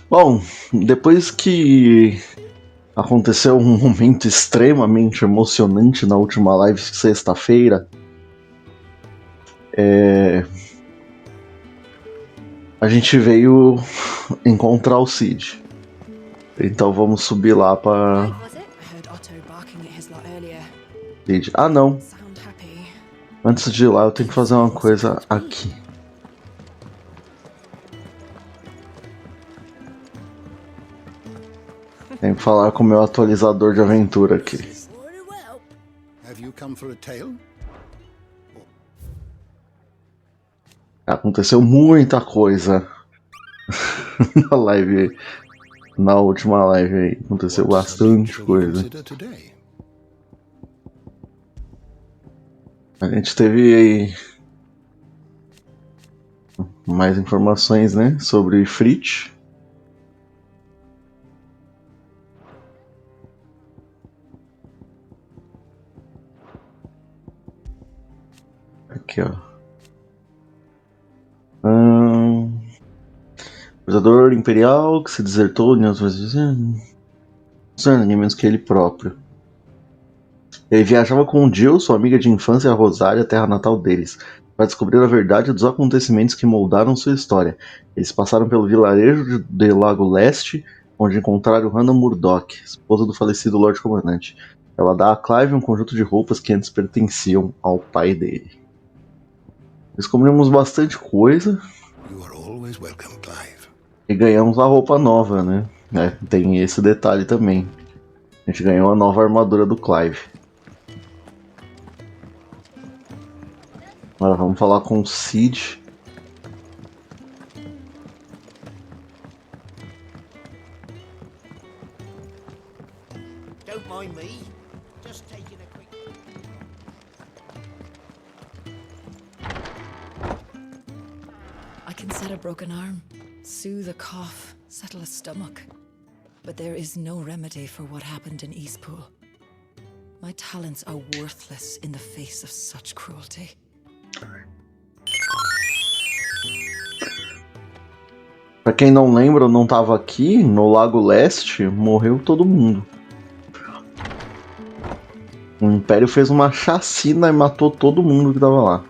Bom, depois que aconteceu um momento extremamente emocionante na última live sexta-feira, a gente veio encontrar o Cid. Então vamos subir lá pra Cid. Ah, não. Antes de ir lá, eu tenho que fazer uma coisa aqui. Tenho que falar com o meu atualizador de aventura aqui. Aconteceu muita coisa na live, na última live aí. Aconteceu bastante coisa. A gente teve mais informações, né, sobre Fritz. Aqui, ó. Cruzador Imperial que se desertou de outras vezes. Ninguém menos que ele próprio. Ele viajava com Jill, sua amiga de infância, a Rosária, a terra natal deles, para descobrir a verdade dos acontecimentos que moldaram sua história. Eles passaram pelo vilarejo de Lago Leste, onde encontraram Hannah Murdoch, esposa do falecido Lorde Comandante. Ela dá a Clive um conjunto de roupas que antes pertenciam ao pai dele. Descobrimos bastante coisa. E ganhamos a roupa nova, né? Tem esse detalhe também. A gente ganhou a nova armadura do Clive. Agora vamos falar com o Cid. Don't mind me. Just taking a quick. I can set a broken arm, soothe a cough, settle a stomach. But there is no remedy for what happened in Eastpool. My talents are worthless in the face of such cruelty. Pra quem não lembra ou não tava aqui, no Lago Leste morreu todo mundo. O Império fez uma chacina e matou todo mundo que tava lá.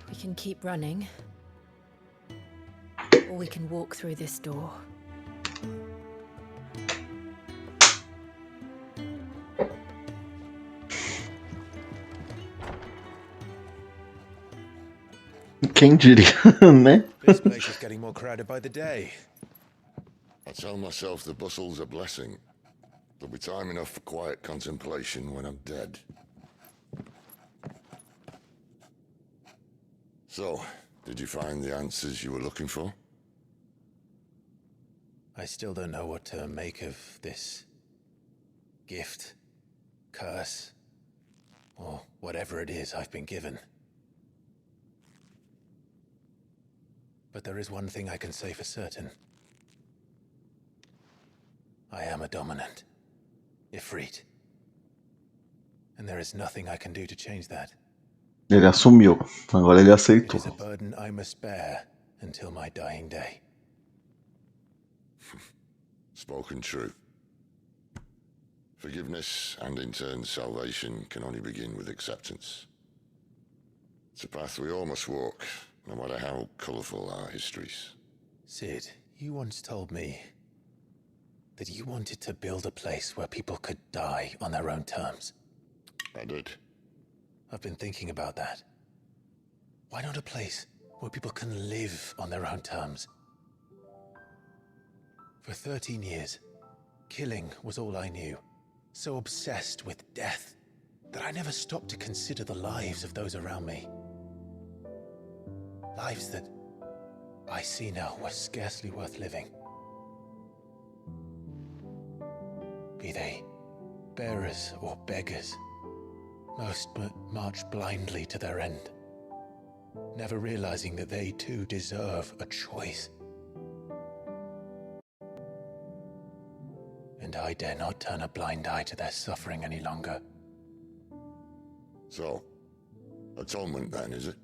We can keep running, or we can walk through this door. Quem diria, né? This place is getting more crowded by the day. I tell myself the bustle's a blessing. There'll be time enough for quiet contemplation when I'm dead. So, did you find the answers you were looking for? I still don't know what to make of this gift, curse, or whatever it is I've been given. But there is one thing I can say for certain. I am a dominant, Ifrit. And there is nothing I can do to change that. Ele assumiu, agora ele It aceitou. is a burden I must bear until my dying day. Spoken true. Forgiveness and in turn salvation can only begin with acceptance. It's a path we all must walk, no matter how colourful our histories. Sid, you once told me that you wanted to build a place where people could die on their own terms. I did. I've been thinking about that. Why not a place where people can live on their own terms? For 13 years, killing was all I knew. So obsessed with death that I never stopped to consider the lives of those around me. Lives that I see now were scarcely worth living. Be they bearers or beggars, most march blindly to their end, never realizing that they too deserve a choice. And I dare not turn a blind eye to their suffering any longer. So, Atonement, then, is it?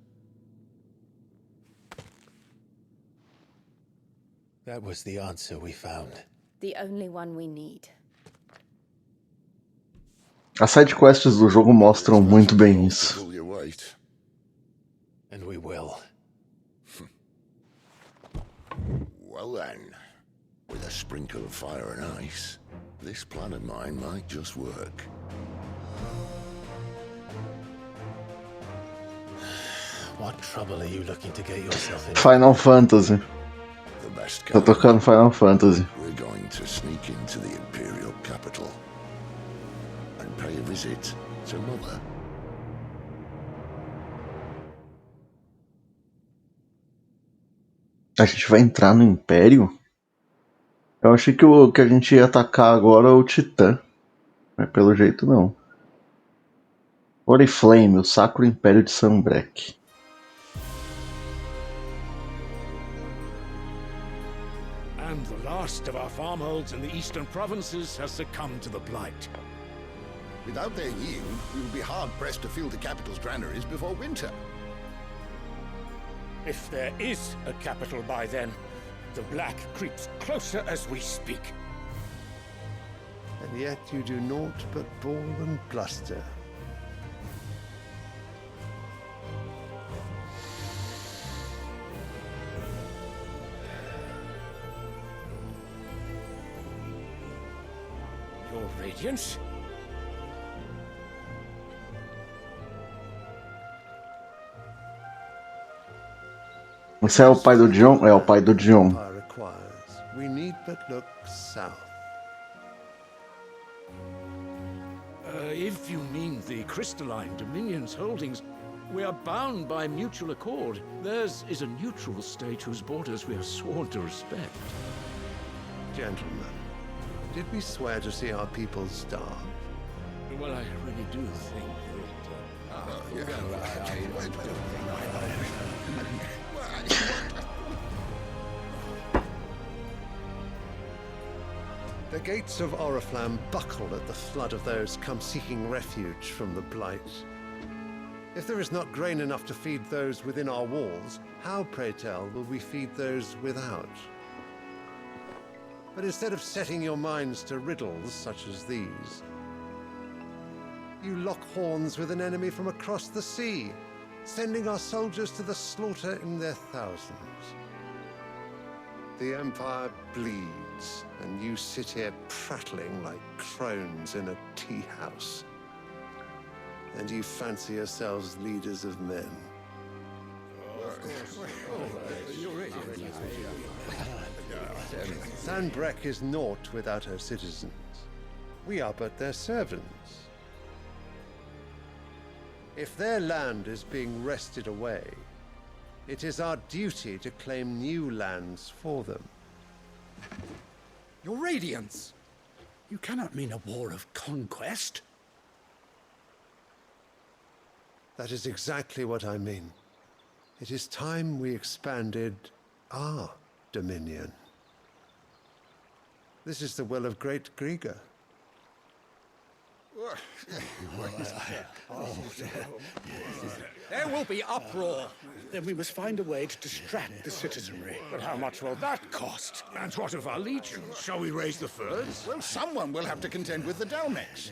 That was the answer we found. The only one we need. As sidequests do jogo mostram muito bem isso. Pull your weight. And we will. Well then, with a sprinkle of fire and ice, this plan of mine might just work. What trouble are you looking to get yourself in? Final Fantasy. The best Tá kind. tocando Final Fantasy. We're going to sneak into the Imperial capital and pay a visit to Mother. A gente vai entrar no Império? Eu achei que o que a gente ia atacar agora é o Titã. Mas pelo jeito não. Oriflame, o Sacro Império de Sunbreak. And the last of our farmholds in the eastern provinces has succumbed to the blight. Without their yield, we will be hard-pressed to fill the capital's granaries before winter. If there is a capital by then, the black creeps closer as we speak. And yet you do naught but bawl and bluster. Your Radiance? Esse é o pai do Dion? É o pai do Dion. We need but look south. If you mean the crystalline Dominion's holdings, we are bound by mutual accord. Theirs is a neutral state whose borders we are sworn to respect. Gentlemen, did we swear to see our people starve? Well, I really do think The gates of Oriflamme buckle at the flood of those come seeking refuge from the blight. If there is not grain enough to feed those within our walls, how, pray tell, will we feed those without? But instead of setting your minds to riddles such as these, you lock horns with an enemy from across the sea, sending our soldiers to the slaughter in their thousands. The Empire bleeds, and you sit here prattling like crones in a tea house. And you fancy yourselves leaders of men. Sunbreak is naught without her citizens. We are but their servants. If their land is being wrested away, it is our duty to claim new lands for them. Your Radiance! You cannot mean a war of conquest. That is exactly what I mean. It is time we expanded our dominion. This is the will of great Grieger. There will be uproar. Then we must find a way to distract the citizenry. But how much will that cost? And what of our legions? Shall we raise the furs? Well, someone will have to contend with the Dalmex.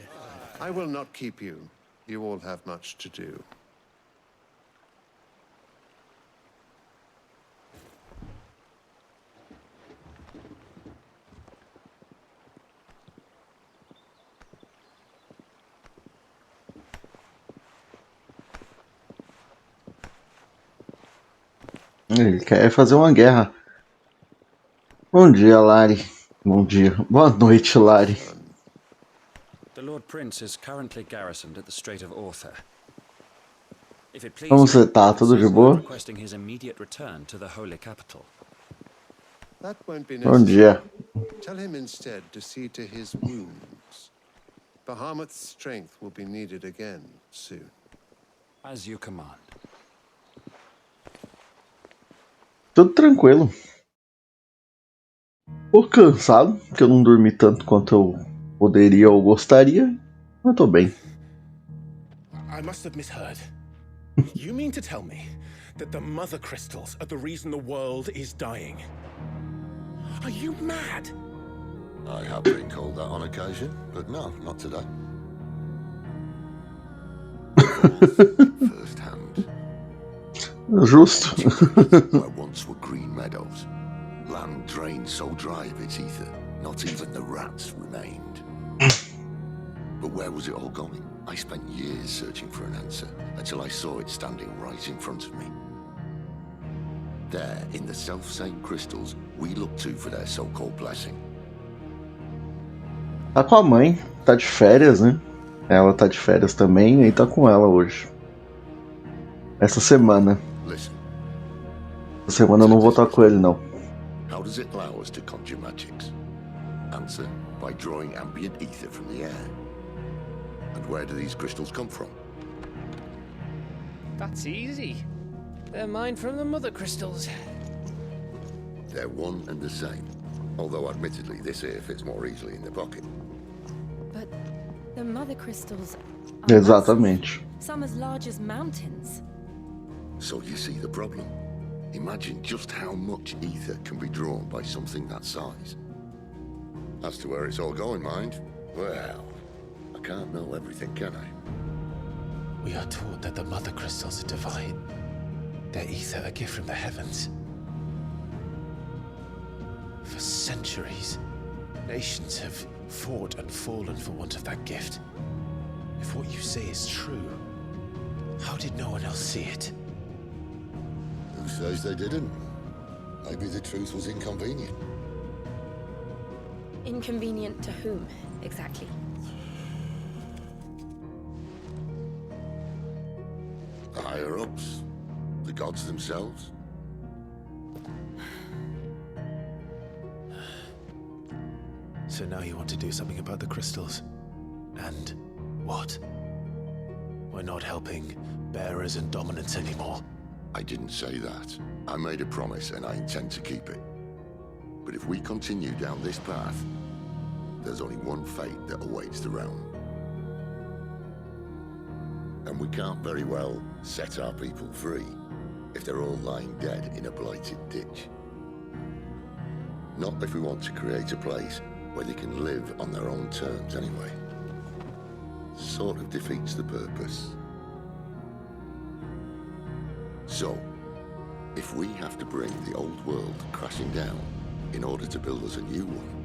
I will not keep you. You all have much to do. Ele quer fazer uma guerra. Bom dia, Lari. Bom dia. Boa noite, Lari. The Lord Prince is currently garrisoned at the Strait of Author. If it please Como você tá? Tudo de boa? requesting his immediate return to the holy capital. That won't be Bom necessary. dia. Tell him instead to see to his wounds. Bahamut's strength will be needed again soon. As you command. Tudo tranquilo. Um pouco cansado, porque eu não dormi tanto quanto eu poderia ou gostaria, mas tô bem. I must have misheard. You mean to tell me that the mother crystals are the reason the world is dying? Are you mad? I have been called that on occasion, but no, not today. First hand. Justo. Where once were green meadows, land drained so dry of its ether, not even the rats remained. But where was it all going? I spent years searching for an answer, until I saw it standing right in front of me. There, in the self-same crystals, we look to for their so-called blessing. Tá com a mãe, tá de férias, né? Ela tá de férias também, e tá com ela hoje. Essa semana. Listen. Essa semana eu não vou estar com ele, não. How does it allow us to conjure magics? Answer, by drawing ambient ether from the air. And where do these crystals come from? That's easy. They're mined from the mother crystals. They're one and the same. Although admittedly this here fits more easily in the pocket. But the mother crystals are Exatamente. massive, some as large as mountains. So you see the problem. Imagine just how much ether can be drawn by something that size. As to where it's all going, mind, well, I can't know everything, can I? We are taught that the mother crystals are divine. Their ether a gift from the heavens. For centuries, nations have fought and fallen for want of that gift. If what you say is true, how did no one else see it? Who says they didn't? Maybe the truth was inconvenient. Inconvenient to whom, exactly? The higher-ups? The gods themselves? So now you want to do something about the crystals? And what? We're not helping bearers and dominants anymore. I didn't say that. I made a promise and I intend to keep it. But if we continue down this path, there's only one fate that awaits the realm. And we can't very well set our people free if they're all lying dead in a blighted ditch. Not if we want to create a place where they can live on their own terms anyway. Sort of defeats the purpose. So, if we have to bring the old world crashing down in order to build us a new one.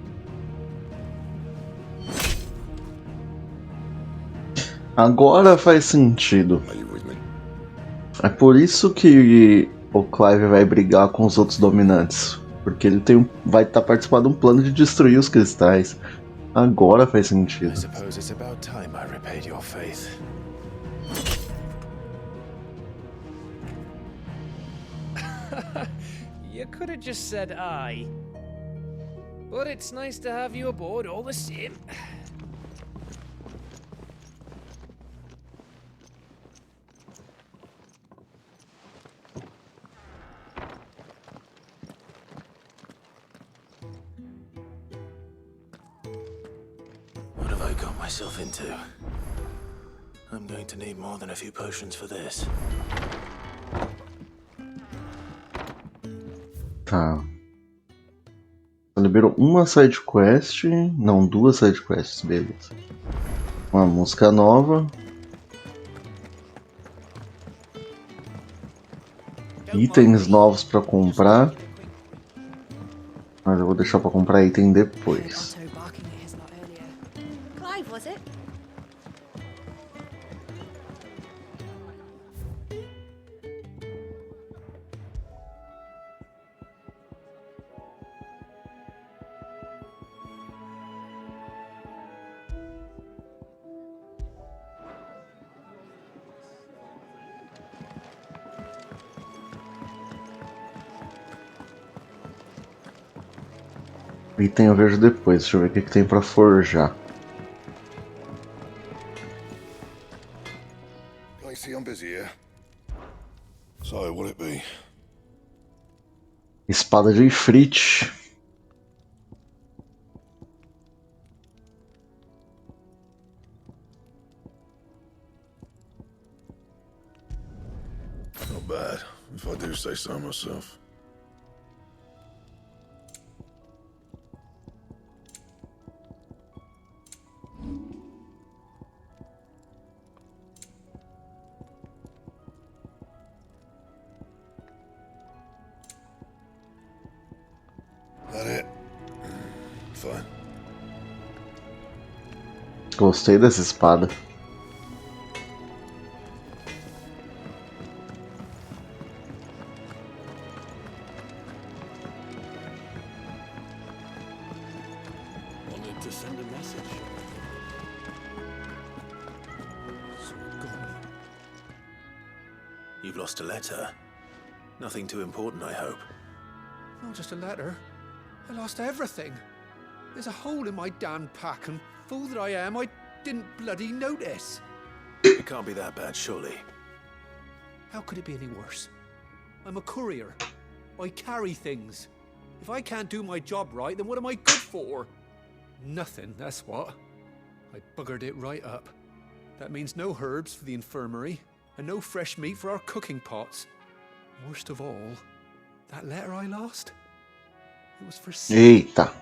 Agora faz sentido. Are you with me? É por isso que o Clive vai brigar com os outros dominantes. Porque ele vai estar participando de um plano de destruir os cristais. Agora faz sentido. I suppose it's about time I repaid your faith. You could have just said aye. But it's nice to have you aboard all the same. What have I got myself into? I'm going to need more than a few potions for this. Tá. Liberou uma side quest. Não, duas side quests, beleza. Uma música nova. Itens novos pra comprar. Mas eu vou deixar pra comprar item depois. Clive, was it? Item eu vejo depois, deixa eu ver o que tem pra forjar. I see I'm busy here. So, will it be? Espada de Ifrit. Not bad, if I do say so myself. That it? Fine. Gostei dessa espada. Wanted to send a message. So gone. You've lost a letter. Nothing too important, I hope. Not just a letter. I lost everything. There's a hole in my damn pack, and fool that I am, I didn't bloody notice. It can't be that bad, surely. How could it be any worse? I'm a courier. I carry things. If I can't do my job right, then what am I good for? Nothing, that's what. I buggered it right up. That means no herbs for the infirmary, and no fresh meat for our cooking pots. Worst of all, that letter I lost? It was for Sid. Eita.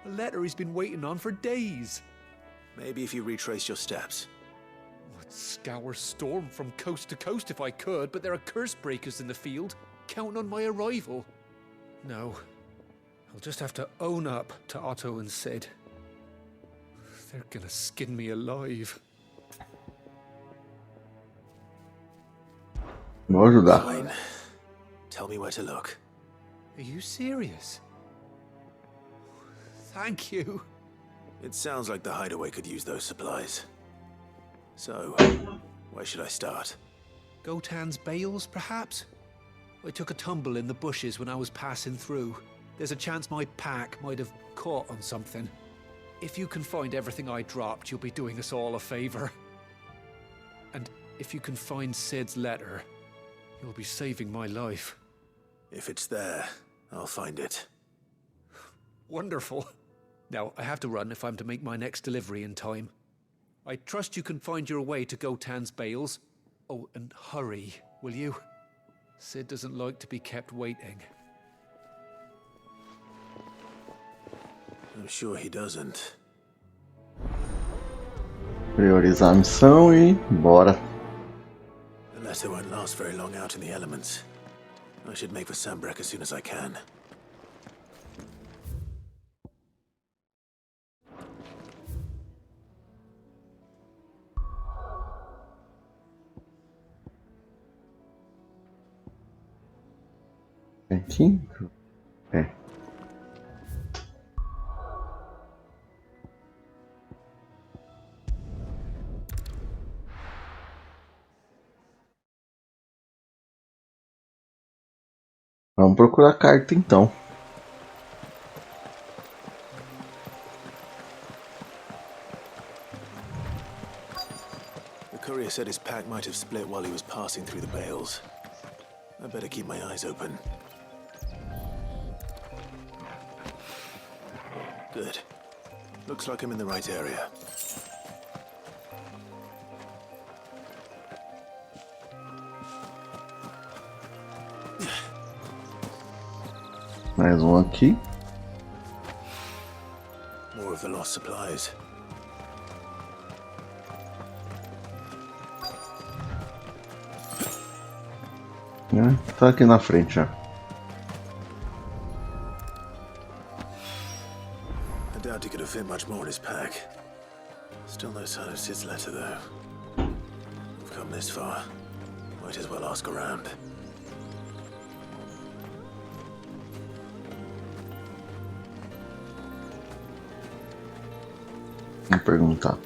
A letter he's been waiting on for days. Maybe if you retrace your steps. I'd scour Storm from coast to coast if I could, but there are curse breakers in the field, counting on my arrival. No, I'll just have to own up to Otto and Sid. They're gonna skin me alive. Vou ajudar. Fine. Tell me where to look. Are you serious? Thank you. It sounds like the hideaway could use those supplies. So, where should I start? Gotan's bales, perhaps? I took a tumble in the bushes when I was passing through. There's a chance my pack might have caught on something. If you can find everything I dropped, you'll be doing us all a favor. And if you can find Sid's letter, you'll be saving my life. If it's there, I'll find it. Wonderful. Now, I have to run if I'm to make my next delivery in time. I trust you can find your way to Gotan's bales. Oh, and hurry, will you? Sid doesn't like to be kept waiting. I'm sure he doesn't. Priorizar a missão e bora. The letter won't last very long out in the elements. I should make for Sambrek as soon as I can. Aqui? É. Vamos procurar a carta então. The courier said his pack might have split while he was passing through the bales. I better keep my eyes open. Good. Looks like I'm in the right area. Mais um aqui. More of the lost supplies. Tá aqui na frente já. I doubt he could have fit much more in his pack. Still no sign of Sid's letter, though. We've come this far. Might as well ask around. Vou perguntar.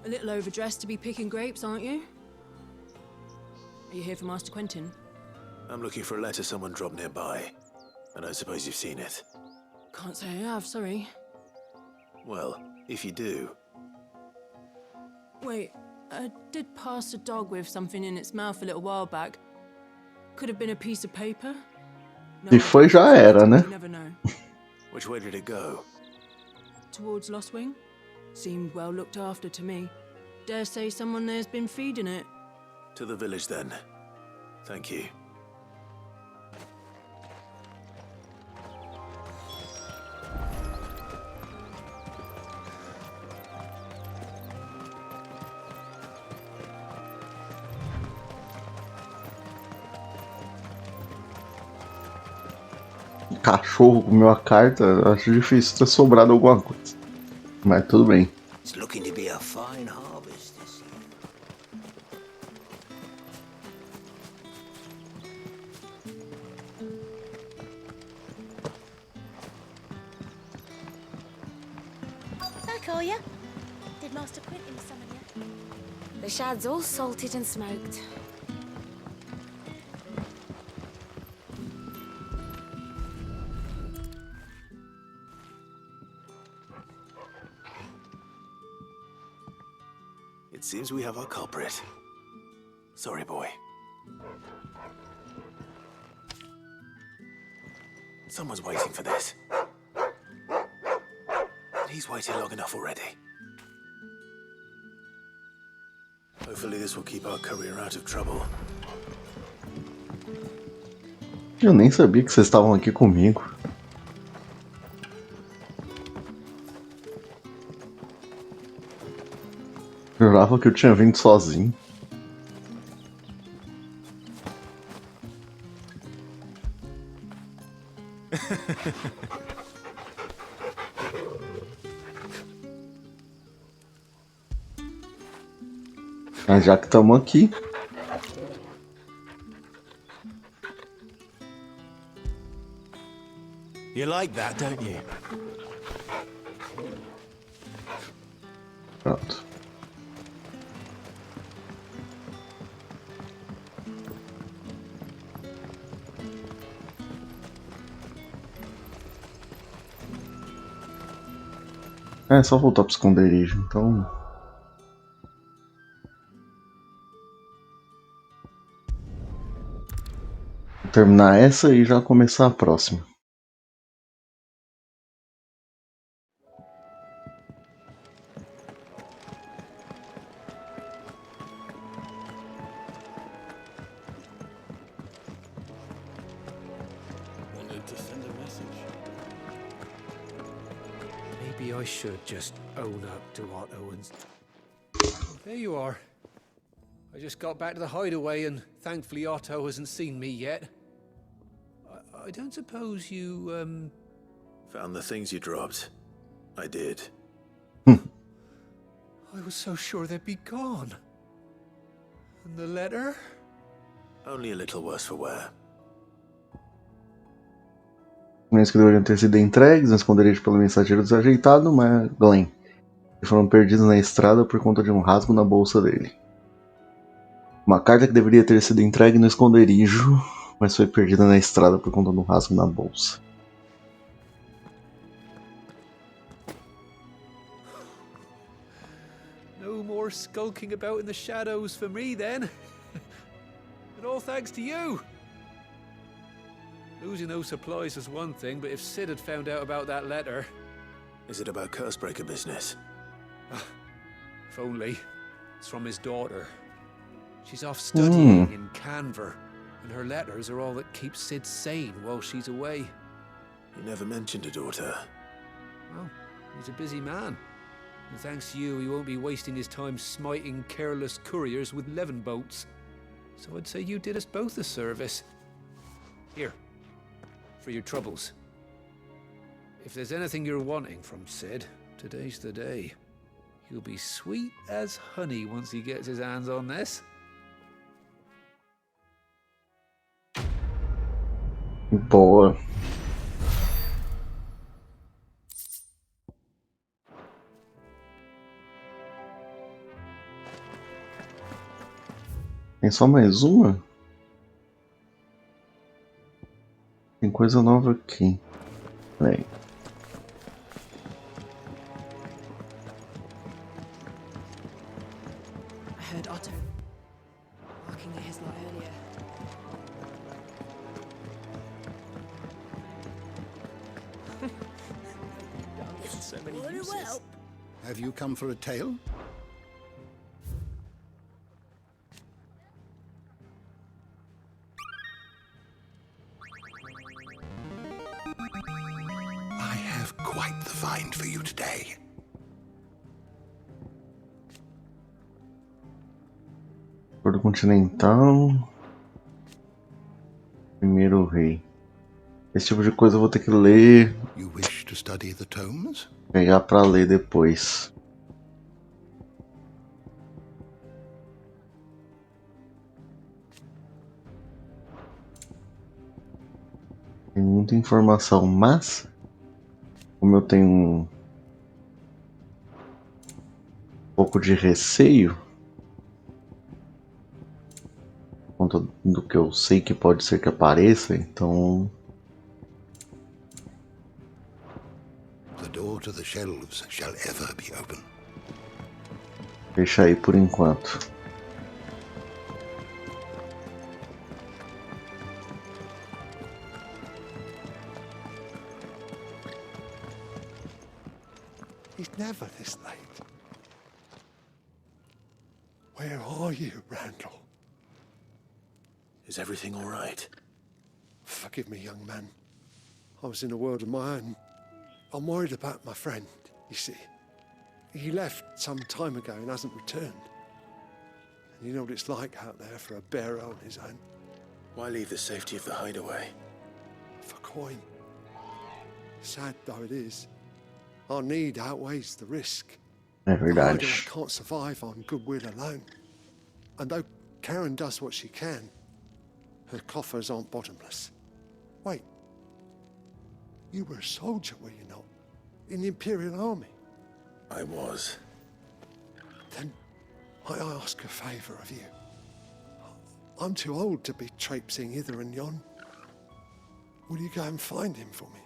A little overdressed to be picking grapes, aren't you? Are you here for Master Quentin? I'm looking for a letter someone dropped nearby. I don't suppose you've seen it. Can't say I have, sorry. Well, if you do... Wait, I did pass a dog with something in its mouth a little while back. Could have been a piece of paper. No, Se foi já era, né? You never know. Which way did it go? Towards Lost Wing? Seemed well looked after to me. Dare say someone there's been feeding it. To the village then. Thank you. Cachorro comeu a carta, acho difícil ter sobrado alguma coisa. Mas tudo bem. It's looking to be a fine harvest this year. Back, are ya? Did Master Quentin summon you? The shad's all salted and smoked. It seems we have our culprit. Sorry, boy. Someone's waiting for this. And he's waited long enough already. Hopefully this will keep our courier out of trouble. Eu nem sabia que vocês estavam aqui comigo. Jurava que eu tinha vindo sozinho. Mas já que estamos aqui. You like that, don't you? Pronto. É só voltar pro esconderijo, então. Vou terminar essa e já começar a próxima. Wanted to send a message. Maybe I should just own up to Otto and... There you are. I just got back to the hideaway and thankfully Otto hasn't seen me yet. I don't suppose you, Found the things you dropped. I did. I was so sure they'd be gone. And the letter? Only a little worse for wear. Os que deveriam ter sido entregues no esconderijo pelo mensageiro desajeitado, mas Glenn. E foram perdidos na estrada por conta de um rasgo na bolsa dele. Uma carta que deveria ter sido entregue no esconderijo, mas foi perdida na estrada por conta de um rasgo na bolsa. No more skulking about in the shadows for me then. And all thanks to you. Losing those supplies is one thing, but if Sid had found out about that letter... Is it about Cursebreaker business? If only. It's from his daughter. She's off studying in Canver, and her letters are all that keep Sid sane while she's away. You never mentioned a daughter. Well, he's a busy man. And thanks to you, he won't be wasting his time smiting careless couriers with levin boats. So I'd say you did us both a service. Here, for your troubles. If there's anything you're wanting from Sid, today's the day. He'll be sweet as honey once he gets his hands on this. Boa. Tem só mais uma? Tem coisa nova aqui. Peraí. I heard Otto barking at his lot earlier. Have you come for a tale? the find for you today. Acordo continental. Primeiro rei. Esse tipo de coisa eu vou ter que ler. You wish to study the tomes? Pegar pra ler depois. Tem muita informação, mas como eu tenho um pouco de receio por conta do que eu sei que pode ser que apareça, então The door to the shelves shall ever be open. deixa aí por enquanto. He's never this late. Where are you, Randall? Is everything all right? Forgive me, young man. I was in a world of my own. I'm worried about my friend, you see. He left some time ago and hasn't returned. And you know what it's like out there for a bearer on his own. Why leave the safety of the hideaway? For coin. Sad though it is, our need outweighs the risk. É The hideaway verdade. can't survive on goodwill alone. And though Karen does what she can, her coffers aren't bottomless. Wait. You were a soldier, were you not? In the Imperial Army? I was. Then I ask a favour of you. I'm too old to be traipsing hither and yon. Will you go and find him for me?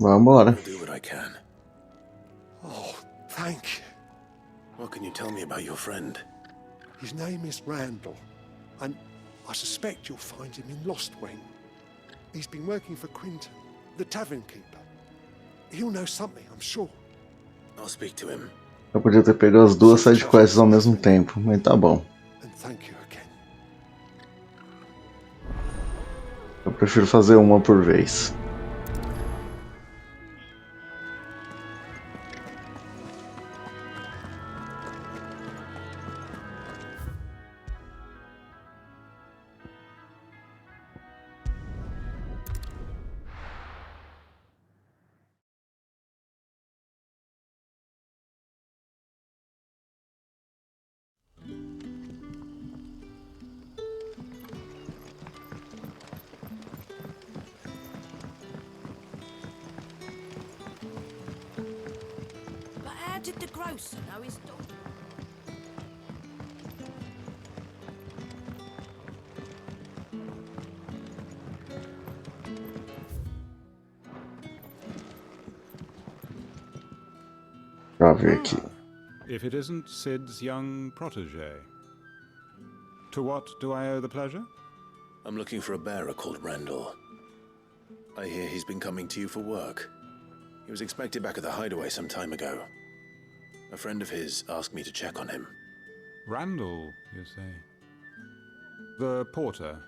Vambora. I'll do what I can. Oh, thank you. What can you tell me about your friend? His name is Randall, and I suspect you'll find him in Lost Wing. He's been working for Quinton, the tavern keeper. He'll know something, I'm sure. I'll speak to him. Eu podia ter pego as duas sidequests ao mesmo tempo, mas tá bom. And thank you again. Eu prefiro fazer uma por vez. But how did the grocer know his daughter? Pra ver aqui. If it isn't Sid's young protege. To what do I owe the pleasure? I'm looking for a bearer called Randall. I hear he's been coming to you for work. He was expected back at the hideaway some time ago. A friend of his asked me to check on him. Randall, you say? The porter?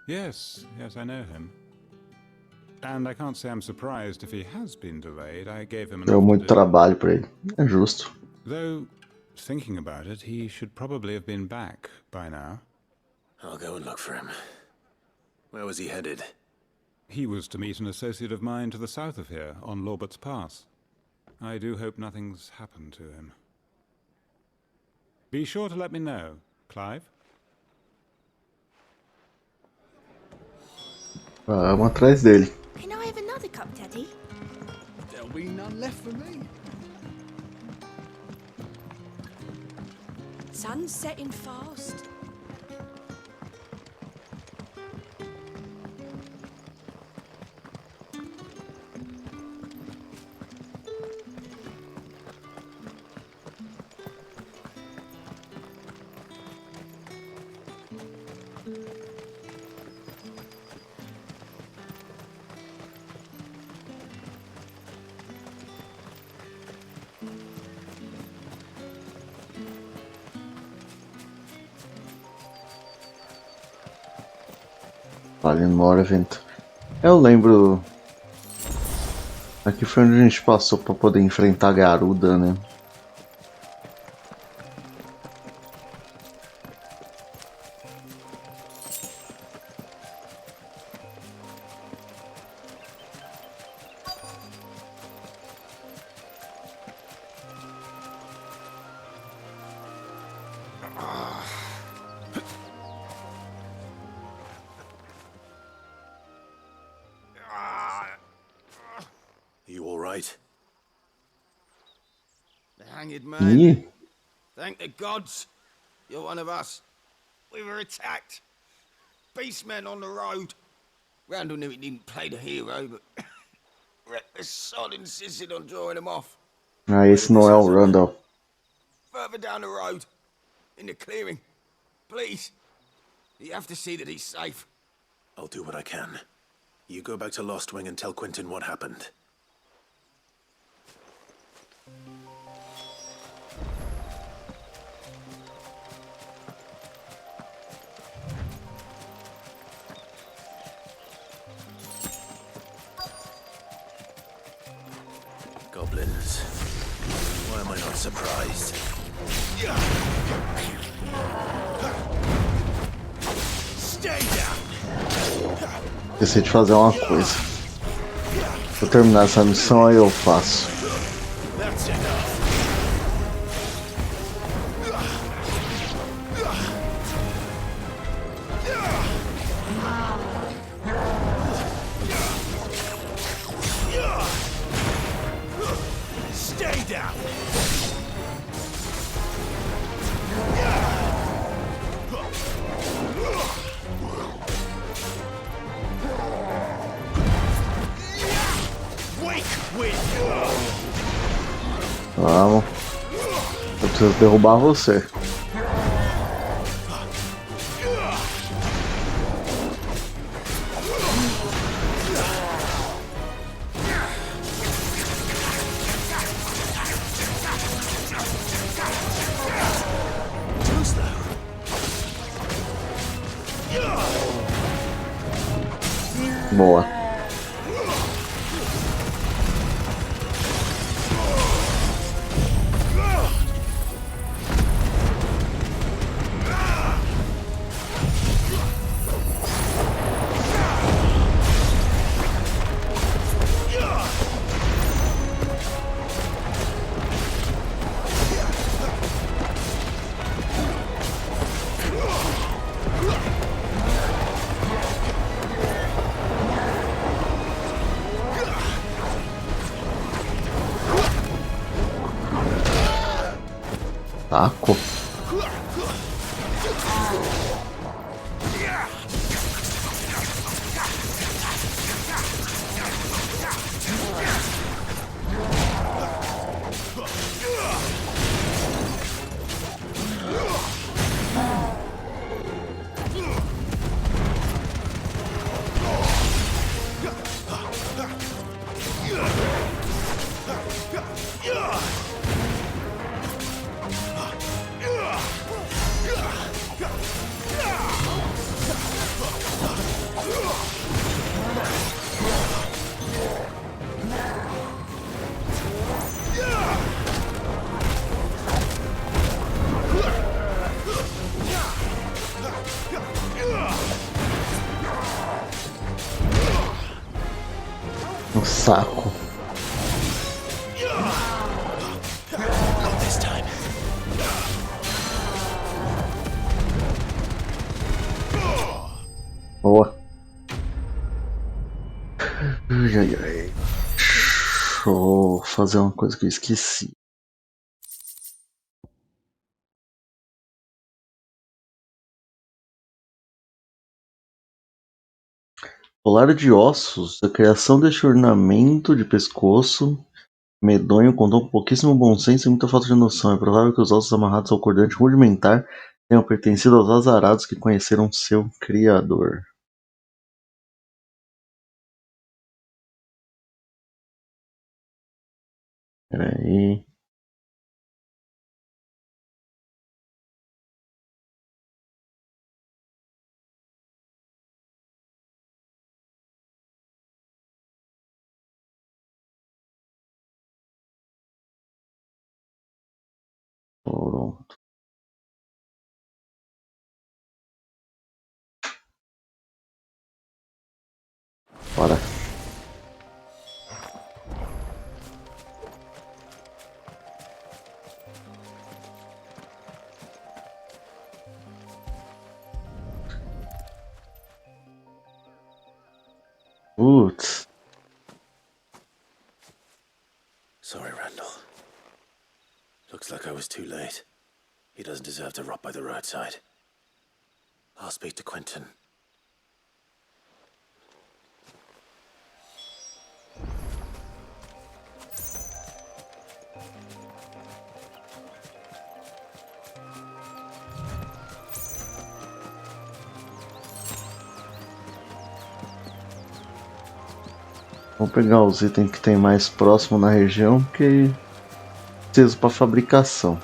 Yes, I know him. And I can't say I'm surprised if he has been delayed. I gave him Deu enough muito to do. trabalho pra ele. É justo. Though, thinking about it, he should probably have been back by now. I'll go and look for him. Where was he headed? He was to meet an associate of mine to the south of here, on Lorbert's Pass. I do hope nothing's happened to him. Be sure to let me know, Clive. Vamos atrás dele. Can I have another cup, Daddy? There'll be none left for me. Sun's setting fast. Vale, mora vento. Eu lembro Aqui foi onde a gente passou pra poder enfrentar a Garuda, né? You all right? The hanged man. Ih, Thank the gods. You're one of us. We were attacked. Beastmen on the road. Randall knew he didn't play the hero, but the sod insisted on drawing him off. ah, esse não é o Randall. Further down the road. In the clearing. Please. You have to see that he's safe. I'll do what I can. You go back to Lost Wing and tell Quentin what happened. Goblins. Why am I not surprised? Stay down. Esqueci de fazer uma coisa. Vou terminar essa missão, aí eu faço. That's enough. Stay down. Vamos. Eu preciso derrubar você. Boa. Taco. No saco. Not this time. Boa. Ai, ai, ai. Deixa eu fazer uma coisa que eu esqueci. Colar de ossos. A criação deste ornamento de pescoço medonho contou com pouquíssimo bom senso e muita falta de noção. É provável que os ossos amarrados ao cordante rudimentar tenham pertencido aos azarados que conheceram seu criador. Peraí. Pronto. Bora. Putz. Sorry, Randall. Looks like I was too late. He doesn't deserve to rot by the roadside. I'll speak to Quentin. Vou pegar os itens que tem mais próximo na região, que preciso para fabricação.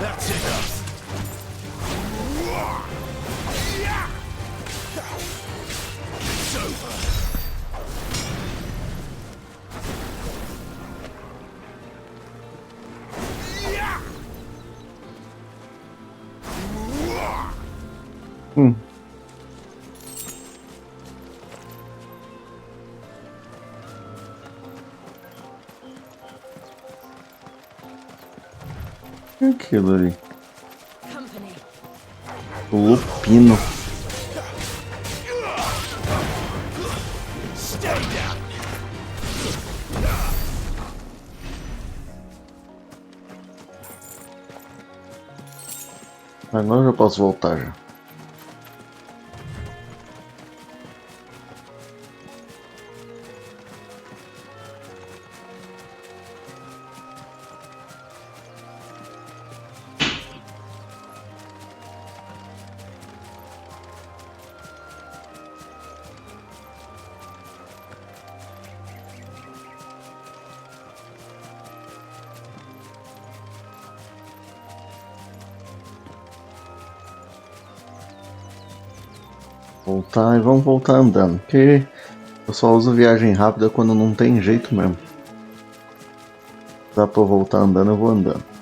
That's enough. It's over. Aquilo ali. O lupino. Agora eu já posso voltar já. Voltar e vamos voltar andando, porque eu só uso viagem rápida quando não tem jeito mesmo. Dá pra eu voltar andando, eu vou andando.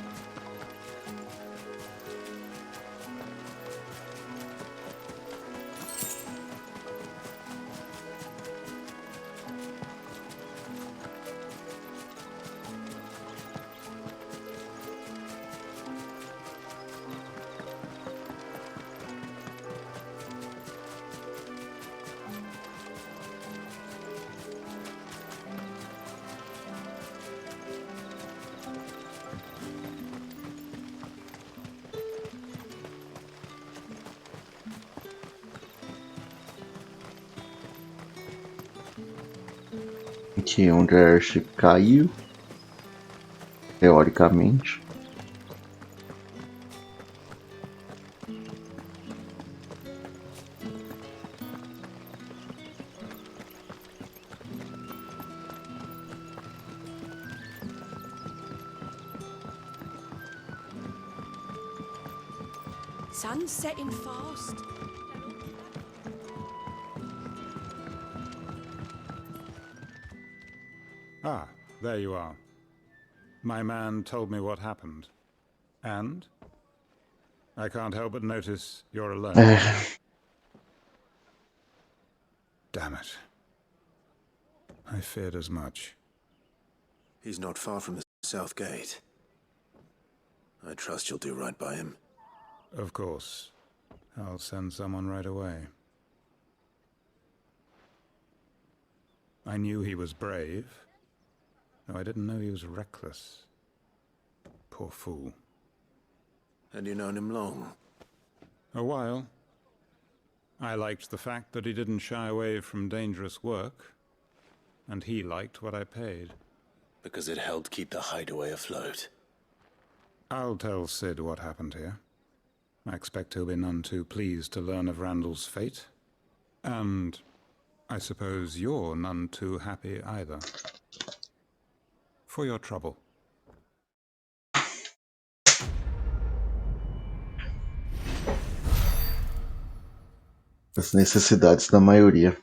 Aqui onde a Airship caiu, teoricamente. Sun's setting fast. Ah, there you are. My man told me what happened. And? I can't help but notice you're alone. Damn it. I feared as much. He's not far from the south gate. I trust you'll do right by him. Of course. I'll send someone right away. I knew he was brave. No, I didn't know he was reckless. Poor fool. And you known him long? A while. I liked the fact that he didn't shy away from dangerous work. And he liked what I paid. Because it helped keep the hideaway afloat. I'll tell Sid what happened here. I expect he'll be none too pleased to learn of Randall's fate. And I suppose you're none too happy either. For your trouble. As necessidades da maioria.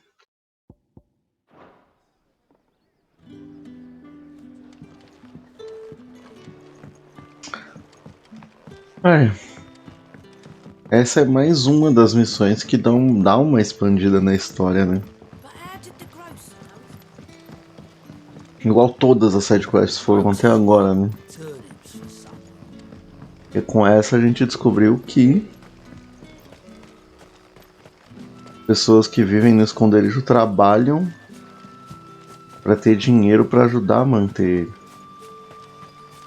Essa é mais uma das missões que dá uma expandida na história, né? Igual todas as sidequests foram até agora, né? E com essa a gente descobriu que pessoas que vivem no esconderijo trabalham para ter dinheiro para ajudar a manter ele.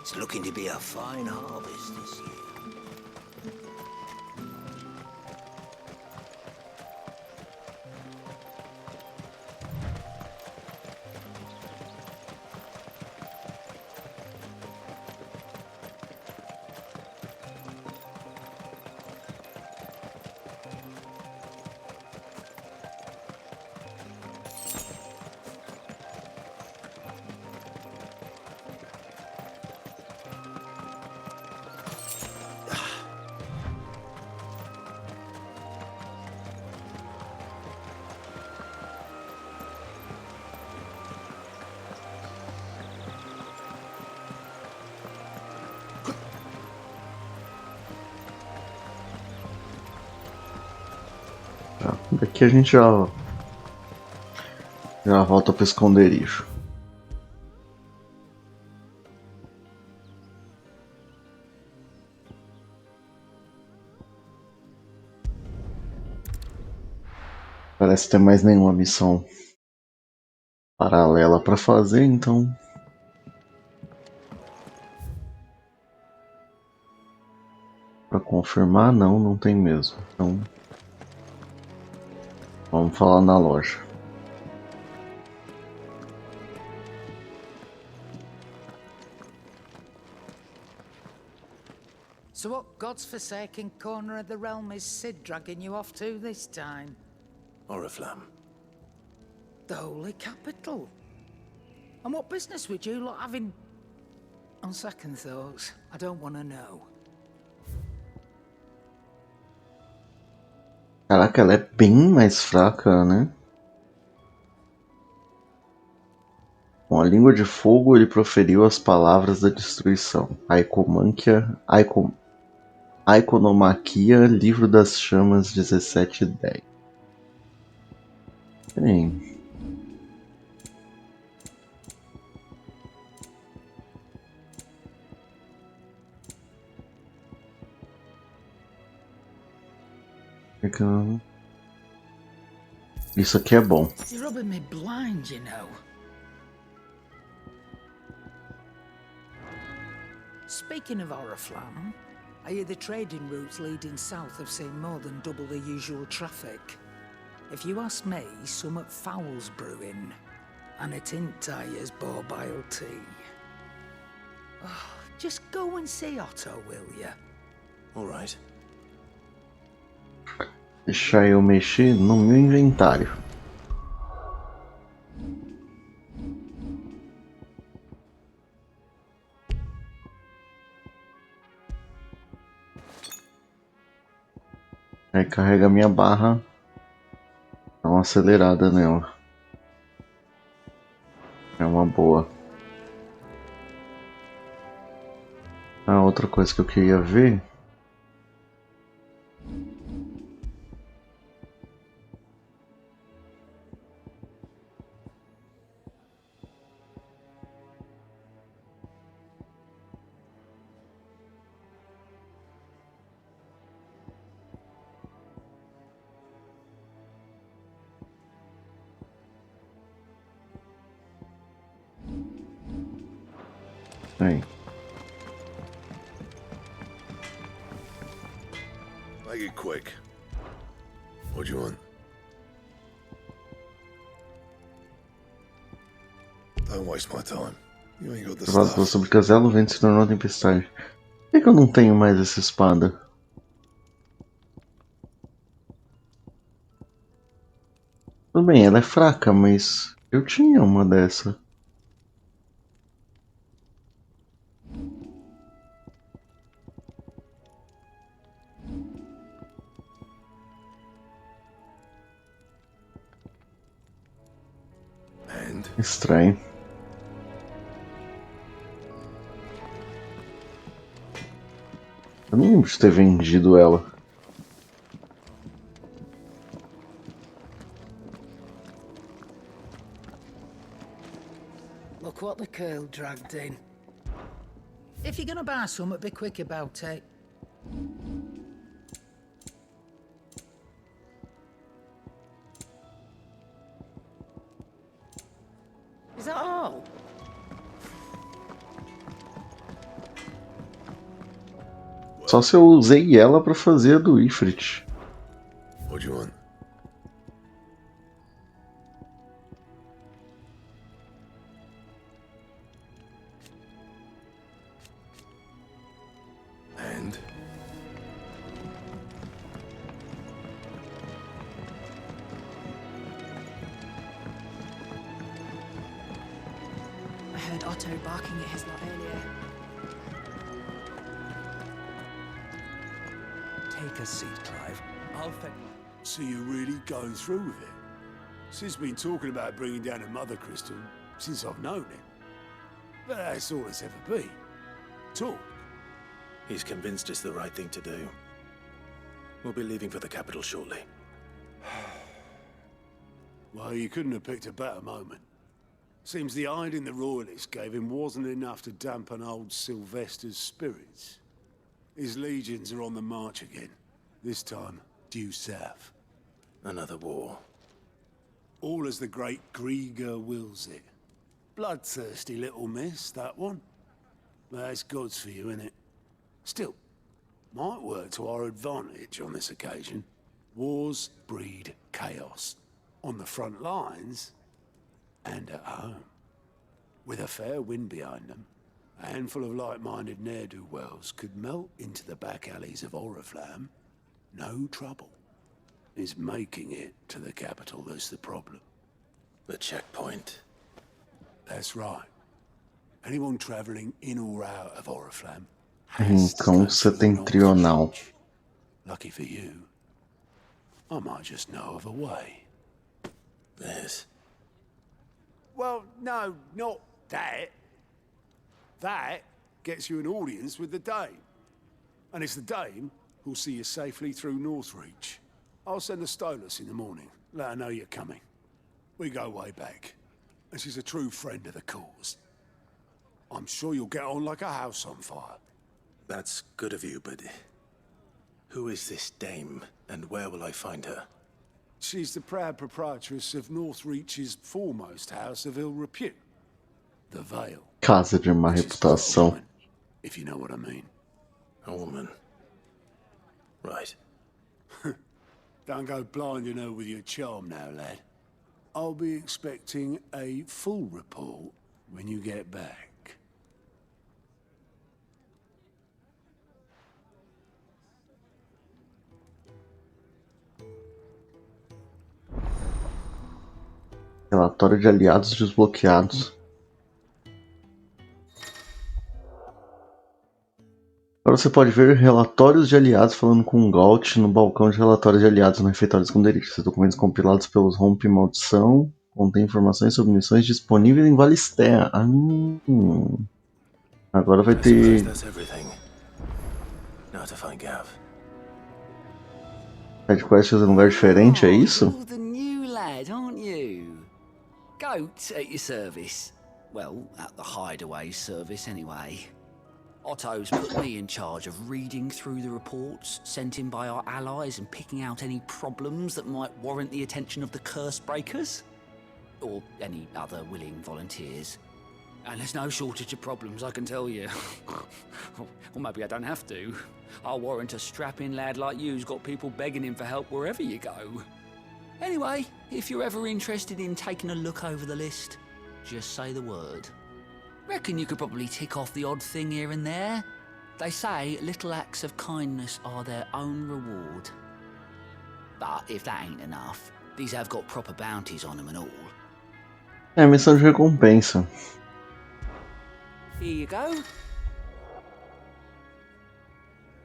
It's looking to be a fine harvest this year. Daqui a gente já volta pro esconderijo. Parece ter mais nenhuma missão paralela para fazer, então para confirmar não tem mesmo. Então vamos falar na loja. So what God's forsaken corner of the realm is Sid dragging you off to this time? Oriflamme. The holy capital. And what business would you lot have in... On second thoughts, I don't want to know. Caraca, ela é bem mais fraca, né? Com a língua de fogo ele proferiu as palavras da destruição. Iconomaquia, Livro das Chamas 17:10. Bem. Isso aqui é bom. It's rubbing me blind, you know. Speaking of Oriflamme, I hear the trading routes leading south have seen more than double the usual traffic. If you ask me, some at foul's brewing, and at Intire's borbile tea. Oh, just go and see Otto, will ya? All right. Deixa eu mexer no meu inventário. Aí carrega minha barra. Dá uma acelerada nela. É uma boa. Ah, outra coisa que eu queria ver. Aí. Make it quick. What do you want? Don't waste my time. You ain't got the Vazou stuff. sobre o castelo, o vento se tornou tempestade. Por que eu não tenho mais essa espada? Tudo bem, ela é fraca, mas eu tinha uma dessa. Estranho. Eu não lembro de ter vendido ela. Look what the curl dragged in. If you're gonna buy some, be quick about it. Is that all? Só se eu usei ela pra fazer a do Ifrit. What do you want? And? I heard Otto barking at his lot earlier. Take a seat, Clive. I'll fetch. So you're really going through with it? Sid's been talking about bringing down a mother crystal since I've known him. But that's all it's ever been. Talk. He's convinced it's the right thing to do. We'll be leaving for the capital shortly. Well, you couldn't have picked a better moment. Seems the hiding the royalists gave him wasn't enough to dampen old Sylvester's spirits. His legions are on the march again. This time, due south. Another war. All as the great Grieger wills it. Bloodthirsty little miss, that one. That's God's for you, innit? Still, might work to our advantage on this occasion. Wars breed chaos. On the front lines, and at home. With a fair wind behind them, a handful of like-minded ne'er-do-wells could melt into the back alleys of Oriflamme. No trouble. It's making it to the capital that's the problem. The checkpoint. That's right. Anyone travelling in or out of Oriflamme. Rincão Setentrional. Lucky for you, I might just know of a way. There's... Well, no, not that. That gets you an audience with the Dame. And it's the Dame who'll see you safely through Northreach. I'll send the Stolas in the morning, let her know you're coming. We go way back, and she's a true friend of the cause. I'm sure you'll get on like a house on fire. That's good of you, but... who is this Dame, and where will I find her? She's the proud proprietress of Northreach's foremost house of ill repute. The Vale. Casa de má reputação. If you know what I mean. A woman. Right. Don't go blinding her with your charm now, lad. I'll be expecting a full report when you get back. Relatório de aliados desbloqueados. Agora você pode ver relatórios de aliados falando com um Gault no balcão de relatórios de aliados no refeitório dos Erik. Esses documentos compilados pelos Rompe Maldição contêm informações sobre missões disponíveis em Valistea. Agora vai ter... Side quest em um lugar diferente, é isso? You're the new lad, aren't you? Goat at your service. Well, at the hideaway service anyway. Otto's put me in charge of reading through the reports sent in by our allies and picking out any problems that might warrant the attention of the curse breakers. Or any other willing volunteers. And there's no shortage of problems, I can tell you. Or maybe I don't have to. I'll warrant a strapping lad like you's got people begging him for help wherever you go. Anyway, if you're ever interested in taking a look over the list, just say the word. Reckon you could probably tick off the odd thing here and there. They say little acts of kindness are their own reward. But if that ain't enough, these have got proper bounties on them and all. É missão de recompensa. Here you go.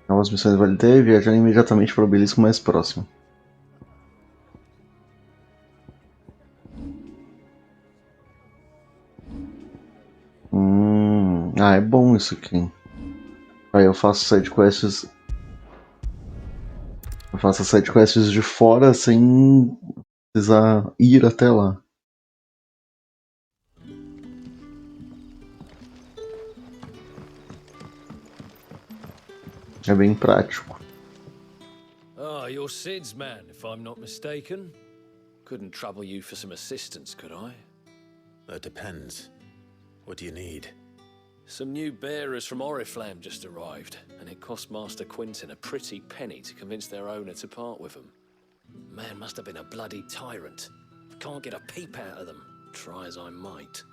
Novas missões vale ter, viajar imediatamente para o obelisco mais próximo. É bom isso aqui. Aí eu faço sidequests. Eu faço as sidequests de fora sem precisar ir até lá. É bem prático. Ah, you're Sid's man, if I'm not mistaken. Couldn't trouble you for some assistance, could I? That depends. What do you need? Some new bearers from Oriflamme just arrived, and it cost Master Quentin a pretty penny to convince their owner to part with them. Man must have been a bloody tyrant. Can't get a peep out of them, try as I might.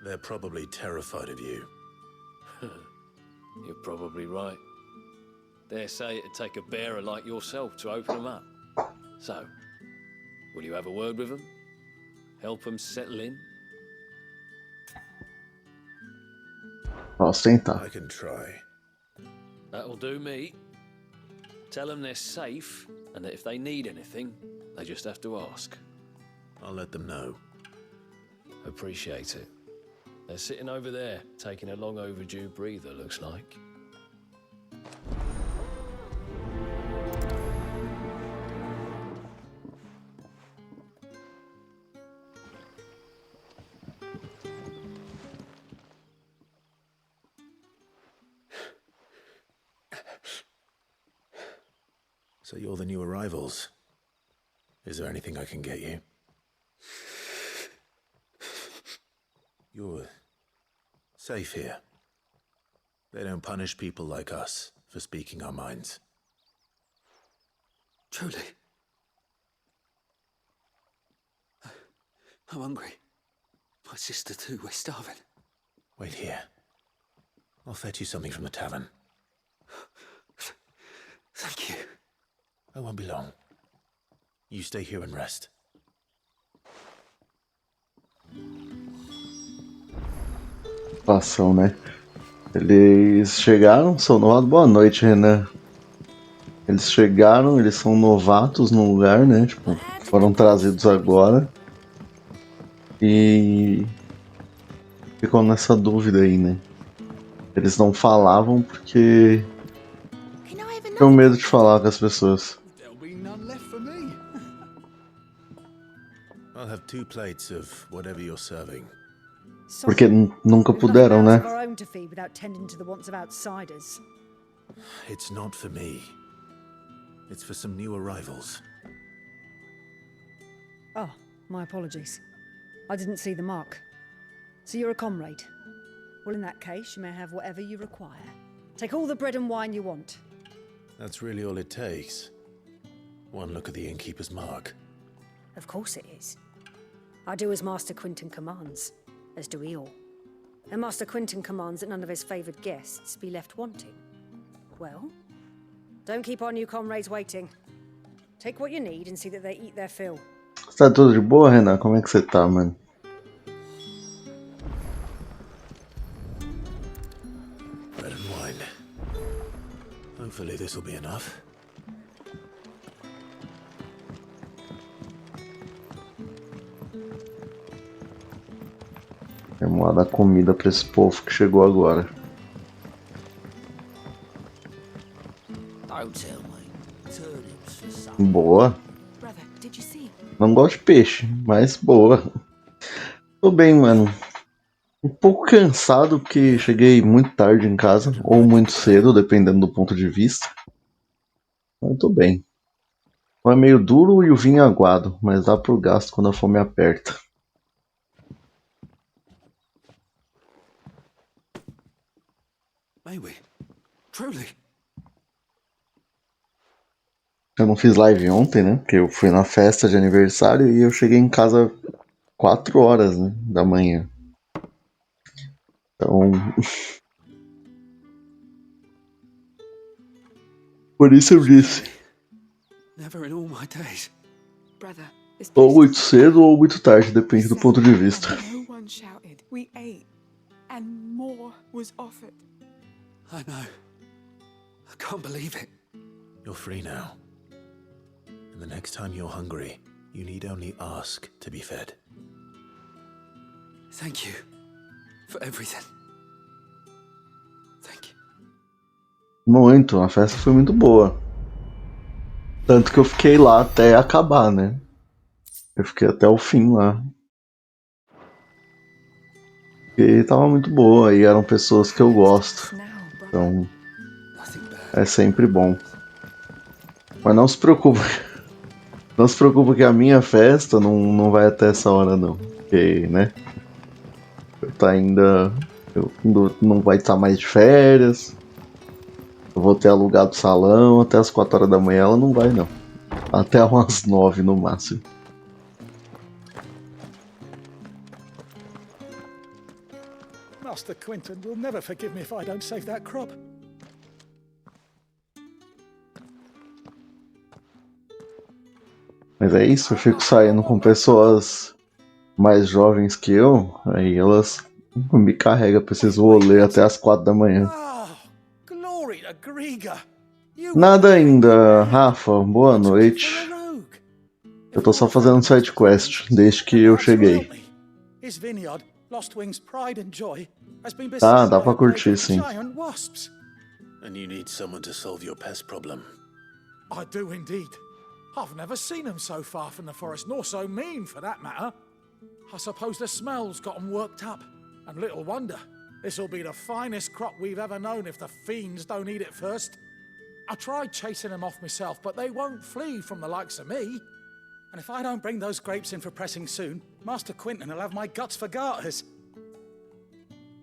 They're probably terrified of you. You're probably right. Dare say it'd take a bearer like yourself to open them up. So, will you have a word with them? Help them settle in? Posso tentar. I can try. That'll do me. Tell them they're safe, and that if they need anything, they just have to ask. I'll let them know. Appreciate it. They're sitting over there, taking a long overdue breather, looks like. So you're the new arrivals. Is there anything I can get you? You're safe here. They don't punish people like us for speaking our minds. Truly. I'm hungry. My sister too, we're starving. Wait here. I'll fetch you something from the tavern. Thank you. I won't be long. You stay here and rest. Situação, né? Eles chegaram, são novatos. Boa noite, Renan. Eles chegaram, eles são novatos no lugar, né? Tipo, foram trazidos agora. E ficam nessa dúvida aí, né? Eles não falavam porque tinham medo de falar com as pessoas. I'll have 2 plates of whatever you're serving. Porque nunca puderam, né? It's not for me. It's for some new arrivals. Oh, my apologies. I didn't see the mark. So you're a comrade. Well, in that case, you may have whatever you require. Take all the bread and wine you want. That's really all it takes. One look at the innkeeper's mark. Of course it is. I do as Master Quentin commands, as do we all. And Master Quentin commands that none of his favoured guests be left wanting. Well, don't keep our new comrades waiting. Take what you need and see that they eat their fill. Tá tudo de boa, Renan? Como é que você tá, mano? Bread and wine. Hopefully this will be enough. Vamos lá dar comida pra esse povo que chegou agora. Boa. Não gosto de peixe, mas boa. Tô bem, mano. Um pouco cansado porque cheguei muito tarde em casa, ou muito cedo, dependendo do ponto de vista. Mas tô bem. É meio duro e o vinho aguado, mas dá pro gasto quando a fome aperta. May we? Truly? Eu não fiz live ontem, né? Porque eu fui na festa de aniversário e eu cheguei em casa 4 horas, né, da manhã. Então... Por isso eu disse. Never in all my days. Brother, this Ou muito cedo ou muito tarde, depende do ponto de vista. no one shouted. We ate, and more was offered. I know. I can't believe it. You're free now. And the next time you're hungry, you need only ask to be fed. Thank you for everything. Thank you. Muito, a festa foi muito boa. Tanto que eu fiquei lá até acabar, né? Eu fiquei até o fim lá. E tava muito boa, e eram pessoas que eu gosto. Então, é sempre bom. Mas não se preocupe. Não se preocupe que a minha festa não vai até essa hora não. Porque, né? Eu não vai estar mais de férias. Eu vou ter alugado o salão até as 4 horas da manhã, ela não vai não. Até umas 9 no máximo. Master Quentin will never forgive me if I don't save that crop. Mas é isso, eu fico saindo com pessoas mais jovens que eu, aí elas me carregam pra esses rolês até as 4 da manhã. Glory to Griga! Nada ainda, Rafa, boa noite. Eu tô só fazendo side quest desde que eu cheguei. His vineyard, Lostwing's pride and joy, has been Tá, beset dá by pra a plague curtir of sim. giant wasps. And you need someone to solve your pest problem. I do indeed. I've never seen them so far from the forest, nor so mean for that matter. I suppose the smell's got them worked up. And little wonder. This'll be the finest crop we've ever known if the fiends don't eat it first. I tried chasing them off myself, but they won't flee from the likes of me. And if I don't bring those grapes in for pressing soon, Master Quentin will have my guts for garters.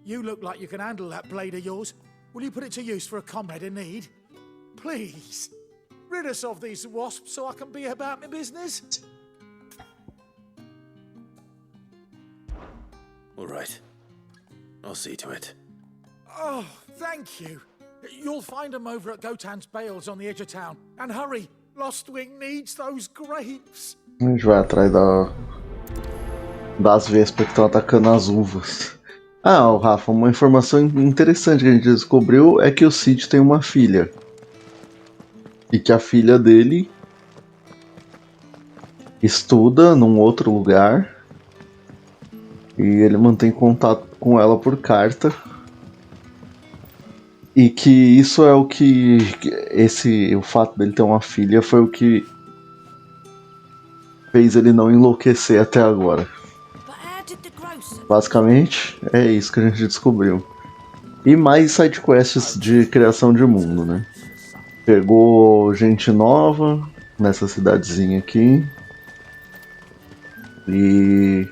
You look like you can handle that blade of yours. Will you put it to use for a comrade in need? Please. Rid us of these wasps so I can be about my business. All right. I'll see to it. Oh, thank you. You'll find them over at Gotan's Bales on the edge of town. And hurry, Lostwing needs those grapes. A gente vai atrás das vespas que estão atacando as uvas. Ah, Rafa, uma informação interessante que a gente descobriu é que o Cid tem uma filha. E que a filha dele estuda num outro lugar. E ele mantém contato com ela por carta. E que isso é o que... o fato dele ter uma filha foi o que fez ele não enlouquecer até agora. Basicamente, é isso que a gente descobriu. E mais sidequests de criação de mundo, né? Pegou gente nova nessa cidadezinha aqui. E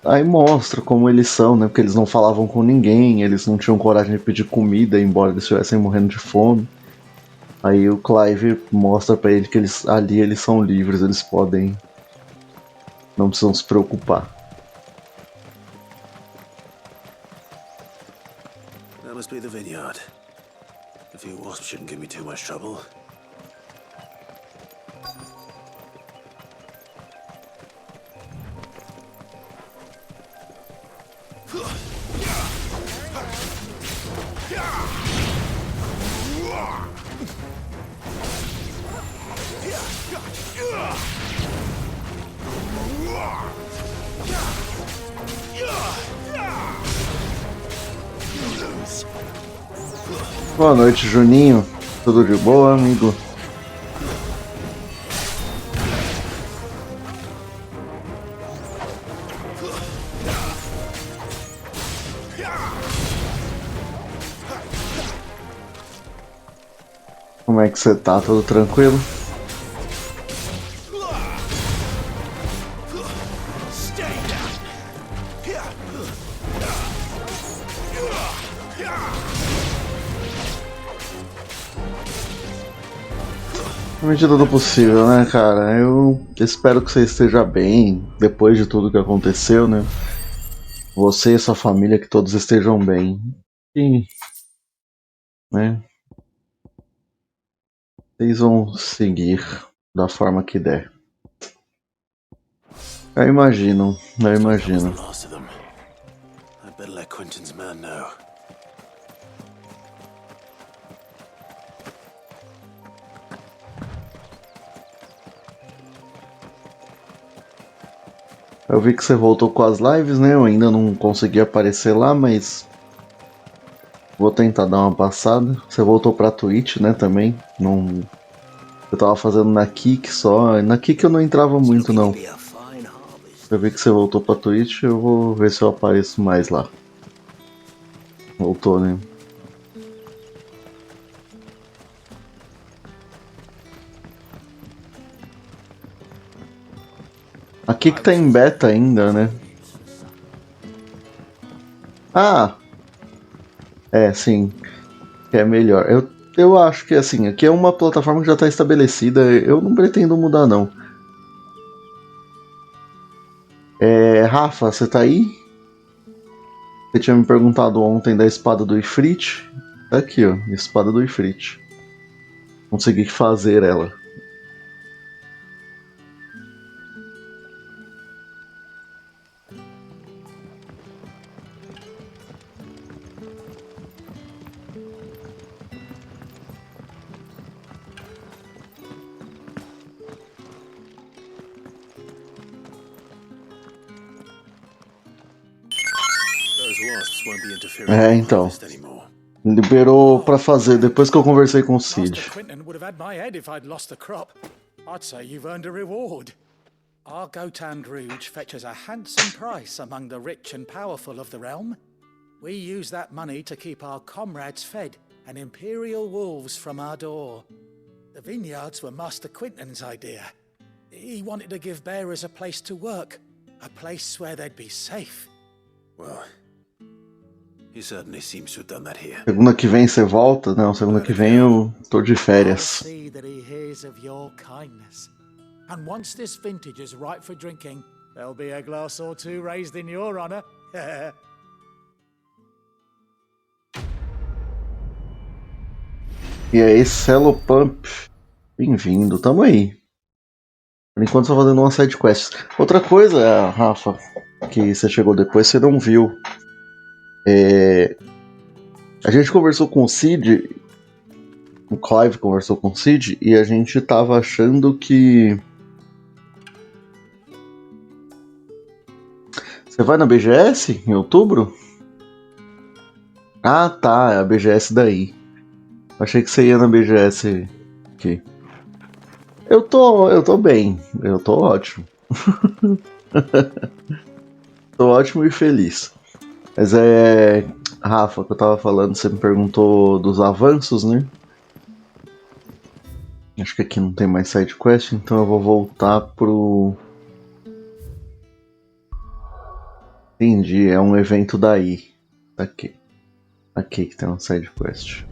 aí mostra como eles são, né? Porque eles não falavam com ninguém, eles não tinham coragem de pedir comida, embora eles estivessem morrendo de fome. Aí o Clive mostra pra ele que ali eles são livres, eles podem... Não precisam se preocupar. That must be the vineyard. A few wasps shouldn't give me too much trouble. Boa noite, Juninho. Tudo de boa, amigo? Como é que você tá? Tudo tranquilo? Na medida do possível, né, cara? Eu espero que você esteja bem depois de tudo que aconteceu, né? Você e sua família, que todos estejam bem. E, né? Vocês vão seguir da forma que der. Eu imagino. I'd better let Quentin's man know. Eu vi que você voltou com as lives, né? Eu ainda não consegui aparecer lá, mas vou tentar dar uma passada. Você voltou pra Twitch, né, também? Não... Eu tava fazendo na Kik só. Na Kik eu não entrava muito, não. Eu vi que você voltou pra Twitch, eu vou ver se eu apareço mais lá. Voltou, né? A Kik tá em beta ainda, né? Ah! É, sim. É melhor. Eu acho que assim, aqui é uma plataforma que já está estabelecida, eu não pretendo mudar não. Rafa, você tá aí? Você tinha me perguntado ontem da espada do Ifrit. Tá aqui, ó, espada do Ifrit. Consegui fazer ela. Então. Liberou pra fazer depois que eu conversei com o Cid. Master Quentin would have had my head if I'd lost the crop. I'd say you've earned a reward. Our Gotand Rouge fetches a handsome price among the rich and powerful of the realm. We use that money to keep our comrades fed and imperial wolves from our door. The vineyards were Master Quentin's idea. He wanted to give bearers a place to work, a place where they'd be safe. Well, he certainly seems to have done that here. Segunda que vem você volta? Não, segunda que vem eu tô de férias. I'll see that he hears of your kindness. And once this vintage is ripe for drinking, there'll be a glass or two raised in your honor. E aí, Cello Pump, bem-vindo, tamo aí. Por enquanto só fazendo uma side quest. Outra coisa, Rafa, que você chegou depois, você não viu. A gente conversou com o Cid, o Clive conversou com o Cid, e a gente tava achando que... Você vai na BGS em outubro? Ah, tá, é a BGS daí. Achei que você ia na BGS aqui. Eu tô bem, eu tô ótimo. Tô ótimo e feliz. Mas Rafa, que eu tava falando, você me perguntou dos avanços, né? Acho que aqui não tem mais side quest, então eu vou voltar pro... Entendi, é um evento daí. Aqui. Aqui que tem uma side quest.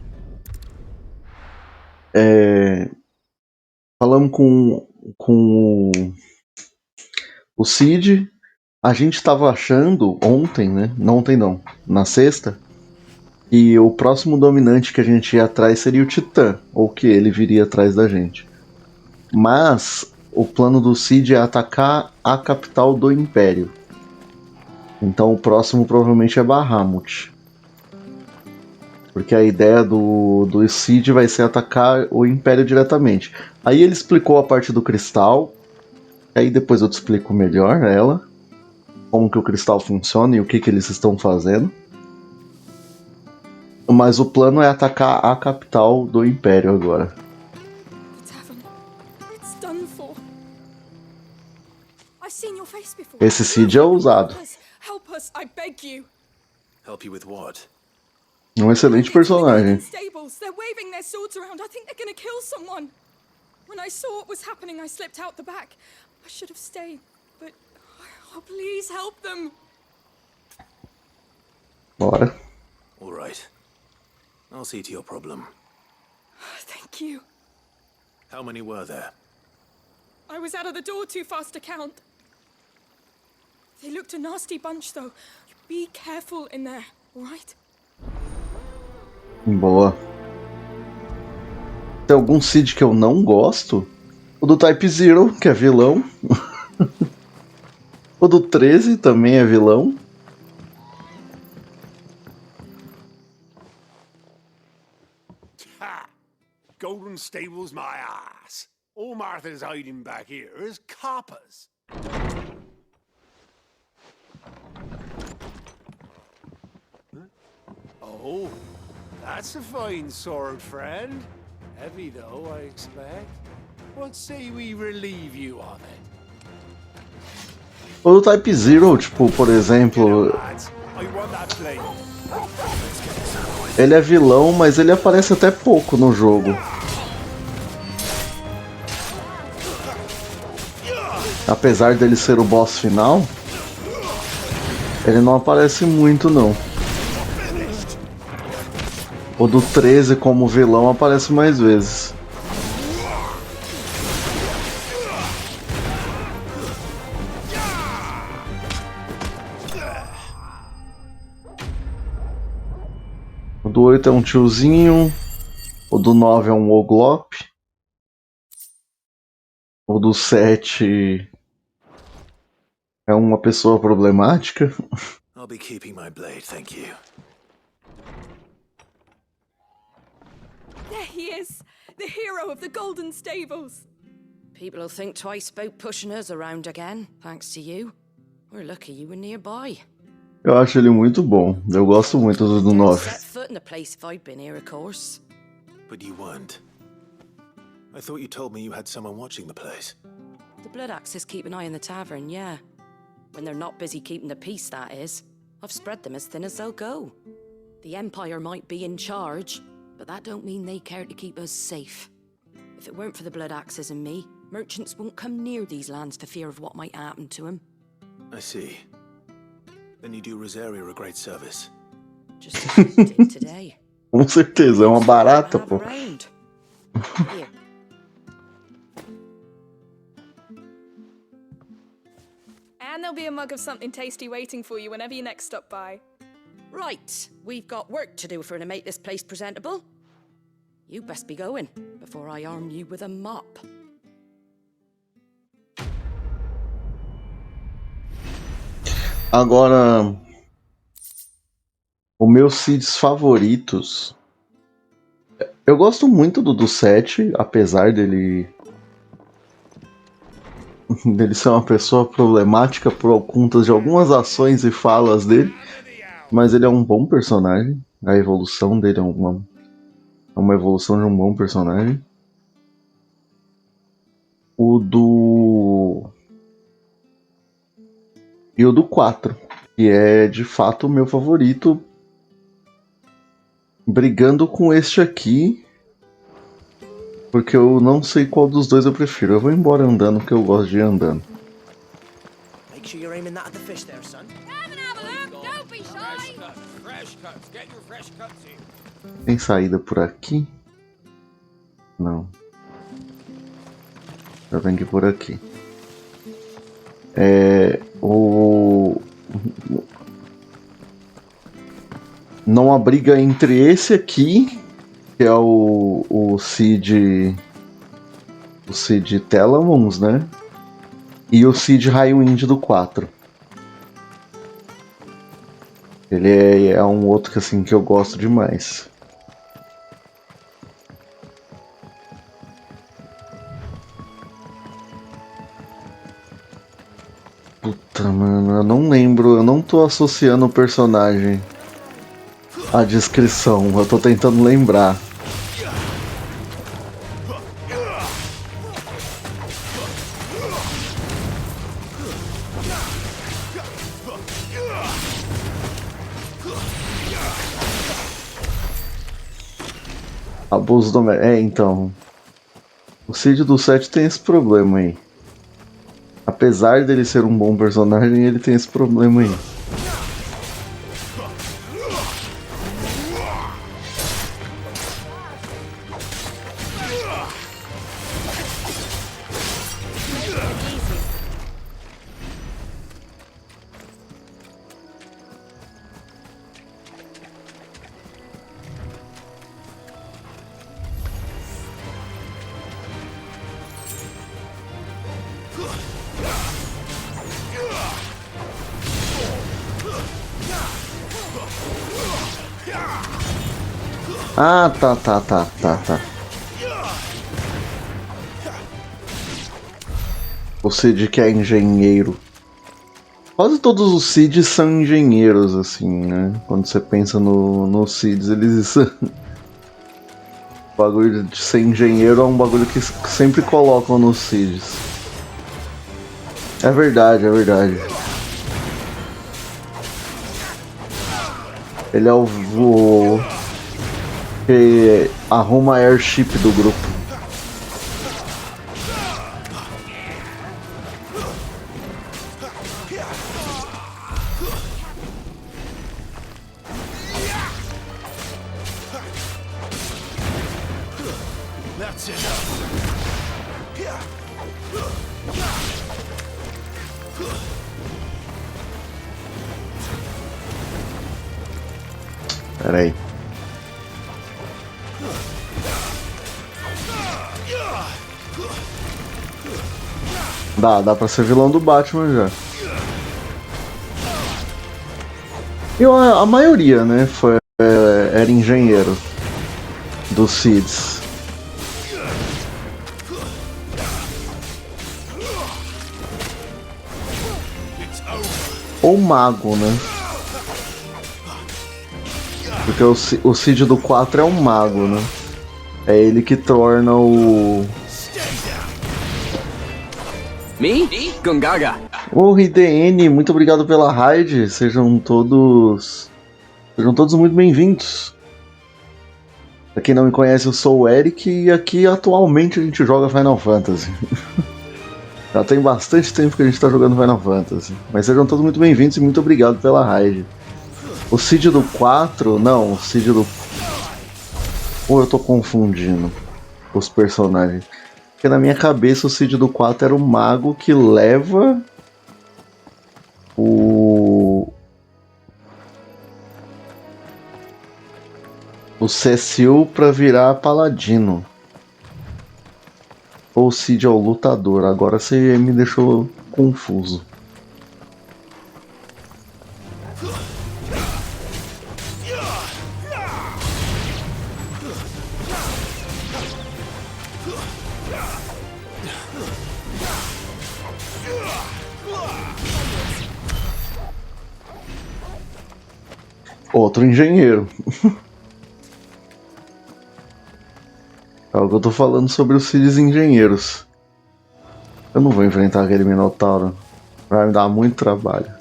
Falamos com o Cid. A gente tava achando ontem, né? Não ontem não, na sexta, que o próximo dominante que a gente ia atrás seria o Titã, ou que ele viria atrás da gente. Mas o plano do Cid é atacar a capital do Império. Então o próximo provavelmente é Bahamut. Porque a ideia do Cid vai ser atacar o Império diretamente. Aí ele explicou a parte do cristal. Aí depois eu te explico melhor ela. Como que o cristal funciona e o que eles estão fazendo. Mas o plano é atacar a capital do Império agora. Esse Cid é ousado. Help us, I beg you. Help you with what? Um excelente personagem. Stables, they're waving their swords around. I think they're gonna kill someone. When I saw what was happening, I slipped out the back. I should have stayed, but oh, please help them. Bora. All right. I'll see to your problem. Thank you. How many were there? I was out of the door too fast to count. They looked a nasty bunch, though. Be careful in there, all right? Boa. Tem algum Cid que eu não gosto. O do Type Zero, que é vilão. O do 13 também é vilão. Ha! Golden Stable's my ass. All Martha's hiding back here is coppers. Oh, that's a fine sword, friend. Heavy though, I expect. What say we relieve you of it? O do Type Zero, tipo, por exemplo, ele é vilão, mas ele aparece até pouco no jogo. Apesar dele ser o boss final, ele não aparece muito não. O do 13 como vilão aparece mais vezes. O do 8 é um tiozinho. O do 9 é um Oglop. O do 7 é uma pessoa problemática. I'll be keeping my blade, thank you. There he is, the hero of the Golden Stables. People will think twice about pushing us around again, thanks to you. We're lucky you were nearby. Eu acho ele muito bom. Eu gosto muito do 9. Set foot in the place if I'd been here, of course. But you weren't. I thought you told me you had someone watching the place. The Blood Axes keep an eye on the tavern, yeah. When they're not busy keeping the peace, that is. I've spread them as thin as they'll go. The Empire might be in charge, but that don't mean they care to keep us safe. If it weren't for the Blood Axes and me, merchants won't come near these lands for fear of what might happen to them. I see. Then you do Rosaria a great service. Just as you did today. Com certeza, é uma barata, pô. Here. And there'll be a mug of something tasty waiting for you whenever you next stop by. Right, we've got work to do for to make this place presentable. You best be going before I arm you with a mop. Agora, os meus Cids favoritos. Eu gosto muito do 7, apesar dele ser uma pessoa problemática por conta de algumas ações e falas dele, mas ele é um bom personagem. A evolução dele é uma evolução de um bom personagem. E o do 4, que é de fato o meu favorito, brigando com este aqui, porque eu não sei qual dos dois eu prefiro. Eu vou embora andando, porque eu gosto de ir andando. Make sure you're aiming that at the fish there, son. Come and have a look, don't be shy. Fresh cuts, get your fresh cuts in. Tem saída por aqui? Não. Eu tenho que ir por aqui. Não há briga entre esse aqui, que é o Cid Telamons, né? E o Cid Highwind do 4. Ele é um outro que, assim, que eu gosto demais. Puta, mano, eu não lembro, eu não tô associando o personagem à descrição, eu tô tentando lembrar. Abuso do... então... O Cid do 7 tem esse problema aí. Apesar dele ser um bom personagem, ele tem esse problema aí. Ah, tá. O Cid que é engenheiro. Quase todos os Cids são engenheiros, assim, né? Quando você pensa nos Cids, eles... O bagulho de ser engenheiro é um bagulho que sempre colocam nos Cids. É verdade. Ele é o que arruma a airship do grupo. Pera aí. Dá pra ser vilão do Batman já. E a maioria, né, era engenheiro dos Cids. Ou mago, né? Porque o Cid do 4 é um mago, né? É ele que torna o... Me? Gungaga. O IDN, muito obrigado pela raid. Sejam todos muito bem-vindos. Pra quem não me conhece, eu sou o Erik e aqui atualmente a gente joga Final Fantasy. Já tem bastante tempo que a gente tá jogando Final Fantasy. Mas sejam todos muito bem-vindos e muito obrigado pela raid. O Cid do 4... Não, o Cid do... Ou eu tô confundindo os personagens. Porque na minha cabeça o Cid do 4 era o mago que leva o Cecil pra virar paladino. Ou o Cid é o lutador. Agora você me deixou confuso. Outro engenheiro. É o que eu tô falando sobre os Cids engenheiros. Eu não vou enfrentar aquele Minotauro. Vai me dar muito trabalho.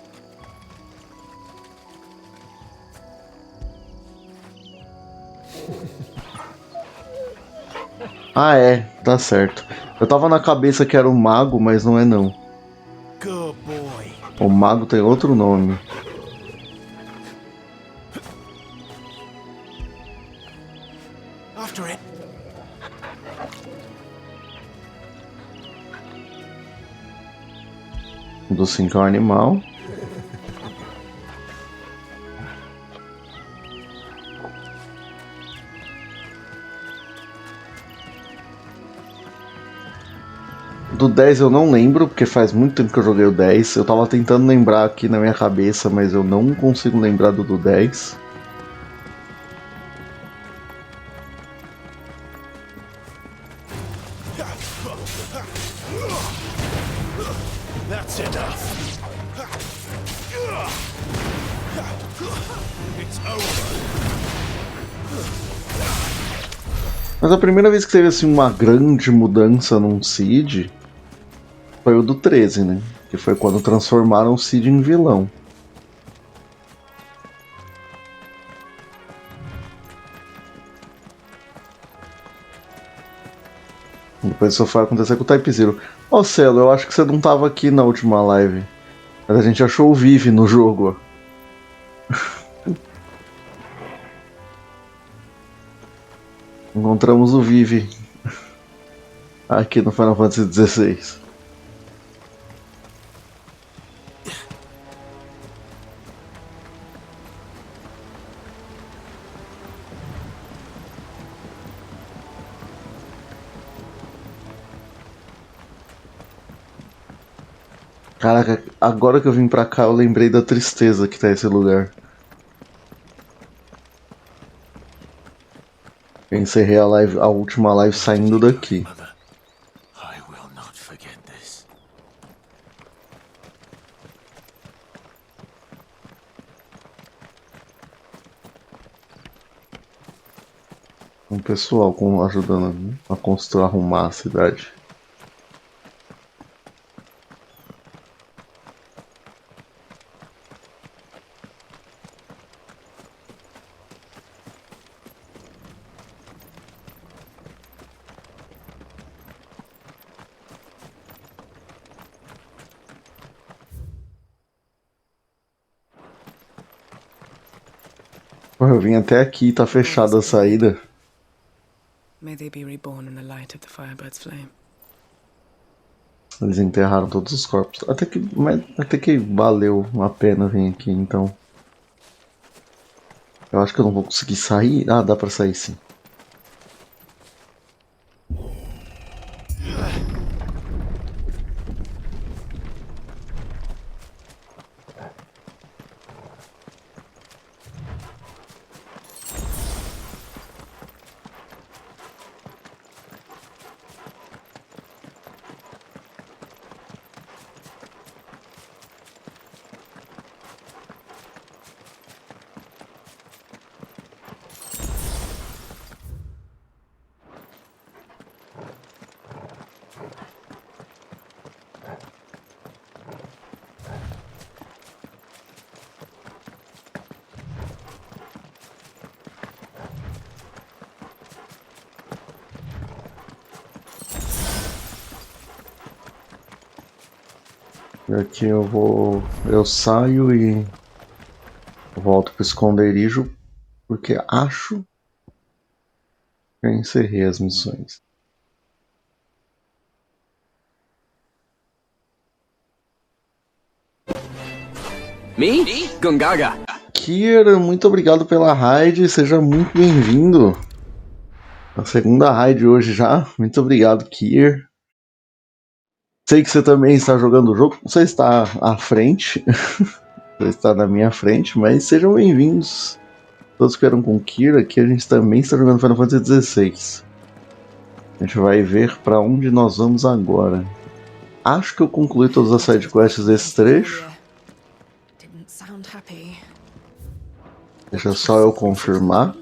Ah, é. Tá certo. Eu tava na cabeça que era o mago, mas não é não. O mago tem outro nome. Do 5 é um animal. Do 10 eu não lembro, porque faz muito tempo que eu joguei o 10. Eu tava tentando lembrar aqui na minha cabeça, mas eu não consigo lembrar do 10. Mas a primeira vez que teve assim uma grande mudança num Cid foi o do 13, né? Que foi quando transformaram o Cid em vilão. Depois isso foi acontecer com o Type Zero. Ó, Celo, eu acho que você não tava aqui na última live. Mas a gente achou o Vive no jogo. Encontramos o Vive aqui no Final Fantasy XVI. Caraca, agora que eu vim pra cá eu lembrei da tristeza que tá esse lugar. Eu encerrei a live, a última live saindo daqui. I will not forget this. Um pessoal ajudando a construir, arrumar a cidade. Eu vim até aqui, tá fechada a saída. May they be reborn in the light of the Firebird's flame. Eles enterraram todos os corpos. Até que valeu a pena vir aqui, então. Eu acho que eu não vou conseguir sair. Ah, dá pra sair sim. E aqui eu saio e volto pro esconderijo, porque acho que eu encerrei as missões. Me? Gungaga. Kira, muito obrigado pela raid, seja muito bem-vindo. A segunda raid hoje já, muito obrigado, Kier. Sei que você também está jogando o jogo, você está à frente, você está na minha frente, mas sejam bem-vindos. Todos que eram com Kira, aqui a gente também está jogando Final Fantasy XVI. A gente vai ver para onde nós vamos agora. Acho que eu concluí todas as sidequests desse trecho. Deixa só eu confirmar.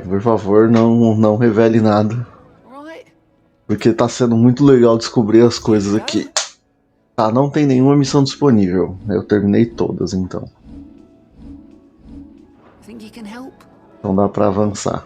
Por favor, não revele nada. Porque tá sendo muito legal descobrir as coisas aqui. Tá, não tem nenhuma missão disponível. Eu terminei todas, então. Então dá pra avançar.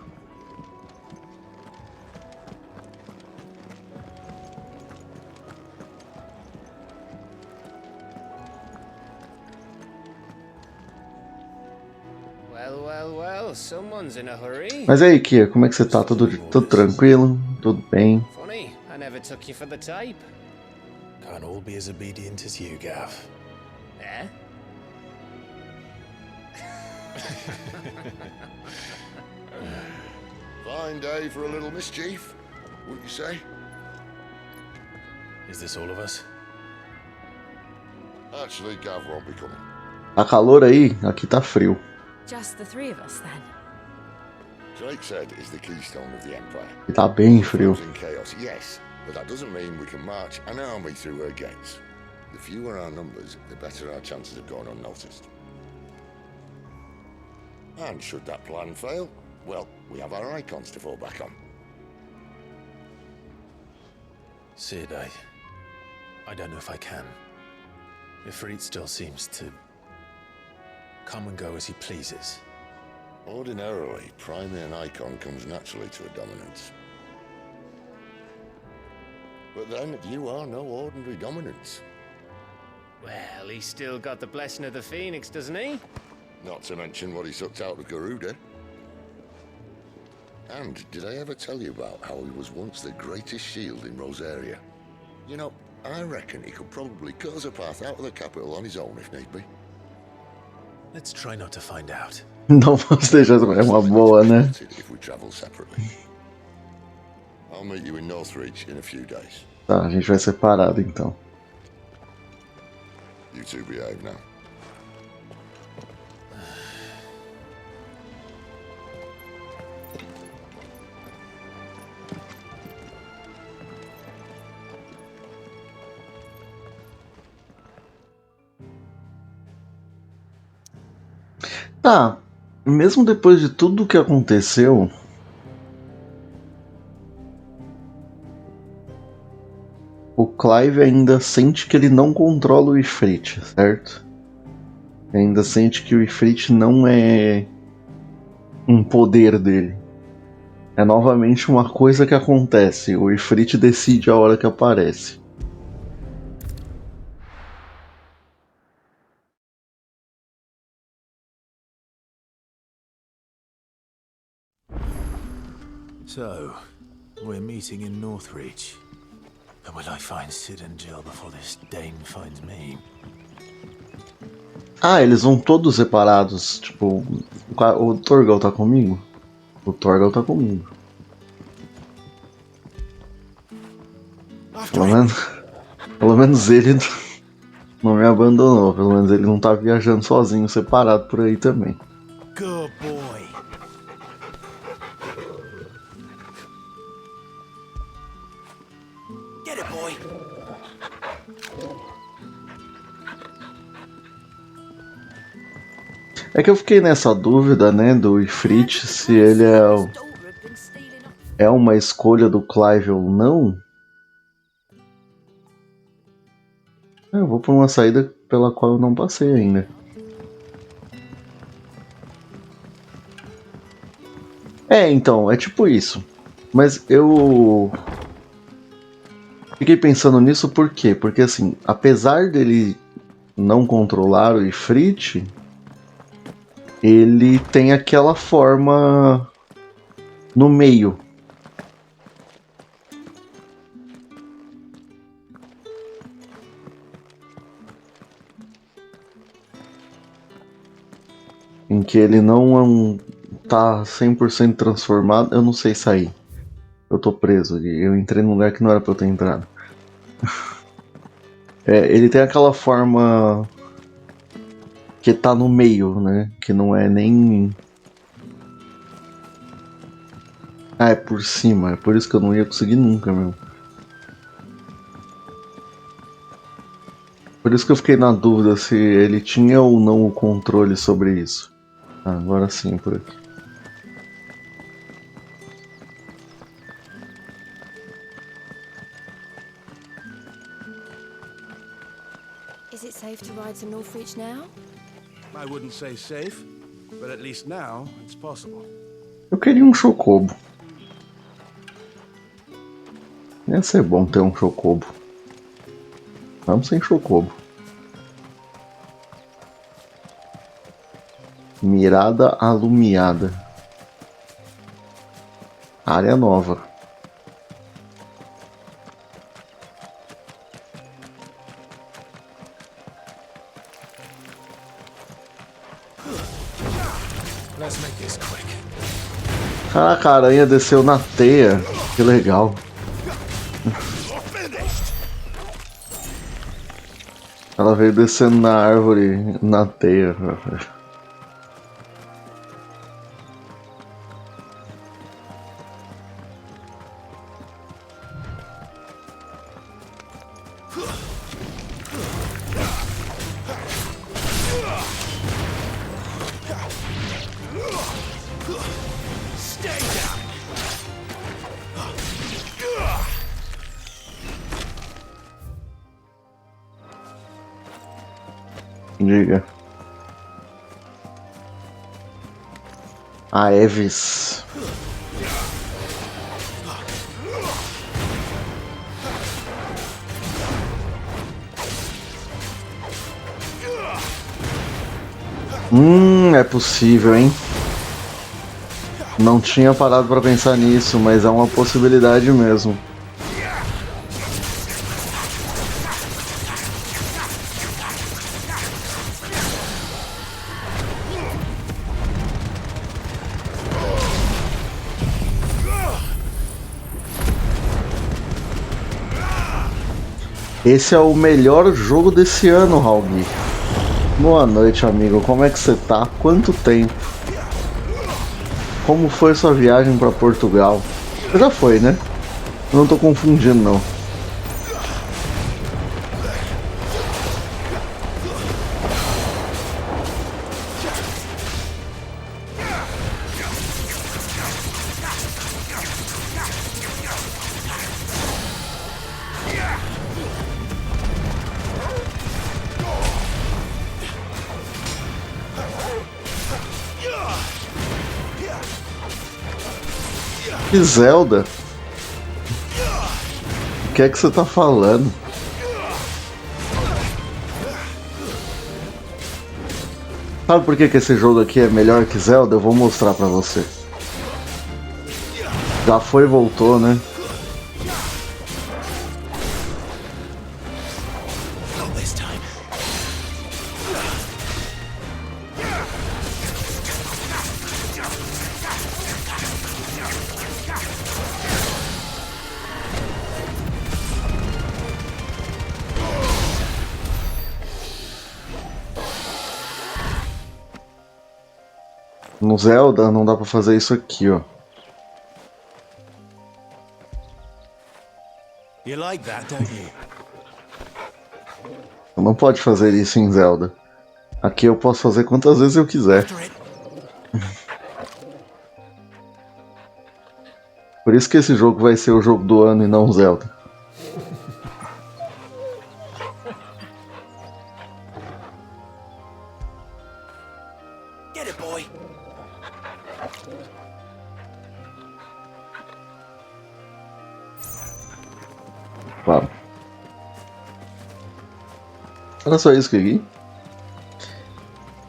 Mas aí, Kia, como é que você tá? Tudo tranquilo? Tudo bem? Funny, I never took you for the type. Can't all be as obedient as you, Gav. Eh? Fine day for a little mischief, wouldn't you say? Is this all of us? Actually, Gav won't be coming. Tá calor aí? Aqui tá frio. Just the three of us, then. Drake said is the keystone of the Empire. E tá bem frio. In chaos, yes, but that doesn't mean we can march an army through her gates. The fewer our numbers, the better our chances of going unnoticed. And should that plan fail, well, we have our icons to fall back on. Sid, I don't know if I can. Ifrit still seems to come and go as he pleases. Ordinarily, priming an icon comes naturally to a dominance. But then, you are no ordinary dominance. Well, he's still got the blessing of the Phoenix, doesn't he? Not to mention what he sucked out of Garuda. And did I ever tell you about how he was once the greatest shield in Rosaria? You know, I reckon he could probably cut us a path out of the capital on his own if need be. Let's try not to find out. Não vamos deixar isso, é uma boa, né? If we travel separately. I'll meet you in Northreach in a few days. Tá, a gente vai separado então. You two behave now. Tá, mesmo depois de tudo que aconteceu, o Clive ainda sente que ele não controla o Ifrit, certo? Ainda sente que o Ifrit não é um poder dele. É novamente uma coisa que acontece. O Ifrit decide a hora que aparece. So, we're meeting in Northreach. But will I find Sid and Jill before this Dane finds me? Ah, eles vão todos separados. Tipo, o Torgal tá comigo? O Torgal tá comigo. Pelo menos ele não me abandonou. Pelo menos ele não tá viajando sozinho, separado por aí também. Good boy. Get it, boy. É que eu fiquei nessa dúvida, né, do Ifrit, se ele é uma escolha do Clive ou não. Eu vou por uma saída pela qual eu não passei ainda. Então, é tipo isso. Mas eu fiquei pensando nisso por quê? Porque assim, apesar dele não controlar o Ifrit, ele tem aquela forma no meio. Em que ele não tá 100% transformado. Eu não sei sair. Eu tô preso. Eu entrei num lugar que não era pra eu ter entrado. Ele tem aquela forma que tá no meio, né? Que não é nem... Ah, é por cima. É por isso que eu não ia conseguir nunca, meu. Por isso que eu fiquei na dúvida se ele tinha ou não o controle sobre isso. Ah, agora sim, por aqui. Is it safe to ride to Northreach now? I wouldn't say safe, but at least now it's possible. Eu queria um chocobo. Ia ser bom ter um chocobo. Vamos sem chocobo. Mirada alumiada. Área nova. Caraca, a aranha desceu na teia. Que legal. Ela veio descendo na árvore, na teia. Diga. A Evis. É possível, hein? Não tinha parado pra pensar nisso, mas é uma possibilidade mesmo. Esse é o melhor jogo desse ano, Raul. Boa noite, amigo. Como é que você tá? Quanto tempo? Como foi sua viagem para Portugal? Já foi, né? Não tô confundindo, não. Que Zelda? O que é que você tá falando? Sabe por que esse jogo aqui é melhor que Zelda? Eu vou mostrar pra você. Já foi e voltou, né? No Zelda não dá pra fazer isso aqui, ó. You like that, don't you? Não pode fazer isso em Zelda. Aqui eu posso fazer quantas vezes eu quiser. Por isso que esse jogo vai ser o jogo do ano e não Zelda. Get it, boy. Claro. Era só isso que aqui.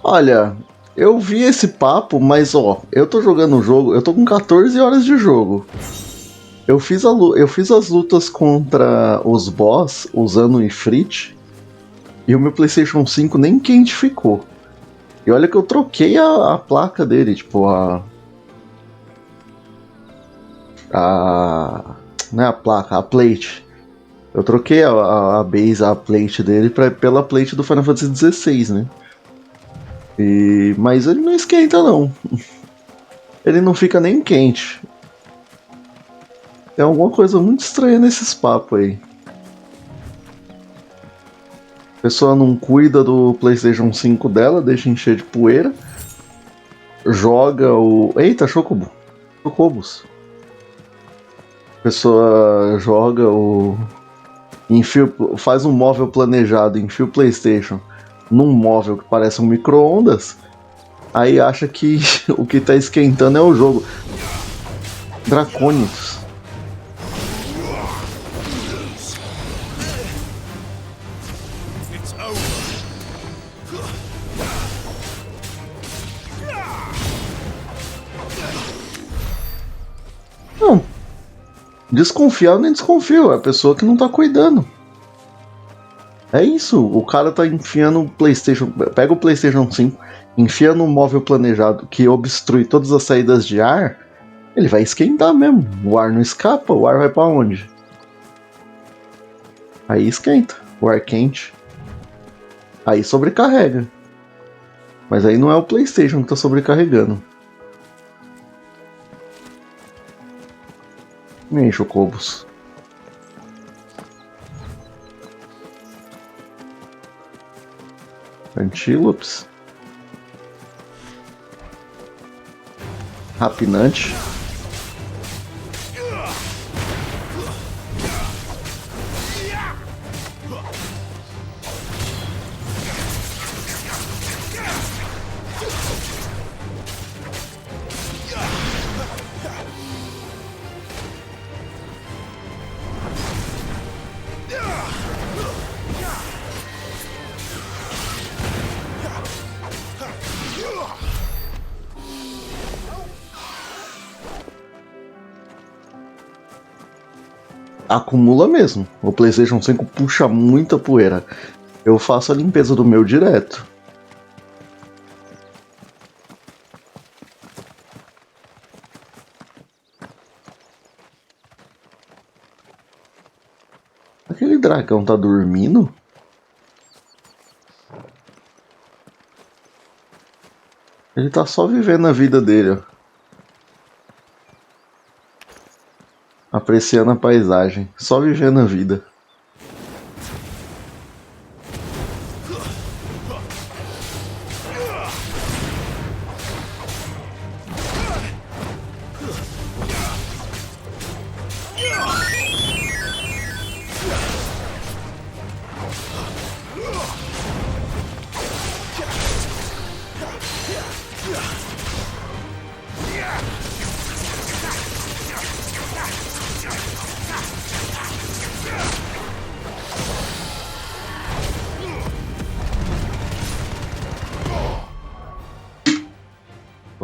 Olha, eu vi esse papo, mas ó, eu tô jogando o jogo, eu tô com 14 horas de jogo. Eu fiz as lutas contra os boss usando o Ifrit e o meu PlayStation 5 nem quente ficou. E olha que eu troquei a placa dele, tipo não é a placa, a plate. Eu troquei a base, a plate dele pela plate do Final Fantasy XVI, né? Mas ele não esquenta não. Ele não fica nem quente. Tem alguma coisa muito estranha nesses papos aí. A pessoa não cuida do PlayStation 5 dela, deixa encher de poeira. Joga o... Eita, Chocobos. A pessoa joga o... faz um móvel planejado, enfia o PlayStation num móvel que parece um micro-ondas. Aí acha que o que tá esquentando é o jogo. Dracônicos. Não. Desconfiar eu nem desconfio, é a pessoa que não tá cuidando. É isso, o cara tá enfiando o PlayStation, pega o PlayStation 5, enfia no móvel planejado que obstrui todas as saídas de ar, ele vai esquentar mesmo. O ar não escapa, o ar vai pra onde? Aí esquenta, o ar quente. Aí sobrecarrega. Mas aí não é o PlayStation que tá sobrecarregando. Me enche o Cobos. Antílopes. Rapinante. Acumula mesmo. O PlayStation 5 puxa muita poeira. Eu faço a limpeza do meu direto. Aquele dragão tá dormindo? Ele tá só vivendo a vida dele, ó. Apreciando a paisagem, só vivendo a vida.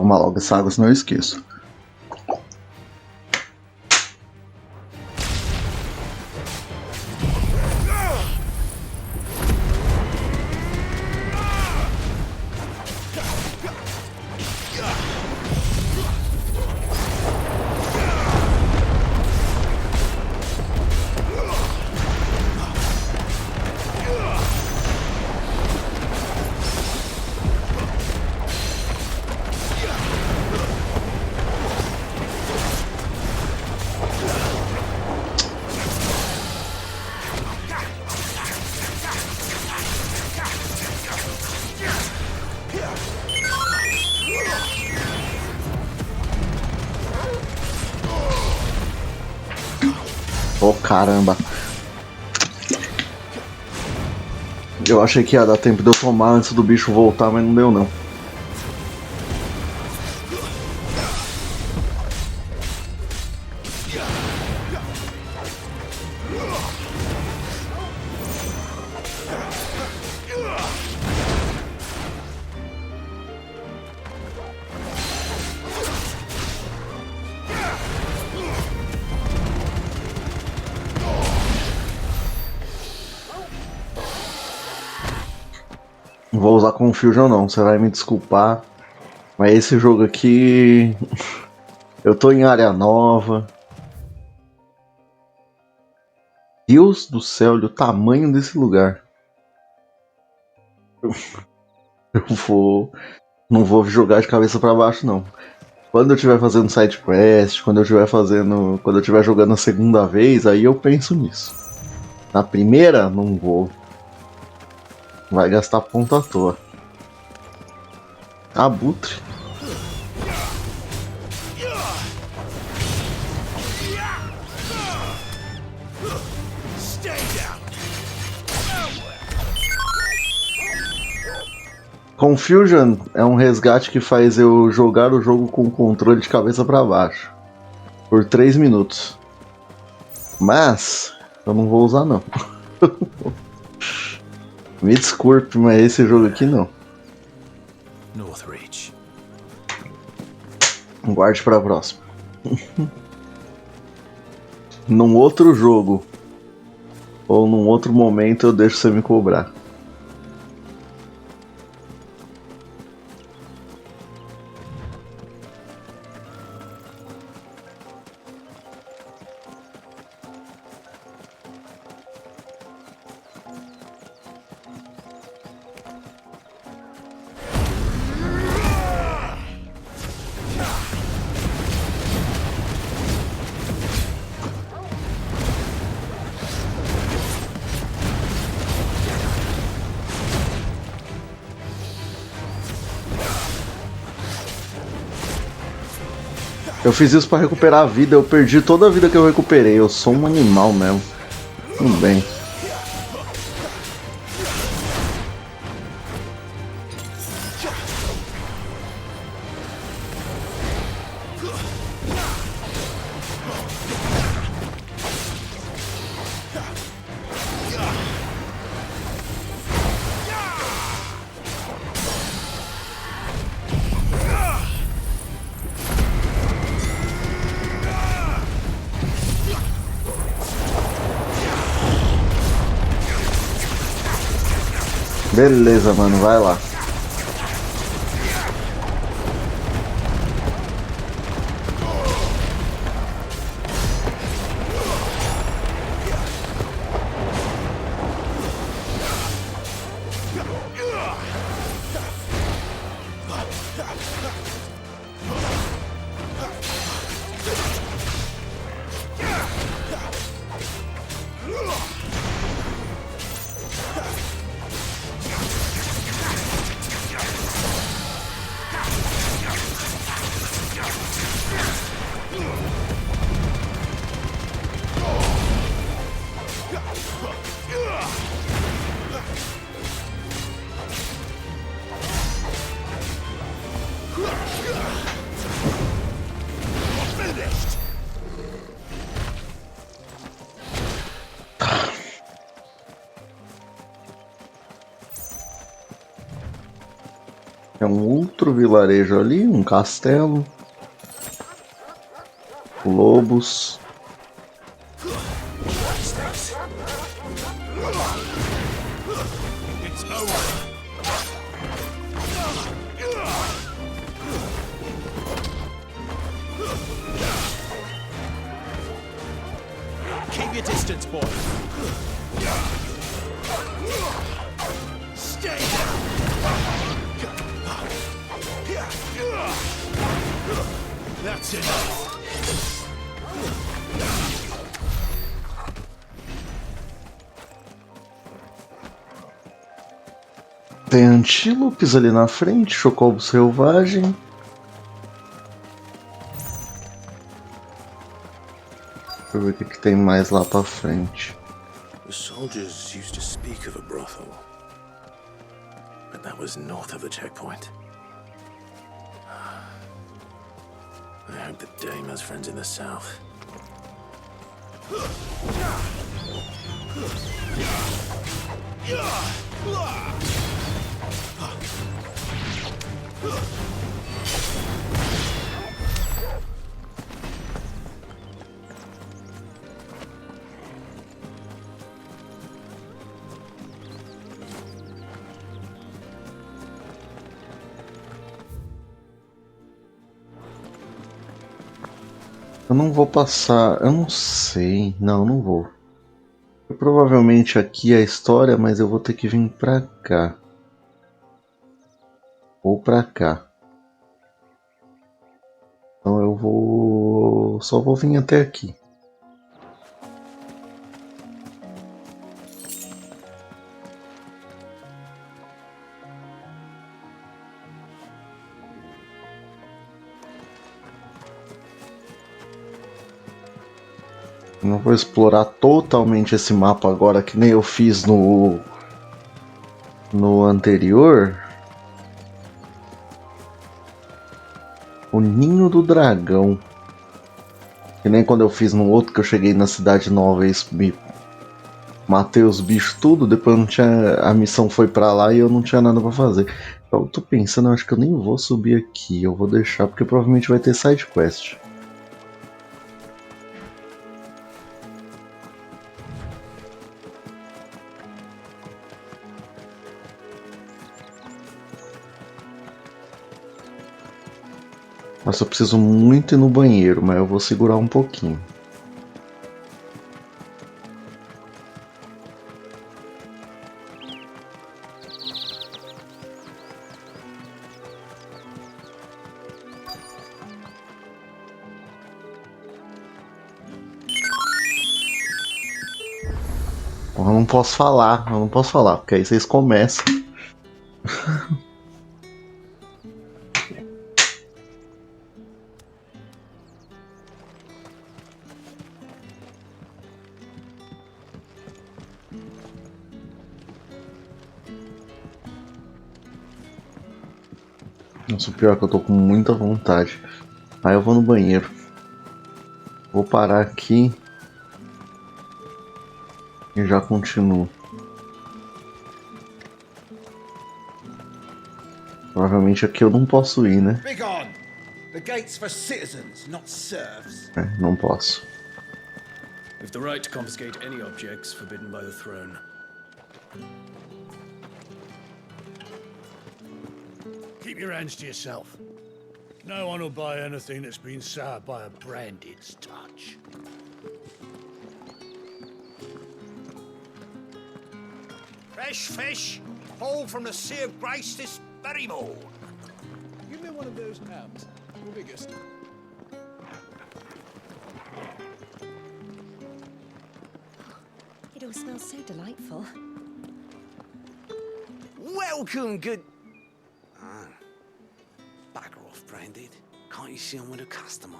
tomar logo essa água, senão eu esqueço. Oh, caramba. Eu achei que ia dar tempo de eu tomar antes do bicho voltar, mas não deu não. Não vou usar Confusion não, você vai me desculpar. Mas esse jogo aqui... eu tô em área nova. Deus do céu, olha o tamanho desse lugar. Eu não vou jogar de cabeça pra baixo não. Quando eu estiver fazendo side quest, quando eu estiver jogando a segunda vez, aí eu penso nisso. Na primeira, não vou. Vai gastar ponto à toa. Abutre. Confusion é um resgate que faz eu jogar o jogo com o controle de cabeça para baixo. Por 3 minutos. Mas eu não vou usar não. Me desculpe, mas esse jogo aqui não. Guarde para a próxima. Num outro jogo ou num outro momento eu deixo você me cobrar. Eu fiz isso pra recuperar a vida, eu perdi toda a vida que eu recuperei, eu sou um animal mesmo. Tudo bem. Beleza, mano, vai lá. É um outro vilarejo ali, um castelo. Lobos. Keep your distance, boy. Stay down. That's enough. Tem antílopes ali na frente, chocobo selvagem. Deixa eu ver o que tem mais lá pra frente. The soldiers used to speak of a brothel, but that was north of the checkpoint. I hope the dame has friends in the south. Eu não vou passar, eu não sei, não vou. Provavelmente aqui é a história, mas eu vou ter que vir pra cá. Ou pra cá. Então eu vou... só vou vir até aqui. Não vou explorar totalmente esse mapa agora, que nem eu fiz no anterior. O Ninho do Dragão. Que nem quando eu fiz no outro, que eu cheguei na cidade nova e matei os bichos tudo, depois não tinha, a missão foi pra lá e eu não tinha nada pra fazer. Eu tô pensando, eu acho que eu nem vou subir aqui, eu vou deixar, porque provavelmente vai ter side quest. Mas eu preciso muito ir no banheiro, mas eu vou segurar um pouquinho. Eu não posso falar, porque aí vocês começam. Nossa, o pior é que eu tô com muita vontade. Aí eu vou no banheiro. Vou parar aqui. E já continuo. Provavelmente aqui eu não posso ir, né? Begone! The gate's for citizens, not serfs. É, não posso. We've the right to confiscate any objects forbidden by the throne. Keep your hands to yourself. No one will buy anything that's been soured by a branded's touch. Fresh fish, hauled from the Sea of Grace this very morn. Give me one of those hams, the biggest. It all smells so delightful. Welcome, good... Ah. Bagger off, branded. Can't you see I'm with a customer?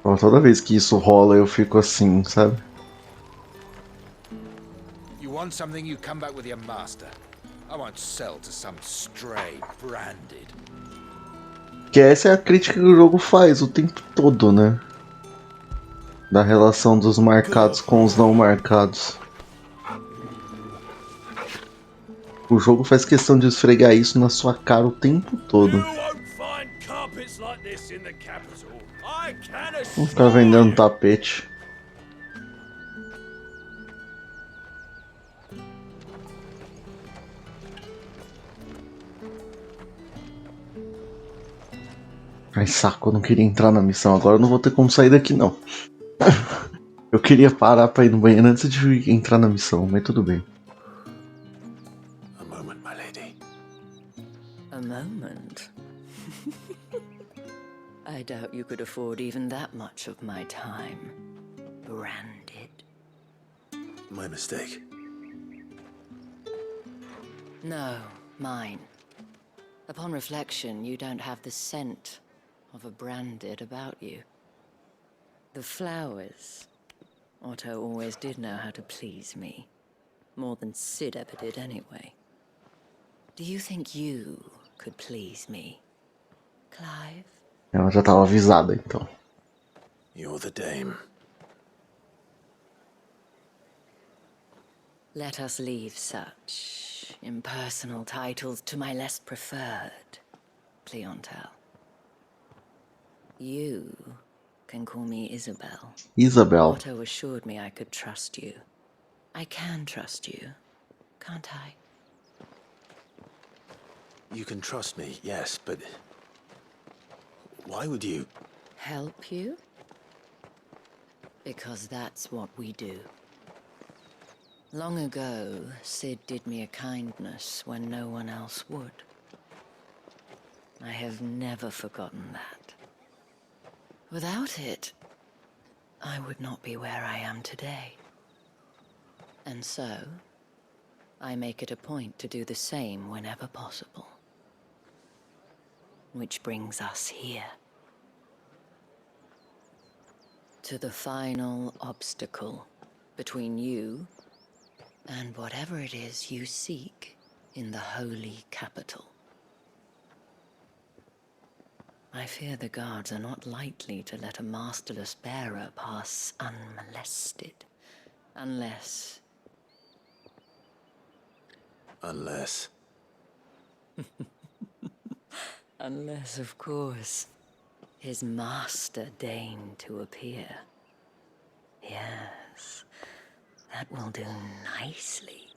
Ó, toda vez que isso rola eu fico assim, sabe? You want something, you come back with your master. I won't sell to some stray branded. Que essa é a crítica que o jogo faz o tempo todo, né? Da relação dos marcados com os não marcados. O jogo faz questão de esfregar isso na sua cara o tempo todo. Vamos ficar vendendo tapete. Ai, saco, eu não queria entrar na missão. Agora eu não vou ter como sair daqui, não. Eu queria parar pra ir no banheiro antes de entrar na missão, mas tudo bem. A moment, my lady. A moment? I doubt you could afford even that much of my time. Branded. My mistake. No, mine. Upon reflection, you don't have the scent of a branded about you. The flowers. Otto always did know how to please me. More than Sid ever did anyway. Do you think you could please me, Clive? Ela já tava avisada, então. You're the dame. Let us leave such impersonal titles to my less preferred clientele. You can call me Isabel. Isabel. Otto assured me I could trust you. I can trust you, can't I? You can trust me, yes, but why would you? Help you? Because that's what we do. Long ago, Sid did me a kindness when no one else would. I have never forgotten that. Without it, I would not be where I am today. And so, I make it a point to do the same whenever possible. Which brings us here. To the final obstacle between you and whatever it is you seek in the holy capital. I fear the guards are not likely to let a masterless bearer pass unmolested. Unless... Unless, of course, his master deigned to appear. Yes, that will do nicely.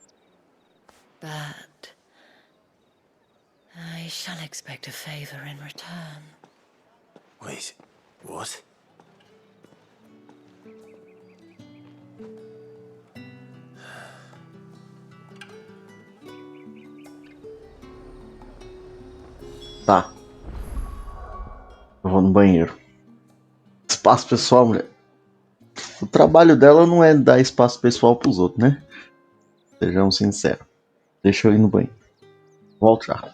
But I shall expect a favor in return. Wait, what? Tá. Eu vou no banheiro. Espaço pessoal, mulher. O trabalho dela não é dar espaço pessoal pros outros, né? Sejamos sinceros. Deixa eu ir no banheiro. Volto já.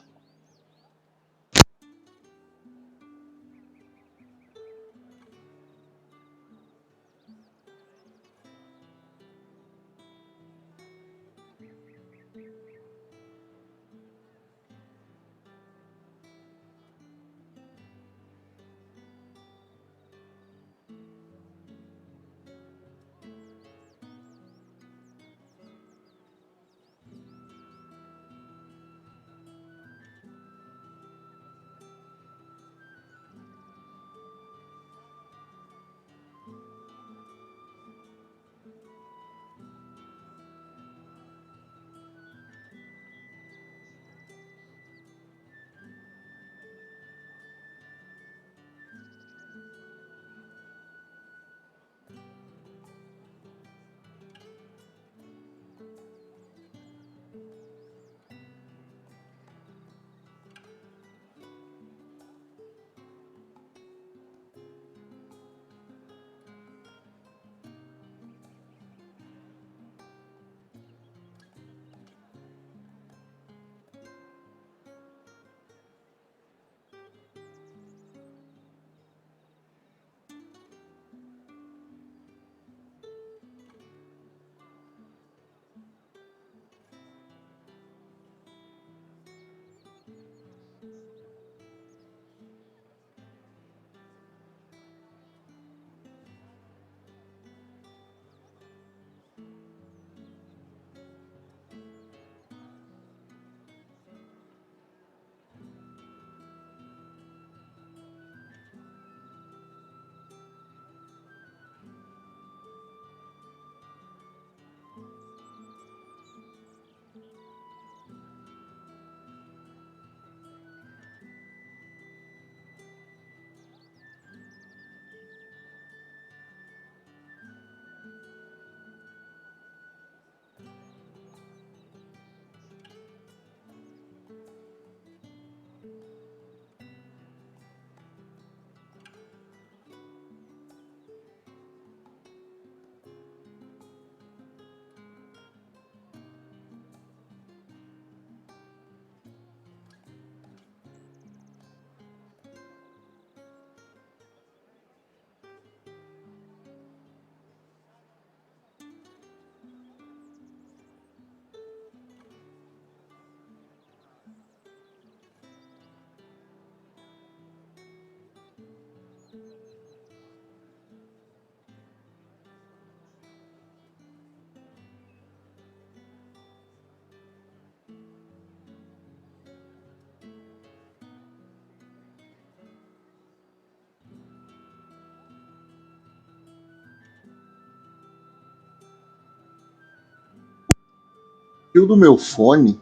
fio do meu fone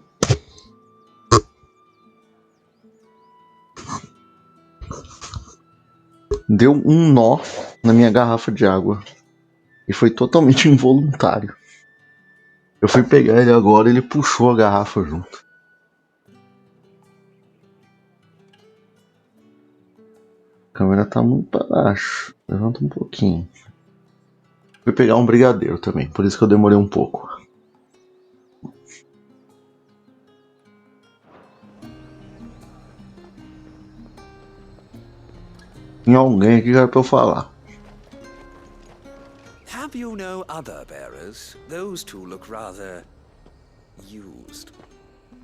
deu um nó na minha garrafa de água. E foi totalmente involuntário. Eu fui pegar ele agora e ele puxou a garrafa junto. A câmera tá muito para baixo. Levanta um pouquinho. Fui pegar um brigadeiro também, por isso que eu demorei um pouco. Tem alguém aqui que era pra eu falar. Have you no other bearers? Those two look rather used.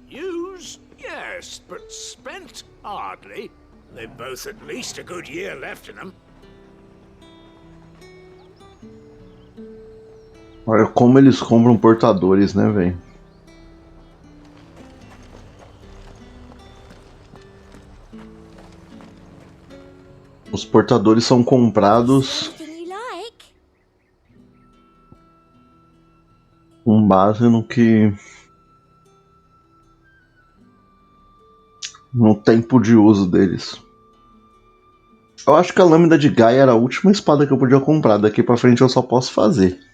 Used? Yes, but spent? Hardly. They've both at least a good year left in them. Olha como eles compram portadores, né, velho? Os portadores são comprados com base no tempo de uso deles. Eu acho que a lâmina de Gaia era a última espada que eu podia comprar. Daqui pra frente eu só posso fazer.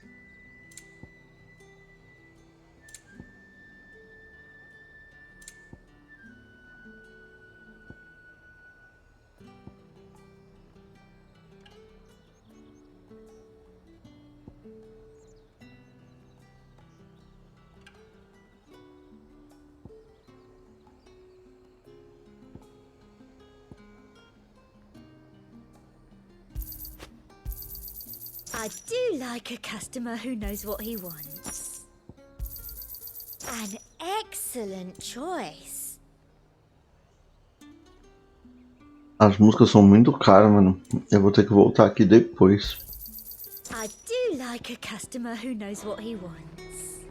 I do like a customer who knows what he wants. An excellent choice. As músicas são muito caras, mano. Eu vou ter que voltar aqui depois. I do like a customer who knows what he wants.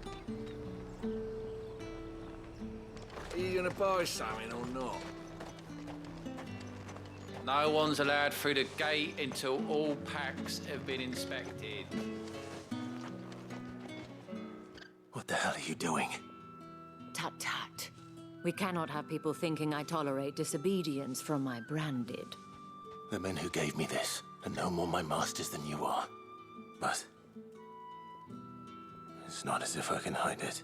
Are you gonna buy something or not? No one's allowed through the gate until all packs have been inspected. What the hell are you doing? Tut tut. We cannot have people thinking I tolerate disobedience from my branded. The men who gave me this are no more my masters than you are. But it's not as if I can hide it.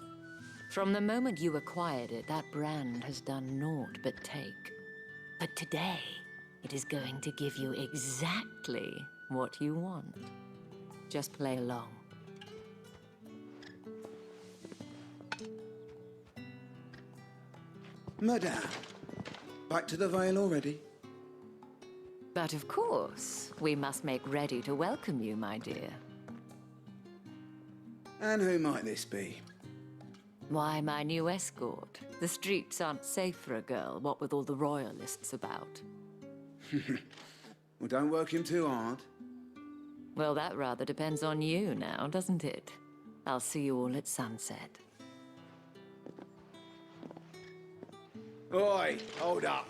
From the moment you acquired it, that brand has done naught but take. But today, it is going to give you exactly what you want. Just play along. Madame, back to the Vale already? But of course, we must make ready to welcome you, my dear. And who might this be? Why, my new escort. The streets aren't safe for a girl, what with all the royalists about. Well, don't work him too hard. Well, that rather depends on you now, doesn't it? I'll see you all at sunset. Oi, hold up.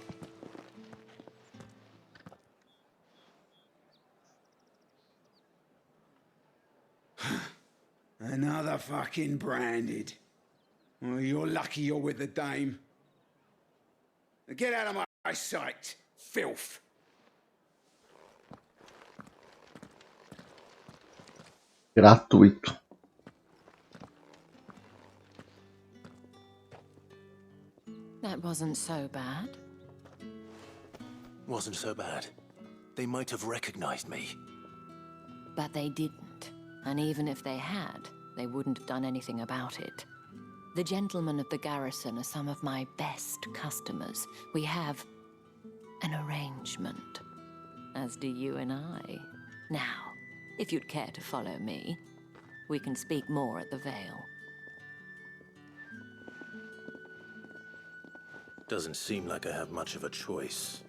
Another fucking branded. Well, you're lucky you're with the dame. Get out of my sight, filth. Gratuito. That wasn't so bad. Wasn't so bad. They might have recognized me. But they didn't. And even if they had, they wouldn't have done anything about it. The gentlemen of the garrison are some of my best customers. We have an arrangement, as do you and I. Now, if you'd care to follow me, we can speak more at the Vale. Doesn't seem like I have much of a choice.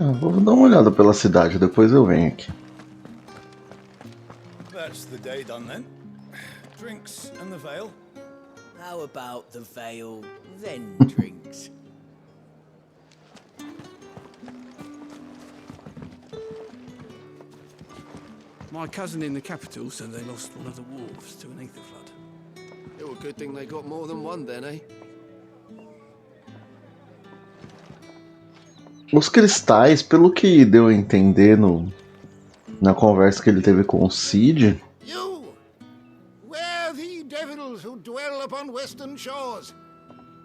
Vou dar uma olhada pela cidade, depois eu venho aqui. That's the day done then. Drinks and the Vale. How about the Vale, then drinks? My cousin in the capital said they lost one of the wharves to an ether flood. Oh, a good thing they got more than one then, eh? Os cristais, pelo que deu a entender na conversa que ele teve com o Cid, You! Where the devils who dwell upon western shores?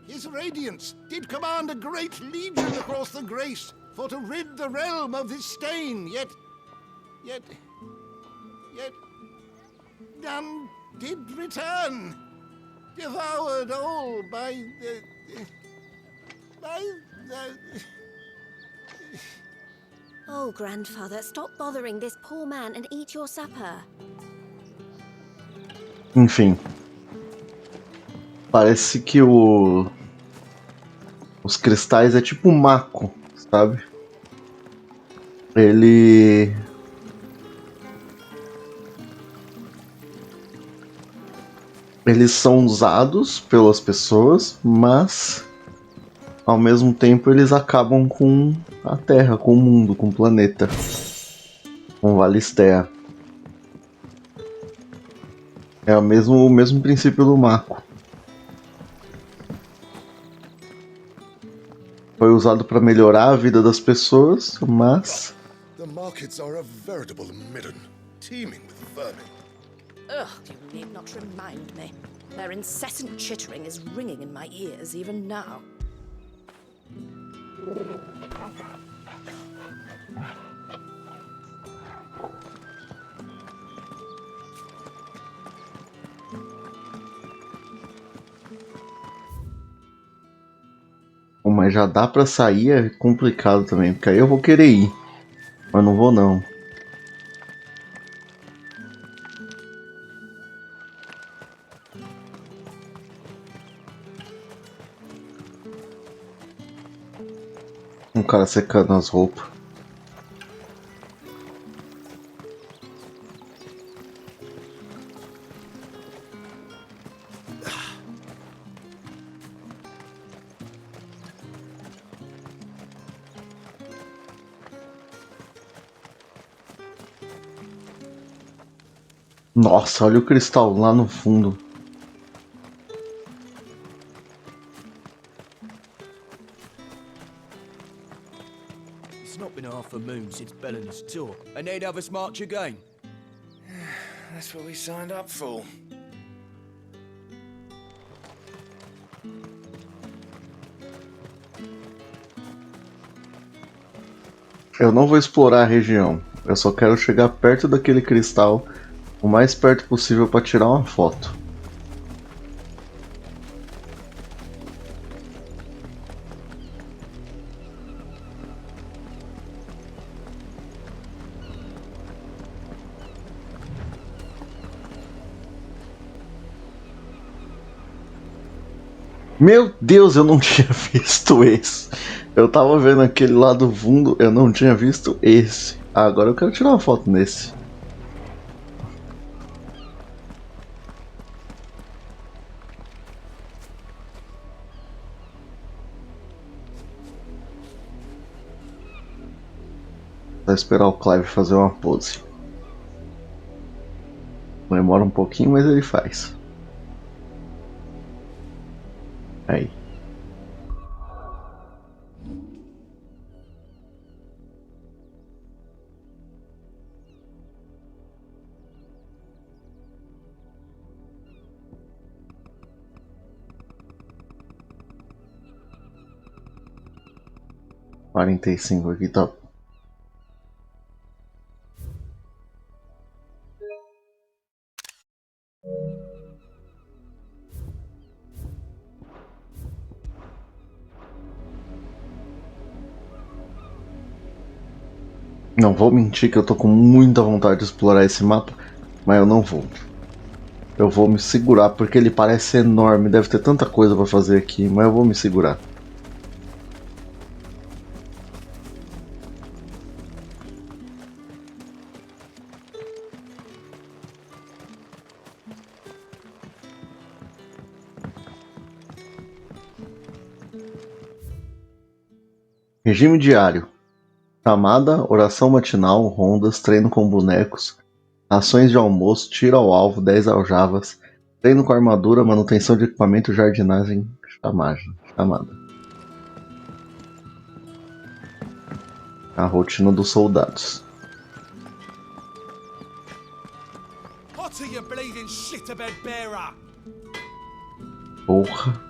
His radiance did command a great legion across the Grace for to rid the realm of this stain, yet none did return, devoured all by the... Oh, grandfather, stop bothering this poor man and eat your supper. enfim. Parece que os cristais é tipo um maco, sabe? Eles são usados pelas pessoas, mas ao mesmo tempo eles acabam com a Terra, com o mundo, com o planeta, com Valistea. É o mesmo princípio do maco. Foi usado para melhorar a vida das pessoas, mas The markets are a veritable midden, teeming with vermin. Ugh, you need not remind me. Their incessant chittering is ringing in my ears even now. Mas já dá pra sair, é complicado também, porque aí eu vou querer ir, mas não vou não. Um cara secando as roupas. Nossa, olha o cristal lá no fundo. It's not been half a moon since Bellen's tour, and they'd have us march again. That's what we signed up for. Eu não vou explorar a região. Eu só quero chegar perto daquele cristal o mais perto possível para tirar uma foto. Meu Deus, eu não tinha visto esse. Eu tava vendo aquele lá do fundo, eu não tinha visto esse. Agora eu quero tirar uma foto nesse. Vou esperar o Clive fazer uma pose. Demora um pouquinho, mas ele faz. Aí. Quarenta e cinco aqui, tá. Não vou mentir que eu tô com muita vontade de explorar esse mapa, mas eu não vou. Eu vou me segurar porque ele parece enorme, deve ter tanta coisa pra fazer aqui, mas eu vou me segurar. Regime diário. Chamada, oração matinal, rondas, treino com bonecos, Ações de almoço, tiro ao alvo, 10 aljavas, treino com armadura, manutenção de equipamento, jardinagem, chamada. A rotina dos soldados. Porra.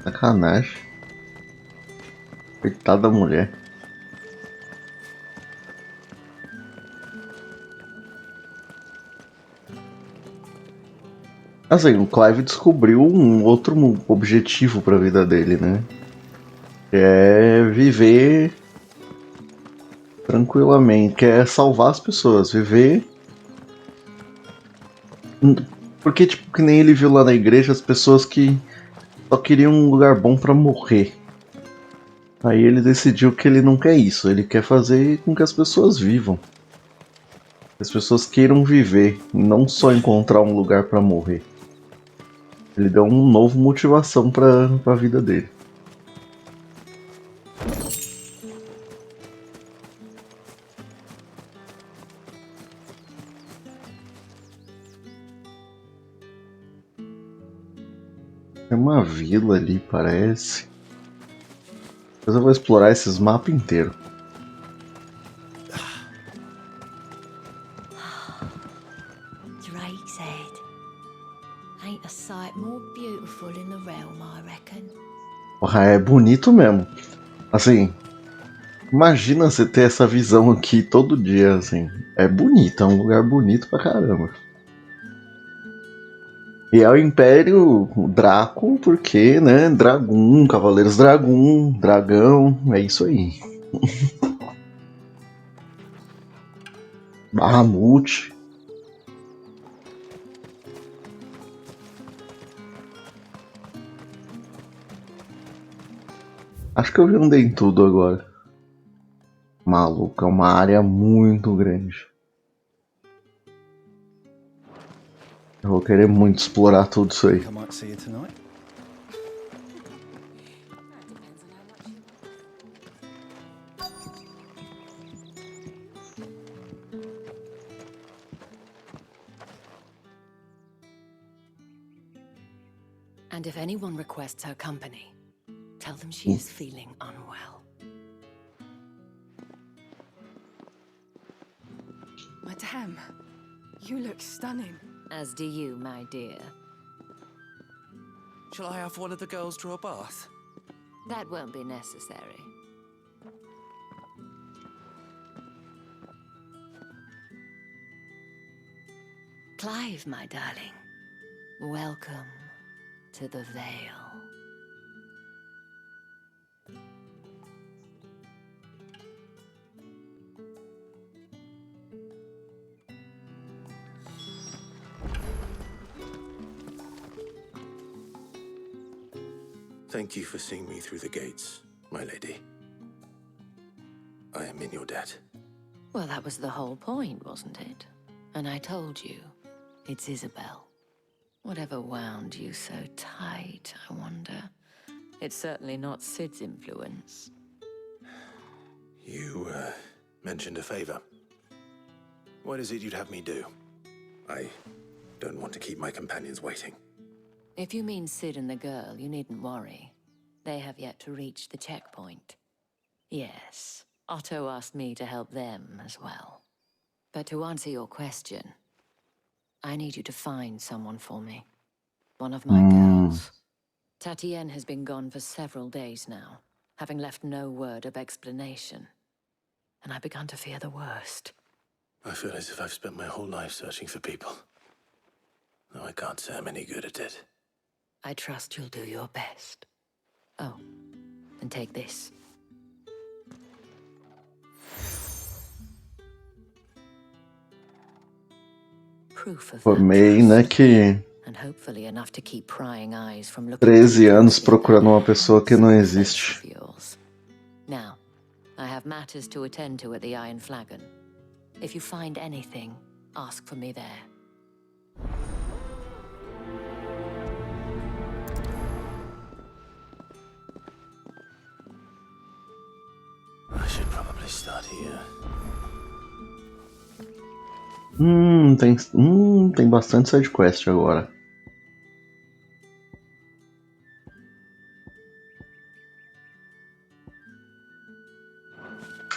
Sacanagem. Coitada da mulher. Assim, o Clive descobriu um outro objetivo pra vida dele, né? Que é viver tranquilamente, que é salvar as pessoas, viver. Porque, tipo, que nem ele viu lá na igreja as pessoas que só queriam um lugar bom pra morrer. Aí ele decidiu que ele não quer isso, ele quer fazer com que as pessoas vivam. Que as pessoas queiram viver, não só encontrar um lugar pra morrer. Ele deu uma nova motivação pra vida dele. Tem uma vila ali, parece. Depois eu vou explorar esses mapas inteiros. Drake said, "Ain't a sight more beautiful in the realm, I reckon." Porra, é bonito mesmo. Assim, imagina você ter essa visão aqui todo dia, assim. É bonito, é um lugar bonito pra caramba. E é o Império Draco, porque, né, Dragon, Cavaleiros Dragon, Dragão, é isso aí. Bahamut. Acho que eu vi um em tudo agora. Maluco, é uma área muito grande. Eu vou querer muito explorar tudo isso aí. And if anyone requests her company, tell them she is feeling unwell. Madame, you look stunning. As do you, my dear. Shall I have one of the girls draw a bath? That won't be necessary. Clive, my darling. Welcome to the Vale. Thank you for seeing me through the gates, my lady. I am in your debt. Well, that was the whole point, wasn't it? And I told you, it's Isabel. Whatever wound you so tight, I wonder. It's certainly not Sid's influence. You, mentioned a favor. What is it you'd have me do? I don't want to keep my companions waiting. If you mean Sid and the girl, you needn't worry. They have yet to reach the checkpoint. Yes, Otto asked me to help them as well. But to answer your question, I need you to find someone for me. One of my girls. Tatienne has been gone for several days now, having left no word of explanation. And I began to fear the worst. I feel as if I've spent my whole life searching for people. Though I can't say I'm any good at it. I trust you'll do your best. Oh, and take this. Proof of Formei, né, que and hopefully enough to keep prying eyes from looking 13 anos procurando uma pessoa que não existe. Now, I have matters to attend to at the Iron Flagon. If you find anything, ask for me there. I should probably start here. Tem bastante sidequest agora.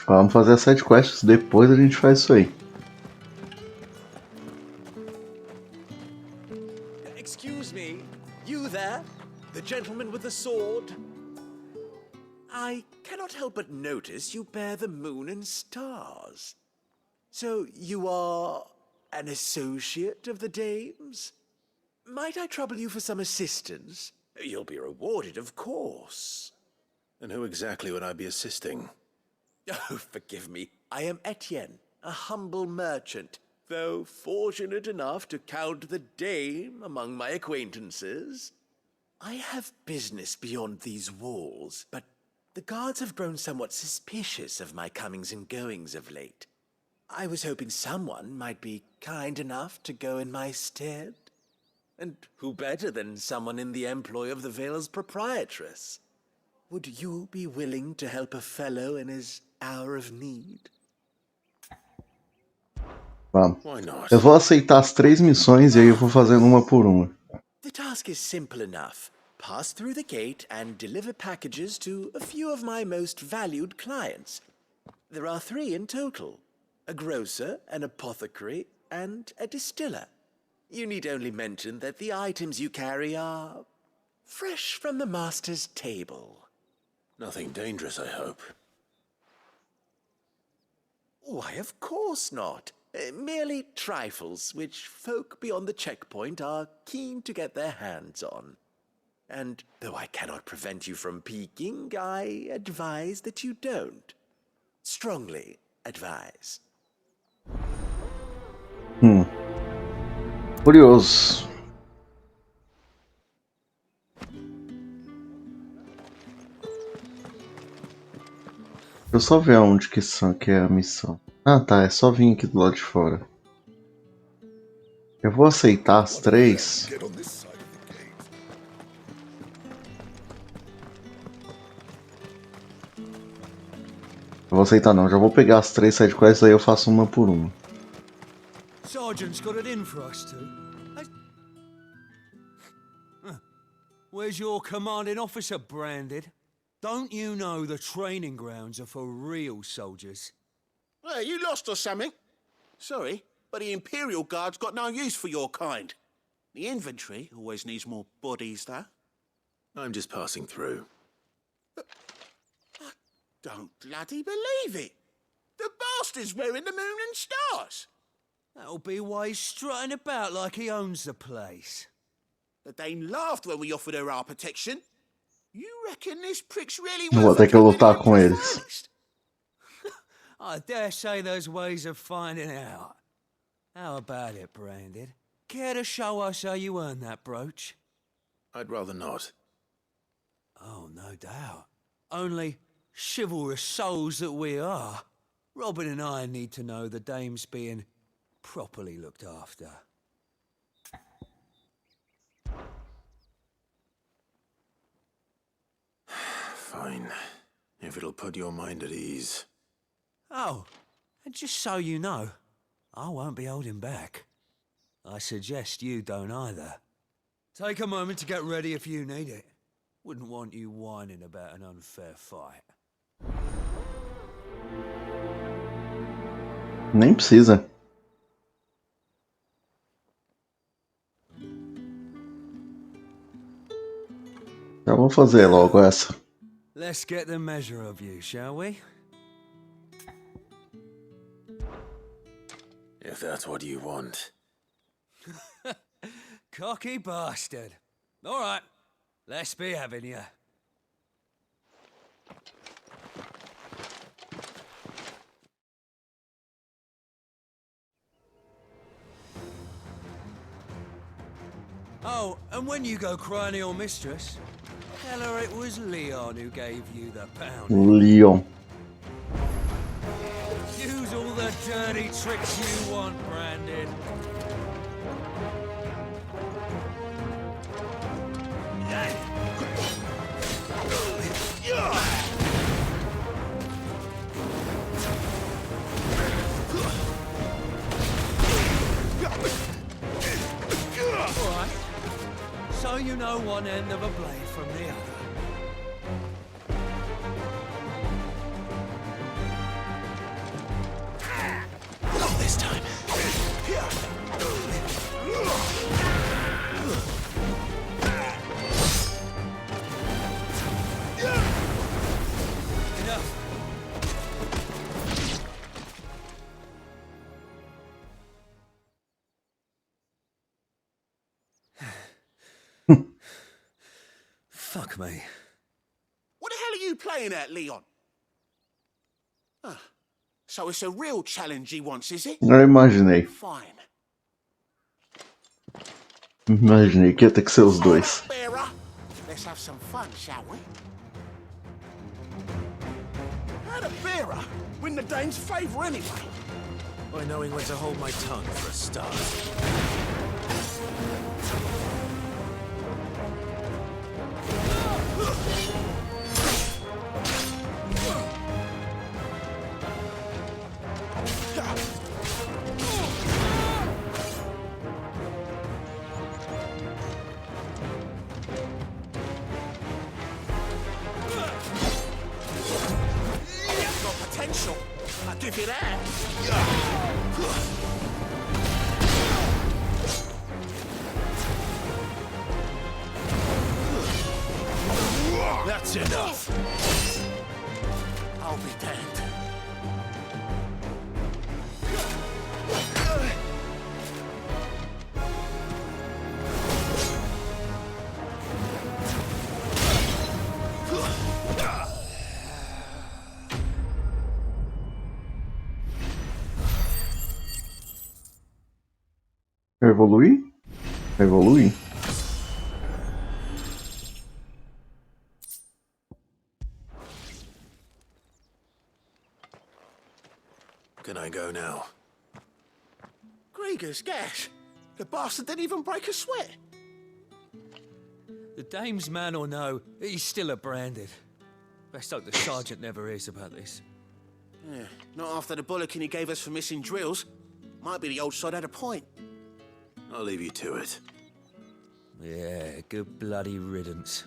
Vamos fazer as sidequests, depois a gente faz isso aí. Excuse me, you there? The gentleman with the sword? I cannot help but notice you bear the moon and stars. So you are an associate of the dames? Might I trouble you for some assistance? You'll be rewarded, of course. And who exactly would I be assisting? Oh, forgive me. I am Etienne, a humble merchant, though fortunate enough to count the dame among my acquaintances. I have business beyond these walls, but the guards have grown somewhat suspicious of my comings and goings of late. I was hoping someone might be kind enough to go in my stead. And who better than someone in the employ of the Vale's proprietress? Would you be willing to help a fellow in his hour of need? Vamos. Eu vou aceitar as 3 missões e aí eu vou fazendo uma por uma. The task is simple enough. Pass through the gate and deliver packages to a few of my most valued clients. There are 3 in total. A grocer, an apothecary, and a distiller. You need only mention that the items you carry are fresh from the master's table. Nothing dangerous, I hope. Why, of course not. Merely trifles which folk beyond the checkpoint are keen to get their hands on. And though I cannot prevent you from peeking, I advise that you don't. Strongly advise. Curioso. Deixa eu só ver aonde que é a missão. Ah tá, é só vir aqui do lado de fora. Eu vou aceitar as 3. Eu vou aceitar não, já vou pegar as 3 sidequests, aí eu faço uma por uma. Sergeant's got it in for us two. Where's your commanding officer, Branded? Don't you know the training grounds are for real soldiers? Well, you lost or something? Sorry, but the Imperial Guard's got no use for your kind. The infantry always needs more bodies, though. I'm just passing through. But I don't bloody believe it. The bastard's wearing the moon and stars. That'll be why he's strutting about like he owns the place. The Dane laughed when we offered her our protection. You reckon this prick's really Eu vou ter que lutar com eles. I dare say there's ways of finding out. How about it, Branded? Care to show us how you earned that brooch? I'd rather not. Oh, no doubt. Only chivalrous souls that we are, Robin and I need to know the dame's being properly looked after. Fine. If it'll put your mind at ease. Oh, and just so you know, I won't be holding back. I suggest you don't either. Take a moment to get ready if you need it. Wouldn't want you whining about an unfair fight. Nem precisa. Já vou fazer logo essa. Let's get the measure of you, shall we? If that's what you want. Cocky bastard. All right, let's be having you. Oh, and when you go crying to your mistress, tell her it was Leon who gave you the pound. Leon. Use all the dirty tricks you want, Branded. so you know one end of a blade from the other. Not this time. Enough. Fuck me. What the hell are you playing at, Leon? Ah, so it's a real challenge he wants, is it? Eu imaginei. Fine. Imaginei que ia ter que ser os dois. Bearer, let's have some fun, shall we? How'd a bearer win the dame's favour anyway? By knowing when to hold my tongue for a start. Got potential. I'll give you that. That's enough. I'll be damned. Evoluir? Evoluir? Can I go now? Grieger's gas. The bastard didn't even break a sweat. The dame's man or no, he's still a branded. Best hope the sergeant never hears about this. Yeah, not after the bullocking he gave us for missing drills. Might be the old sod had a point. I'll leave you to it. Yeah, good bloody riddance.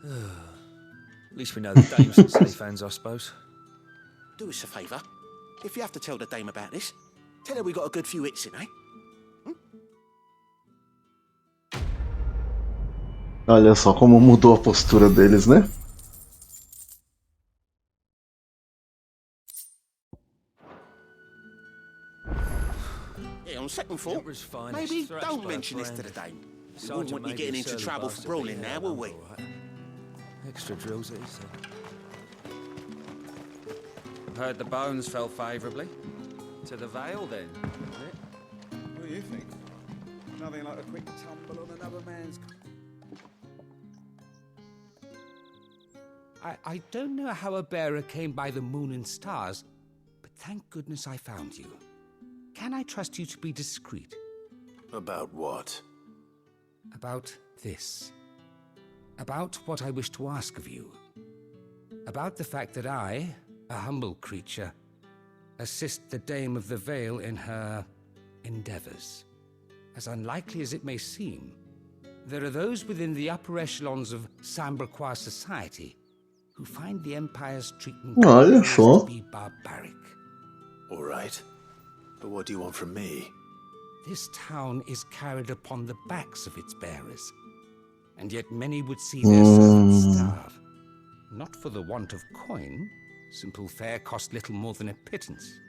At least we know the dame's in safe hands, I suppose. Do us a favour. If you have to tell the dame about this, tell her we got a good few hits in, eh? Olha só como mudou a postura deles, né? Yeah, on second thought, maybe don't mention this to the dame. We won't want you getting into trouble for brawling now, will we? Extra drills, it is. Heard the bones fell favourably. To the Vale, then. What do you think? Nothing like a quick tumble on another man's... I don't know how a bearer came by the moon and stars, but thank goodness I found you. Can I trust you to be discreet? About what? About this. About what I wish to ask of you. About the fact that I, a humble creature, assist the Dame of the Vale in her endeavors. As unlikely as it may seem, there are those within the upper echelons of Samberquois society who find the Empire's treatment to be barbaric. All right. But what do you want from me? This town is carried upon the backs of its bearers, and yet many would see their servants starve. Not for the want of coin, simple fare cost little more than a pittance,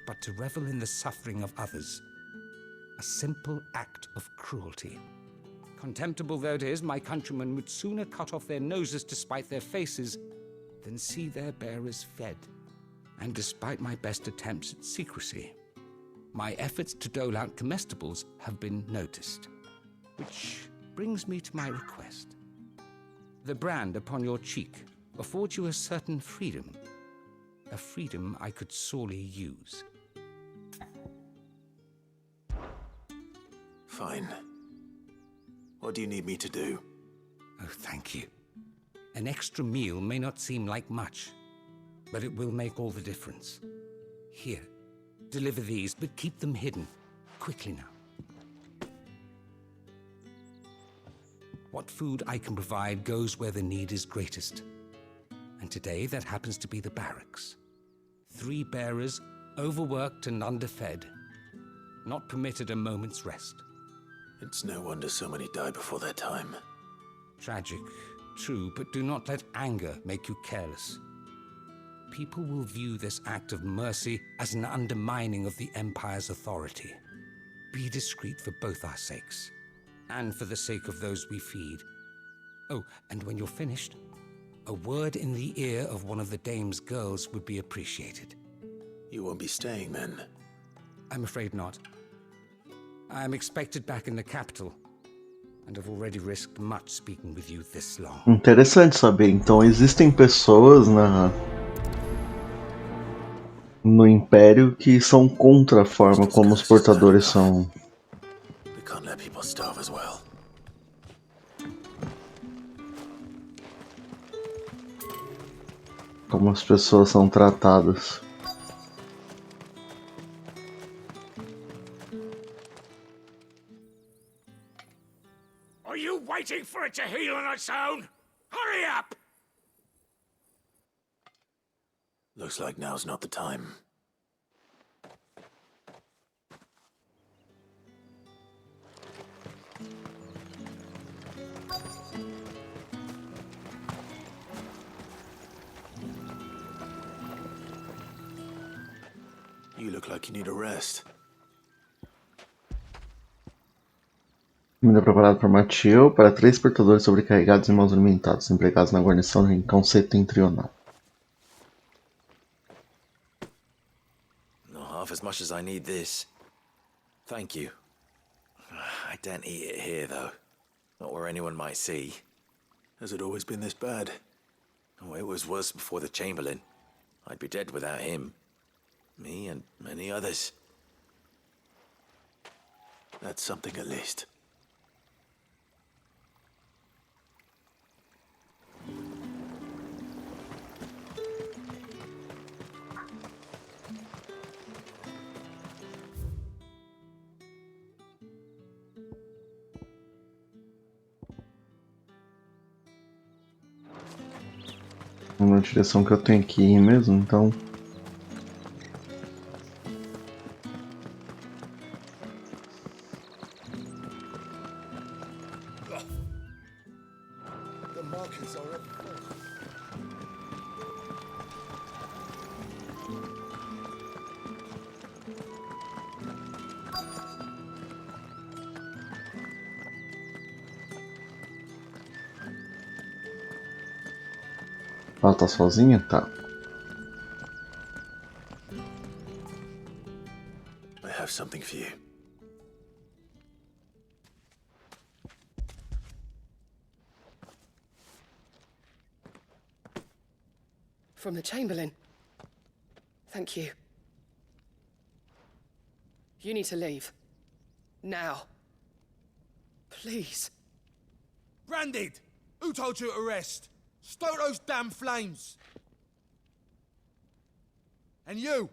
but to revel in the suffering of others, a simple act of cruelty. Contemptible though it is, my countrymen would sooner cut off their noses to spite their faces than see their bearers fed. And despite my best attempts at secrecy, my efforts to dole out comestibles have been noticed. Which brings me to my request. The brand upon your cheek affords you a certain freedom. A freedom I could sorely use. Fine. What do you need me to do? Oh, thank you. An extra meal may not seem like much, but it will make all the difference. Here, deliver these, but keep them hidden. Quickly now. What food I can provide goes where the need is greatest. And today that happens to be the barracks. 3 bearers, overworked and underfed, not permitted a moment's rest. It's no wonder so many die before their time. Tragic, true, but do not let anger make you careless. People will view this act of mercy as an undermining of the Empire's authority. Be discreet for both our sakes, and for the sake of those we feed. Oh, and when you're finished, a word in the ear of one of the dame's girls would be appreciated. You won't be staying, then? I'm afraid not. I'm expected back in the capital, and I've already risked much speaking with you this long. Interessante saber. Então existem pessoas no Império que são contra a forma como os portadores são. We can't let people starve as well. Como as pessoas são tratadas. Are you waiting for it to heal on its own? Hurry up! Looks like now's not the time. You look like you need a rest. Comida preparada por Mathieu para 3 portadores sobrecarregados e mal alimentados, empregados na guarnição do rincão setentrional. Not half as much as I need this. Thank you. I daren't eat it here, though. Not where anyone might see. Has it always been this bad? Oh, it was worse before the Chamberlain. I'd be dead without him. Me and many others. That's something at least. Na direção que eu tenho que ir mesmo, então. Ela tá sozinha? Tá. I have something for you. From the Chamberlain. Thank you. You need to leave. Now. Please. Branded! Who told you to rest? Stoke those damn flames! And you!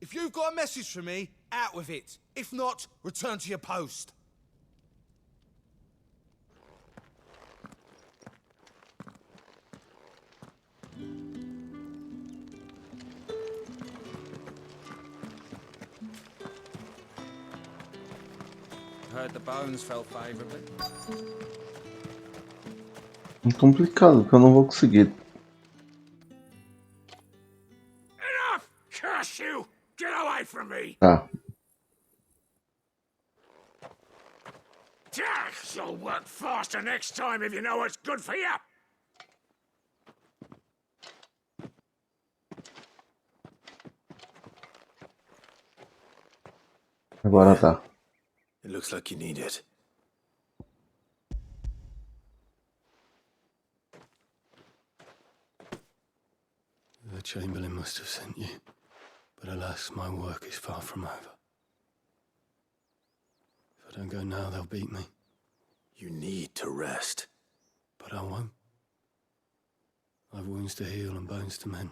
If you've got a message for me, out with it. If not, return to your post. Heard the bones fell favorably. É complicado, porque eu não vou conseguir. Enough! Curse you! Get away from me! Tá. You'll work faster next time if you know what's good for you! Agora tá. It looks like you need it. The Chamberlain must have sent you, but alas, my work is far from over. If I don't go now, they'll beat me. You need to rest. But I won't. I've wounds to heal and bones to mend.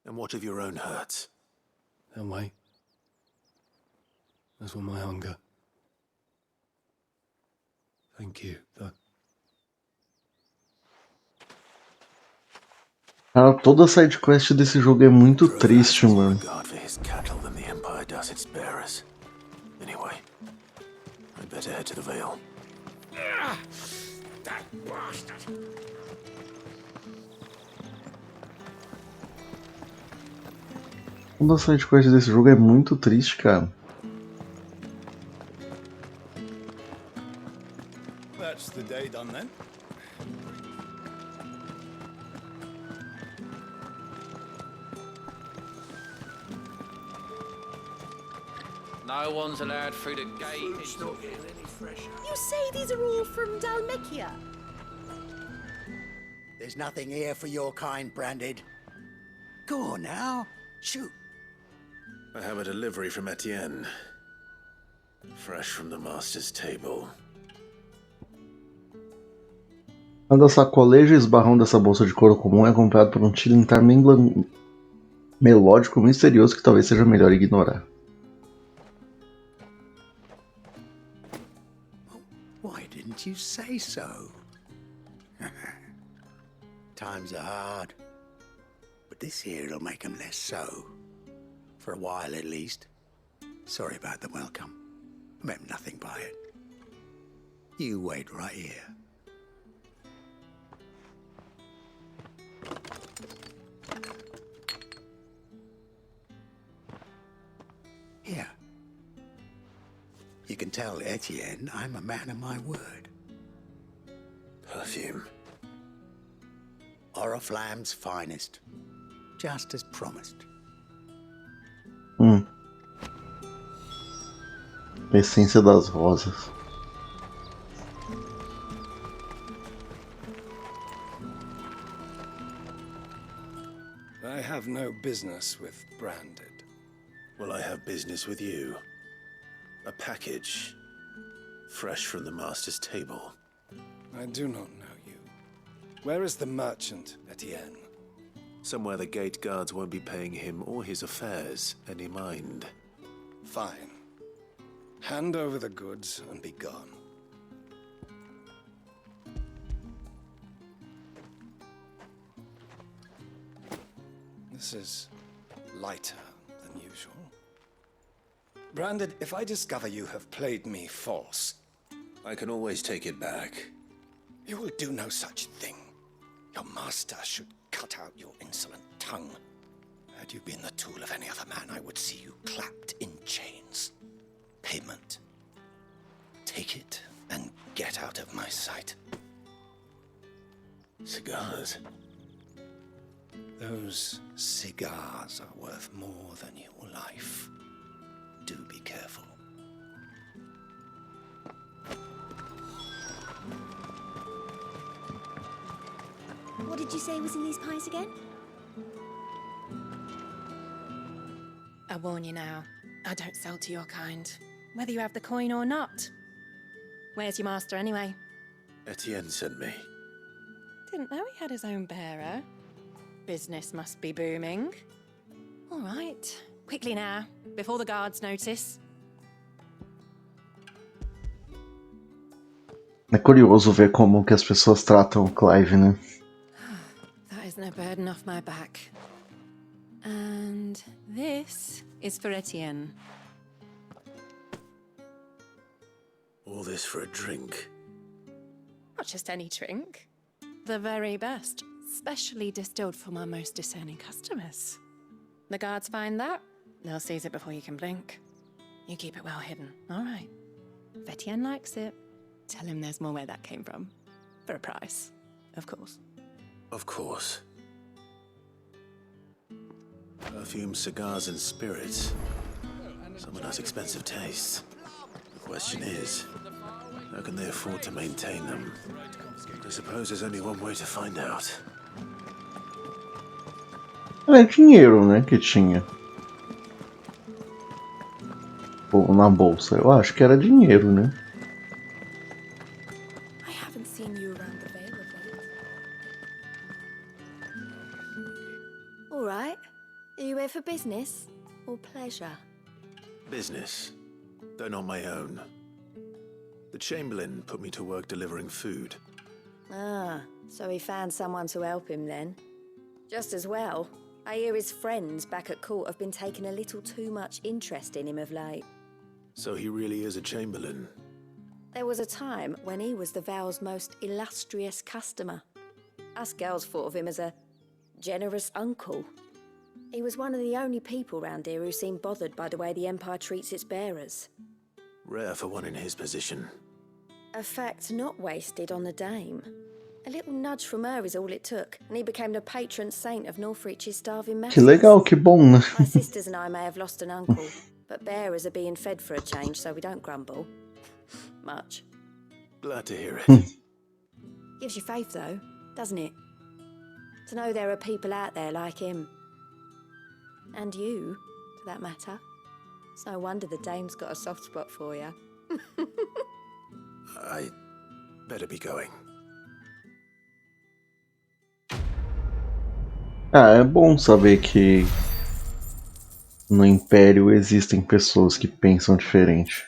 And what of your own hurts? They'll wait. As will my hunger. Thank you, though. Cara, toda a sidequest desse jogo é muito triste, mano. Regard for his cattle than the Empire does its bearers. Anyway, I'd better head to the Vale. That bastard! Toda a sidequest desse jogo é muito triste, cara. That's the day done then. No one's allowed through the gate. You say these are all from Dalmekia? There's nothing here for your kind, Branded. Go on now, shoot. I have a delivery from Etienne. Fresh from the master's table. Cada sacolejo e esbarrão dessa bolsa de couro comum é acompanhado por um tilintar melódico misterioso que talvez seja melhor ignorar. Why didn't you say so? Times are hard. But this here'll make 'em less so. For a while at least. Sorry about the welcome. I meant nothing by it. You wait right here. Here. You can tell Etienne I'm a man of my word. Perfume. Oriflamme's finest. Just as promised. Essência das rosas. I have no business with Branded. Well, I have business with you. A package. Fresh from the master's table. I do not know you. Where is the merchant, Etienne? Somewhere the gate guards won't be paying him or his affairs any mind. Fine. Hand over the goods and be gone. This is lighter than usual. Branded, if I discover you have played me false... I can always take it back. You will do no such thing. Your master should cut out your insolent tongue. Had you been the tool of any other man, I would see you clapped in chains. Payment. Take it and get out of my sight. Cigars. Those cigars are worth more than your life. Do be careful. What did you say was in these pies again? I warn you now, I don't sell to your kind, whether you have the coin or not. Where's your master anyway? Etienne sent me. Didn't know he had his own bearer. Business must be booming. All right, quickly now, before the guards notice. É curioso ver como que as pessoas tratam o Clive, né? That is no burden off my back. And this is for Etienne. All this for a drink. Not just any drink. The very best, specially distilled for my most discerning customers. The guards find that, they'll seize it before you can blink. You keep it well hidden, all right? If Etienne likes it, tell him there's more where that came from. For a price, of course. Of course. Perfume, cigars, and spirits. Someone has expensive tastes. The question is, how can they afford to maintain them? I suppose there's only one way to find out. É dinheiro, né, que tinha. Ou na bolsa. Eu acho que era dinheiro, né? I haven't seen you around the Vale of late. All right. Are you here for business or pleasure? Business, though not my own. The Chamberlain put me to work delivering food. Ah, so he found someone to help him then. Just as well. I hear his friends back at court have been taking a little too much interest in him of late. So he really is a Chamberlain. There was a time when he was the Vale's most illustrious customer. Us girls thought of him as a generous uncle. He was one of the only people round here who seemed bothered by the way the Empire treats its bearers. Rare for one in his position. A fact not wasted on the Dame. A little nudge from her is all it took, and he became the patron saint of Northreach's starving masses. Que legal, que bom, né? My sisters and I may have lost an uncle, but bearers are being fed for a change, so we don't grumble. Much. Glad to hear it. Gives you faith, though, doesn't it? To know there are people out there like him. And you, for that matter. It's no wonder the Dame's got a soft spot for you. I better be going. Ah, é bom saber que no Império existem pessoas que pensam diferente.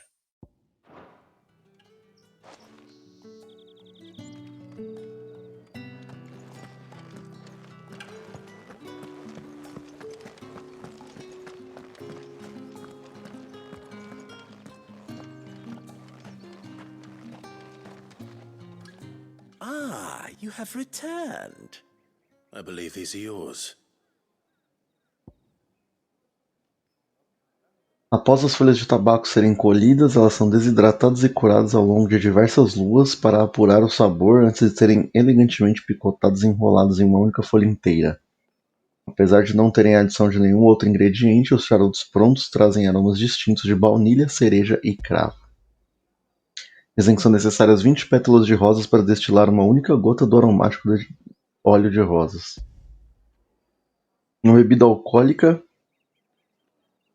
Ah, you have returned. I believe these are yours. Após as folhas de tabaco serem colhidas, elas são desidratadas e curadas ao longo de diversas luas para apurar o sabor antes de serem elegantemente picotadas e enroladas em uma única folha inteira. Apesar de não terem a adição de nenhum outro ingrediente, os charutos prontos trazem aromas distintos de baunilha, cereja e cravo. Dizem que são necessárias 20 pétalas de rosas para destilar uma única gota do aromático de óleo de rosas. Uma bebida alcoólica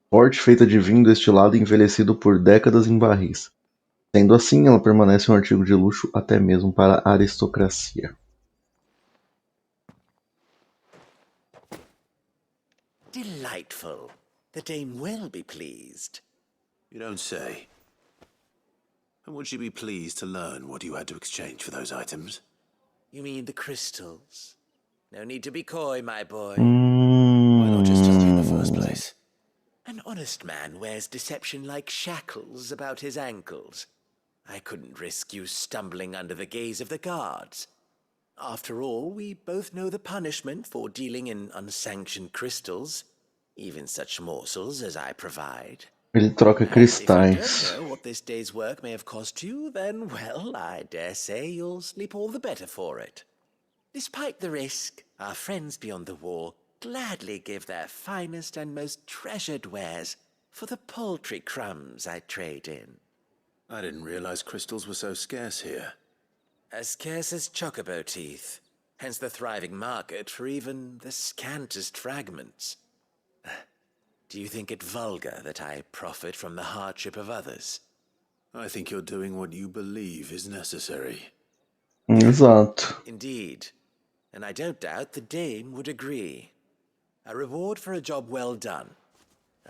forte feita de vinho destilado e envelhecido por décadas em barris. Sendo assim, ela permanece um artigo de luxo até mesmo para a aristocracia. Delightful. The Dame will be pleased. You don't say. And would she be pleased to learn what you had to exchange for those items? You mean the crystals? No need to be coy, my boy. Why not just tell me in the first place? An honest man wears deception like shackles about his ankles. I couldn't risk you stumbling under the gaze of the guards. After all, we both know the punishment for dealing in unsanctioned crystals, even such morsels as I provide. Ele troca cristais. If you don't know what this day's work may have cost you, then, well, I dare say you'll sleep all the better for it. Despite the risk, our friends beyond the wall gladly give their finest and most treasured wares for the paltry crumbs I trade in. I didn't realize crystals were so scarce here. As scarce as chocobo teeth, hence the thriving market for even the scantest fragments. Do you think it vulgar that I profit from the hardship of others? I think you're doing what you believe is necessary. Exato. Indeed, and I don't doubt the Dame would agree. A reward for a job well done.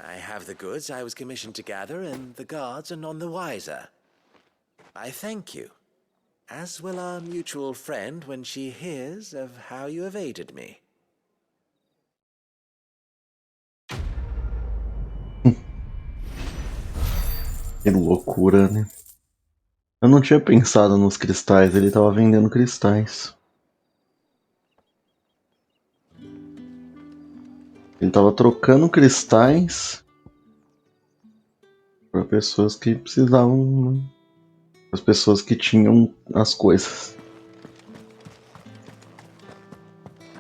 I have the goods I was commissioned to gather, and the guards are none the wiser. I thank you, as will our mutual friend when she hears of how you have aided me. Que loucura, né? Eu não tinha pensado nos cristais, ele tava vendendo cristais. Ele tava trocando cristais para pessoas que precisavam, as pessoas que tinham as coisas.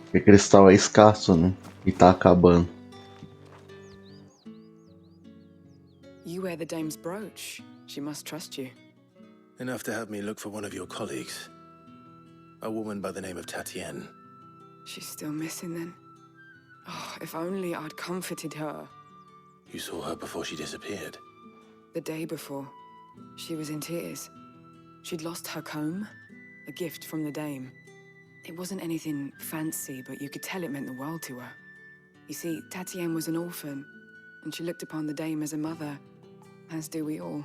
Porque cristal é escasso, né? E tá acabando. You wear the Dame's brooch. She must trust you. Enough to have me look for one of your colleagues. A woman by the name of Tatienne. She's still missing then. Oh, if only I'd comforted her. You saw her before she disappeared? The day before. She was in tears. She'd lost her comb, a gift from the Dame. It wasn't anything fancy, but you could tell it meant the world to her. You see, Tatienne was an orphan, and she looked upon the Dame as a mother, as do we all.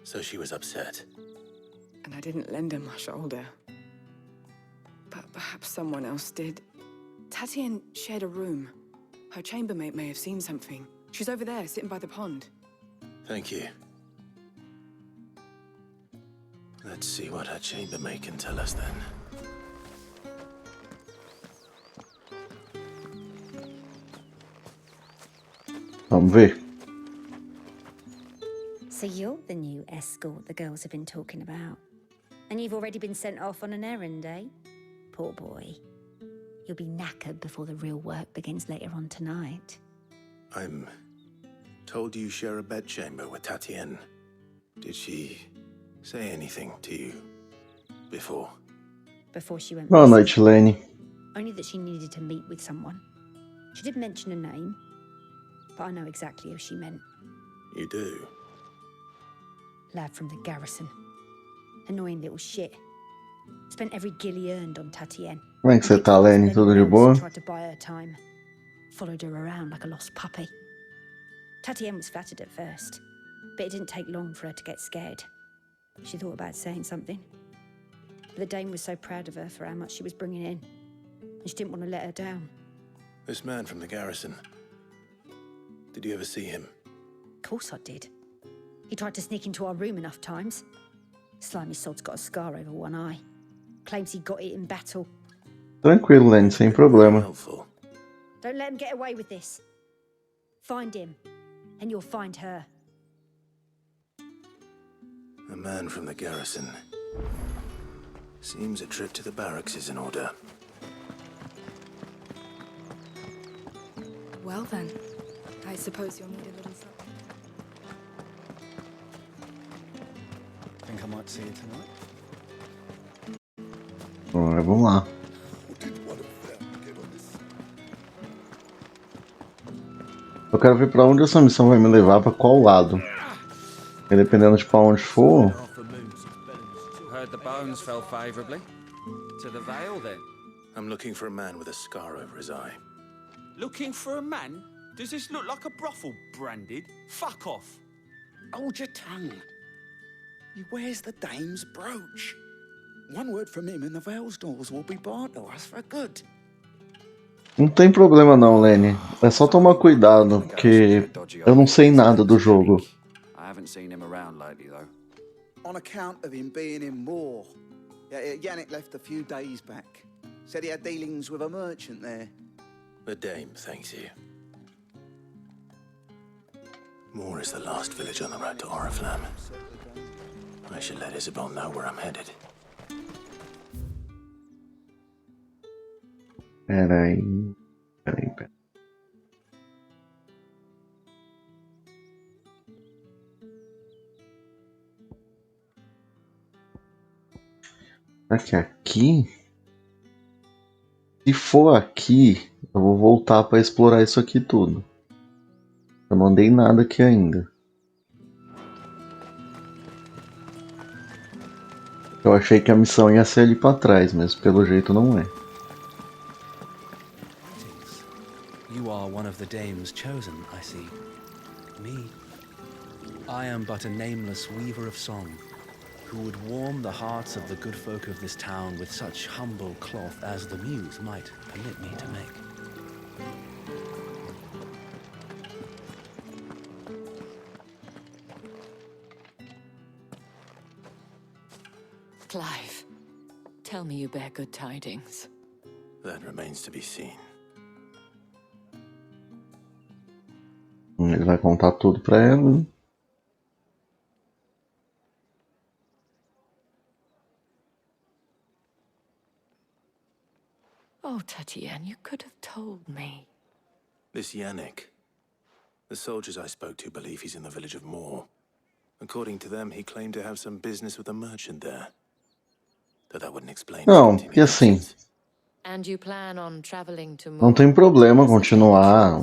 So she was upset. and I didn't lend her my shoulder. But perhaps someone else did. Tatienne shared a room. Her chambermaid may have seen something. She's over there, sitting by the pond. Thank you. Let's see what her chambermaid can tell us then. Vamos ver. So you're the new escort the girls have been talking about. And you've already been sent off on an errand, eh? Poor boy. You'll be knackered before the real work begins later on tonight. I'm told you share a bedchamber with Tatienne. Did she say anything to you before? Before she went Boa missing. noite, Lenny. Only that she needed to meet with someone. She did mention a name, but I know exactly who she meant. You do? Lad from the garrison. Annoying little shit. Spent every guil he earned on Tatienne. Como é que você tá, Lenny? Tudo de boa? Tried to buy her time. Followed her around like a lost puppy. Tatienne was flattered at first, but it didn't take long for her to get scared. She thought about saying something. But the dame was so proud of her for how much she was bringing in, and she didn't want to let her down. This man from the garrison. Did you ever see him? Of course I did. He tried to sneak into our room enough times. Slimy sod's got a scar over one eye. Claims he got it in battle. Tranquilo, Lenny, sem problema. Don't let him get away with this. Find him, and you'll find her. A man from the garrison. Seems a trip to the barracks is in order. Well then, I suppose you'll need a little something. Think I might see you tonight? Bora, vamos lá. Eu quero ver pra onde essa missão vai me levar, pra qual lado. E dependendo de pra onde for. Heard the bones fell favorably. To the Vale, then? I'm looking for a man with a scar over his eye. Looking for a man? Does this look like a brothel, branded? Fuck off. Hold your tongue. He wears the dame's brooch. One word from him and the Vale's doors will be barred to us for good. Não tem problema não, Lenny. É só tomar cuidado, porque eu não sei nada do jogo. I haven't seen him around lately, though. On account of him being in war. Yannick left a few days back. Said he had dealings with a merchant there. The dame thanks you. Moor is the last village on the road to Oriflamme. I should let Isabel know where I'm headed. Peraí. Será que é aqui? Se for aqui, eu vou voltar para explorar isso aqui tudo. Eu não andei nada aqui ainda. Eu achei que a missão ia ser ali para trás, mas pelo jeito não é. You are one of the dames chosen, I see. Me, I am but a nameless weaver of song, who would warm the hearts of the good folk of this town with such humble cloth as the muse might permit me to make. Clive, tell me you bear good tidings. That remains to be seen. Ele vai contar tudo pra ela. Oh, Tatienne, you could have told me. This Yannick. The soldiers I spoke to believe he's in the village of Moor. According to them, he claimed to have some business with a merchant there. Though that wouldn't explain. Não, e assim, And you plan on traveling to não tem problema continuar.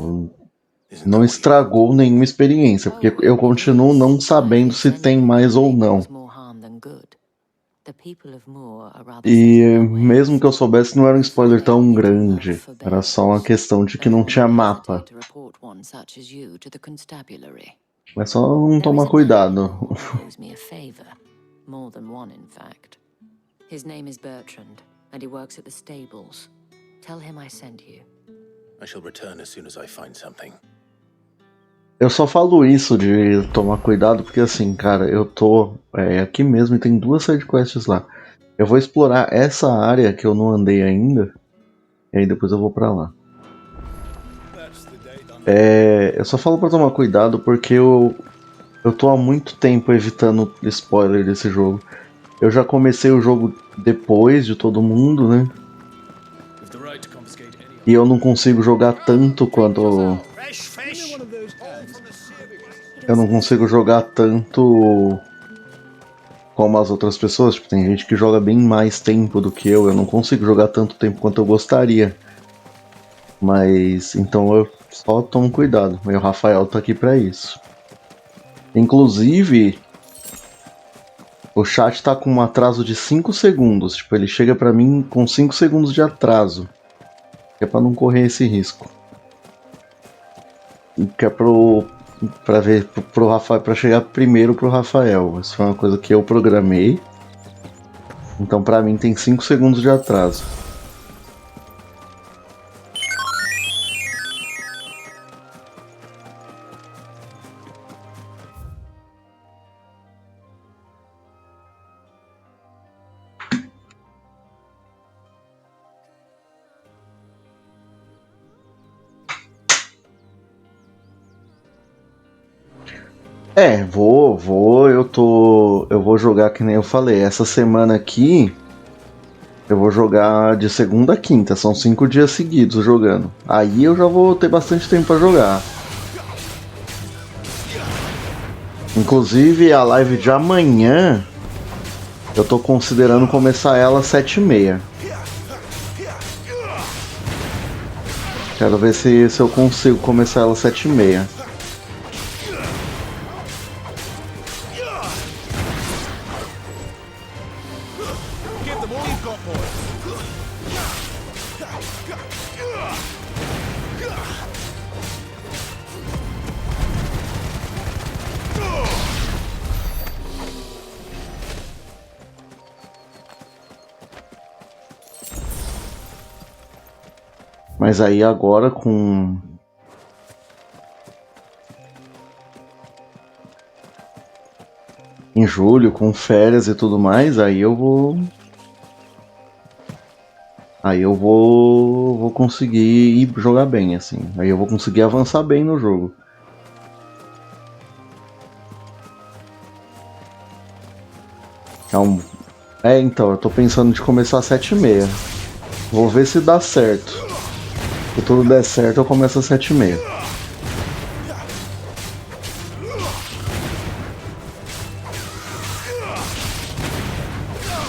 Não estragou nenhuma experiência, porque eu continuo não sabendo se tem mais ou não. E mesmo que eu soubesse, não era um spoiler tão grande. Era só uma questão de que não tinha mapa. É só não tomar cuidado. More than one, in fact. His name is Bertrand, and he works at the stables. Tell him I sent you. I shall return as soon as I find something. Eu só falo isso de tomar cuidado porque assim, cara, eu tô aqui mesmo e tem 2 sidequests lá. Eu vou explorar essa área que eu não andei ainda, e aí depois eu vou pra lá. Eu só falo pra tomar cuidado porque eu tô há muito tempo evitando spoiler desse jogo. Eu já comecei o jogo depois de todo mundo, né? E eu não consigo jogar tanto quanto... Eu não consigo jogar tanto como as outras pessoas. Tipo, tem gente que joga bem mais tempo do que eu não consigo jogar tanto tempo quanto eu gostaria. Mas, então eu só tomo cuidado. E o Rafael tá aqui pra isso. Inclusive, o chat tá com um atraso de 5 segundos. Tipo, ele chega pra mim com 5 segundos de atraso. Que é pra não correr esse risco. Que é pro Rafael, pra chegar primeiro pro Rafael. Isso foi uma coisa que eu programei. Então pra mim tem 5 segundos de atraso. Eu vou jogar que nem eu falei. Essa semana aqui eu vou jogar de segunda a quinta, são 5 dias seguidos jogando. Aí eu já vou ter bastante tempo pra jogar. Inclusive a live de amanhã eu tô considerando começar ela às 7h30. Quero ver se eu consigo começar ela às 7h30. Mas aí agora em julho, com férias e tudo mais, aí eu vou conseguir ir jogar bem, assim. Aí eu vou conseguir avançar bem no jogo. Então, eu tô pensando de começar às 7h30. Vou ver se dá certo. Se tudo der certo, eu começo às 7h30.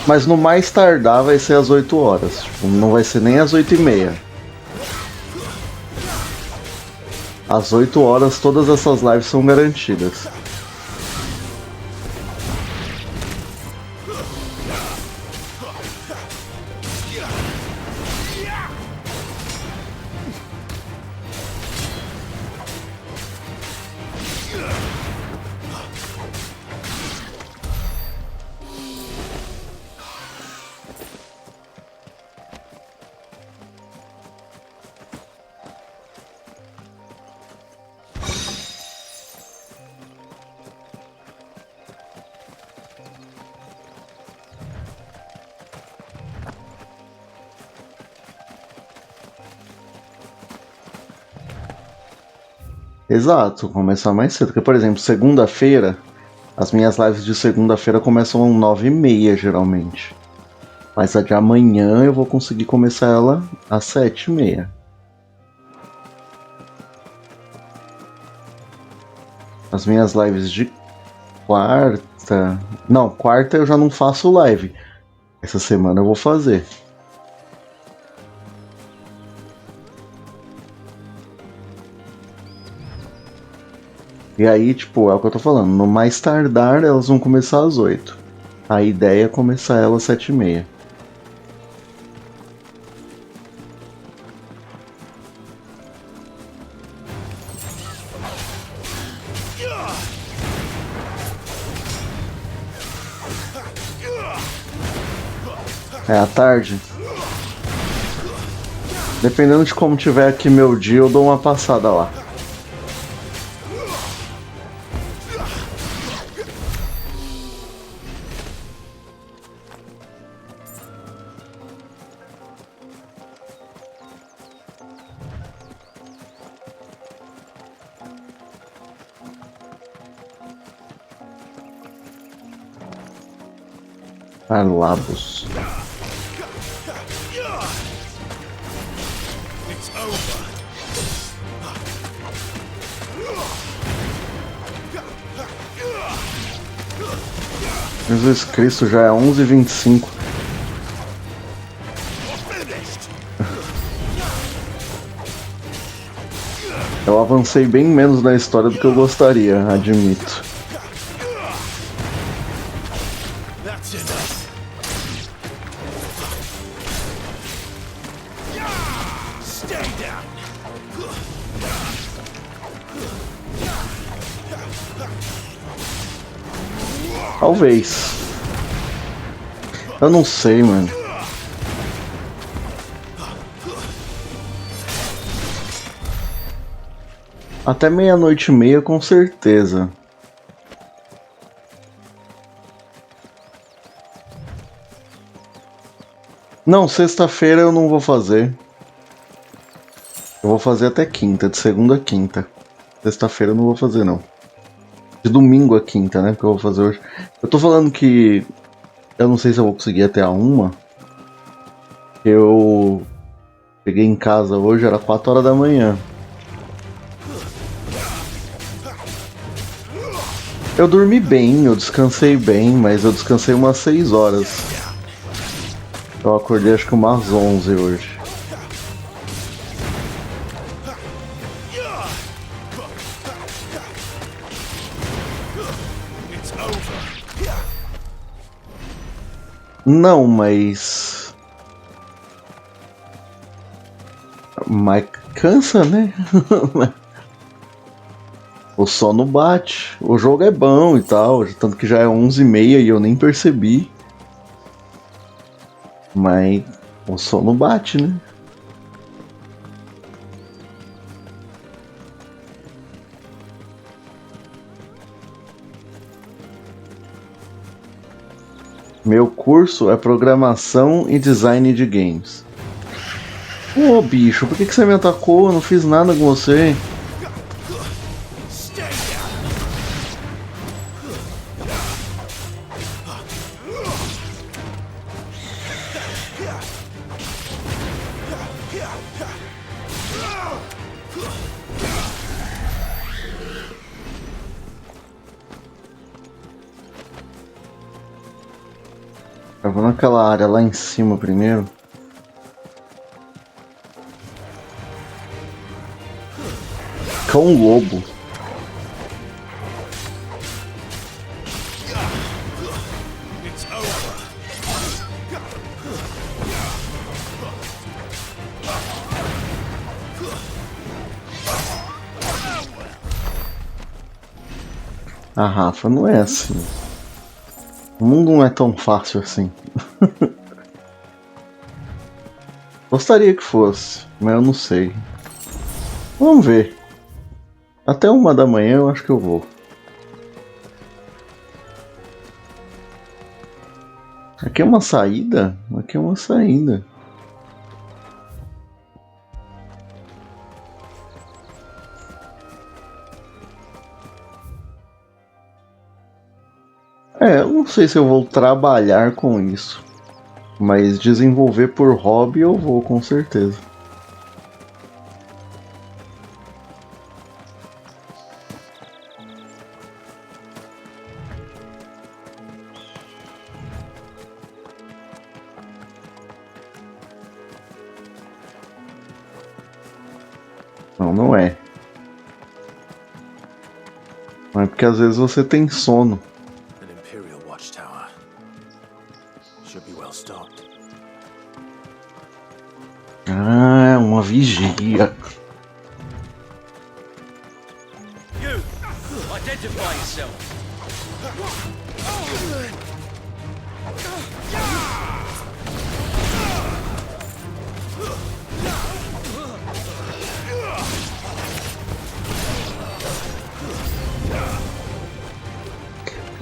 Mas no mais tardar vai ser às 8 horas. Tipo, não vai ser nem às 8h30. Às 8 horas todas essas lives são garantidas. Exato, começar mais cedo. Porque, por exemplo, segunda-feira, as minhas lives de segunda-feira começam às 9h30, geralmente. Mas a de amanhã eu vou conseguir começar ela às 7h30. As minhas lives de quarta... Não, quarta eu já não faço live. Essa semana eu vou fazer. E aí, tipo, é o que eu tô falando. No mais tardar, elas vão começar às 8. A ideia é começar ela às 7h30. É à tarde. Dependendo de como tiver aqui meu dia, eu dou uma passada lá. Labos. Jesus Cristo, já é 11h25. Eu avancei bem menos na história do que eu gostaria, admito. Talvez. Eu não sei, mano. Até 00:30 com certeza. Não, sexta-feira eu não vou fazer. Eu vou fazer até quinta, de segunda a quinta. Sexta-feira eu não vou fazer, não. De domingo a quinta, né? Porque eu vou fazer hoje. Eu tô falando que eu não sei se eu vou conseguir até a 1. Eu cheguei em casa hoje, era 4h da manhã. Eu dormi bem, eu descansei bem, mas eu descansei umas 6 horas. Eu acordei acho que umas 11 hoje. Não, mas cansa, né? O sono bate. O jogo é bom e tal, tanto que já é 11h30 e eu nem percebi. Mas o sono bate, né? Meu curso é programação e design de games. Ô bicho, por que você me atacou? Eu não fiz nada com você. Eu vou naquela área lá em cima primeiro. Cão lobo. A Rafa não é assim. O mundo não é tão fácil assim. Gostaria que fosse, mas eu não sei. Vamos ver. Até 1 da manhã eu acho que eu vou. Aqui é uma saída? Aqui é uma saída. Eu não sei se eu vou trabalhar com isso. Mas desenvolver por hobby eu vou, com certeza. Não é. Mas é porque às vezes você tem sono. Ah, uma vigia.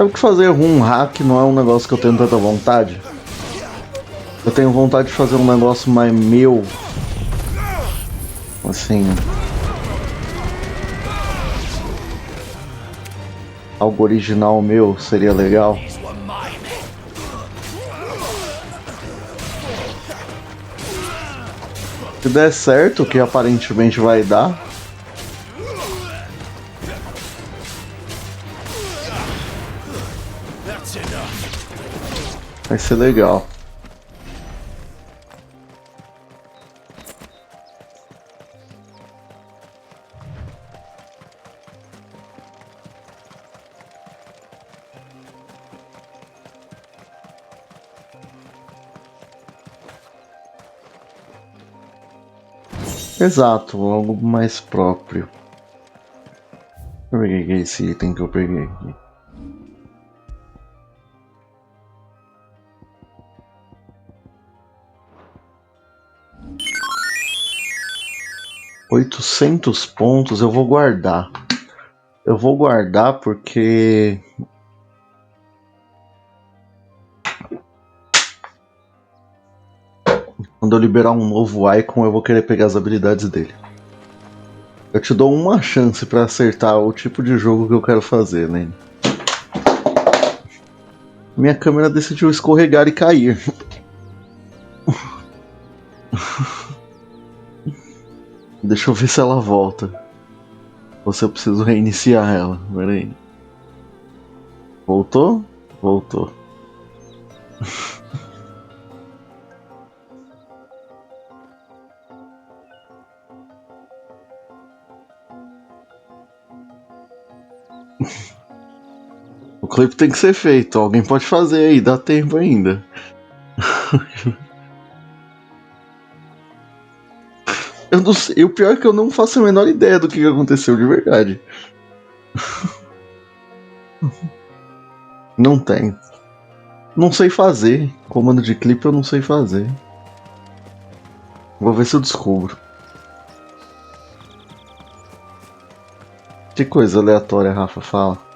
Sabe que fazer um hack não é um negócio que eu tenho tanta vontade? Eu tenho vontade de fazer um negócio mais meu. Assim. Algo original meu seria legal. Se der certo, que aparentemente vai dar. Vai ser legal. Exato, algo mais próprio. Deixa eu ver o que é esse item que eu peguei aqui. $800 eu vou guardar. Eu vou guardar porque quando eu liberar um novo icon eu vou querer pegar as habilidades dele. Eu te dou uma chance pra acertar o tipo de jogo que eu quero fazer, né? Minha câmera decidiu escorregar e cair. Deixa eu ver se ela volta. Ou se eu preciso reiniciar ela. Pera aí. Voltou? Voltou. O clipe tem que ser feito. Alguém pode fazer aí, dá tempo ainda. Eu não sei, o pior é que eu não faço a menor ideia do que aconteceu de verdade. Não tem. Não sei fazer. Comando de clipe eu não sei fazer. Vou ver se eu descubro. Que coisa aleatória, Rafa, fala.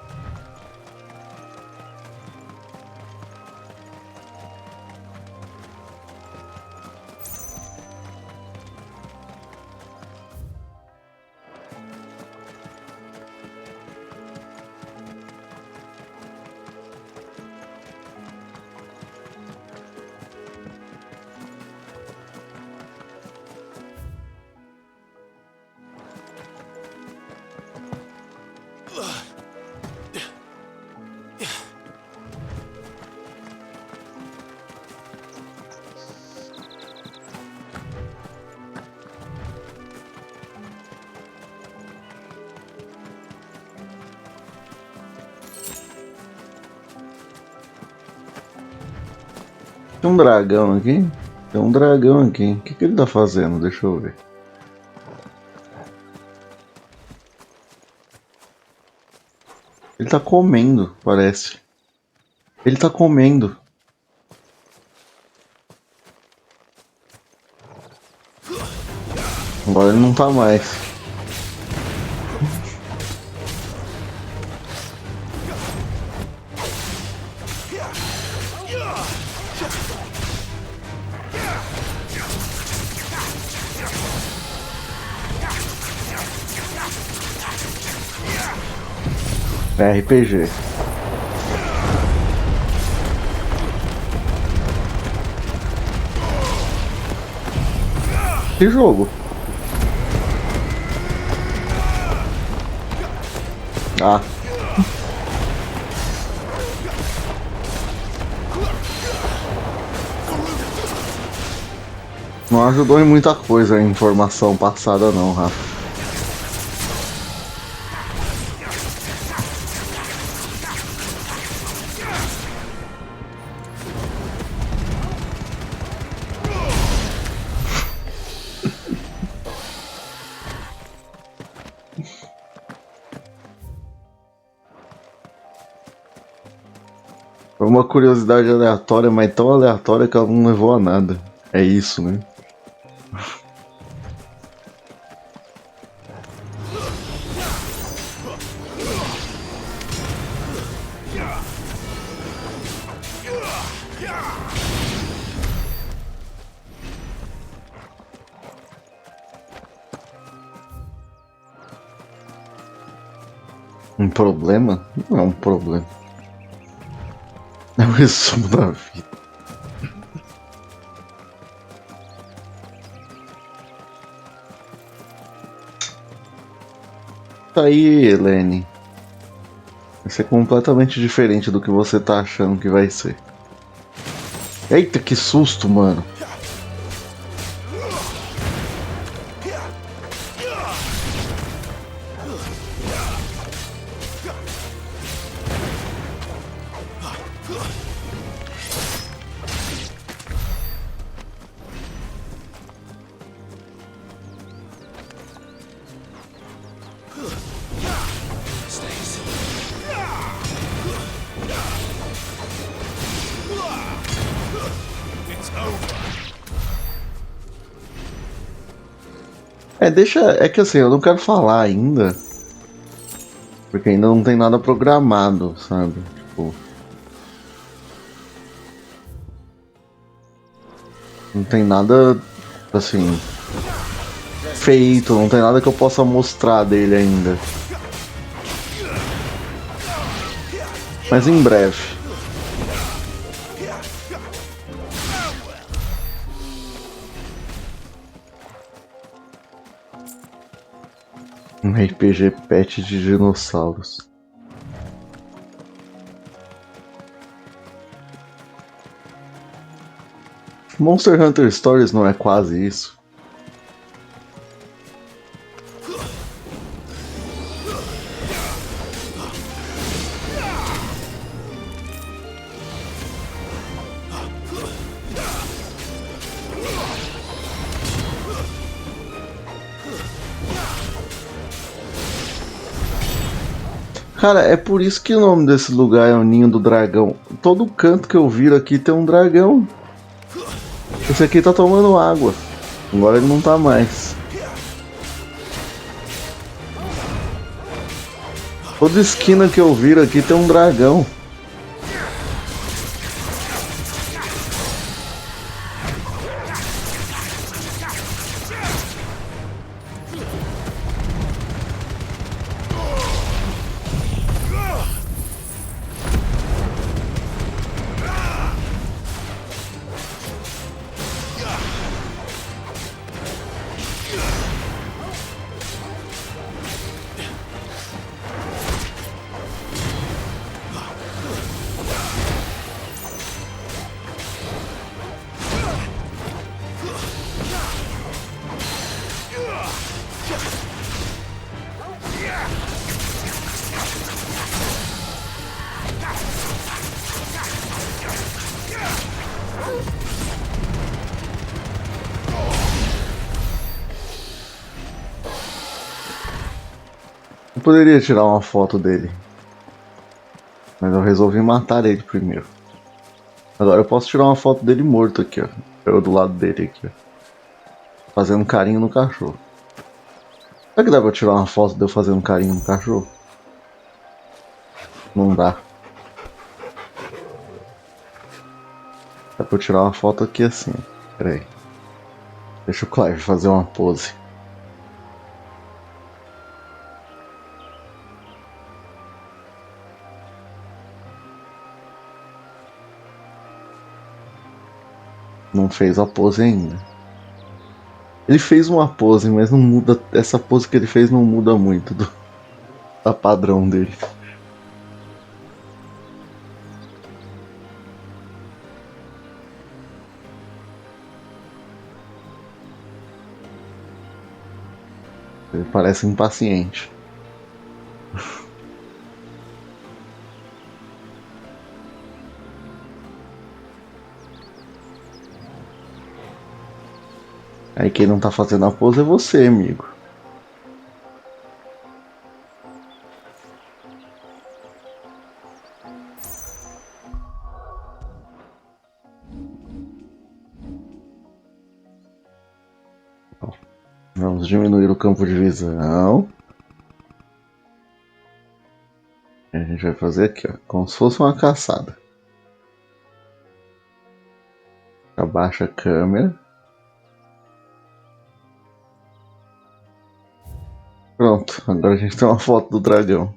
Tem um dragão aqui? Tem um dragão aqui. O que ele tá fazendo? Deixa eu ver. Ele tá comendo, parece. Ele tá comendo. Agora ele não tá mais. É RPG. Que jogo? Ah. Não ajudou em muita coisa a informação passada não, Rafa. Foi uma curiosidade aleatória, mas tão aleatória que ela não levou a nada. É isso, né? Um problema? Não é um problema. É o resumo da vida. Tá aí, Helene. Vai ser completamente diferente do que você tá achando que vai ser. Eita, que susto, mano. Deixa. É que assim, eu não quero falar ainda. Porque ainda não tem nada programado, sabe? Tipo. Não tem nada. Assim. Feito, não tem nada que eu possa mostrar dele ainda. Mas em breve. Um RPG pet de dinossauros. Monster Hunter Stories não é quase isso? Cara, é por isso que o nome desse lugar é o Ninho do Dragão. Todo canto que eu viro aqui tem um dragão. Esse aqui tá tomando água. Agora ele não tá mais. Toda esquina que eu viro aqui tem um dragão. Eu poderia tirar uma foto dele. Mas eu resolvi matar ele primeiro. Agora eu posso tirar uma foto dele morto aqui, ó. Eu do lado dele aqui, ó. Fazendo carinho no cachorro. Será que dá pra tirar uma foto de eu fazendo carinho no cachorro? Não dá. Dá pra eu tirar uma foto aqui assim. Pera aí. Deixa o Clive fazer uma pose. Não fez a pose ainda. Ele fez uma pose, mas não muda. Essa pose que ele fez não muda muito do padrão dele. Ele parece impaciente. Aí quem não tá fazendo a pose é você, amigo. Vamos diminuir o campo de visão. A gente vai fazer aqui, ó, como se fosse uma caçada. Abaixa a câmera. Pronto, agora a gente tem uma foto do dragão.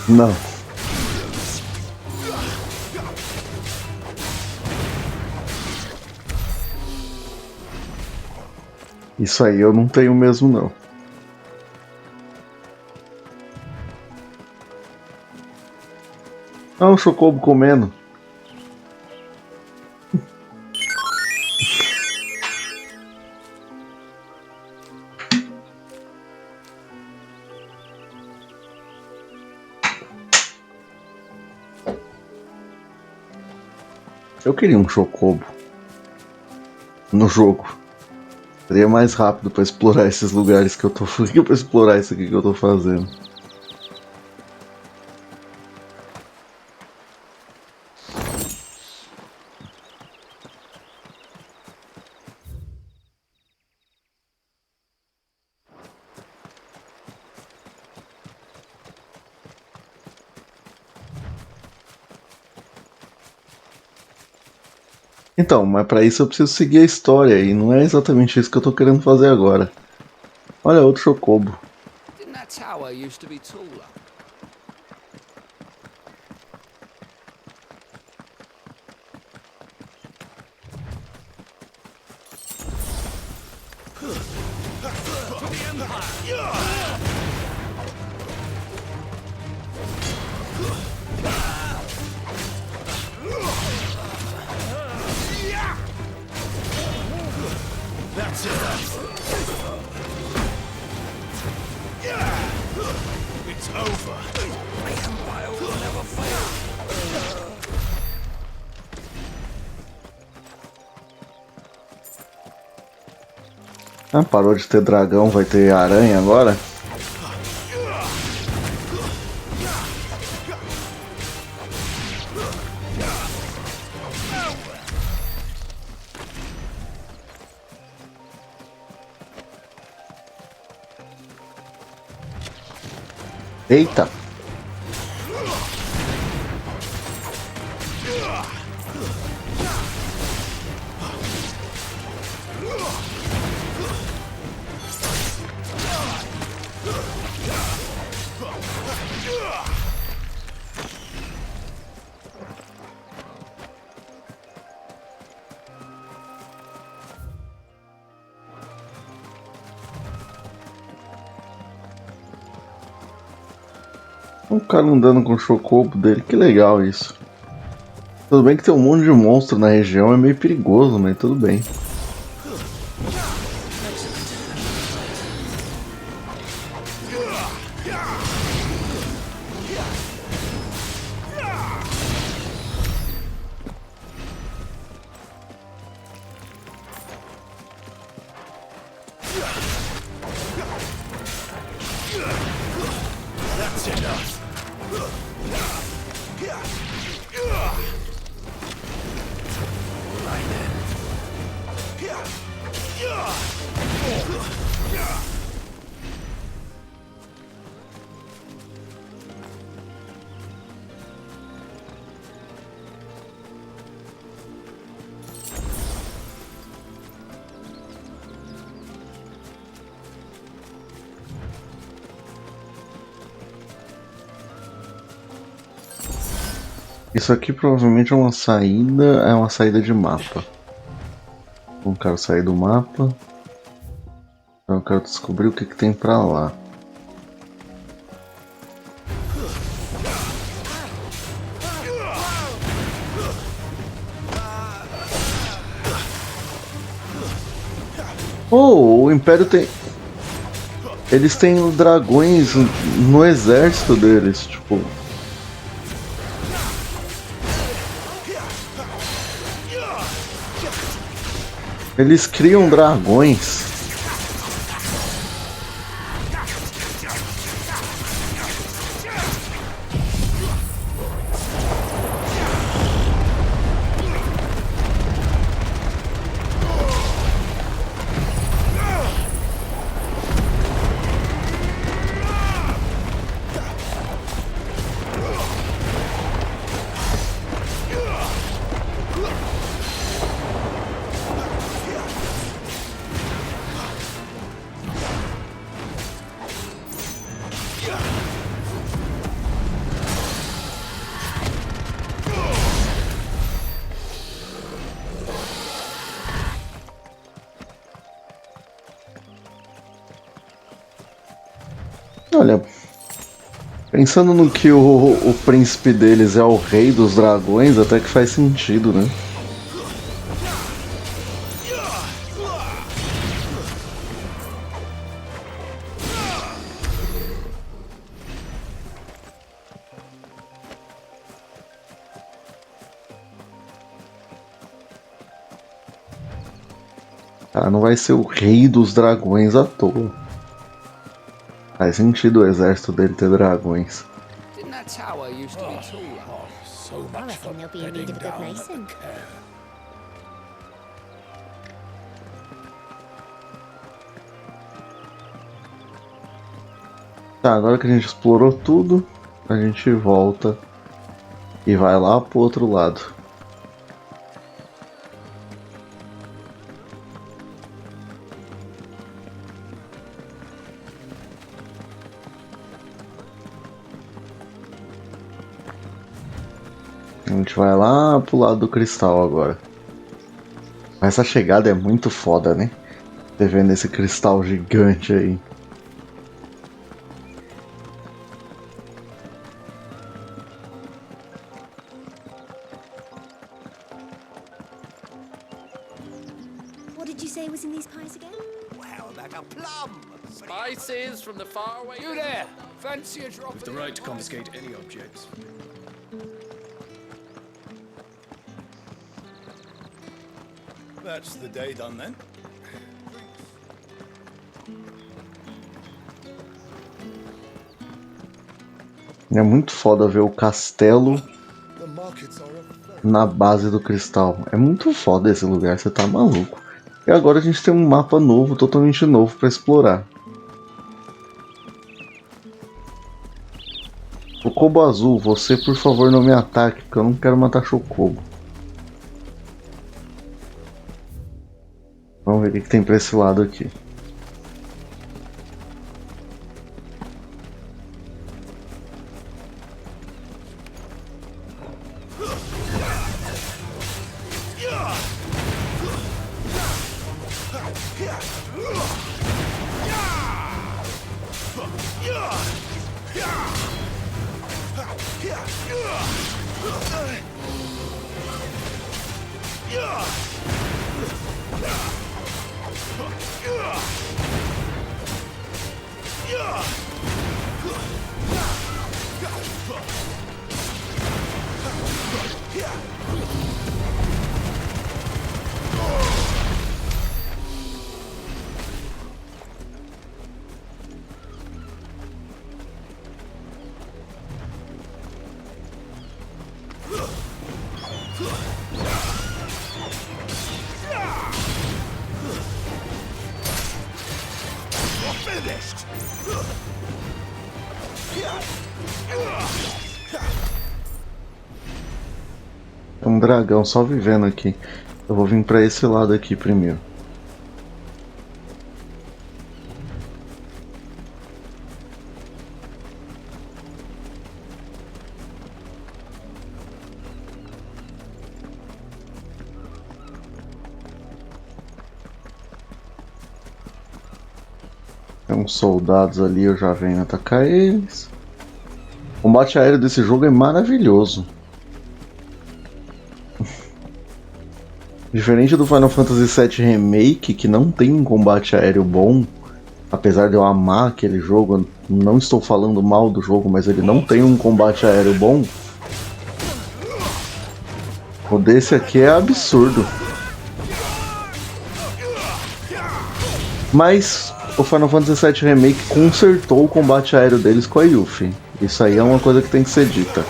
Não. Isso aí eu não tenho mesmo, não. Ah, um chocobo comendo. Eu queria um chocobo no jogo. Seria mais rápido pra explorar esses lugares que eu tô fazendo, pra explorar isso aqui que eu tô fazendo. Então, mas pra isso eu preciso seguir a história e não é exatamente isso que eu tô querendo fazer agora. Olha, outro chocobo. Didn't that tower used to be taller? That's it. It's over. The Empire will never fail. Ah, parou de ter dragão, vai ter aranha agora? Eita! Um cara andando com o chocobo dele, que legal isso. Tudo bem que tem um monte de monstro na região, é meio perigoso, mas tudo bem. That's enough. Right then. Isso aqui provavelmente é uma saída de mapa. Não quero sair do mapa. Então eu quero descobrir o que tem pra lá. Oh, o Império tem... Eles têm dragões no exército deles, tipo... Eles criam dragões. Olha, pensando no que o príncipe deles é o rei dos dragões, até que faz sentido, né? Ah, não vai ser o rei dos dragões à toa. Faz sentido o exército dele ter dragões. Didn't that tower used to be taller? So much for bedding down at the care. Tá, agora que a gente explorou tudo, a gente volta e vai lá pro outro lado. A gente vai lá pro lado do cristal agora. Essa chegada é muito foda, né? Você vendo esse cristal gigante aí. What did you say was in these pies again? Wow, like a plum! Spices from the faraway... You there! Fancy a drop? With the right to confiscate any objects. That's the day done then. É muito foda ver o castelo na base do cristal. É muito foda esse lugar, você tá maluco. E agora a gente tem um mapa novo, totalmente novo pra explorar. Chocobo azul, você por favor não me ataque, porque eu não quero matar Chocobo. Vamos ver o que tem pra esse lado aqui. É um dragão só vivendo aqui. Eu vou vir pra esse lado aqui primeiro. Tem uns soldados ali, eu já venho atacar eles. O combate aéreo desse jogo é maravilhoso. Diferente do Final Fantasy VII Remake, que não tem um combate aéreo bom, apesar de eu amar aquele jogo, eu não estou falando mal do jogo, mas ele não tem um combate aéreo bom. O desse aqui é absurdo. Mas o Final Fantasy VII Remake consertou o combate aéreo deles com a Yuffie. Isso aí é uma coisa que tem que ser dita.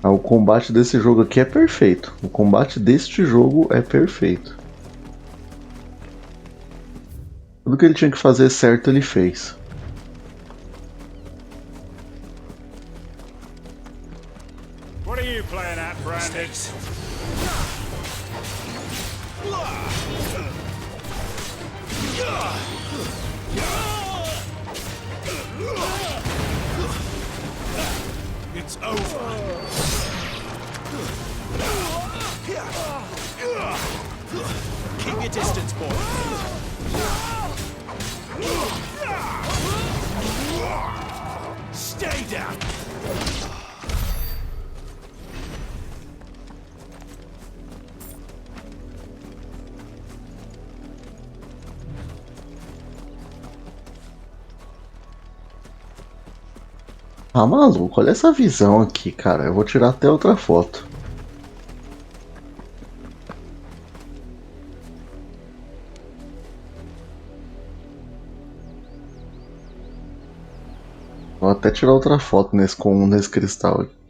O combate desse jogo aqui é perfeito. O combate deste jogo é perfeito. Tudo que ele tinha que fazer certo, ele fez. What are you playing at, Brandon? It's over. Keep your distance, boy. Stay down. Ah, maluco, olha essa visão aqui, cara. Eu vou tirar até outra foto. Vou até tirar outra foto nesse cristal aqui.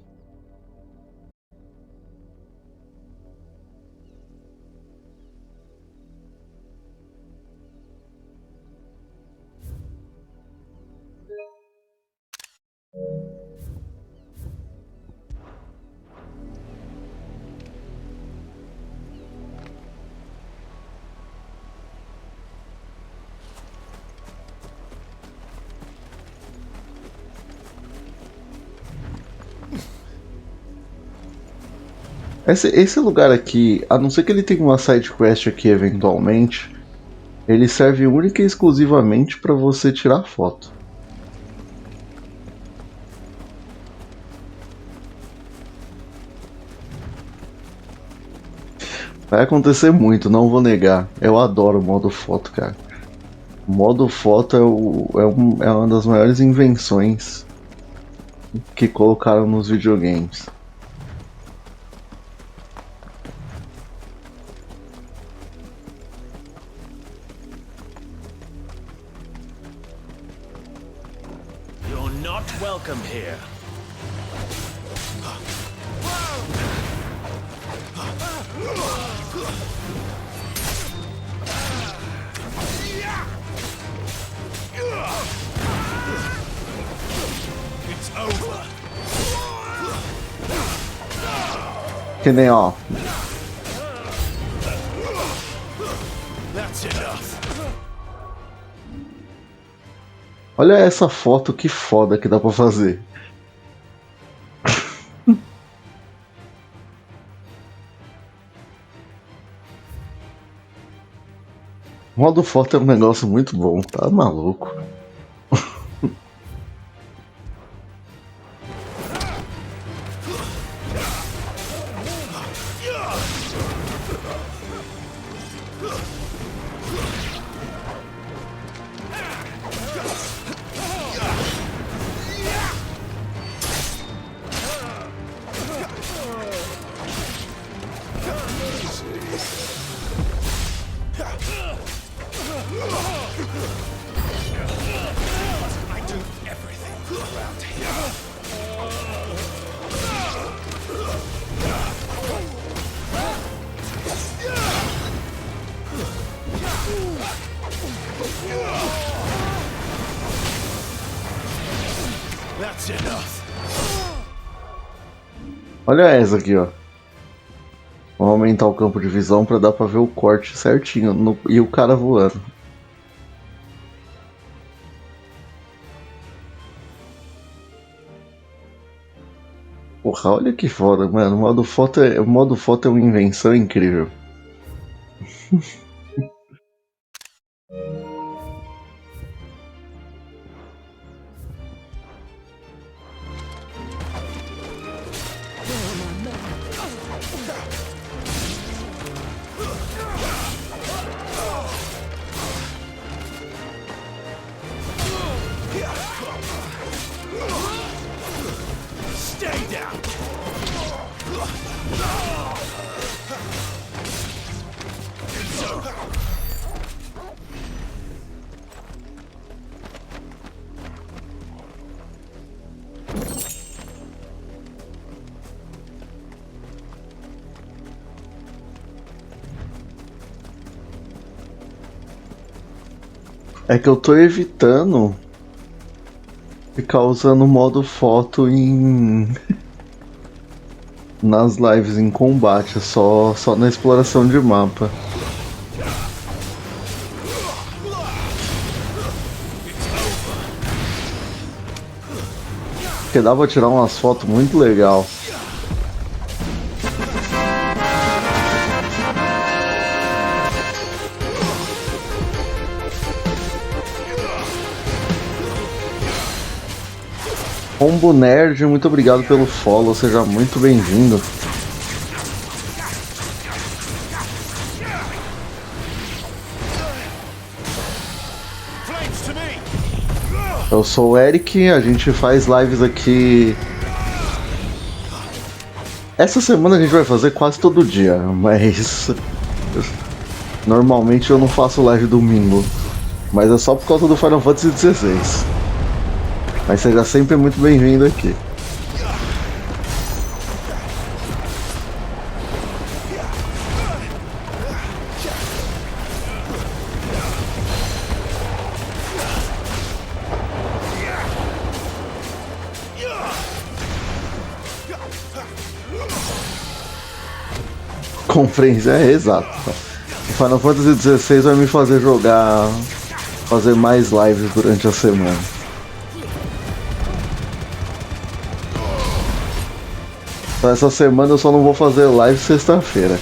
Esse lugar aqui, a não ser que ele tenha uma side quest aqui eventualmente, ele serve única e exclusivamente para você tirar foto. Vai acontecer muito, não vou negar. Eu adoro o modo foto, cara. O modo foto é uma das maiores invenções que colocaram nos videogames. You're not welcome here. It's over. Que nem, ó. That's enough. Olha essa foto, que foda que dá pra fazer. O modo foto é um negócio muito bom, tá maluco. That's enough. Olha essa aqui, ó. Vamos aumentar o campo de visão pra dar pra ver o corte certinho e o cara voando. Porra, olha que foda, mano. O modo foto é uma invenção incrível. É que eu tô evitando ficar usando o modo foto nas lives em combate, só na exploração de mapa. Porque dá pra tirar umas fotos muito legal. Combo Nerd, muito obrigado pelo follow, seja muito bem-vindo. Eu sou o Erik, a gente faz lives aqui. Essa semana a gente vai fazer quase todo dia, mas normalmente eu não faço live domingo, mas é só por causa do Final Fantasy XVI. Mas seja sempre muito bem-vindo aqui. Compreensão, é exato. O Final Fantasy XVI vai me fazer fazer mais lives durante a semana. Então essa semana eu só não vou fazer live sexta-feira.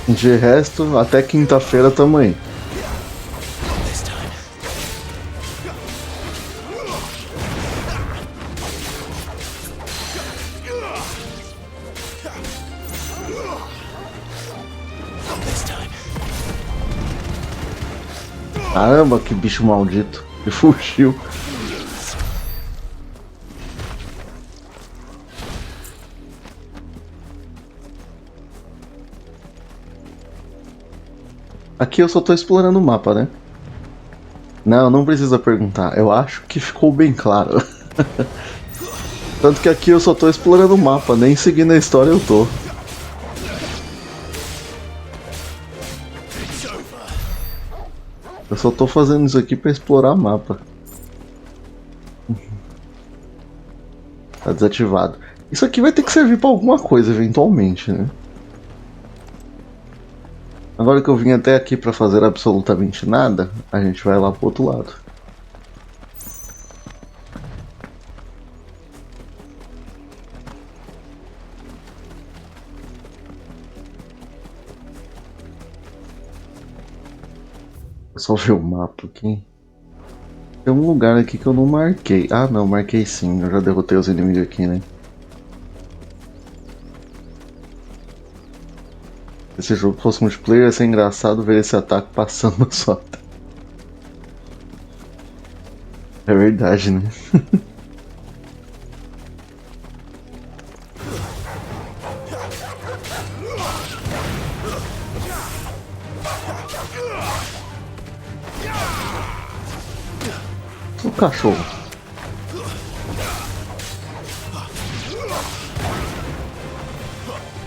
De resto, até quinta-feira tamo aí. Caramba, que bicho maldito. Ele fugiu. Aqui eu só tô explorando o mapa, né? Não precisa perguntar. Eu acho que ficou bem claro. Tanto que aqui eu só tô explorando o mapa, nem seguindo a história eu tô. Eu só tô fazendo isso aqui pra explorar o mapa. Tá desativado. Isso aqui vai ter que servir pra alguma coisa eventualmente, né? Agora que eu vim até aqui pra fazer absolutamente nada, a gente vai lá pro outro lado. Eu só ver o mapa aqui. Tem um lugar aqui que eu não marquei. Ah não, marquei sim, eu já derrotei os inimigos aqui, né? Se esse jogo fosse multiplayer ia ser engraçado ver esse ataque passando na sua tela. É verdade, né? O cachorro.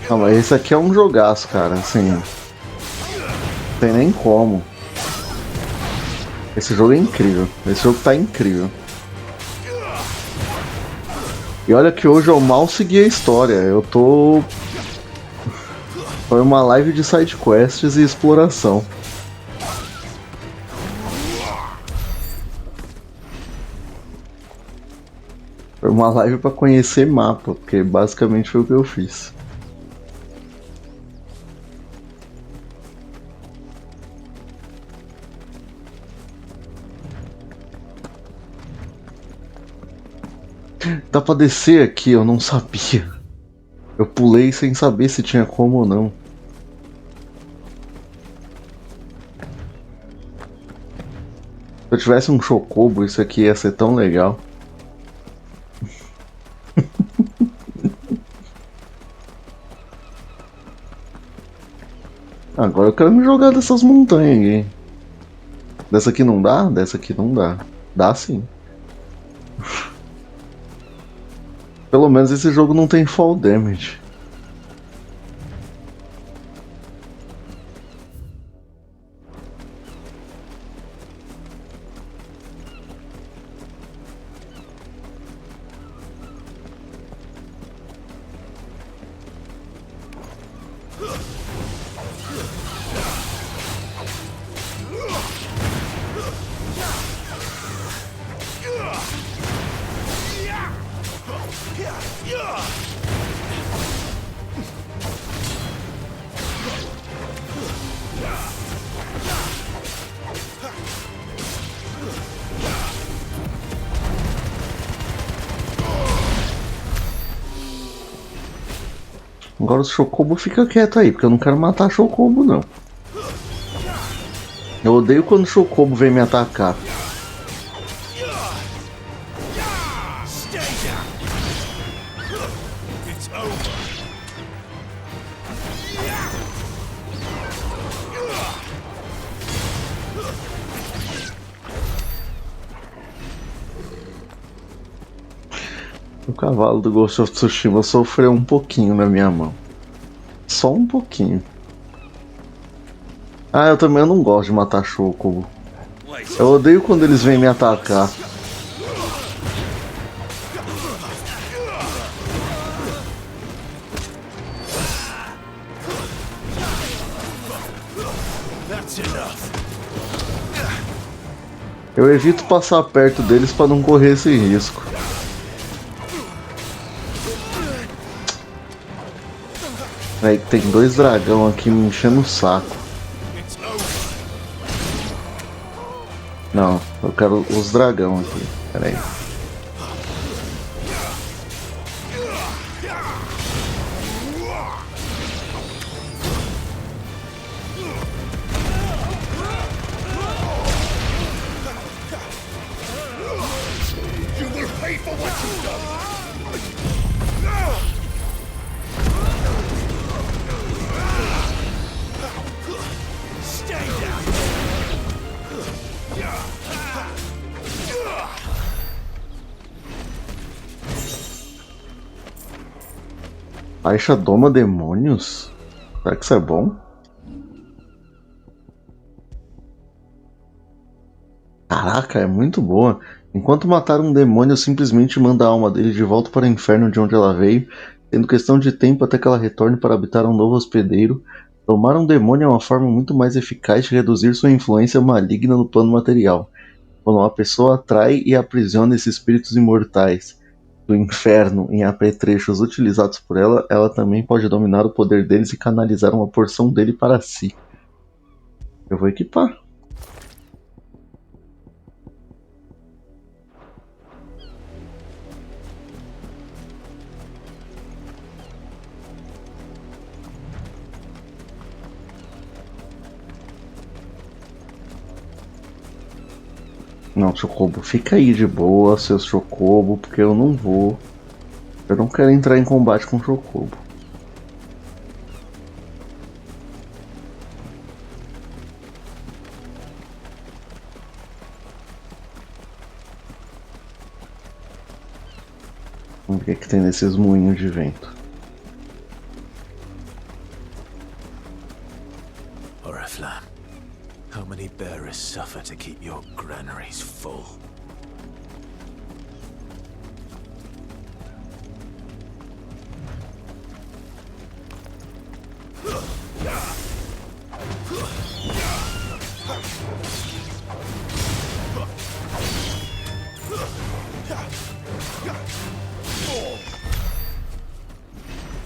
Ah, mas esse aqui é um jogaço, cara, assim. Não tem nem como. Esse jogo é incrível. Esse jogo tá incrível. E olha que hoje eu mal segui a história. Eu tô... Foi uma live de side quests e exploração. Foi uma live pra conhecer mapa, porque basicamente foi o que eu fiz. Dá pra descer aqui, eu não sabia. Eu pulei sem saber se tinha como ou não. Se eu tivesse um chocobo, isso aqui ia ser tão legal. Agora eu quero me jogar dessas montanhas aqui. Dessa aqui não dá? Dessa aqui não dá. Dá sim. Pelo menos esse jogo não tem fall damage. Agora o Chocobo fica quieto aí, porque eu não quero matar Chocobo não. Eu odeio quando o Chocobo vem me atacar. O cavalo do Ghost of Tsushima sofreu um pouquinho na minha mão. Só um pouquinho. Ah, eu também não gosto de matar Chocobo. Eu odeio quando eles vêm me atacar. Eu evito passar perto deles para não correr esse risco. Aí tem dois dragão aqui me enchendo o saco. Não, eu quero os dragão aqui. Pera aí. Baixa doma demônios? Será que isso é bom? Caraca, é muito boa. Enquanto matar um demônio, simplesmente manda a alma dele de volta para o inferno de onde ela veio, tendo questão de tempo até que ela retorne para habitar um novo hospedeiro. Domar um demônio é uma forma muito mais eficaz de reduzir sua influência maligna no plano material. Quando uma pessoa atrai e aprisiona esses espíritos imortais do inferno em apetrechos utilizados por ela, ela também pode dominar o poder deles e canalizar uma porção dele para si. Eu vou equipar. Não, Chocobo, fica aí de boa, seus Chocobo, porque eu não vou. Eu não quero entrar em combate com Chocobo. Vamos ver o que tem nesses moinhos de vento. Oriflamme, how many bearers suffer to keep your granaries full?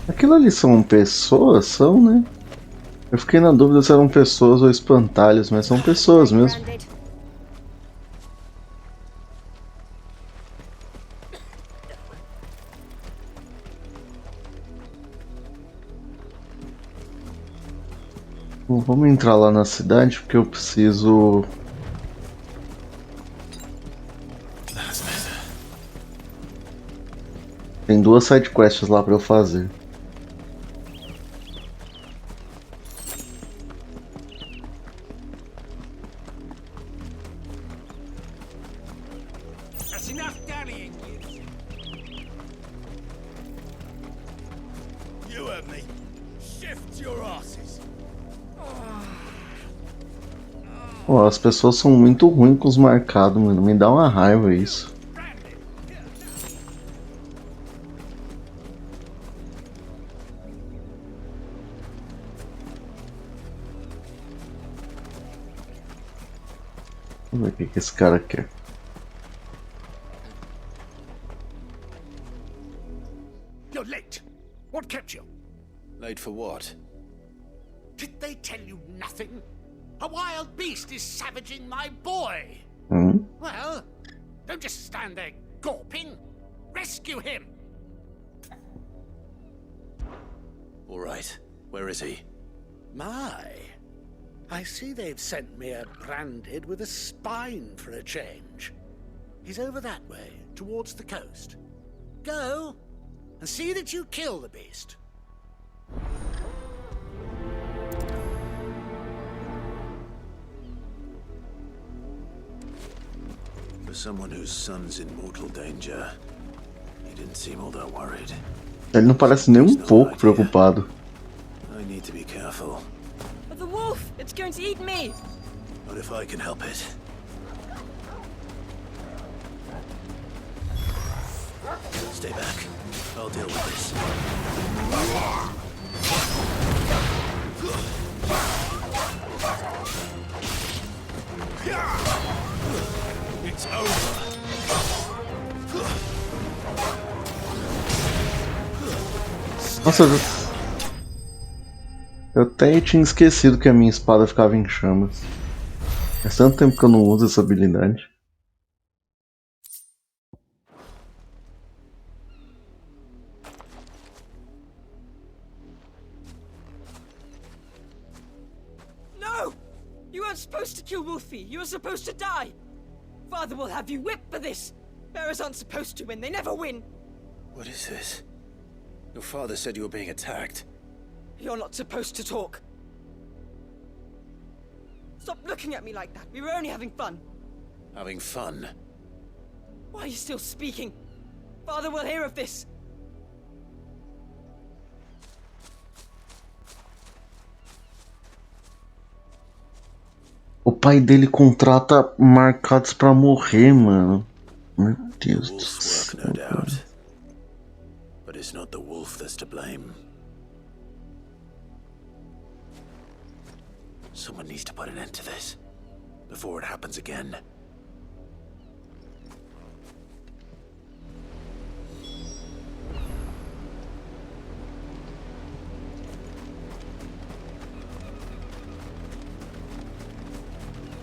Aquilo ali são pessoas? São, né? Eu fiquei na dúvida se eram pessoas ou espantalhos, mas são pessoas mesmo. Bom, vamos entrar lá na cidade porque eu preciso... Tem duas sidequests lá pra eu fazer. Pô, as pessoas são muito ruins com os marcados, mano. Me dá uma raiva isso. Vamos ver o que esse cara quer. You're late. What kept you? Late for what? Did they tell you nothing? A wild beast is savaging my boy. Well, don't just stand there gawping. Rescue him. All right. Where is he? My. I see they've sent me a branded with a spine for a change. He's over that way, towards the coast. Go, and see that you kill the beast. For someone whose son's in mortal danger, he didn't seem all that worried. Ele não parece nem pouco preocupado. I need to be careful. But the wolf! It's going to eat me! Not if I can help it. Stay back. I'll deal with this. It's over. Nossa, eu até tinha esquecido que a minha espada ficava em chamas. Faz tanto tempo que eu não uso essa habilidade. No! You weren't supposed to kill Wolfie. You were supposed to die. Father will have you whipped for this. Bearers aren't supposed to win. They never win. What is this? Your father said you were being attacked. You're not supposed to talk. Stop looking at me like that. We were only having fun. Having fun? Why are you still speaking? Father will hear of this. O pai dele contrata marcados pra morrer, mano. Meu Deus do céu. No doubt. But it's not the wolf that's to blame. Someone needs to put an end to this before it happens again.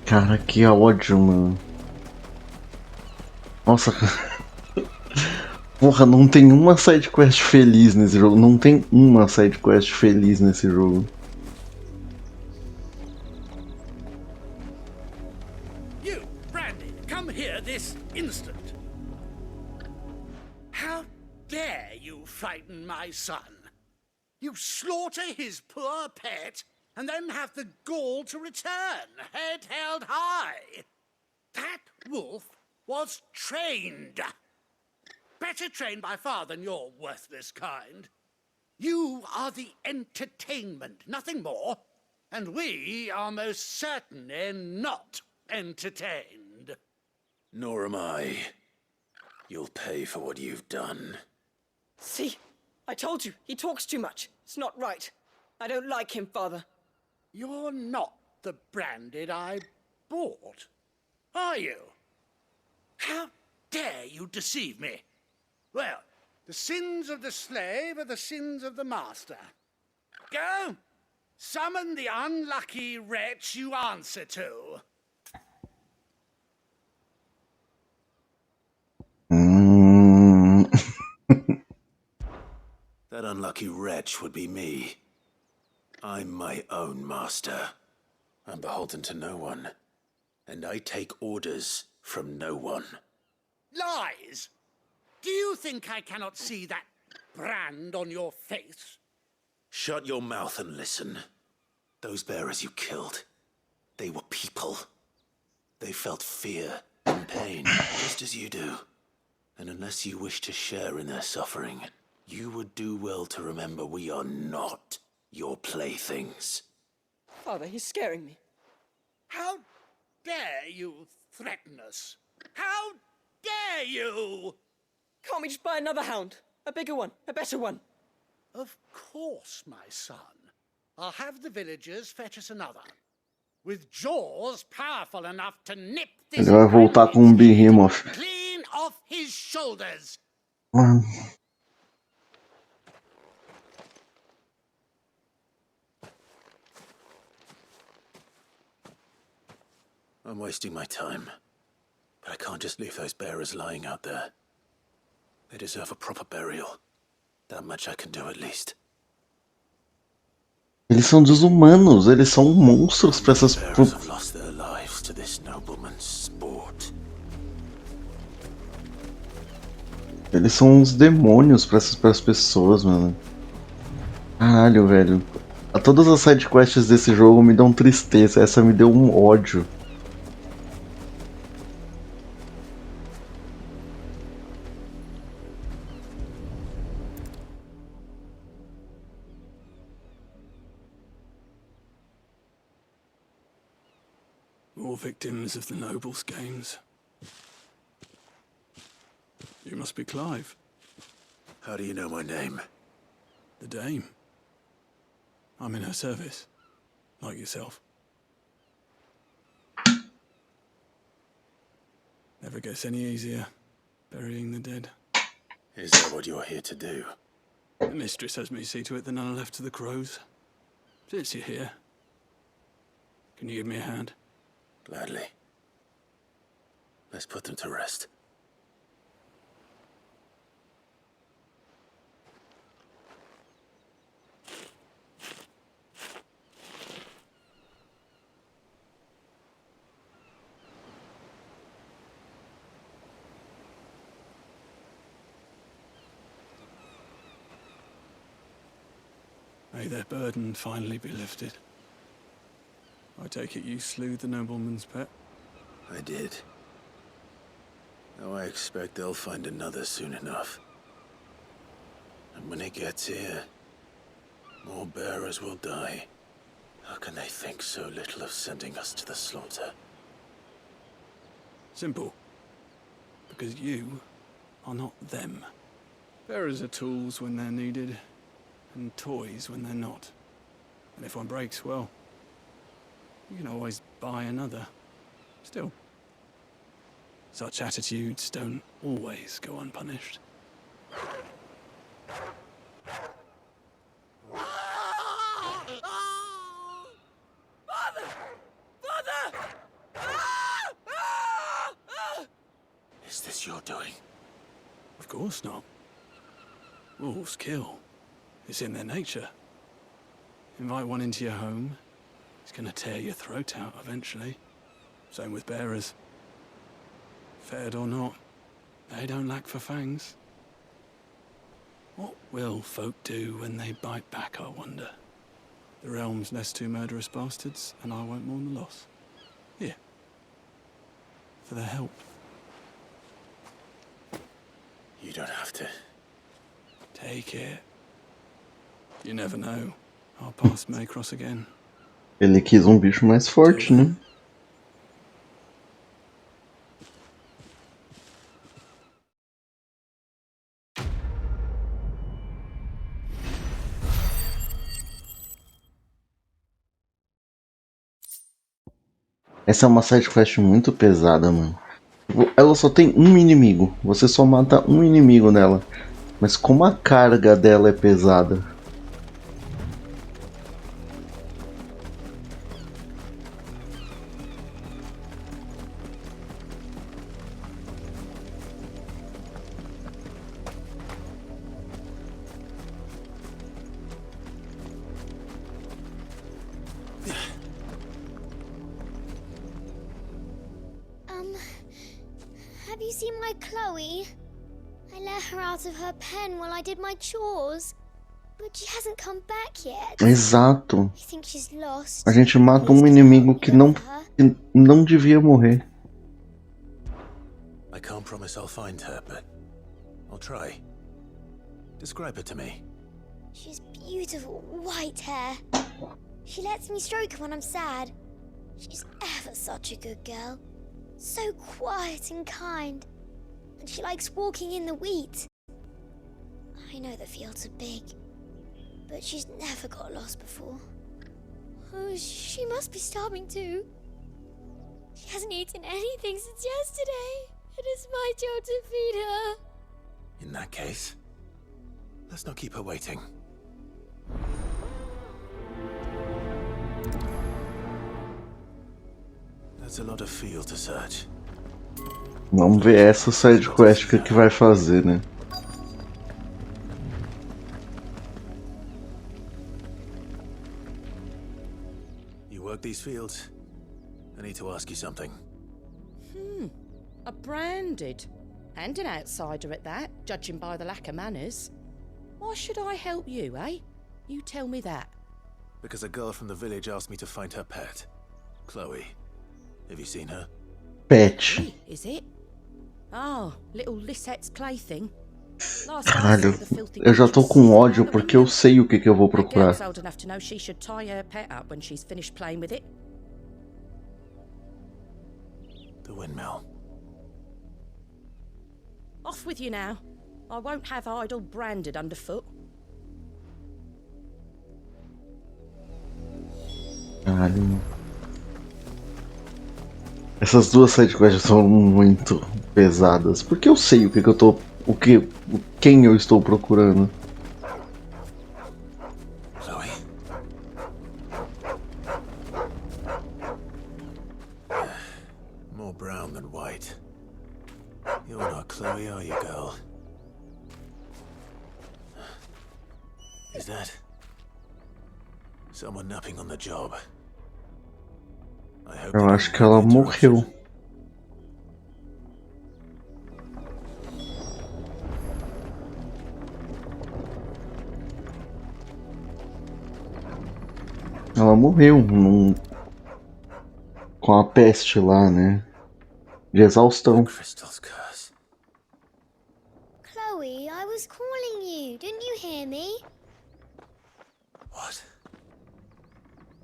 Cara, que ódio, mano. Nossa. Porra, não tem uma side quest feliz nesse jogo. Não tem uma side quest feliz nesse jogo. You, Brandy, come here this instant. How dare you frighten my son? You slaughter his poor pet and then have the gall to return, head held high. That wolf was trained. Better trained by far than your worthless kind. You are the entertainment, nothing more. And we are most certainly not entertained. Nor am I. You'll pay for what you've done. See? I told you, he talks too much. It's not right. I don't like him, Father. You're not the branded I bought, are you? How dare you deceive me? Well, the sins of the slave are the sins of the master. Go, summon the unlucky wretch you answer to. That unlucky wretch would be me. I'm my own master. I'm beholden to no one. And I take orders from no one. Lies! Do you think I cannot see that brand on your face? Shut your mouth and listen. Those bearers you killed, they were people. They felt fear and pain, just as you do. And unless you wish to share in their suffering, you would do well to remember we are not your playthings. Father, he's scaring me. How dare you threaten us? How dare you? Can't we just buy another hound? A bigger one, a better one. Of course, my son. I'll have the villagers fetch us another. With jaws powerful enough to nip this Ele vai voltar com um Behemoth. clean off his shoulders. Mano. I'm wasting my time. But I can't just leave those bearers lying out there. They deserve a proper burial. That much I can do at least. Eles são desumanos, eles são monstros pra essas... Bearers have lost their lives to this nobleman's sport. Eles são uns demônios pra essas pessoas, mano. Caralho, velho. Todas as sidequests desse jogo me dão tristeza, essa me deu um ódio. More victims of the nobles' games. You must be Clive. How do you know my name? The Dame. I'm in her service, like yourself. Never gets any easier, burying the dead. Is that what you're here to do? The mistress has me see to it that none are left to the crows. Since you're here, can you give me a hand? Gladly. Let's put them to rest. May their burden finally be lifted. I take it you slew the nobleman's pet? I did. Now I expect they'll find another soon enough. And when it gets here, more bearers will die. How can they think so little of sending us to the slaughter? Simple. Because you are not them. Bearers are tools when they're needed, and toys when they're not. And if one breaks, well, you can always buy another. Still, such attitudes don't always go unpunished. Is this your doing? Of course not. Wolves kill. It's in their nature. Invite one into your home, it's gonna tear your throat out eventually. Same with bearers. Fed or not, they don't lack for fangs. What will folk do when they bite back, I wonder? The realm's less two murderous bastards, and I won't mourn the loss. Here. For their help. You don't have to. Take it. You never know. Our paths may cross again. Ele quis bicho mais forte, né? Essa é uma sidequest muito pesada, mano. Ela só tem um inimigo. Você só mata um inimigo nela. Mas como a carga dela é pesada. Have you seen my Chloe? I let her out of her pen while I did my chores. But she hasn't come back yet. Exato. I think she's lost. A gente mata um inimigo que não devia morrer. I can't promise I'll find her, but I'll try. Describe her to me. She's beautiful white hair. She lets me stroke her when I'm sad. She's ever such a good girl. So quiet and kind. And she likes walking in the wheat. I know the fields are big, but she's never got lost before. Oh, she must be starving too. She hasn't eaten anything since yesterday. It is my job to feed her. In that case, let's not keep her waiting. That's a lot of field to search. Vamos ver essa side quest que vai fazer, né? You work these fields? I need to ask you something. A branded. And an outsider at that, judging by the lack of manners. Why should I help you, eh? You tell me that. Because a girl from the village asked me to find her pet, Chloe. Have you seen her? Pet. Is it? Oh, little Lisette's plaything. Caralho, eu já tô com ódio porque eu sei o que eu vou procurar. That girl's old enough to know she should tie her pet up when she's finished playing with it. The windmill. Off with you now. I won't have idle branded underfoot. Caralho. Essas duas sidequests são muito pesadas. Porque eu sei o que eu tô. Quem eu estou procurando. Chloe. More brown than white. You're not Chloe, are you, girl? Is that someone napping on the job? I hope Eu acho que ela morreu. Ela morreu com a peste lá, né? De exaustão. Chloe, I was calling you. Didn't you hear me? What?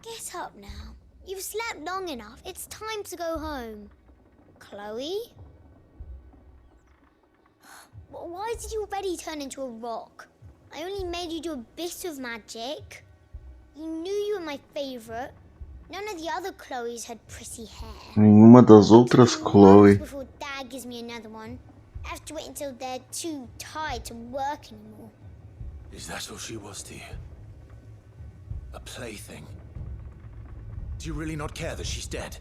Get up now. You've slept long enough. It's time to go home. Chloe? Why did you already turn into a rock? I only made you do a bit of magic. You knew you were my favorite. None of the other Chloes had pretty hair. Nenhuma das outras Chloe. Before Dad gives me another one, I have to wait until they're too tired to work anymore. Is that all she was to you? A plaything? Do you really not care that she's dead?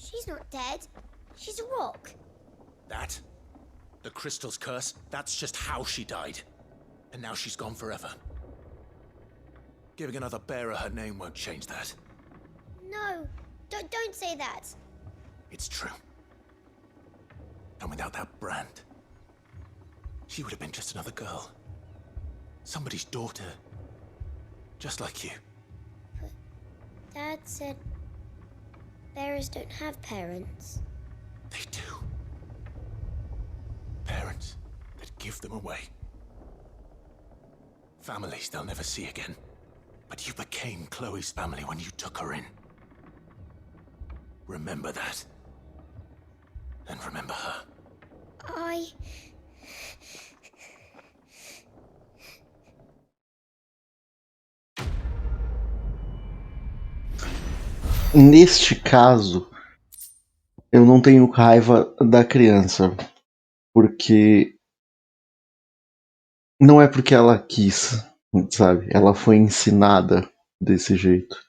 She's not dead. She's a rock. That? The crystal's curse? That's just how she died. And now she's gone forever. Giving another bearer her name won't change that. No, don't say that. It's true. And without that brand, she would have been just another girl. Somebody's daughter. Just like you. But Dad said bearers don't have parents. They do. Parents that give them away. Families they'll never see again. But you became Chloe's family when you took her in. Remember that. And remember her. Neste caso, eu não tenho raiva da criança. Porque não é porque ela quis, sabe? Ela foi ensinada desse jeito.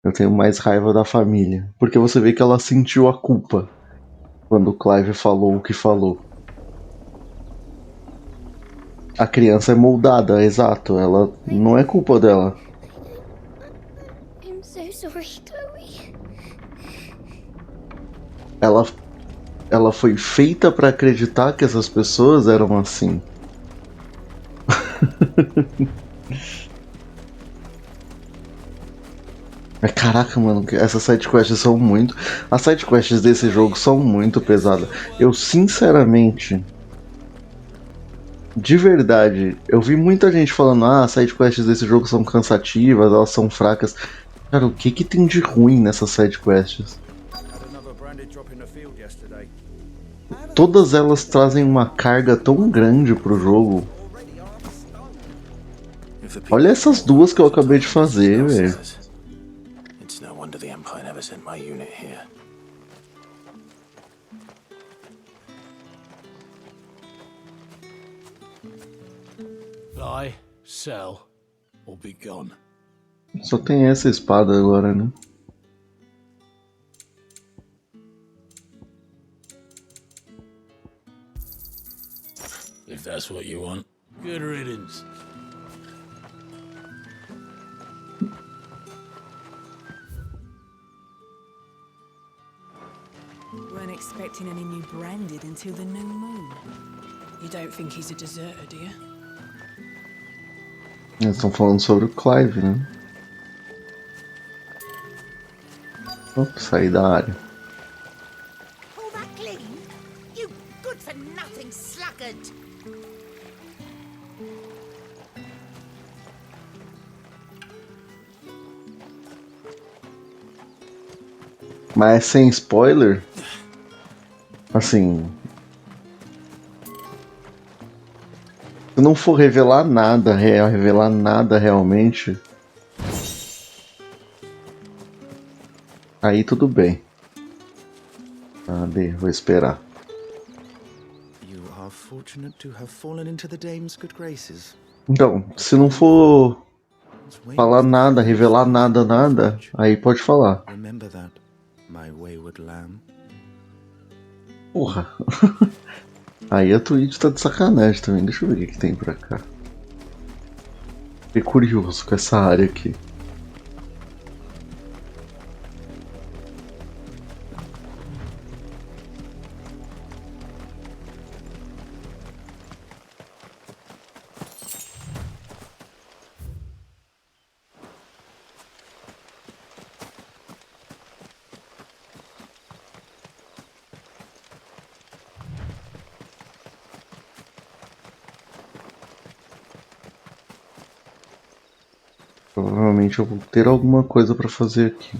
Eu tenho mais raiva da família. Porque você vê que ela sentiu a culpa quando o Clive falou o que falou. A criança é moldada, exato. Ela não é culpa dela. I'm so sorry, Chloe. Ela foi feita pra acreditar que essas pessoas eram assim. Caraca, mano, essas sidequests são muito... As sidequests desse jogo são muito pesadas. Eu, sinceramente... De verdade, eu vi muita gente falando: ah, as sidequests desse jogo são cansativas, elas são fracas. Cara, o que tem de ruim nessas sidequests? Todas elas trazem uma carga tão grande pro jogo. Olha essas duas que eu acabei de fazer, velho. It's no wonder the Empire never sent my unit here. Buy, sell, or be gone. Só tem essa espada agora, né? If that's what you want. Good riddance. Weren't expecting any new branded until the new moon. You don't think he's a deserter, do you? Eles estão falando sobre o Clive, né? Opa, saí da área. All that clean? You good for nothing sluggard! Mas sem spoiler? Assim. Se não for revelar nada realmente. Aí tudo bem. Cadê? Vou esperar. You are fortunate to have fallen into the dame's good graces. Então, se não for falar nada, revelar nada, aí pode falar. Remember that, my wayward lamb. Porra. Aí a Twitch tá de sacanagem também. Deixa eu ver o que tem pra cá. Fiquei curioso com essa área aqui. Provavelmente eu vou ter alguma coisa pra fazer aqui.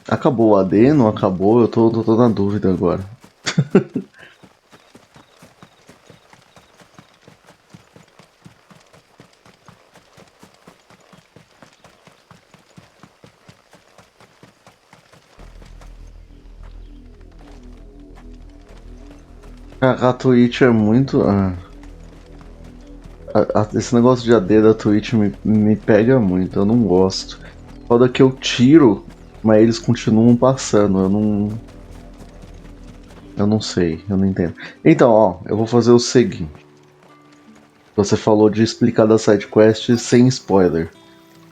Acabou o AD? Não acabou? Eu tô na dúvida agora. A Twitch é muito. Esse negócio de AD da Twitch me pega muito, eu não gosto. Foda que eu tiro, mas eles continuam passando, eu não sei, eu não entendo. Então, ó, eu vou fazer o seguinte. Você falou de explicar da sidequest sem spoiler.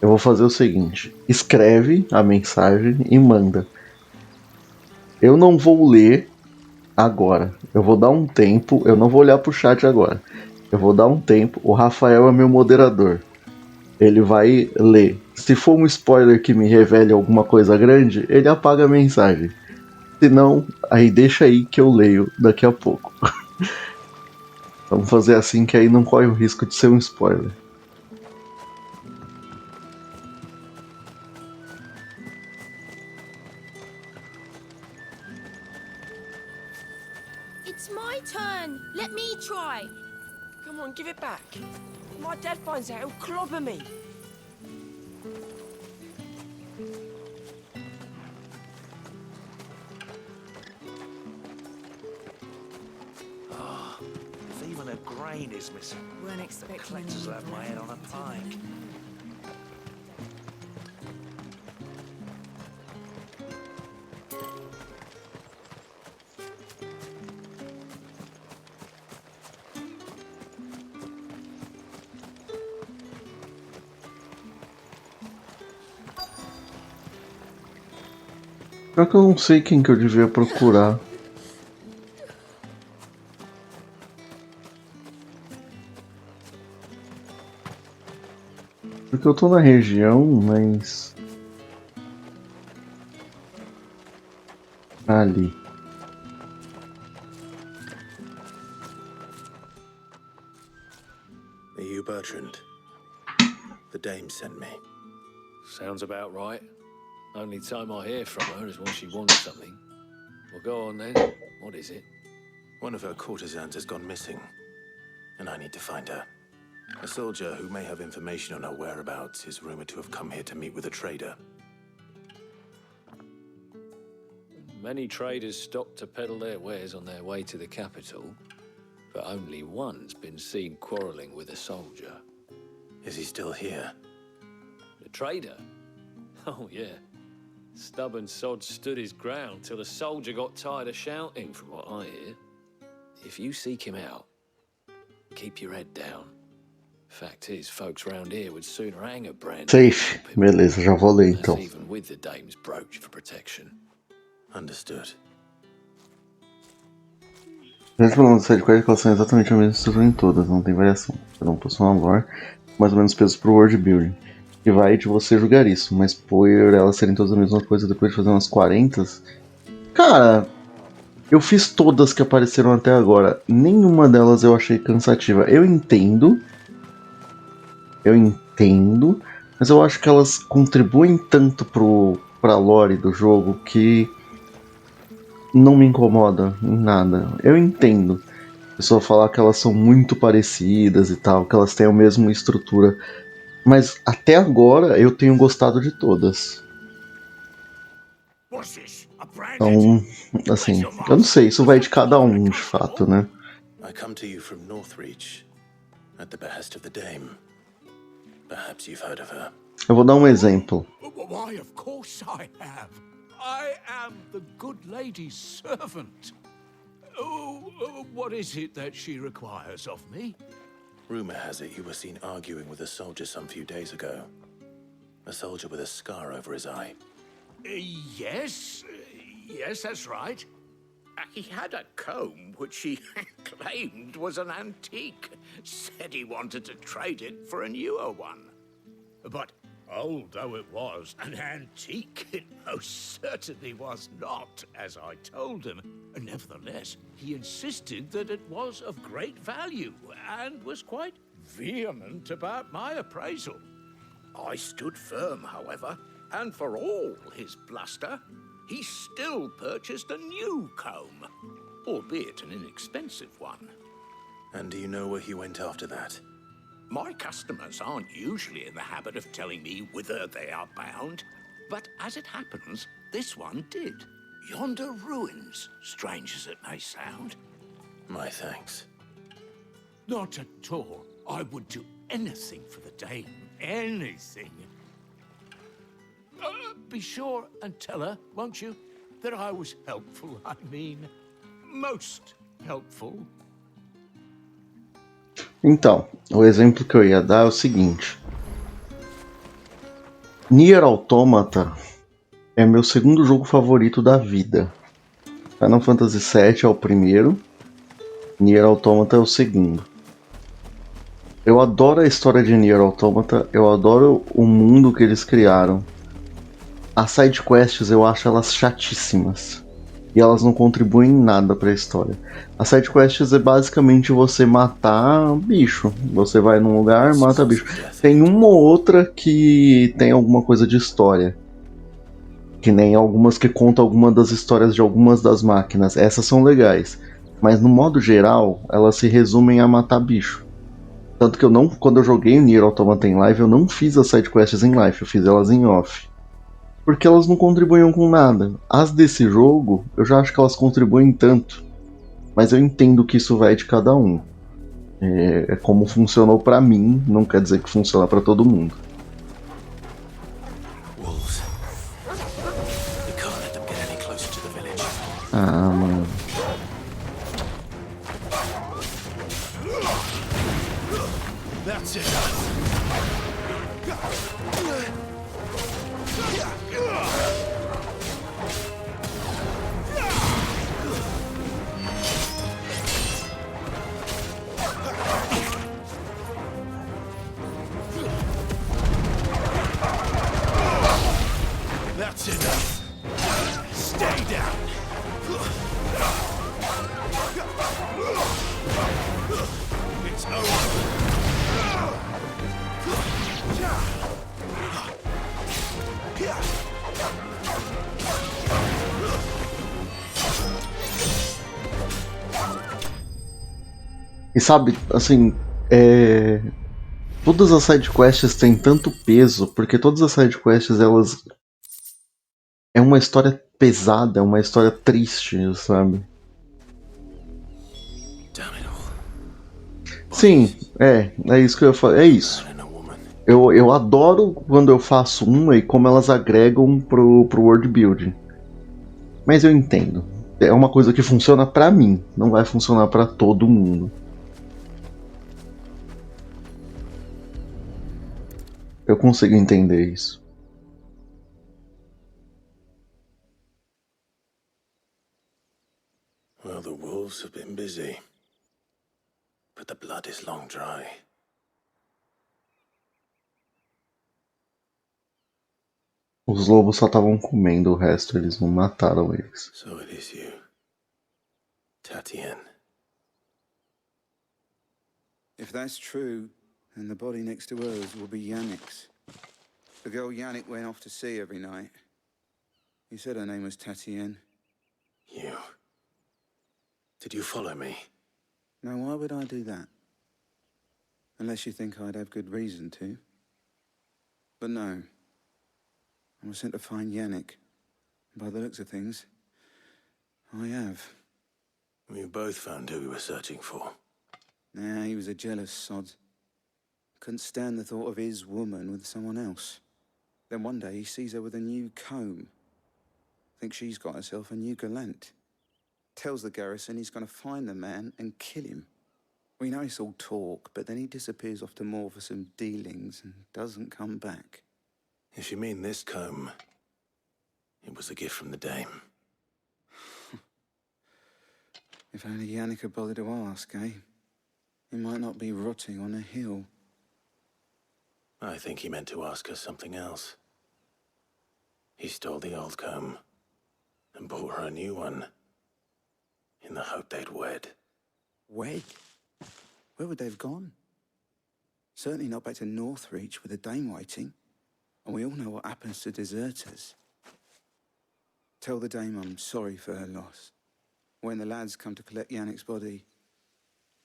Eu vou fazer o seguinte: escreve a mensagem e manda. Eu não vou ler agora. Eu vou dar um tempo, eu não vou olhar pro chat agora. Eu vou dar um tempo. O Rafael é meu moderador. Ele vai ler. Se for um spoiler que me revele alguma coisa grande, ele apaga a mensagem. Se não, aí deixa aí que eu leio daqui a pouco. Vamos fazer assim que aí não corre o risco de ser um spoiler. It's my turn. Let me try. Come on, give it back. If my dad finds out, he'll clobber me. If even a grain is missing, Weren't expecting collectors will have my head on a pike. Pior que eu não sei quem que eu devia procurar. Porque eu tô na região, mas... ali. Are you Bertrand? The dame sent me. Sounds about right. Only time I hear from her is when she wants something. Well, go on then. What is it? One of her courtesans has gone missing, and I need to find her. A soldier who may have information on our whereabouts is rumored to have come here to meet with a trader. Many traders stop to peddle their wares on their way to the capital, but only one's been seen quarreling with a soldier. Is he still here? The trader? Oh, yeah. Stubborn sod stood his ground till the soldier got tired of shouting, from what I hear. If you seek him out, keep your head down. Fact is, folks round here would sooner hang a brand Safe. Beleza, já vou ler então. even with the dame's brooch for protection. Understood. Os problemas de sidequest elas são exatamente a mesma estrutura em todas, não tem variação. Cada um possui uma lore, mais ou menos peso pro world building. E vai de você julgar isso, mas por elas serem todas a mesma coisa depois de fazer umas 40. Cara, eu fiz todas que apareceram até agora. Nenhuma delas eu achei cansativa. Eu entendo, mas eu acho que elas contribuem tanto pra lore do jogo que não me incomoda em nada. Eu entendo a pessoa falar que elas são muito parecidas e tal, que elas têm a mesma estrutura, mas até agora eu tenho gostado de todas. Então, assim, eu não sei, isso vai de cada um de fato, né? I come to you from Northreach, at the behest of the Dame. Perhaps you've heard of her. Eu vou dar um exemplo. Why, of course I have. I am the good lady's servant. What is it that she requires of me? Rumor has it you were seen arguing with a soldier some few days ago. A soldier with a scar over his eye. Yes, that's right. He had a comb which he claimed was an antique. Said he wanted to trade it for a newer one. But old though it was, an antique it most certainly was not, as I told him. Nevertheless, he insisted that it was of great value and was quite vehement about my appraisal. I stood firm, however, and for all his bluster, he still purchased a new comb, albeit an inexpensive one. And do you know where he went after that? My customers aren't usually in the habit of telling me whither they are bound, but as it happens, this one did. Yonder ruins, strange as it may sound. My thanks. Not at all. I would do anything for the Dame. Anything. Be sure and tell her, won't you, that I was helpful. I mean, most helpful. Então, o exemplo que eu ia dar é o seguinte. Nier Automata é meu segundo jogo favorito da vida. Final Fantasy VII é o primeiro, Nier Automata é o segundo. Eu adoro a história de Nier Automata, eu adoro o mundo que eles criaram. As sidequests eu acho elas chatíssimas. E elas não contribuem em nada pra história. As sidequests é basicamente você matar bicho. Você vai num lugar, mata bicho. Tem uma ou outra que tem alguma coisa de história. Que nem algumas que contam algumas das histórias de algumas das máquinas. Essas são legais. Mas no modo geral, elas se resumem a matar bicho. Tanto que eu não, quando eu joguei Nier Automata em live, eu não fiz as sidequests em live, eu fiz elas em off. Porque elas não contribuíam com nada. As desse jogo, eu já acho que elas contribuem tanto. Mas eu entendo que isso vai de cada um. É como funcionou pra mim, não quer dizer que funciona pra todo mundo. Ah, mano. That's it. That's enough. Stay down. It's over. E sabe, assim, Todas as sidequests têm tanto peso, porque todas as sidequests, elas... É uma história pesada, é uma história triste, sabe? Sim, é isso que eu ia falar, é isso. Eu adoro quando eu faço uma e como elas agregam pro world building. Mas eu entendo. É uma coisa que funciona pra mim, não vai funcionar pra todo mundo. Eu consigo entender isso. Well, the wolves have been busy, but the blood is long dry. Os lobos só estavam comendo, o resto eles não mataram eles. So it is you, Tatienne. If that's true, then the body next to hers will be Yannick's. The girl Yannick went off to sea every night. He said her name was Tatienne. You. Did you follow me? Now, why would I do that? Unless you think I'd have good reason to. But no. I was sent to find Yannick. By the looks of things, I have. We both found who we were searching for. Nah, he was a jealous sod. Couldn't stand the thought of his woman with someone else. Then one day he sees her with a new comb. Thinks she's got herself a new gallant. Tells the garrison he's going to find the man and kill him. We know it's all talk, but then he disappears off to Moor for some dealings and doesn't come back. If you mean this comb, it was a gift from the dame. If only Yannick had bothered to ask, eh? He might not be rotting on a hill. I think he meant to ask her something else. He stole the old comb and bought her a new one in the hope they'd wed. Wed? Where would they have gone? Certainly not back to Northreach with the dame waiting. And we all know what happens to deserters. Tell the dame I'm sorry for her loss. When the lads come to collect Yannick's body,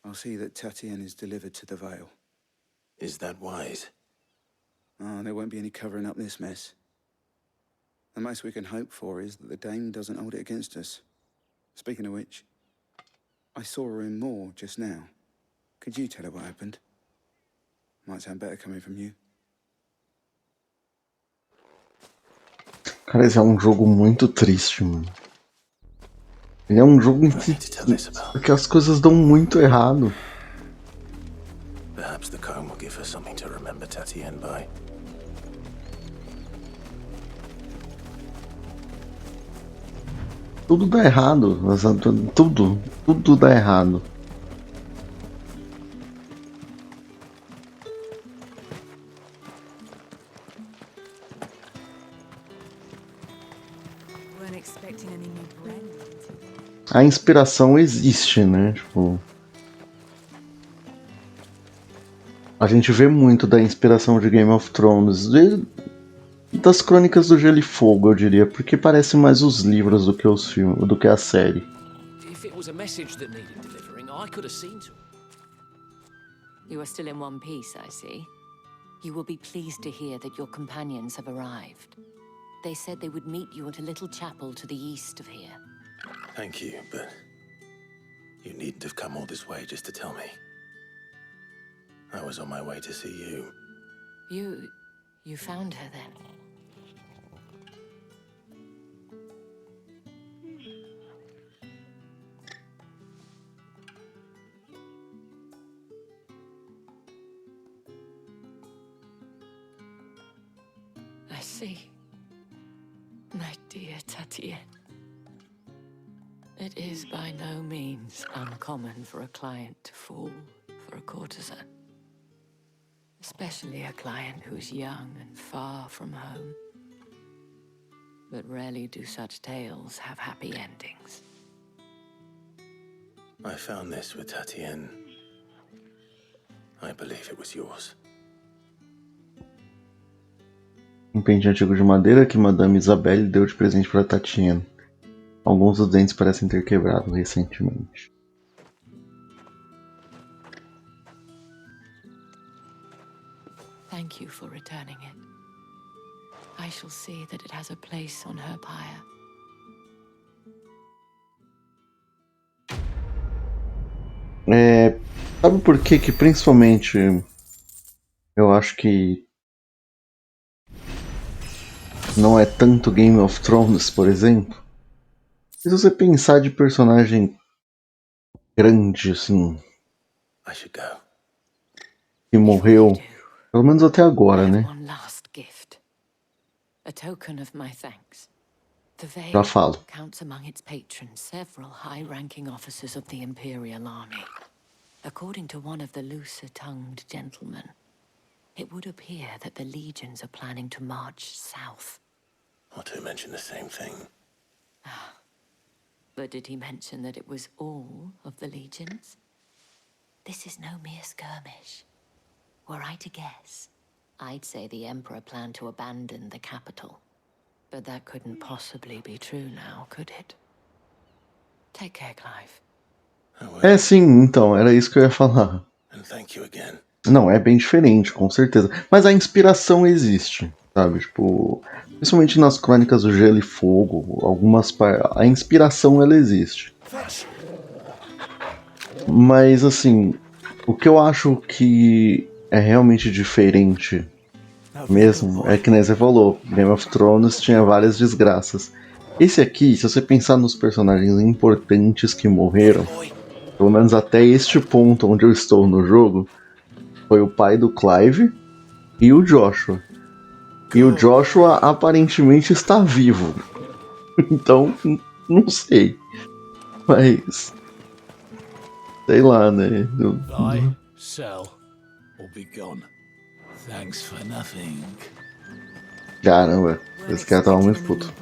I'll see that Tatienne is delivered to the Vale. Is that wise? Oh, there won't be any covering up this mess. The most we can hope for is that the dame doesn't hold it against us. Speaking of which, I saw her in Moor just now. Could you tell her what happened? Might sound better coming from you. Cara, esse é um jogo muito triste, mano. Ele é um jogo em que as coisas dão muito errado. Perhaps the comb will give her something to remember Tatienne by. Tudo dá errado. Tudo dá errado. A inspiração existe, né? Tipo, a gente vê muito da inspiração de Game of Thrones, das Crônicas do Gelo e Fogo, eu diria, porque parece mais os livros do que os filmes, do que a série. If it was a message that needed delivering, I could have seen to it. You are still in one piece, I see. You will be pleased to hear that your companions have arrived. They said they would meet you at a little chapel to the east of here. Thank you, but you needn't have come all this way just to tell me. I was on my way to see you. You found her then? I see. My dear Tatienne. It is by no means uncommon for a client to fall for a courtesan. Especially a client who's young and far from home. But rarely do such tales have happy endings. I found this with Tatienne. I believe it was yours. Um pente antigo de madeira que Madame Isabelle deu de presente para Tatienne. Alguns dos dentes parecem ter quebrado recentemente. Thank you for returning it. I shall see that it has a place on her pyre. Sabe por que principalmente eu acho que não é tanto Game of Thrones, por exemplo? Se você pensar de personagem grande, assim, que morreu, pelo menos até agora, né? One last gift. A token of my thanks. The Já Veil falo. counts among its patrons several high-ranking officers of the Imperial Army. According to one of the looser-tongued gentlemen, it would appear that the legions are planning to march south. Or to mention the same thing. But did he mention that it was all of the legions? This is no mere skirmish. Were I to guess, I'd say the Emperor planned to abandon the capital. But that couldn't possibly be true now, could it? Take care, Clive. Sim, então, era isso que eu ia falar. And thank you again. Não, é bem diferente, com certeza. Mas a inspiração existe, sabe? Tipo, principalmente nas Crônicas do Gelo e Fogo, a inspiração ela existe. Mas assim, o que eu acho que é realmente diferente mesmo é que, né, você falou, Game of Thrones tinha várias desgraças. Esse aqui, se você pensar nos personagens importantes que morreram, pelo menos até este ponto onde eu estou no jogo, foi o pai do Clive e o Joshua. E o Joshua aparentemente está vivo. Então, não sei. Mas. Sei lá, né? Buy, sell, or be gone. Thanks for nothing. Caramba, esse cara tava muito puto.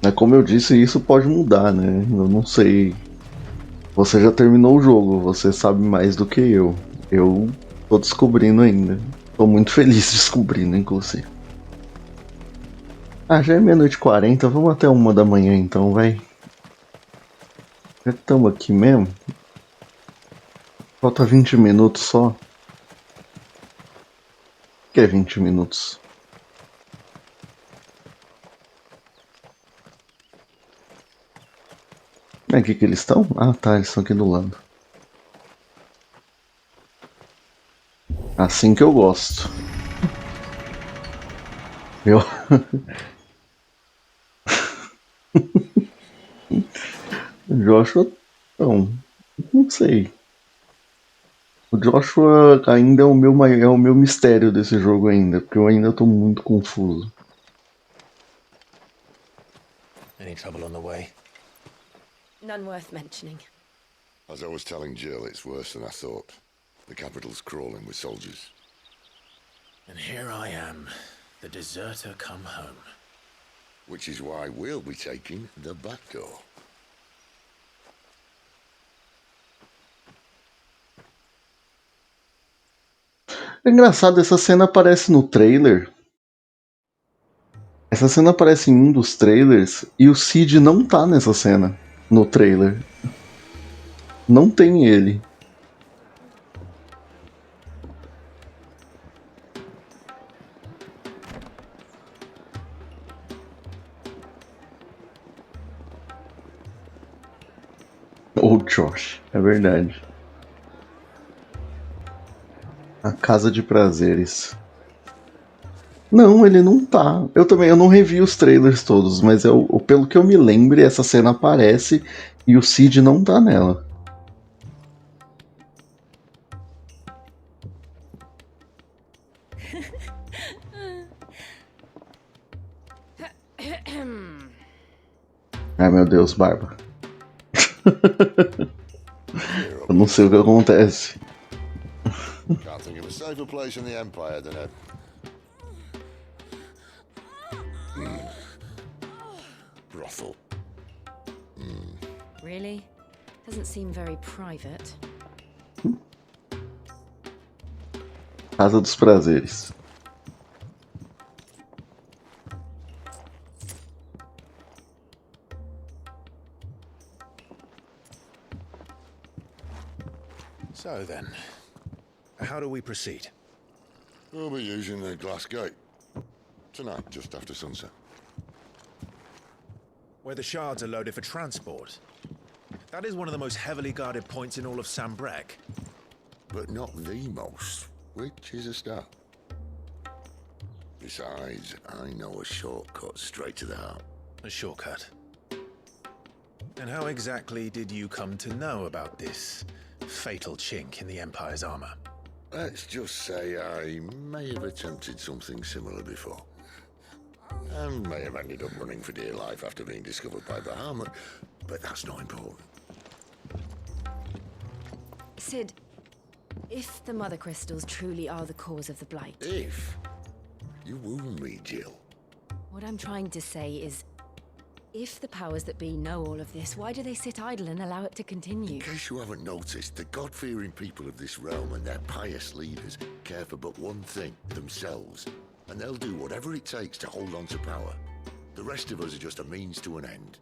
Mas como eu disse, isso pode mudar, né? Eu não sei. Você já terminou o jogo, você sabe mais do que eu. Eu tô descobrindo ainda. Tô muito feliz descobrindo, inclusive. Ah, já é 00:40, vamos até 1 da manhã então, vai. Já estamos aqui mesmo. Falta 20 minutos só. O que é 20 minutos? Aqui que eles estão? Ah tá, eles estão aqui do lado. Assim que eu gosto. Eu... Joshua, não sei. O Joshua ainda é o meu mistério desse jogo ainda, porque eu ainda tô muito confuso. Any trouble on the way? None worth mentioning. As I was telling Jill, it's worse than I thought. The capital's crawling with soldiers. And here I am, the deserter come home. Which is why we'll be taking the back door. É engraçado, essa cena aparece no trailer. Essa cena aparece em um dos trailers e o Cid não tá nessa cena, no trailer. Não tem ele. Ou Josh, é verdade. A Casa de Prazeres. Não, ele não tá. Eu não revi os trailers todos, mas pelo que eu me lembre, essa cena aparece e o Cid não tá nela. Ai meu Deus, Barba. Eu não sei o que acontece. Can't think of a safer place in the Empire than a... brothel. Really? Doesn't seem very private. Casa dos Prazeres. So then, how do we proceed? We'll be using the glass gate. Tonight, just after sunset. Where the shards are loaded for transport. That is one of the most heavily guarded points in all of Sambrec. But not the most, which is a start. Besides, I know a shortcut straight to the heart. A shortcut? And how exactly did you come to know about this fatal chink in the Empire's armor? Let's just say I may have attempted something similar before. And may have ended up running for dear life after being discovered by Bahamut, but that's not important. Sid, if the Mother Crystals truly are the cause of the Blight... If? You wound me, Jill. What I'm trying to say is, if the powers that be know all of this, why do they sit idle and allow it to continue? In case you haven't noticed, the God-fearing people of this realm and their pious leaders care for but one thing, themselves. And they'll do whatever it takes to hold on to power. The rest of us are just a means to an end.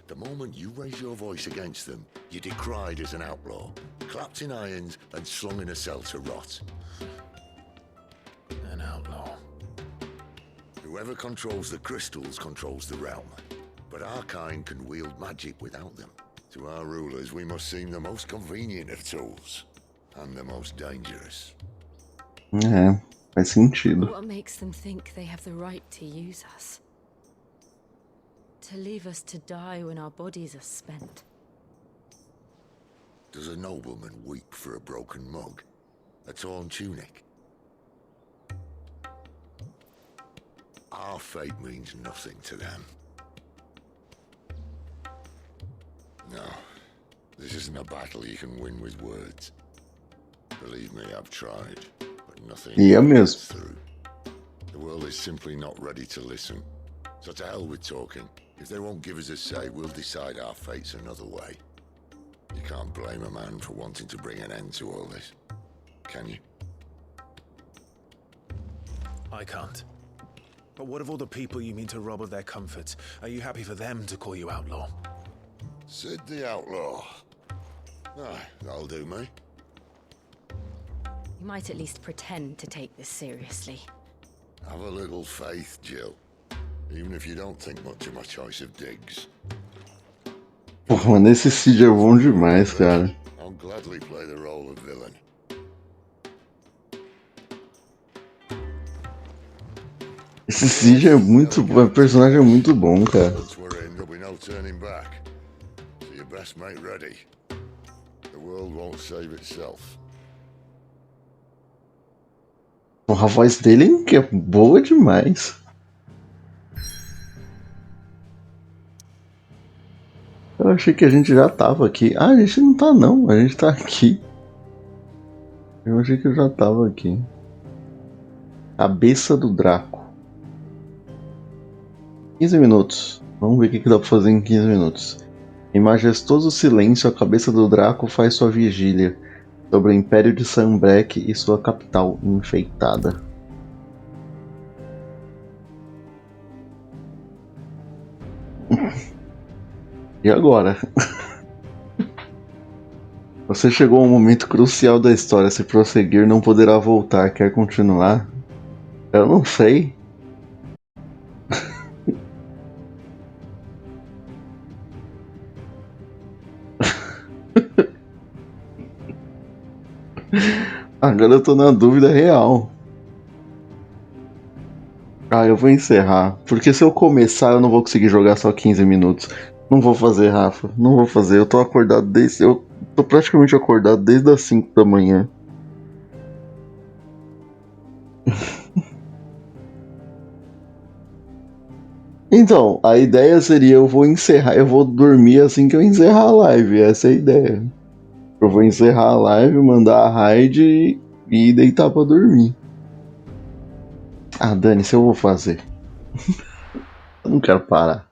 The moment you raise your voice against them, you're decried as an outlaw, clapped in irons and slung in a cell to rot. An outlaw. Whoever controls the crystals controls the realm. But our kind can wield magic without them. To our rulers, we must seem the most convenient of tools. And the most dangerous. É, faz sentido. What makes them think they have the right to use us? To leave us to die when our bodies are spent? Does a nobleman weep for a broken mug? A torn tunic? Our fate means nothing to them. No, this isn't a battle you can win with words. Believe me, I've tried, but nothing gets through. The world is simply not ready to listen. So to hell with talking. If they won't give us a say, we'll decide our fates another way. You can't blame a man for wanting to bring an end to all this, can you? I can't. But what of all the people you mean to rob of their comforts? Are you happy for them to call you outlaw? Sid the Outlaw. Aye, that'll do me. You might at least pretend to take this seriously. Have a little faith, Jill. Even if you don't think much of my choice of digs. Porra, mano, esse Cid é bom demais, cara. I'll gladly play the role of villain. Esse Cid é muito bom, o personagem é muito bom, cara. Once we're in, there'll be no turning back. So you best make ready. The world won't save itself. Porra, a voz dele é boa demais. Eu achei que a gente já tava aqui. Ah, a gente não tá não, a gente tá aqui. Eu achei que eu já tava aqui. Cabeça do Draco. 15 minutos. Vamos ver o que dá pra fazer em 15 minutos. Em majestoso silêncio, a cabeça do Draco faz sua vigília sobre o Império de Sambrec e sua capital enfeitada. E agora? Você chegou ao momento crucial da história. Se prosseguir, não poderá voltar. Quer continuar? Eu não sei. Agora eu tô na dúvida real. Ah, eu vou encerrar. Porque se eu começar, eu não vou conseguir jogar só 15 minutos. Não vou fazer, Rafa. Não vou fazer. Eu tô acordado desde... Eu tô praticamente acordado desde as 5 da manhã. Então, a ideia seria eu vou encerrar, eu vou dormir assim que eu encerrar a live, essa é a ideia. Eu vou encerrar a live, mandar a raid e deitar pra dormir. Ah, dane-se, eu vou fazer. Eu não quero parar.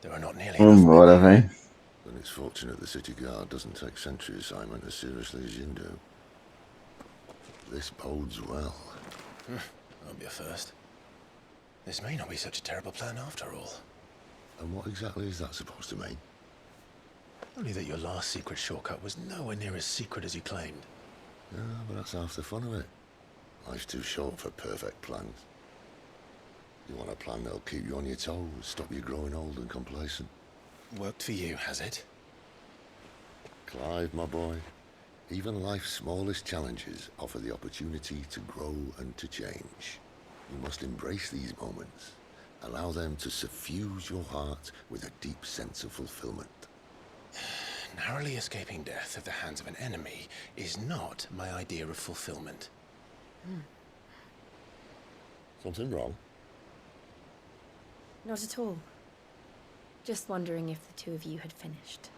There are not nearly Vambora, velho. Then it's fortunate the city guard doesn't take sentry assignment as seriously as you do. This bodes well. Won't be a first. This may not be such a terrible plan after all. And what exactly is that supposed to mean? Only that your last secret shortcut was nowhere near as secret as you claimed. Yeah, but that's half the fun of it. Life's too short for perfect plans. You want a plan that'll keep you on your toes, stop you growing old and complacent. Worked for you, has it? Clive, my boy, even life's smallest challenges offer the opportunity to grow and to change. You must embrace these moments. Allow them to suffuse your heart with a deep sense of fulfillment. Narrowly escaping death at the hands of an enemy is not my idea of fulfillment. Something wrong? Not at all. Just wondering if the two of you had finished.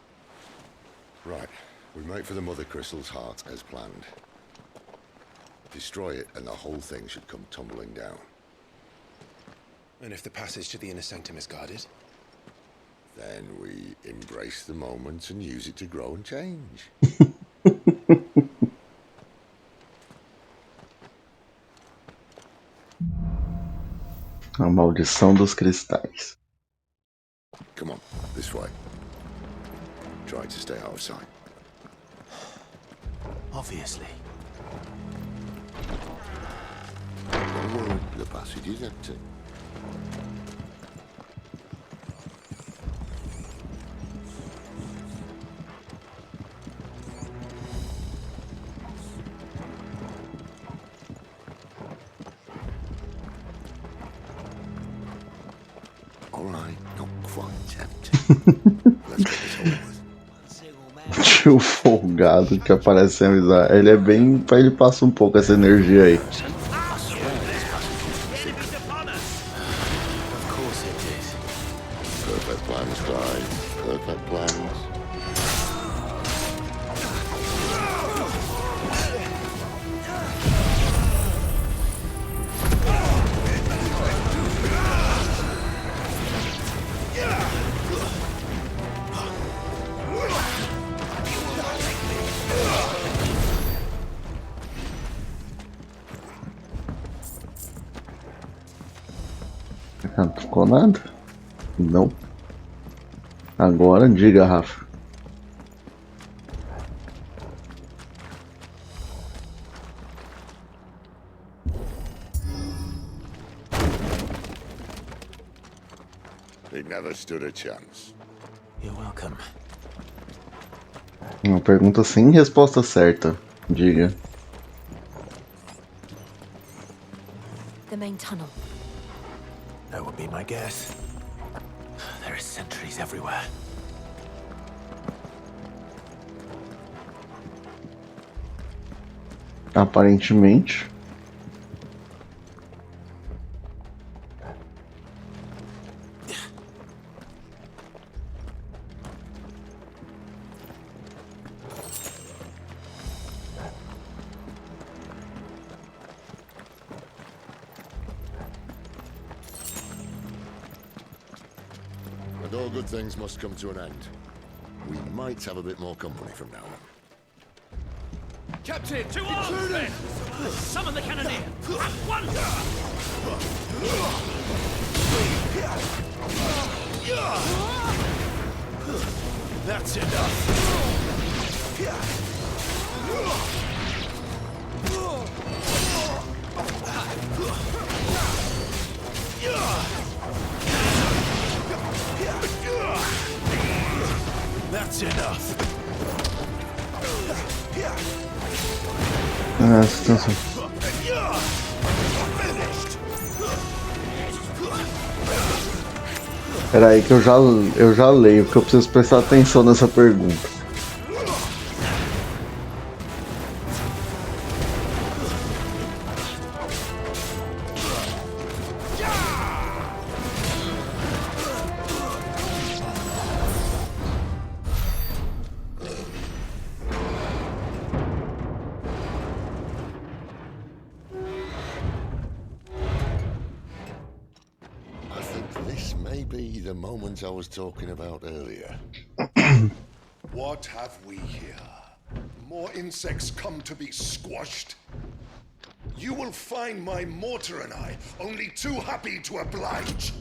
Right. We make for the Mother Crystal's heart as planned. Destroy it and the whole thing should come tumbling down. And if the passage to the inner sanctum is guarded? Then we embrace the moment and use it to grow and change. A maldição dos cristais. Come on, this way. Try to stay out of sight. Obviously. Don't worry, the passage is empty. All right, not quite empty. Let's get this over with. Tio folgado que aparece sem avisar. Ele é bem. Ele passa um pouco essa energia aí. Perfect plans, Clive. Perfect plans. Não ficou nada? Não. Agora diga, Rafa. He never stood a chance. You're welcome. Uma pergunta sem resposta certa. Diga. The main tunnel. That would be my guess. There are sentries everywhere. Aparentemente. And all good things must come to an end. We might have a bit more company from now on. Captain, to arms, men! Summon the cannoneer! At once! That's enough. That's enough. Peraí que eu já leio, porque eu preciso prestar atenção nessa pergunta. I think This may be the moment I was talking about earlier. What have we here? More insects come to be squashed? You will find my mortar and I only too happy to oblige.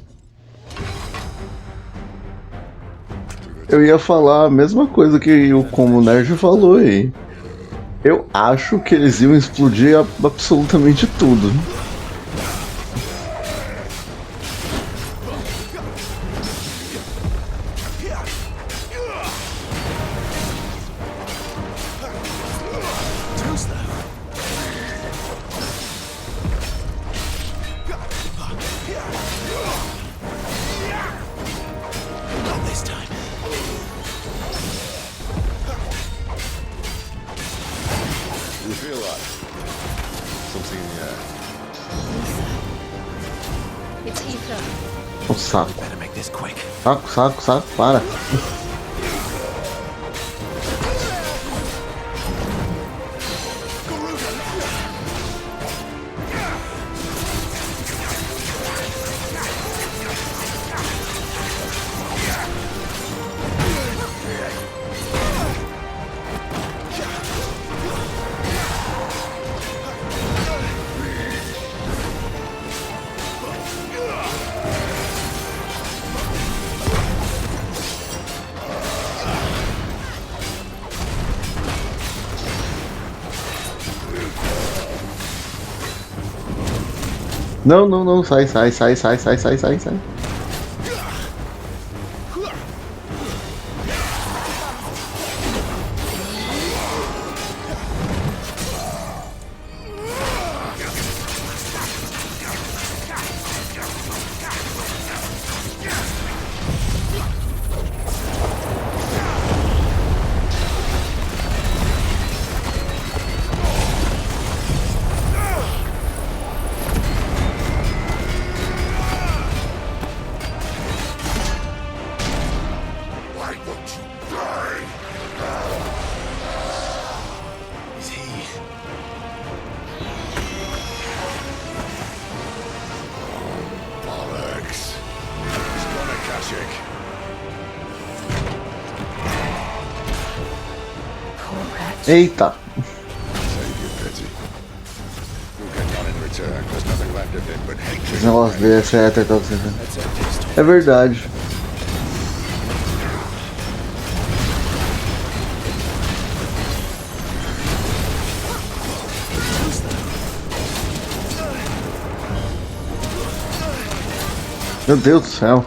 Eu ia falar a mesma coisa que o Como Nerd falou aí. Eu acho que eles iam explodir absolutamente tudo. O saco. Saco, para. Não, sai. Eita! Esse negócio desse é verdade. Meu Deus do céu.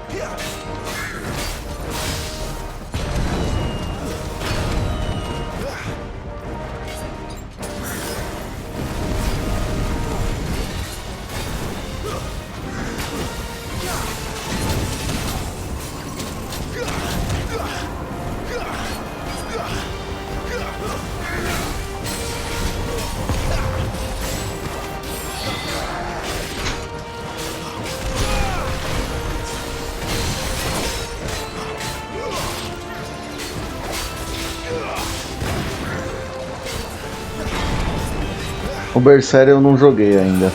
O Berserker eu não joguei ainda.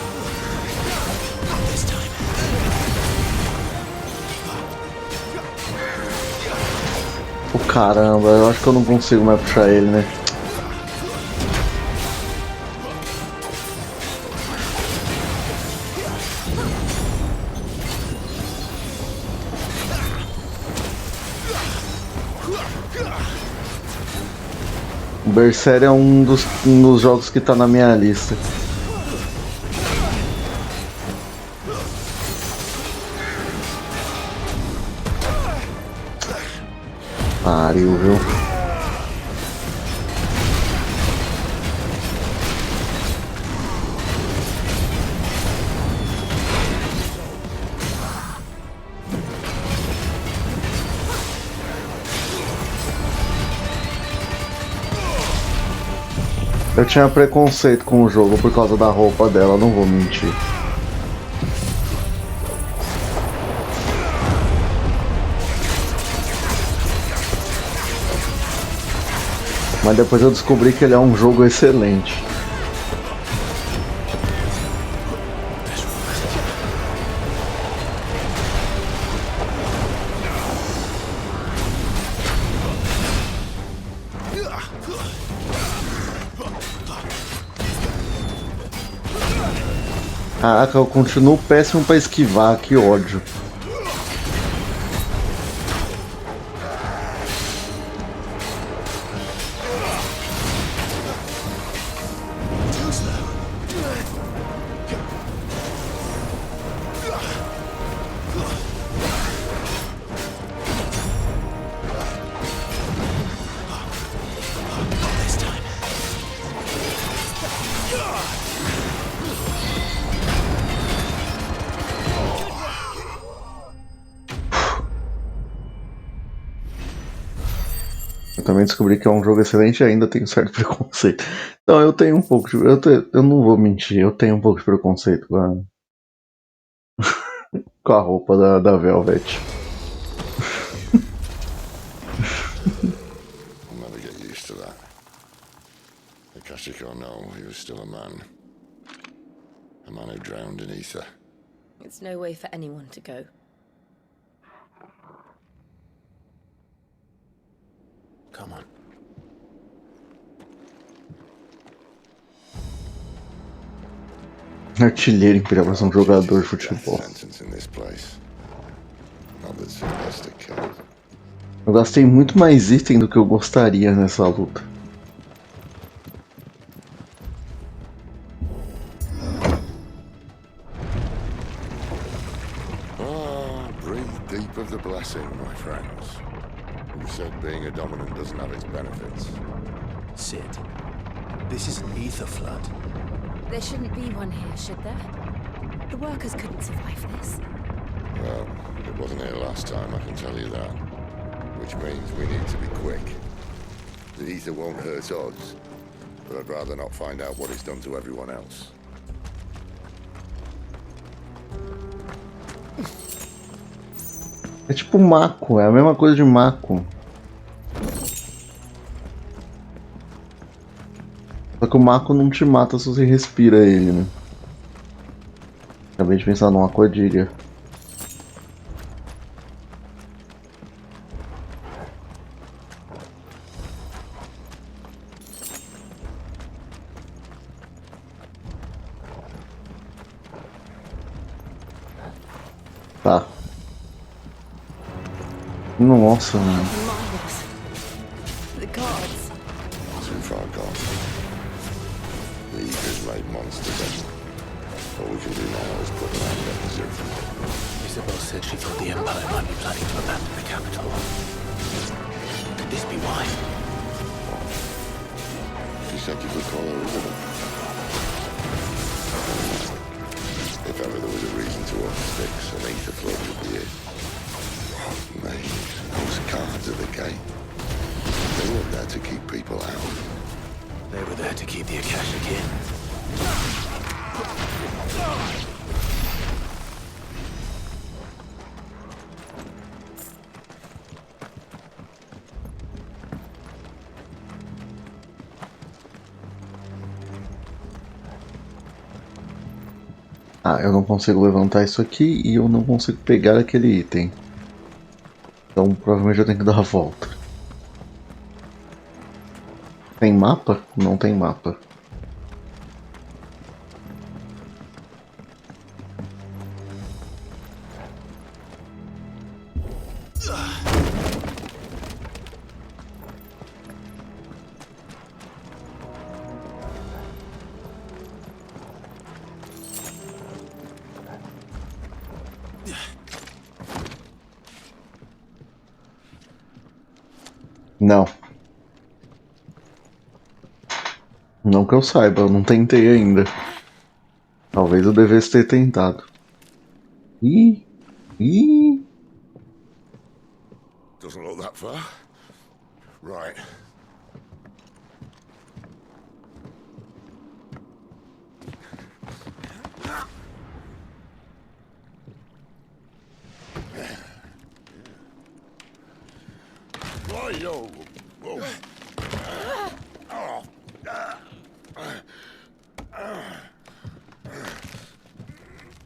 Oh, caramba, eu acho que eu não consigo mais puxar ele, né? O Berserker é um dos jogos que tá na minha lista. Pariu, viu? Eu tinha preconceito com o jogo por causa da roupa dela, não vou mentir. Mas depois eu descobri que ele é um jogo excelente. Caraca, eu continuo péssimo pra esquivar, que ódio. Eu também descobri que é um jogo excelente e ainda tenho certo preconceito. Então eu tenho um pouco de. Eu não vou mentir, eu tenho um pouco de preconceito com a roupa da Velvet. I'll never get used to that. Akashic or no, he was still a man. A man who drowned in ether. It's no way for anyone to go. Come on. Artilheiro imperial pra ser um jogador de futebol. Eu gastei muito mais item do que eu gostaria nessa luta. Breathe deep of the blessing, my friends. You said being a dominant doesn't have its benefits. Sid, this is an ether flood. There shouldn't be one here, should there? The workers couldn't survive this. Well, it wasn't here last time, I can tell you that. Which means we need to be quick. The ether won't hurt us, but I'd rather not find out what it's done to everyone else. É tipo Mako, é a mesma coisa de Mako. Só que o Mako não te mata se você respira ele, né? Acabei de pensar numa armadilha. Tá. Nossa, mano. The gods. Too far gone. The ether's made monsters of them. All we can do now is put them out of zero. Isabel said she thought the Empire might be planning to abandon the capital. Could this be why? She said you could call her Isabel. If ever there was a reason to up sticks, an ether flood would be it. Mate, those cards at the gate. They weren't there to keep people out. They were there to keep the Akashic in. Ah, eu não consigo levantar isso aqui e eu não consigo pegar aquele item. Então provavelmente eu tenho que dar a volta. Tem mapa? Não tem mapa. Não. Não que eu saiba, eu não tentei ainda. Talvez eu devesse ter tentado. Ih! Doesn't look that far. Right. Whoa, whoa.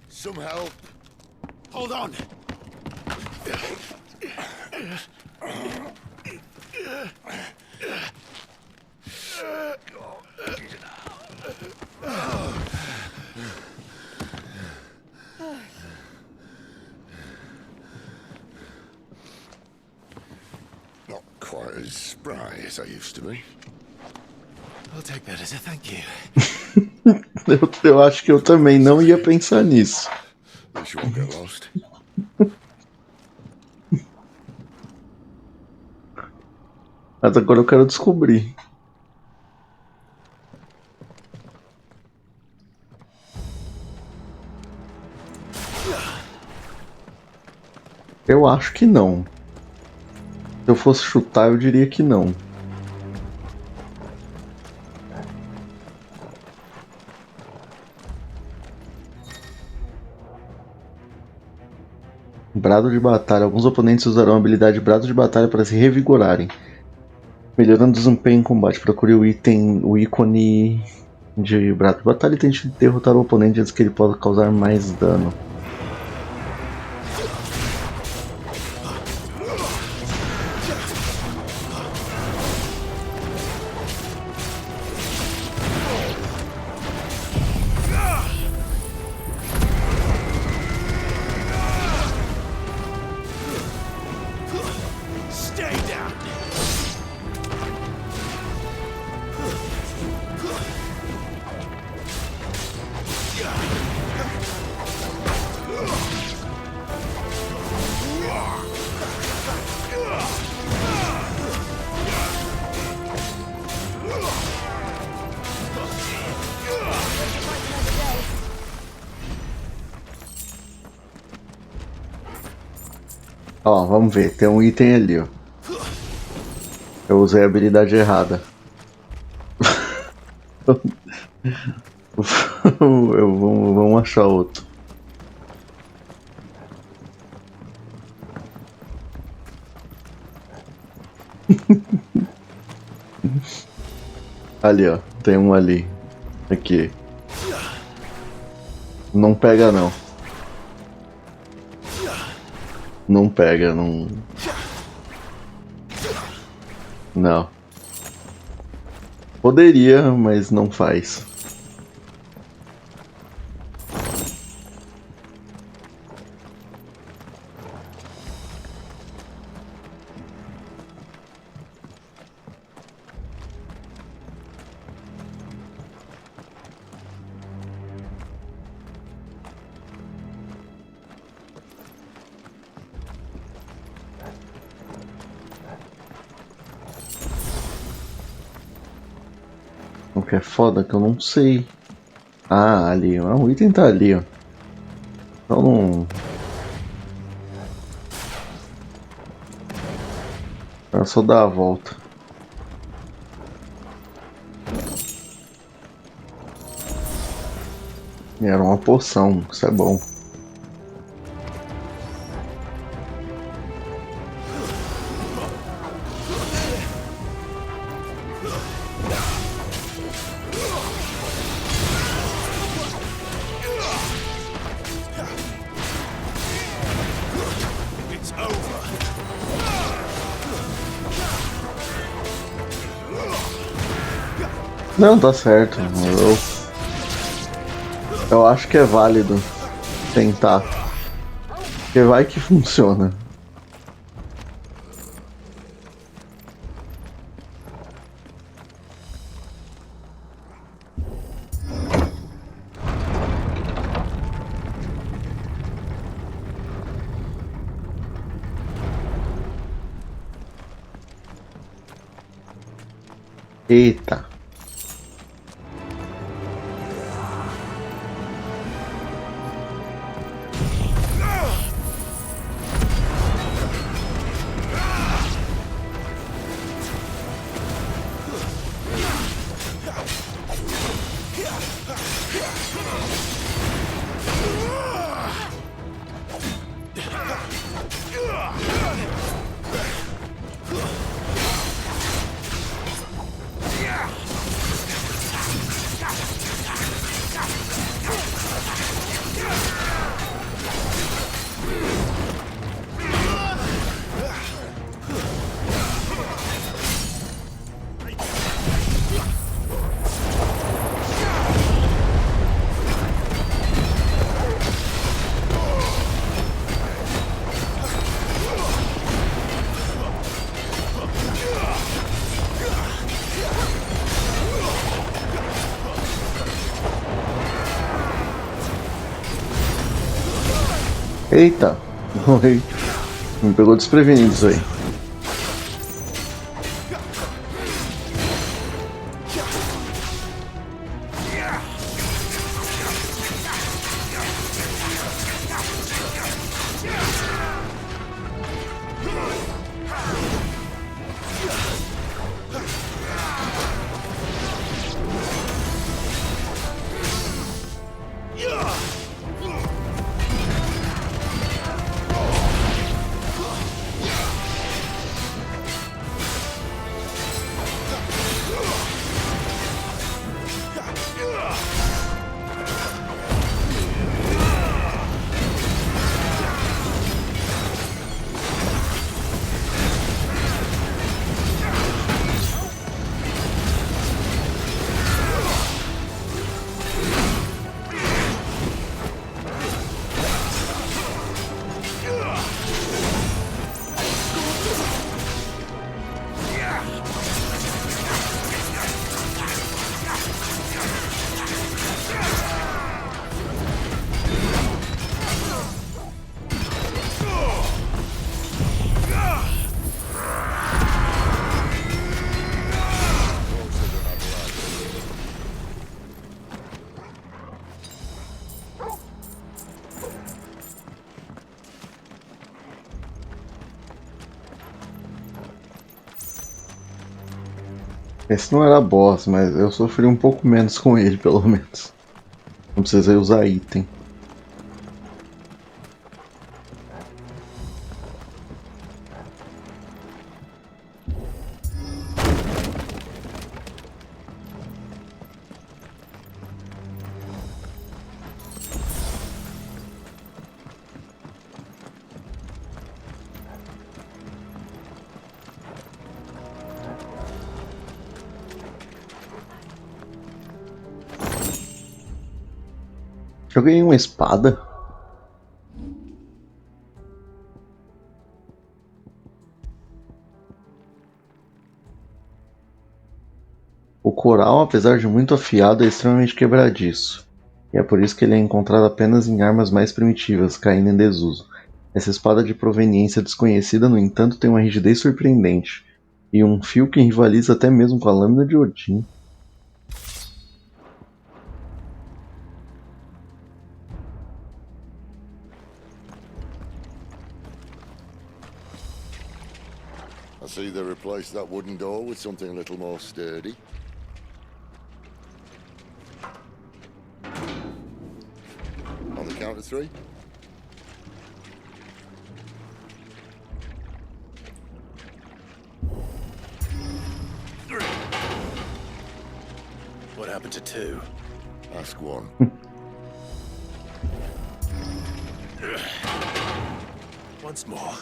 Some help. Hold on. quite as spry as I used to be. I'll take that as a thank you. Eu acho que eu também não ia pensar nisso. At least you won't get lost. Mas agora eu quero descobrir. Eu acho que não. Se eu fosse chutar, eu diria que não. Brado de batalha. Alguns oponentes usarão a habilidade Brado de batalha para se revigorarem, melhorando o desempenho em combate. Procure o ícone de Brado de batalha e tente derrotar o oponente antes que ele possa causar mais dano. Ó, vamos ver, tem um item ali, ó. Eu usei a habilidade errada. Vamos achar outro. Ali, ó, tem um ali. Aqui. Não pega não. Não pega, não. Não. Poderia, mas não faz. O que é foda que eu não sei. Ah, ali, ó. O item tá ali, ó. Então não. É só dar a volta. E era uma poção, isso é bom. Não, tá certo. Eu acho que é válido tentar. Porque vai que funciona. Eita. Eita! Oi. Me pegou desprevenido isso aí. Esse não era boss, mas eu sofri um pouco menos com ele, pelo menos. Não precisei usar item. Eu ganhei uma espada. O coral, apesar de muito afiado, é extremamente quebradiço. E é por isso que ele é encontrado apenas em armas mais primitivas, caindo em desuso. Essa espada de proveniência desconhecida, no entanto, tem uma rigidez surpreendente. E um fio que rivaliza até mesmo com a lâmina de Odin. I see they replaced that wooden door with something a little more sturdy. On the count of 3. What happened to 2? Ask 1. Once more.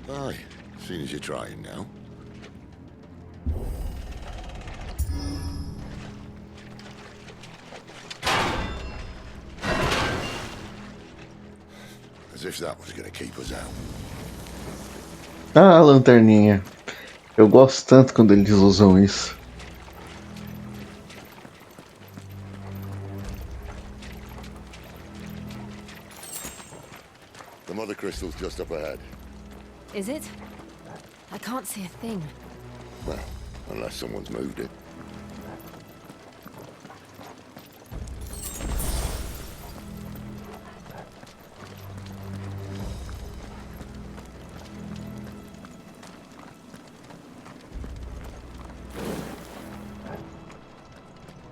Aye, seeing as you're trying now. As if that was gonna keep us out. Ah, lanterninha. Eu gosto tanto quando eles usam isso. The mother crystal's just up ahead. Is it? I can't see a thing. Well, unless someone's moved it.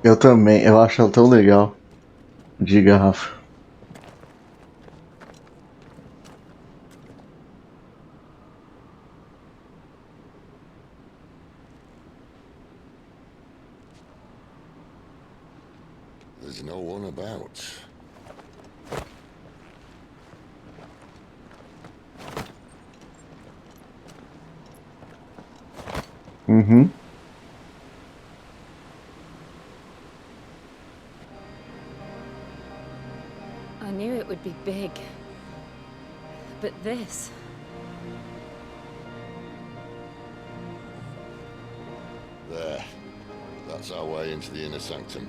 Eu também, eu acho ela tão legal. De garrafa. There's no one about. Uhum. I knew it would be big. But this... There. That's our way into the inner sanctum.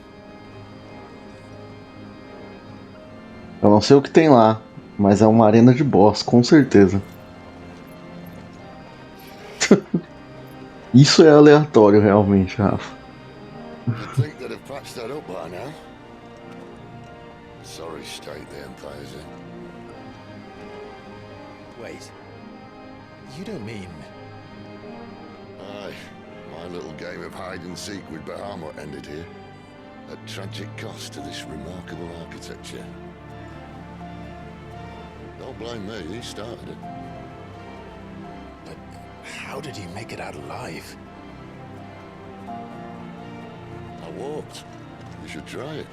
Eu não sei o que tem lá, Mas é uma arena de boss, com certeza. Isso é aleatório, realmente, Rafa. You'd think they'd have patched that up by now. Sorry state the Empire's in. Wait. You don't mean... Aye. My little game of hide-and-seek with Bahamut ended here. At tragic cost to this remarkable architecture. Don't blame me, he started it. But how did he make it out alive? I walked. You should try it.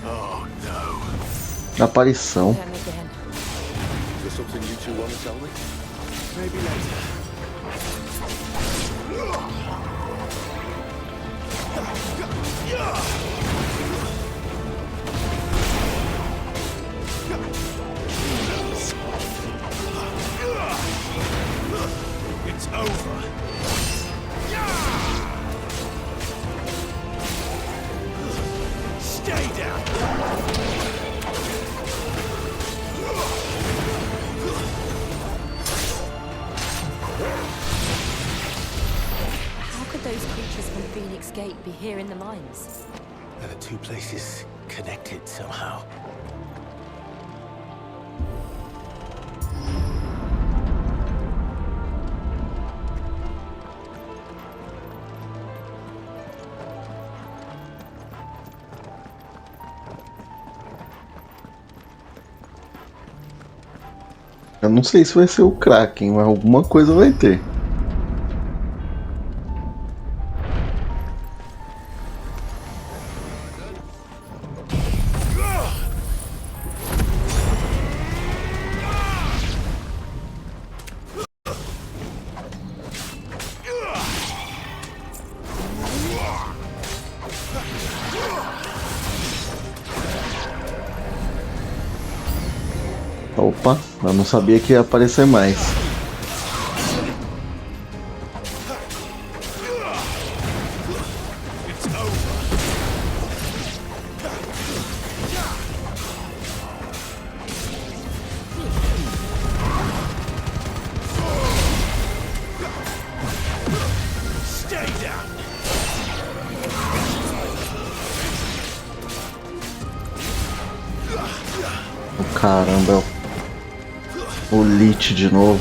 Oh no. Aparição. Is there something you two want to tell me? Maybe later. It's over. Stay down. How could those creatures from Phoenix Gate be here in the mines? Are the two places connected somehow? Eu não sei se vai ser o Kraken, mas alguma coisa vai ter. Opa, eu não sabia que ia aparecer mais. Caramba, o Lich de novo.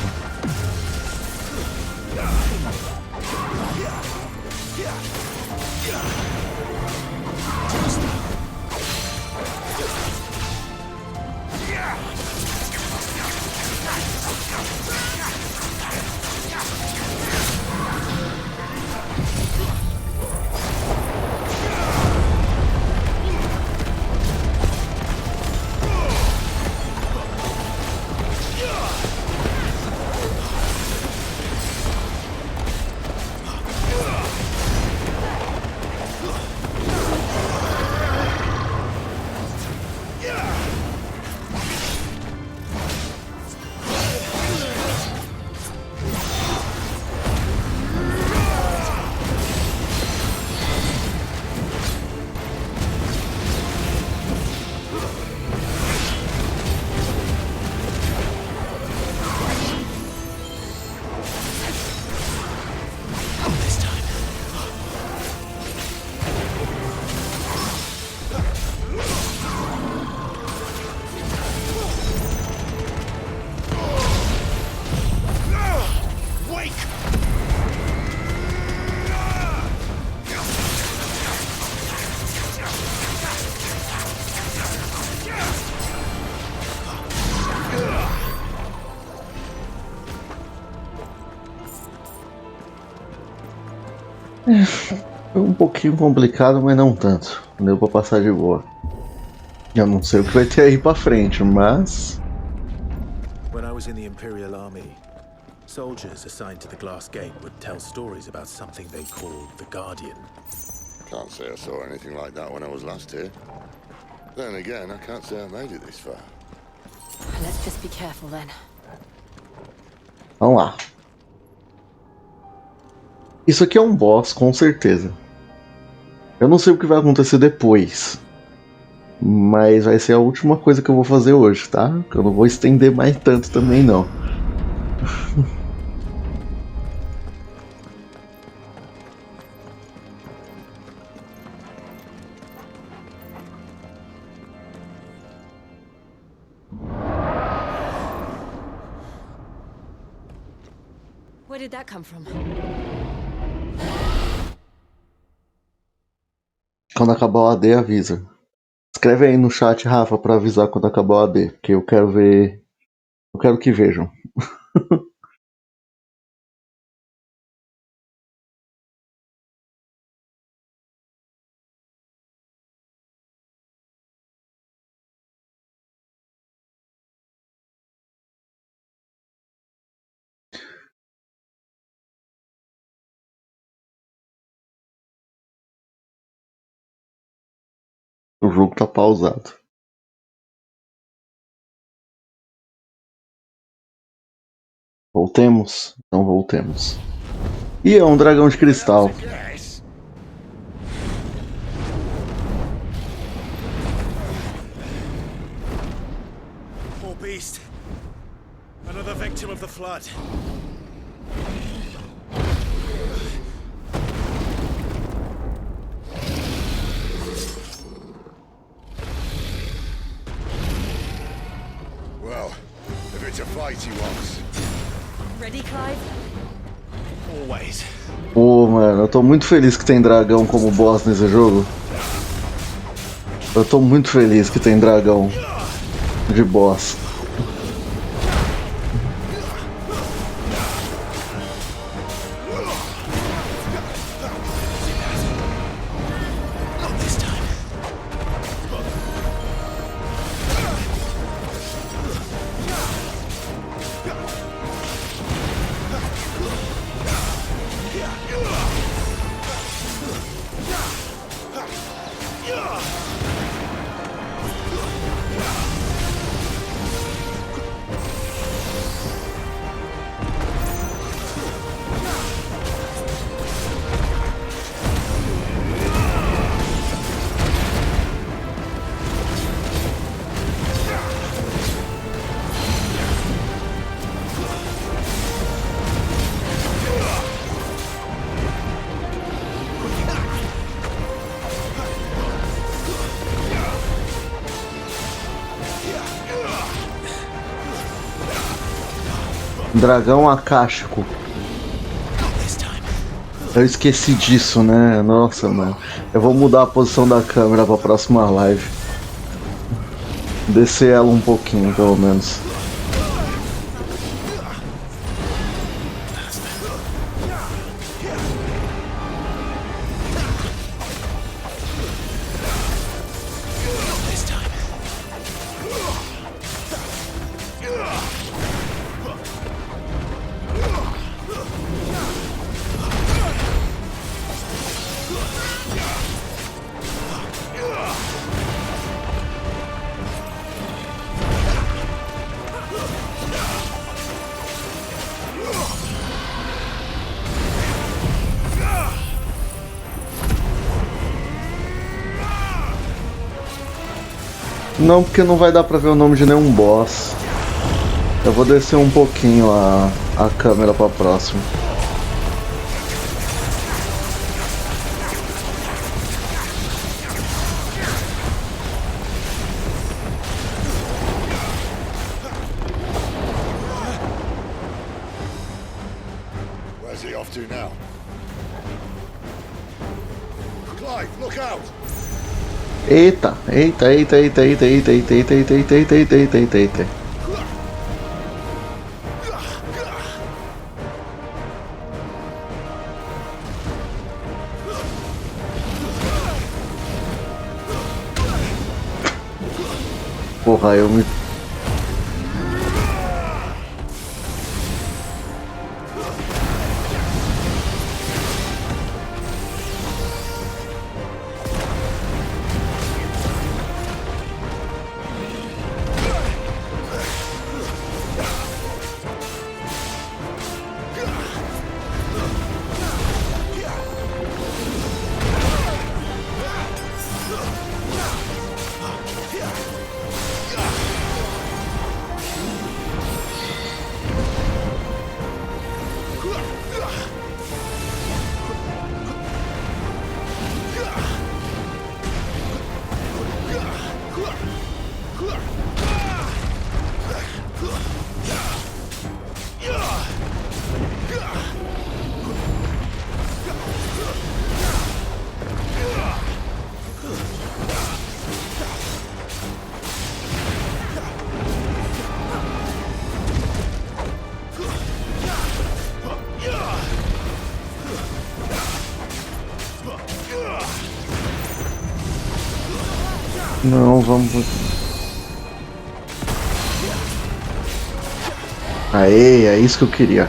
Foi um pouquinho complicado, mas não tanto. Deu pra passar de boa. Eu não sei o que vai ter aí pra frente, mas... When I was in the Imperial Army, soldiers assigned to the Glass Gate would tell stories about something they called the Guardian. Can't say I saw anything like that when I was last here. Then again, I can't say I made it this far. Let's just be careful then. Vamos lá. Isso aqui é um boss, com certeza. Eu não sei o que vai acontecer depois. Mas vai ser a última coisa que eu vou fazer hoje, tá? Eu não vou estender mais tanto também, não. Where did that come from? Quando acabar o AD, avisa. Escreve aí no chat, Rafa, pra avisar quando acabar o AD, porque eu quero ver. Eu quero que vejam. O jogo tá pausado. Voltemos? Então voltemos. E é um dragão de cristal. Poor beast. Another victim of the flood. Well, if it's a fight he wants. Ready, Clive? Always. Pô, mano, eu tô muito feliz que tem dragão como boss nesse jogo. Eu tô muito feliz que tem dragão de boss. Dragão acástico. Eu esqueci disso, né? Nossa, mano. Eu vou mudar a posição da câmera pra próxima live. Descer ela um pouquinho, pelo menos. Não, porque não vai dar pra ver o nome de nenhum boss. Eu vou descer um pouquinho a câmera pra próxima. Where's he off to now? Clive, look out! Eita, eita, eita, eita, eita, eita, eita, eita, eita, eita, eita, eita, eita, eita, eita. Porra, eu me... Não, vamos... Aê, é isso que eu queria.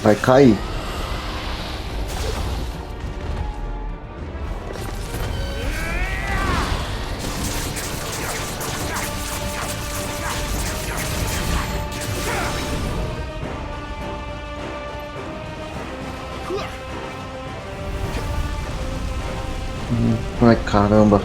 Vai cair. Ai, caramba.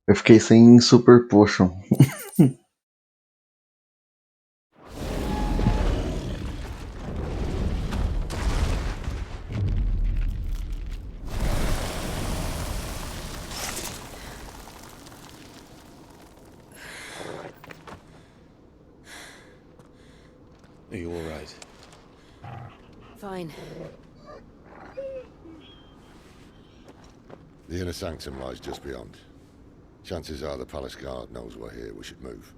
Eu fiquei sem super potion. Are you all right? Fine. The inner sanctum lies just beyond. Chances are the palace guard knows we're here. We should move.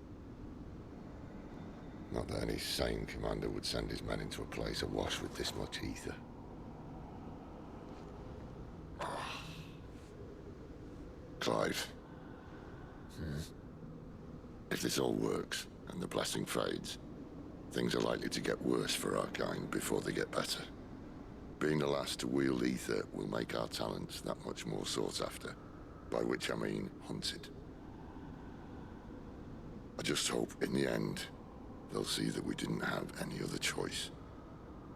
Not that any sane commander would send his men into a place awash with this much ether. Clive. If this all works, and the blessing fades, things are likely to get worse for our kind before they get better. Being the last to wield ether will make our talents that much more sought after, by which I mean hunted. I just hope, in the end, they'll see that we didn't have any other choice,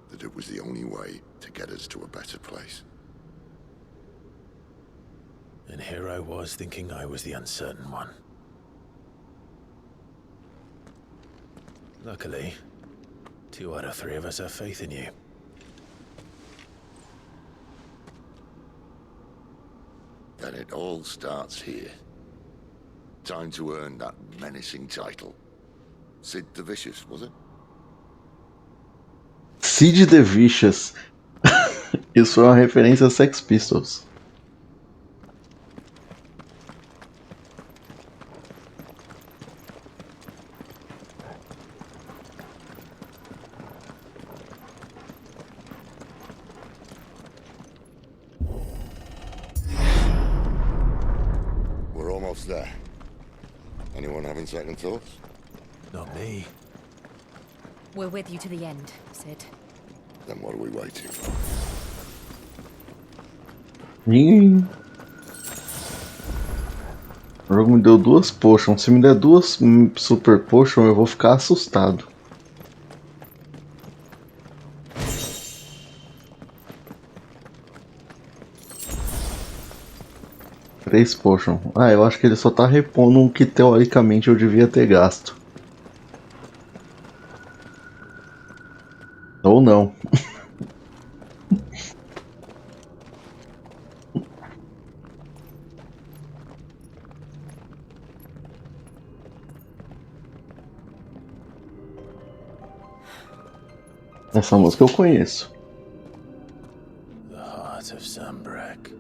that it was the only way to get us to a better place. And here I was thinking I was the uncertain one. Luckily, 2 out of 3 of us have faith in you. then it all starts here. Time to earn that menacing title. Sid the Vicious, was it? Sid the Vicious. Isso é uma referência a Sex Pistols. We're almost there. Anyone having second thoughts? Not me. We're with you to the end, Sid. Then what are we waiting for? O jogo me deu 2 potions. Se me der 2 super potions, eu vou ficar assustado. Três potions. Ah, eu acho que ele só tá repondo o que teoricamente eu devia ter gasto. Ou não. Essa música eu conheço. The heart of Sunbreak.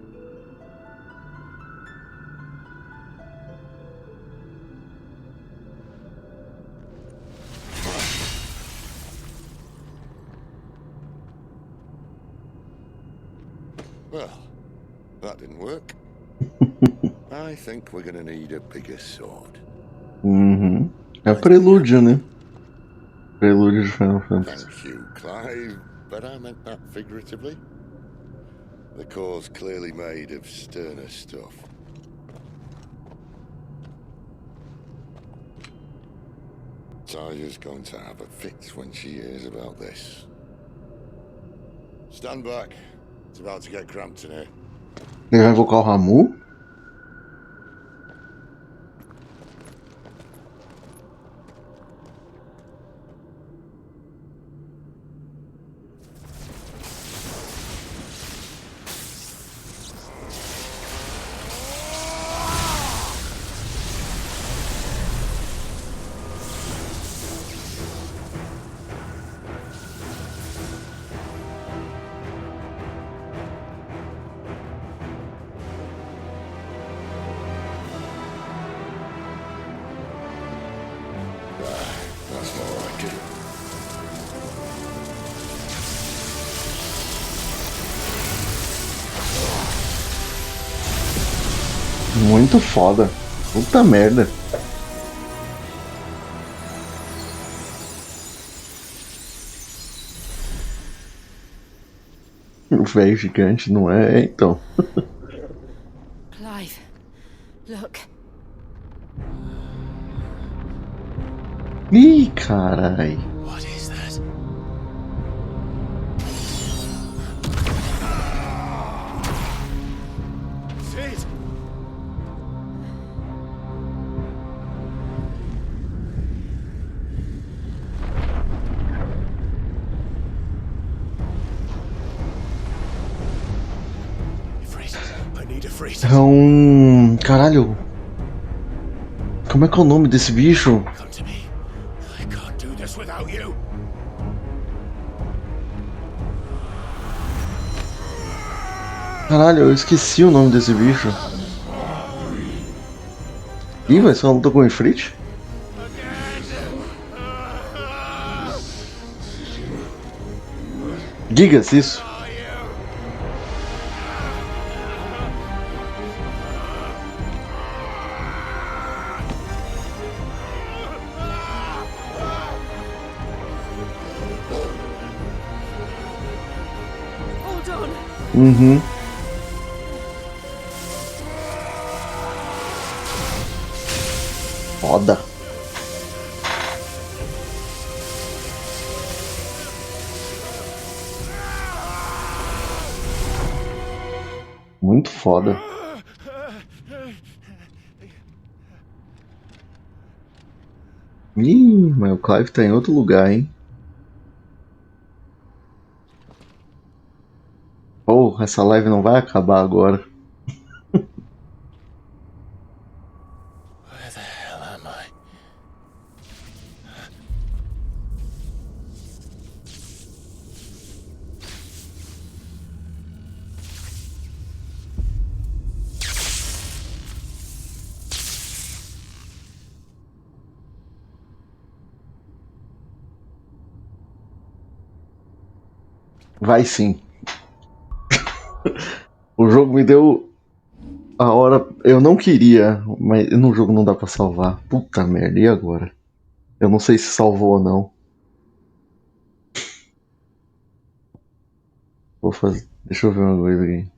Well, that didn't work. I think we're gonna need a bigger sword. Uhum. É prelúdio, né? Prelúdio de Final Fantasy. Thank you, Clive, but I meant that figuratively. The core's clearly made of sterner stuff. Taya's going to have a fit when she hears about this. Stand back. It's about to get cramped in here. Ele vai invocar o Ramu? That's more like it. Muito foda. Puta merda. O velho gigante, não é? Então. Clive, look. Ih, carai. What is that? Sid! I need a freeze. É caralho. Como é que é o nome desse bicho? Come to me. I can't do this without you. Caralho, eu esqueci o nome desse bicho. Ih, vai ser uma luta com o Ifrit? Gigas, isso. Hold on. Uhum. Foda. Muito foda. Ih, mas o Clive tá em outro lugar, hein? Oh, essa live não vai acabar agora. Vai sim. O jogo me deu a hora. Eu não queria, mas no jogo não dá pra salvar. Puta merda, e agora? Eu não sei se salvou ou não. Vou fazer. Deixa eu ver uma coisa aqui.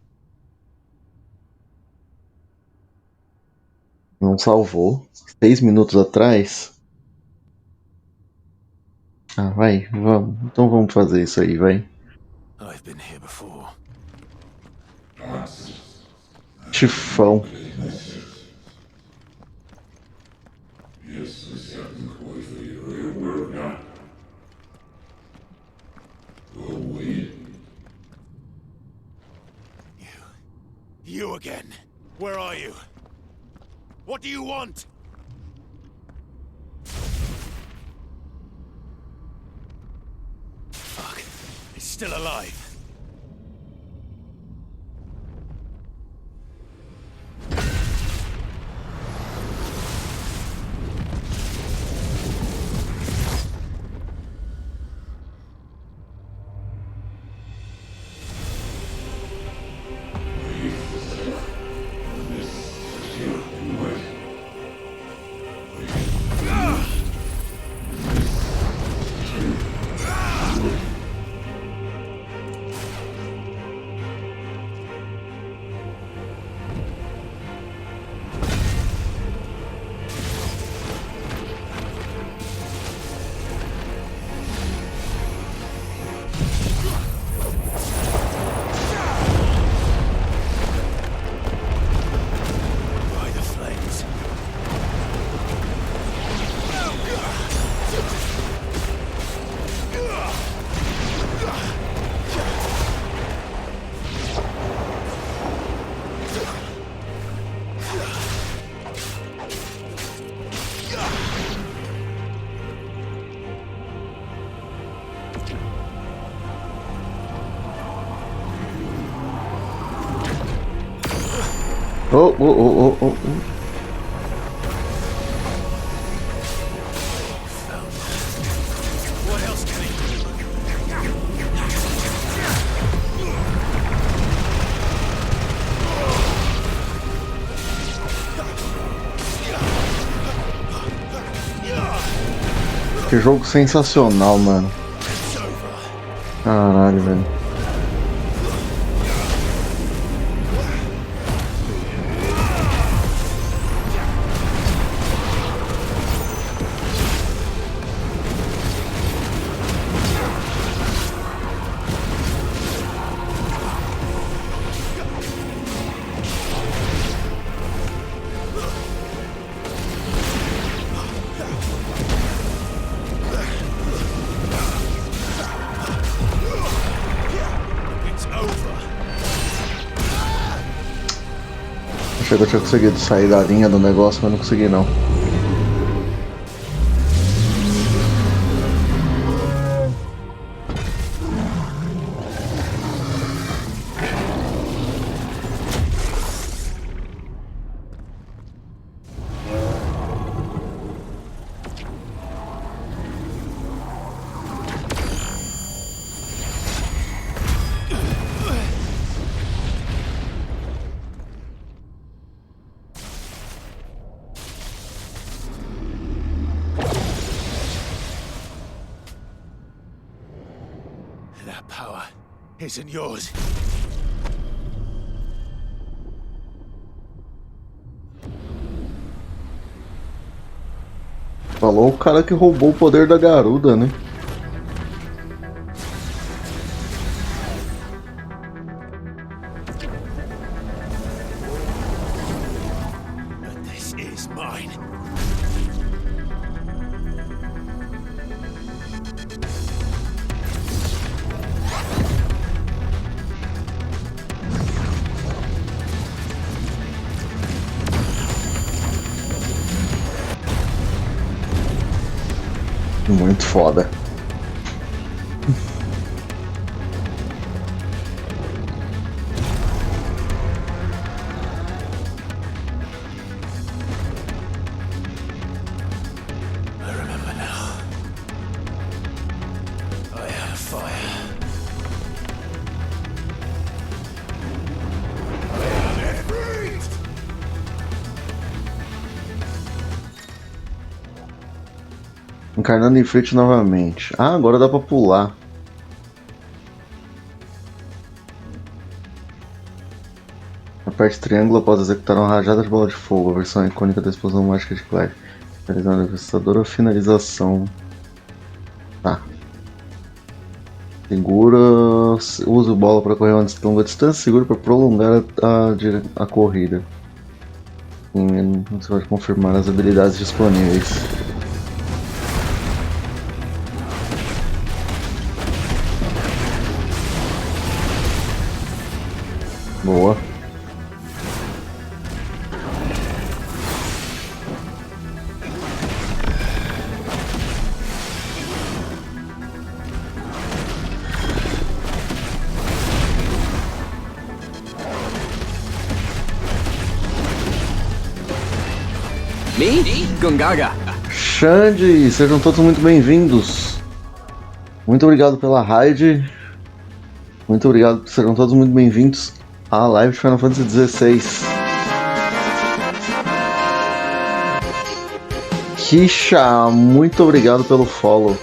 Não salvou. 6 minutos atrás. Ah, vai, vamos. Então vamos fazer isso aí, vai. I've been here before. Chifão. You again. Where are you? What do you want? Fuck. He's still alive. Oh. What else can he do? Que jogo sensacional, mano. Caralho, velho. Achei que eu tinha conseguido sair da linha do negócio, mas não consegui não. That power isn't yours. Falou o cara que roubou o poder da garuda, né? But this is mine. Muito foda. I remember now. I had a fire. Encarnando em frente novamente. Ah, agora dá pra pular. Aperte triângulo após executar uma rajada de bola de fogo. A versão icônica da explosão mágica de Clive. Finalizando a devastadora finalização. Tá. Segura. Use bola para correr uma longa distância. Segura para prolongar a corrida. Você pode confirmar as habilidades disponíveis. Boa. Xande, sejam todos muito bem-vindos. Muito obrigado pela raid. Muito obrigado, sejam todos muito bem-vindos à live de Final Fantasy XVI. Kisha, muito obrigado pelo follow.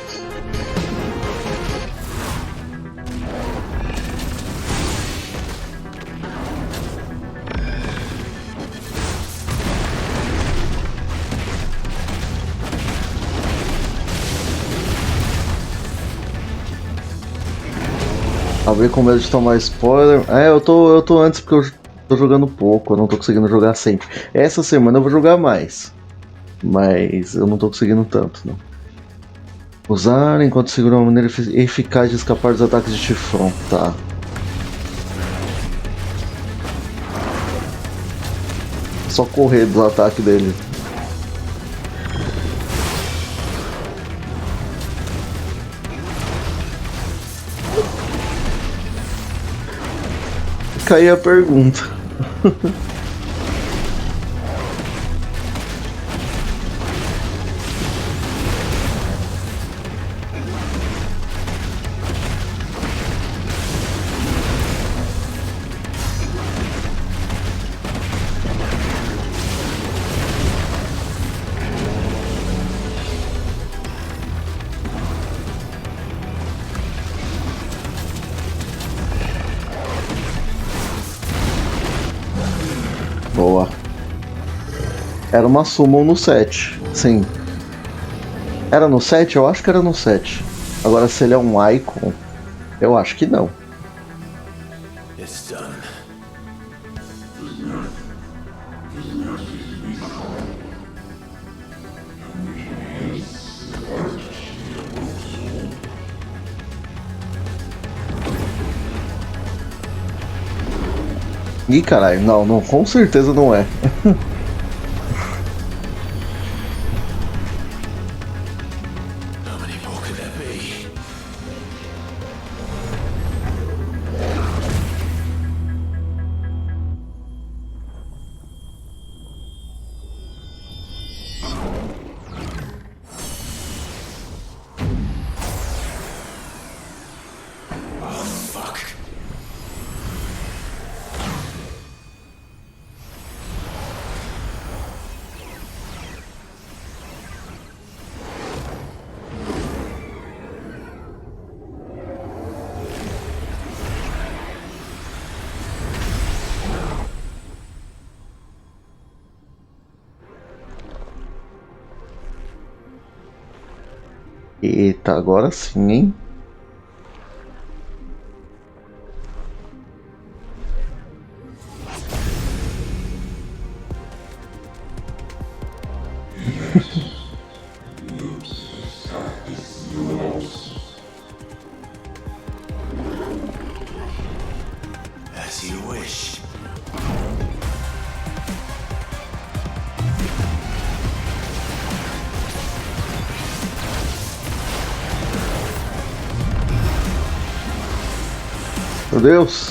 Abri com medo de tomar spoiler. Eu tô antes porque eu tô jogando pouco, eu não tô conseguindo jogar sempre. Essa semana eu vou jogar mais, mas eu não tô conseguindo tanto, não. Usar enquanto segura uma maneira eficaz de escapar dos ataques de Tifron, tá. Só correr do ataque dele. Fica aí a pergunta. Boa. Era uma summon no 7, sim. Era no 7? Eu acho que era no 7. Agora, se ele é um icon, eu acho que não. It's done. Ih, caralho, não, com certeza não é. Eita, agora sim, hein? As you wish. Meu Deus!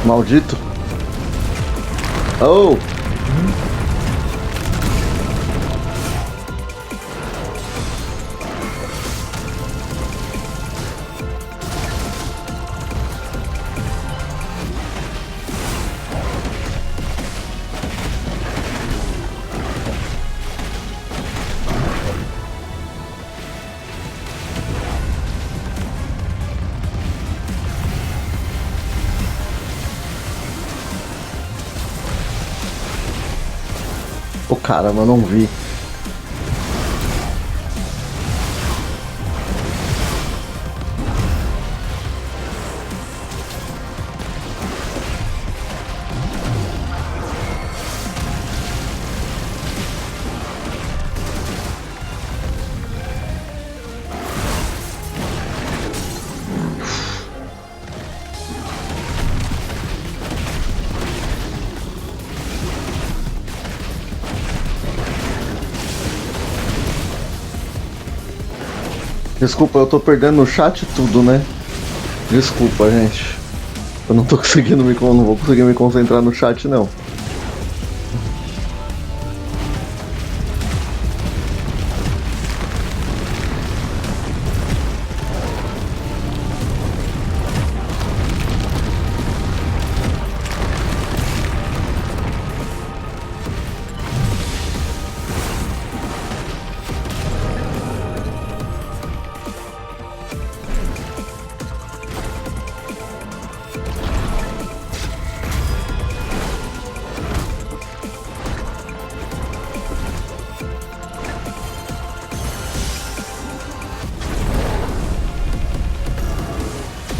Maldito. Oh! Pô, caramba, eu não vi. Desculpa, eu tô perdendo no chat tudo, né? Desculpa, gente. Eu não tô conseguindo não vou conseguir me concentrar no chat, não.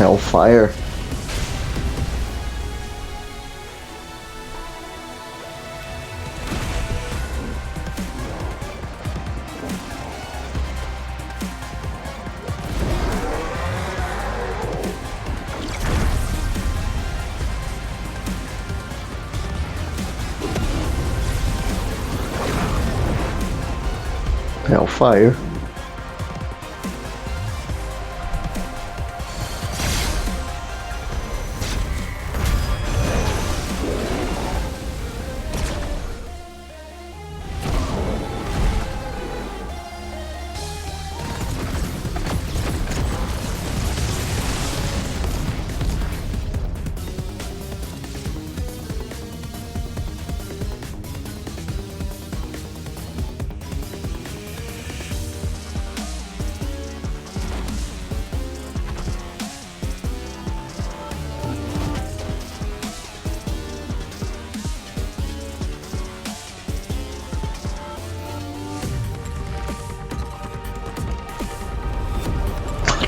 Hellfire. Hellfire.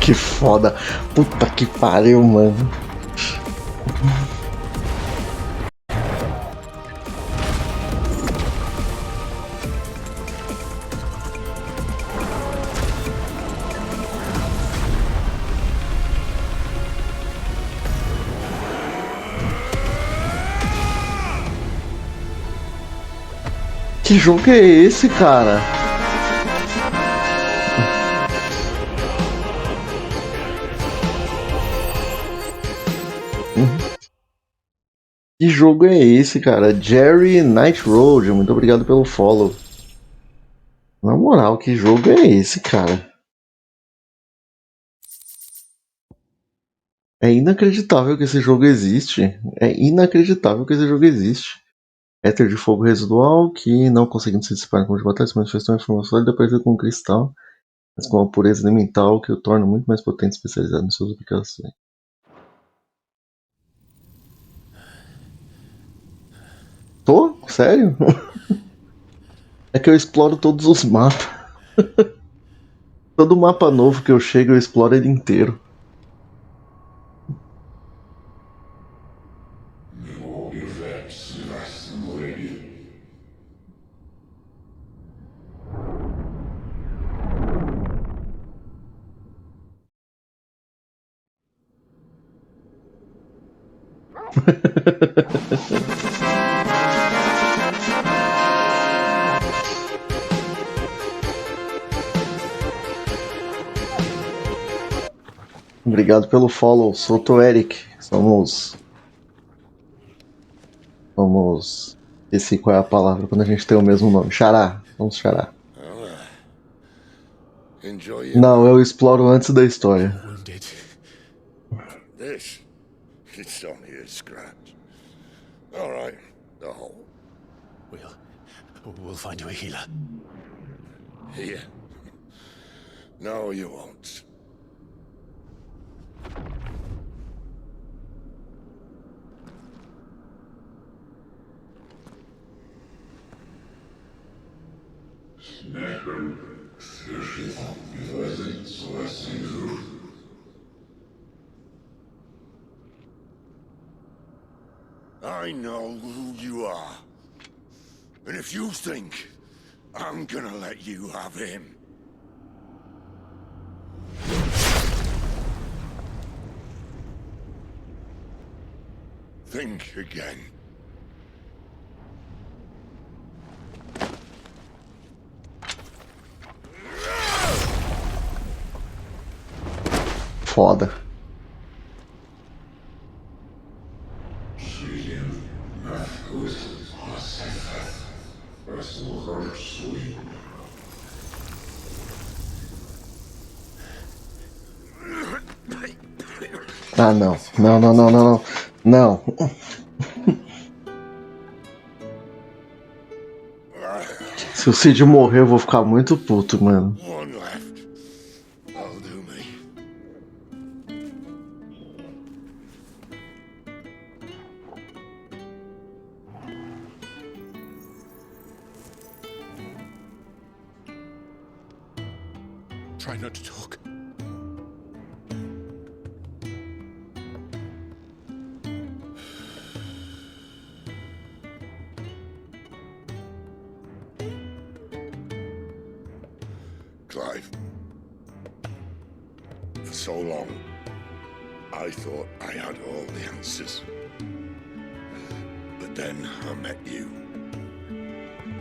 Que foda. Puta que pariu, mano. Que jogo é esse, cara? Que jogo é esse, cara? Jerry Night Road, muito obrigado pelo follow. Na moral, que jogo é esse, cara? É inacreditável que esse jogo existe. É inacreditável que esse jogo existe. Éter de fogo residual que, não conseguindo se dissipar com os batalhas, se manifestou em forma sólida parecido com um cristal, mas com uma pureza elemental que o torna muito mais potente e especializado em suas aplicações. Tô? Sério? É que eu exploro todos os mapas. Todo mapa novo que eu chego, eu exploro ele inteiro. Obrigado pelo follow, sou o Erik. Somos Vamos. Esqueci qual é a palavra quando a gente tem o mesmo nome. Xará. Vamos xará. Enjoy your Não, eu exploro antes da história. wounded. This, it's only a scratch. All right, the hole. We'll find you a healer. Here. No, you won't. I know who you are. And if you think I'm gonna let you have him... think again. Foda. Ah, não. Não, não, não, não, não. Não. Se o Cid morrer, eu vou ficar muito puto, mano. One left. That'll do me. Try not to talk. Clive. For so long, I thought I had all the answers. But then I met you.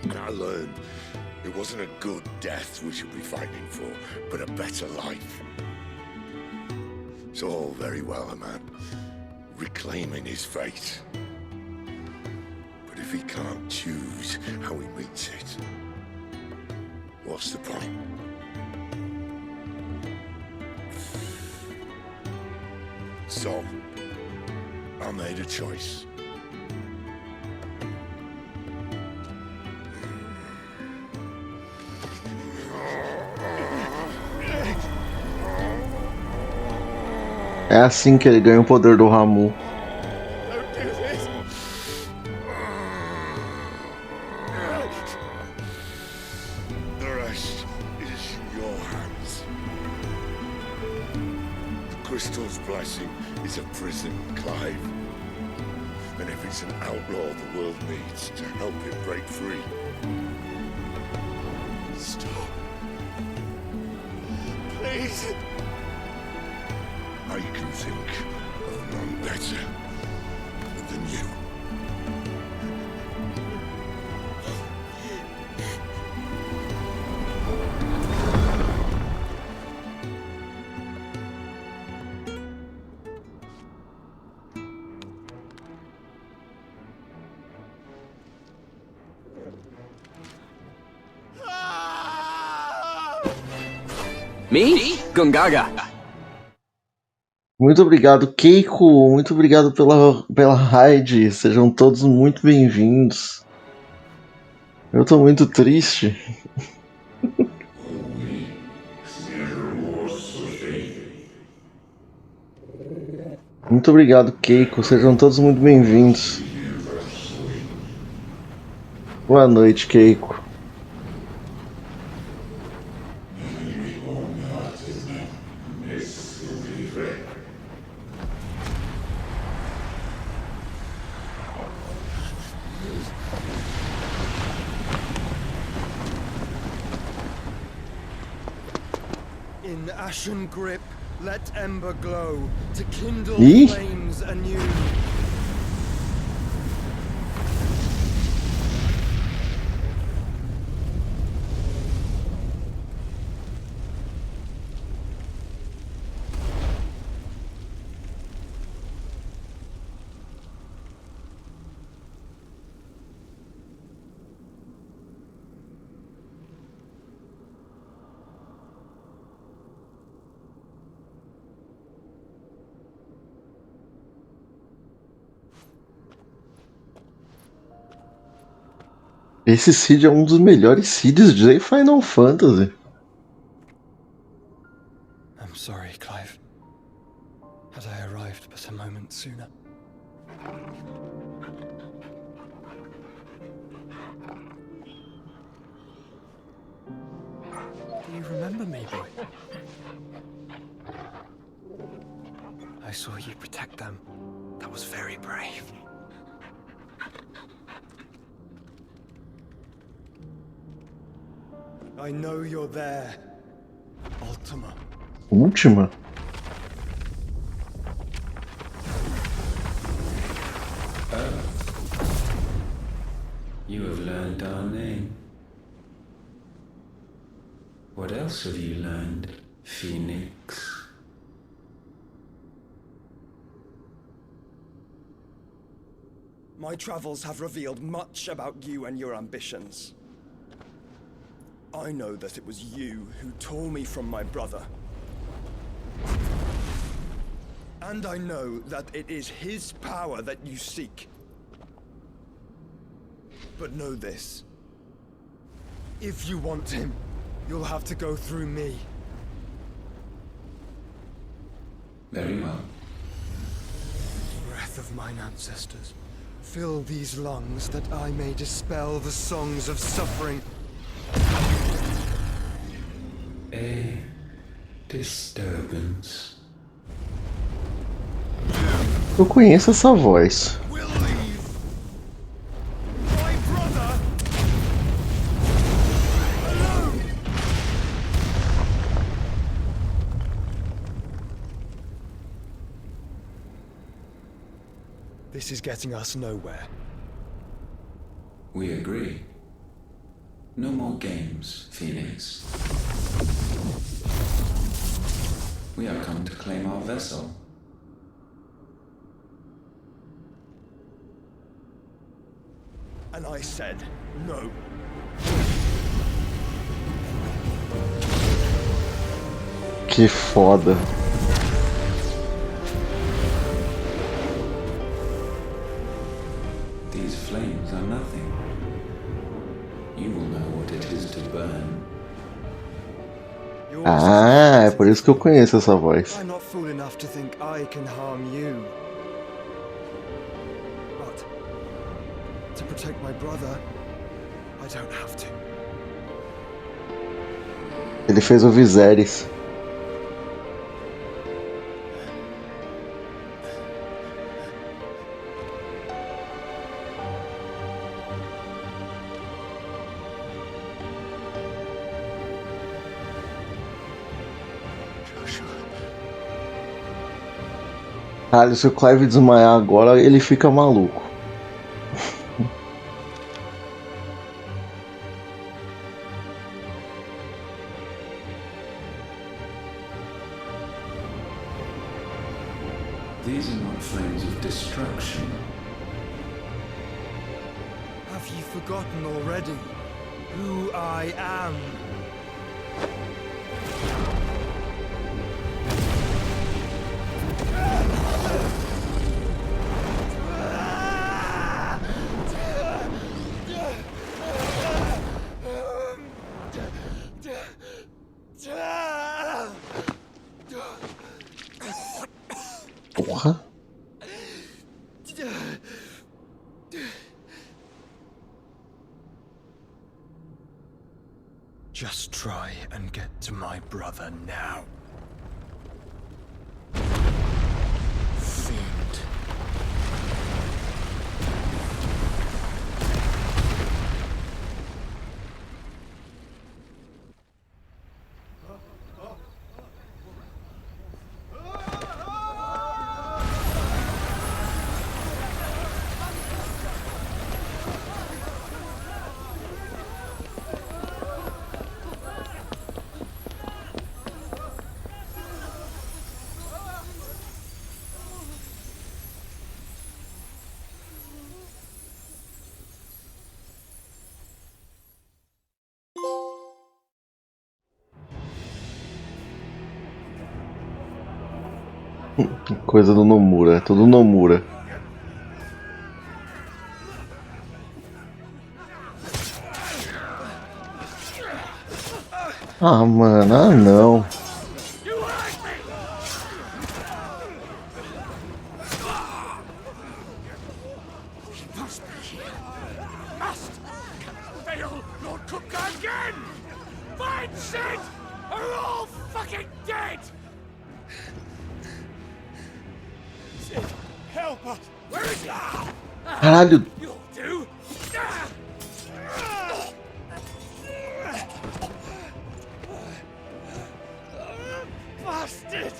And I learned it wasn't a good death we should be fighting for, but a better life. It's all very well, a man reclaiming his fate. But if he can't choose how he meets it, what's the point? So, I made a choice. É assim que ele ganha o poder do Ramu. The rest is in your hands. The crystal's blessing is a prison, Clive. And if it's an outlaw the world needs to help it break free. Stop. Please. I can think of none better than you. Me? Gungaga. Muito obrigado, Keiko. Muito obrigado pela raid. Sejam todos muito bem-vindos. Eu tô muito triste. Muito obrigado, Keiko. Sejam todos muito bem-vindos. Boa noite, Keiko. In ashen grip, let ember glow to kindle Ih. flames anew. Esse Cid é um dos melhores Cids de Final Fantasy. I'm sorry, Clive. Had I arrived but a moment sooner. Do you remember me, boy? I saw you protect them. That was very brave. I know you're there, Ultima. Última? You have learned our name. What else have you learned, Phoenix? My travels have revealed much about you and your ambitions. I know that it was you who tore me from my brother. And I know that it is his power that you seek. But know this. If you want him, you'll have to go through me. Very well. Breath of mine ancestors, fill these lungs that I may dispel the songs of suffering. A disturbance. Eu conheço essa voz. This is getting us nowhere. We agree. No more games, Phoenix. We have come to claim our vessel. And I said no. Que foda. These flames are nothing. You will know what it is to burn. Ah, é por isso que eu conheço essa voz. I'm not fool enough to think I can harm you. But to protect my brother, I don't have to. Ele fez o Viserys. Caralho, se o Clive desmaiar agora, ele fica maluco. These are not flames of destruction. Have you forgotten already who I am? Porra. Just try and get to my brother now. Fiend. Coisa do Nomura, é tudo Nomura. Ah, mano, ah não. Caralho. Bastard!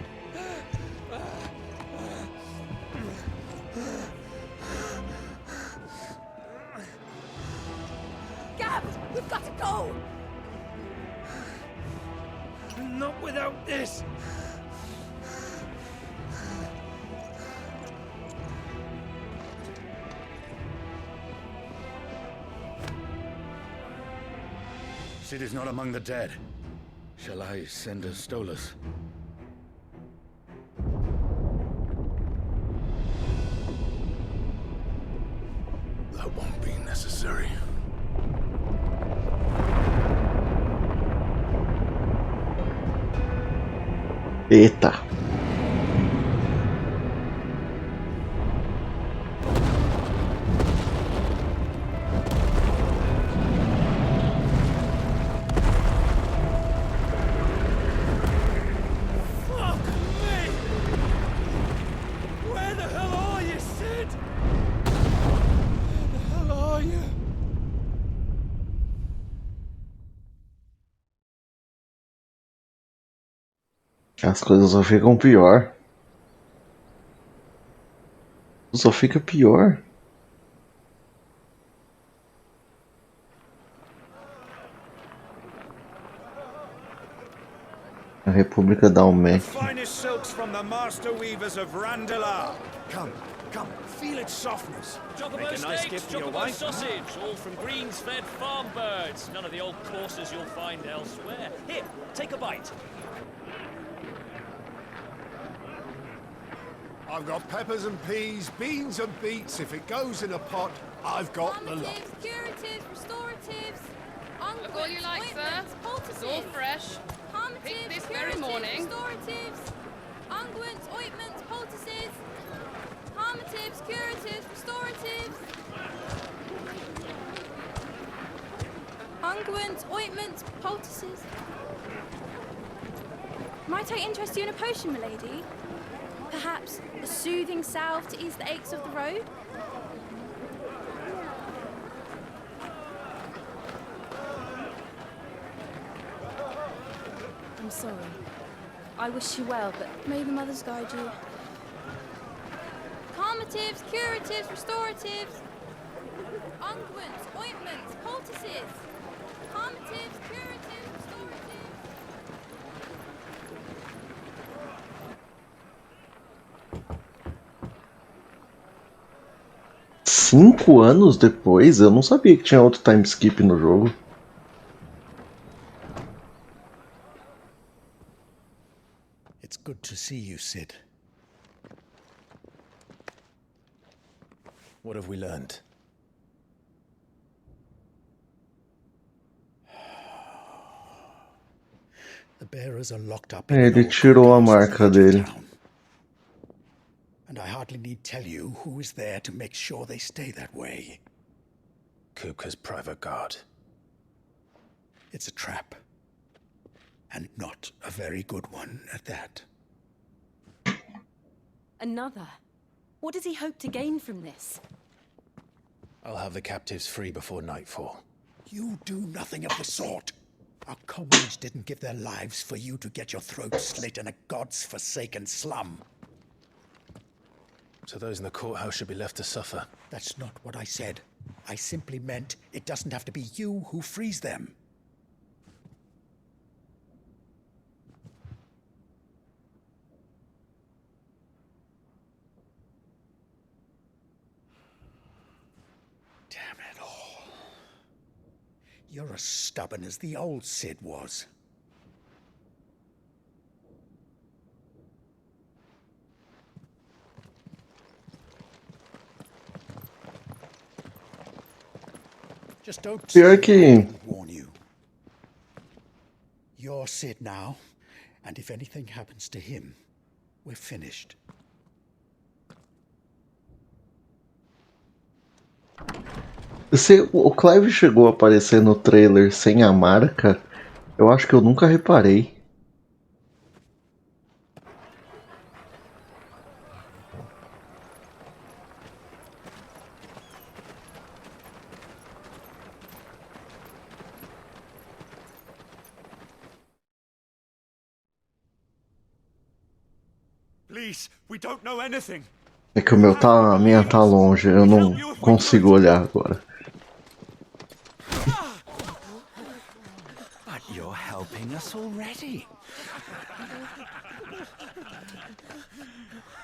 Gab, we've got to go! Not without this! Sid is not among the dead. Shall I send a Stolas? That won't be necessary. Eita. As coisas só ficam pior. Só fica pior. A República da Almec. Finest silks from the master weavers of Randalar. Come, feel its softness. Chocobo Make a nice steaks, gift for your chocobo wife. sausage, all from greens-fed farm birds. None of the old courses you'll find elsewhere. Here, take a bite. I've got peppers and peas, beans and beets. If it goes in a pot, I've got the lot. Curatives, restoratives, Look all you like, sir. It's all fresh. Picked this very morning. restoratives, unguents, ointments, poultices, harmatives, curatives, restoratives, unguents, ointments, poultices. Might I interest you in a potion, milady? Perhaps a soothing salve to ease the aches of the road? I'm sorry. I wish you well, but may the mothers guide you. Calmatives, curatives, restoratives, unguents, ointments, poultices. Calmatives, curatives, restoratives. 5 anos depois, eu não sabia que tinha outro time skip no jogo. It's good to see you, Sid. What have we learned? The bearers are locked up in an Ele old tirou a courthouse at the marca edge of dele. town. And I hardly need tell you who is there to make sure they stay that way. Kupka's private guard. It's a trap. And not a very good one at that. Another? What does he hope to gain from this? I'll have the captives free before nightfall. You do nothing of the sort. Our comrades didn't give their lives for you to get your throat slit in a god's forsaken slum. So those in the courthouse should be left to suffer. That's not what I said. I simply meant it doesn't have to be you who frees them. Damn it all. You're as stubborn as the old Sid was. Just don't Pior que warn you. You're Sid now, and if anything happens to him, we're finished. O Clive chegou a aparecer no trailer sem a marca? Eu acho que eu nunca reparei. Please, we don't know anything. É que a minha tá longe, eu não consigo olhar agora. But you're helping us already.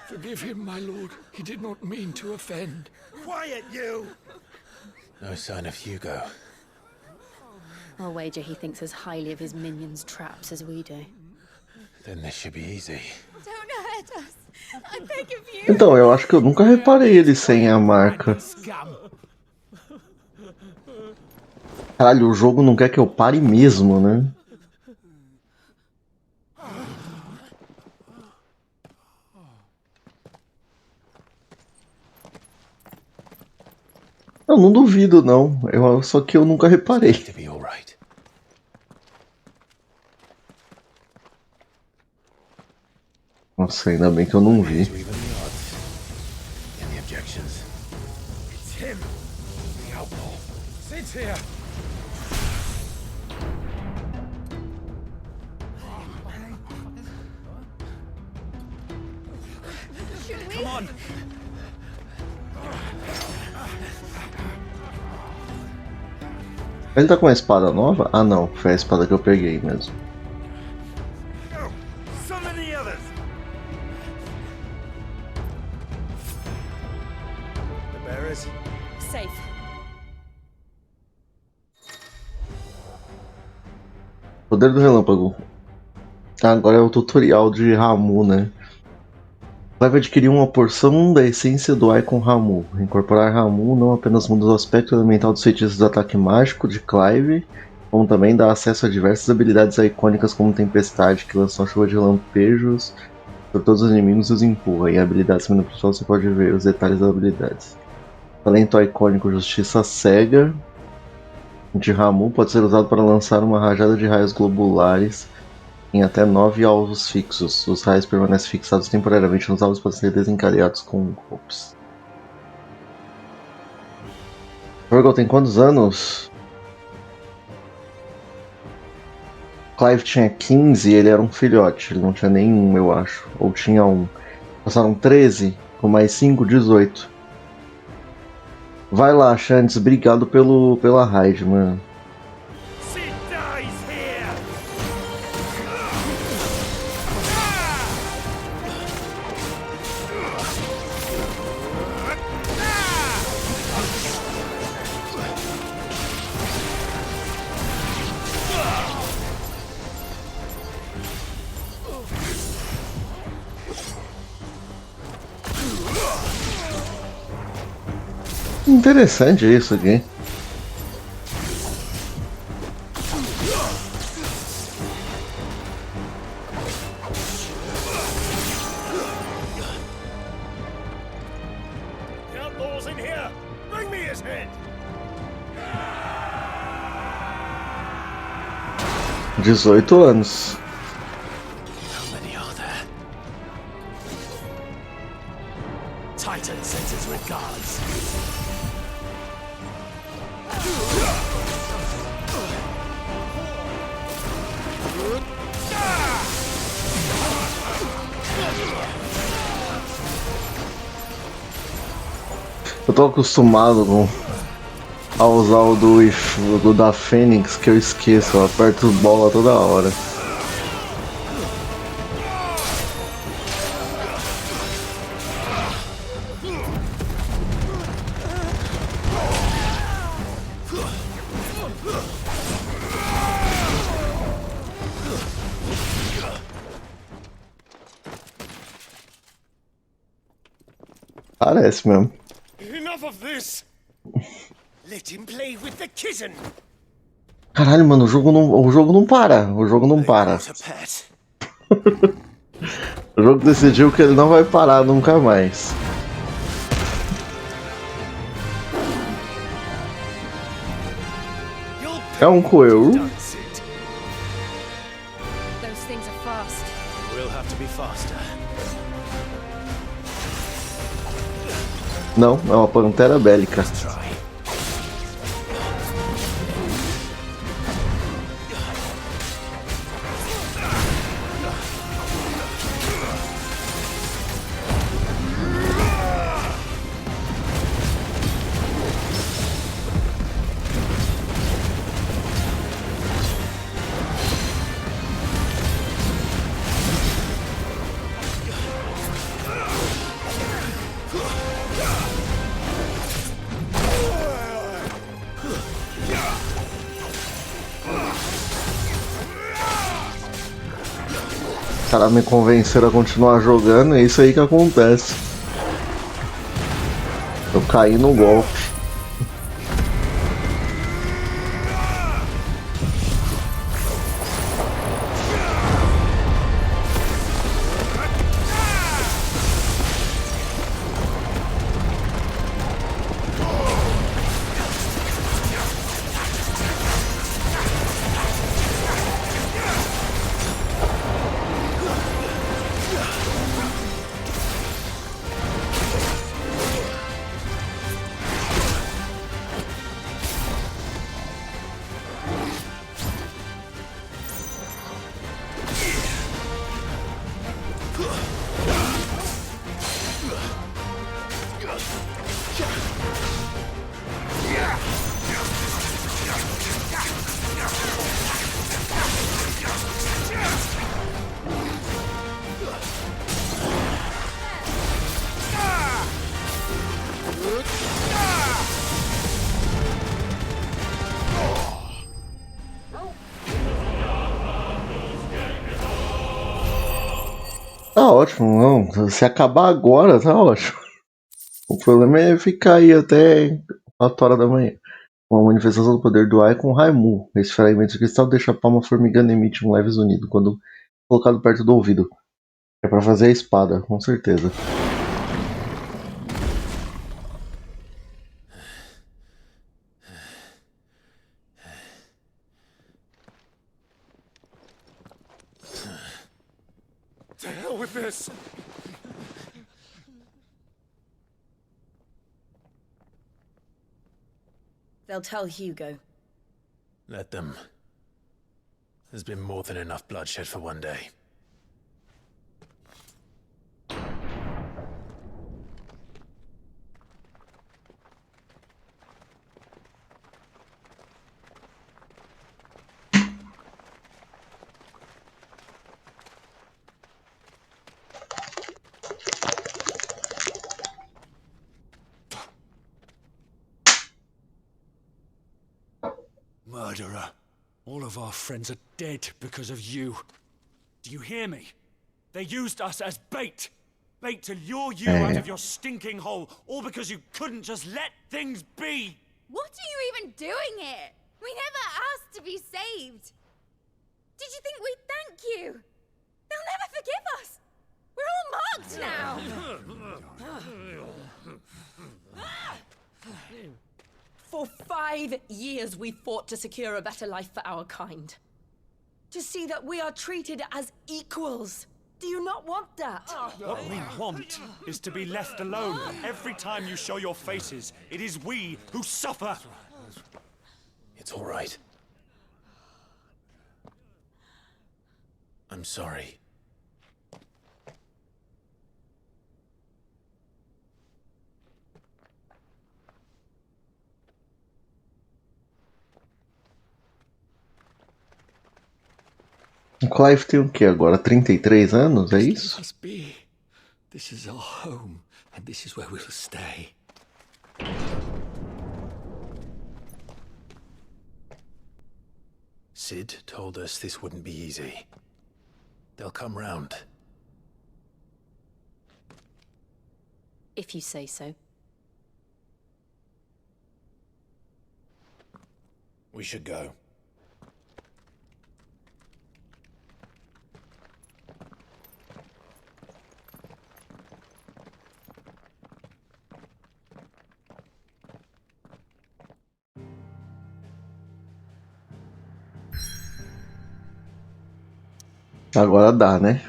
Forgive him, my lord. He did not mean to offend. Quiet, you! No sign of Hugo. I'll wager he thinks as highly of his minions' traps as we do. Then this should be easy. Don't hurt us. I beg of you. Então, eu acho que eu nunca reparei ele sem a marca. Caralho, o jogo não quer que eu pare mesmo, né? Eu não duvido, não. Só que eu nunca reparei. Nossa, ainda bem que eu não vi. It's him, the outlaw. Sid's here. Come on. Ele tá com uma espada nova? Ah não, foi a espada que eu peguei mesmo. Summon the others. The bearers. Safe. Poder do relâmpago. Agora é o tutorial de Ramu, né? Vai adquirir uma porção da essência do Icon Ramu. Incorporar Ramu não apenas muda o aspecto elemental dos feitiços do ataque mágico de Clive, como também dá acesso a diversas habilidades icônicas como Tempestade, que lança uma chuva de lampejos por todos os inimigos e os empurra. Em habilidades no pessoal você pode ver os detalhes das habilidades. Talento icônico Justiça Cega de Ramu pode ser usado para lançar uma rajada de raios globulares em até 9 alvos fixos. Os raios permanecem fixados temporariamente nos alvos para ser desencadeados com golpes. Virgil tem quantos anos? Clive tinha 15 e ele era um filhote. Ele não tinha nenhum, eu acho. Ou tinha um. Passaram 13, com mais 5, 18. Vai lá, Shanks. Obrigado pela raid, mano. Interessante isso aqui. The outlaw's in here. Bring me his head. 18 anos. Titan sends his regards. Eu tô acostumado a usar o do da Fênix que eu esqueço, eu aperto bola toda hora. Parece mesmo. Enough of this! Let him play with the kitten! Caralho, mano, o jogo não para. O jogo não para. O jogo decidiu que ele não vai parar nunca mais. É um coelho. Those things are fast. We'll have to be faster. Não, é uma pantera bélica. Os caras me convenceram a continuar jogando, é isso aí que acontece. Eu caí no golpe. Tá ótimo, não. Se acabar agora, tá ótimo. O problema é ficar aí até 4 horas da manhã. Uma manifestação do poder do ar com Raimu. Esse fragmento de cristal deixa a palma formigando e emite um leve zunido quando colocado perto do ouvido. É pra fazer a espada, com certeza. To hell with this! They'll tell Hugo. Let them. There's been more than enough bloodshed for one day. Murderer. All of our friends are dead because of you. Do you hear me? They used us as bait. Bait to lure you out of your stinking hole, all because you couldn't just let things be. What are you even doing here? We never asked to be saved. Did you think we'd thank you? They'll never forgive us. We're all marked now. For 5 years we fought to secure a better life for our kind. To see that we are treated as equals. Do you not want that? What we want is to be left alone. Every time you show your faces, it is we who suffer. It's all right. I'm sorry. O Clive tem o que agora? 33 anos, é isso? Must be. This is our home, and this is where we'll stay. Sid told us this wouldn't be easy. They'll come round. If you say so. We should go. Agora dá, né?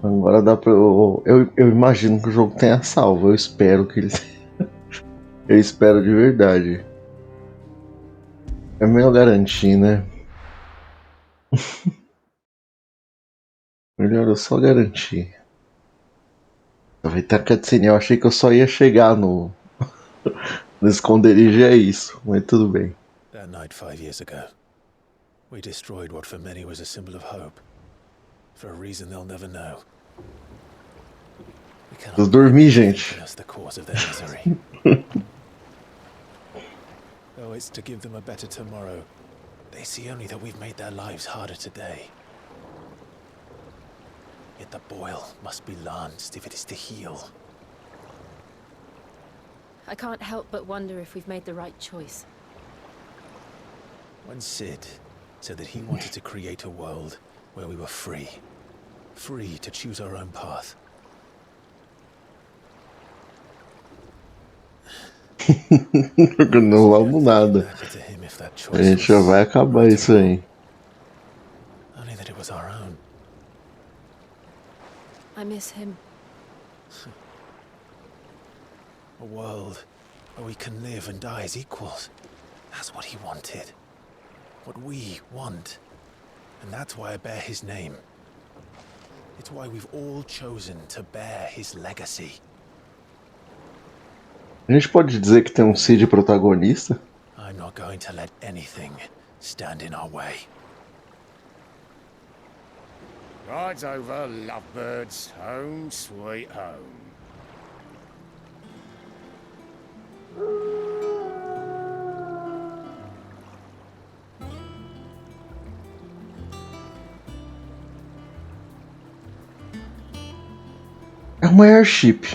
Agora dá pra. Eu imagino que o jogo tenha salvo. Eu espero que ele. Eu espero de verdade. É melhor garantir, né? Melhor eu só garantir. Aproveitar a cutscene. Eu achei que eu só ia chegar no esconderijo, é isso. Mas tudo bem. That night 5 years ago, we destroyed what for many was a symbol of hope. For a reason they'll never know. Eu dormi, gente. That's the cause of their misery. Though it's to give them a better tomorrow, they see only that we've made their lives harder today. Yet the boil must be lanced if it is to heal. I can't help but wonder if we've made the right choice. When Sid said that he wanted to create a world where we were free. Free to choose our own path. Não vamos nada. A gente já vai acabar isso aí. Only that it was our own. I miss him. A world where we can live and die as equals. That's what he wanted. What we want. And that's why I bear his name. It's why we've all chosen to bear his legacy. A gente pode dizer que tem um Cid protagonista? I'm not going to let anything stand in our way. Rides over, lovebirds, home sweet home. É uma airship.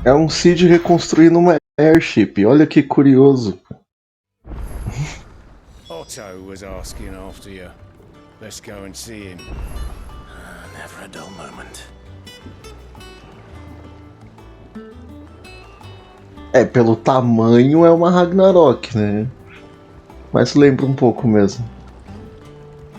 É um Cid reconstruindo uma airship. Olha que curioso. Otto was asking after you. Let's go and see him. Never a dull moment. É, pelo tamanho é uma Ragnarok, né? Mas lembra um pouco mesmo.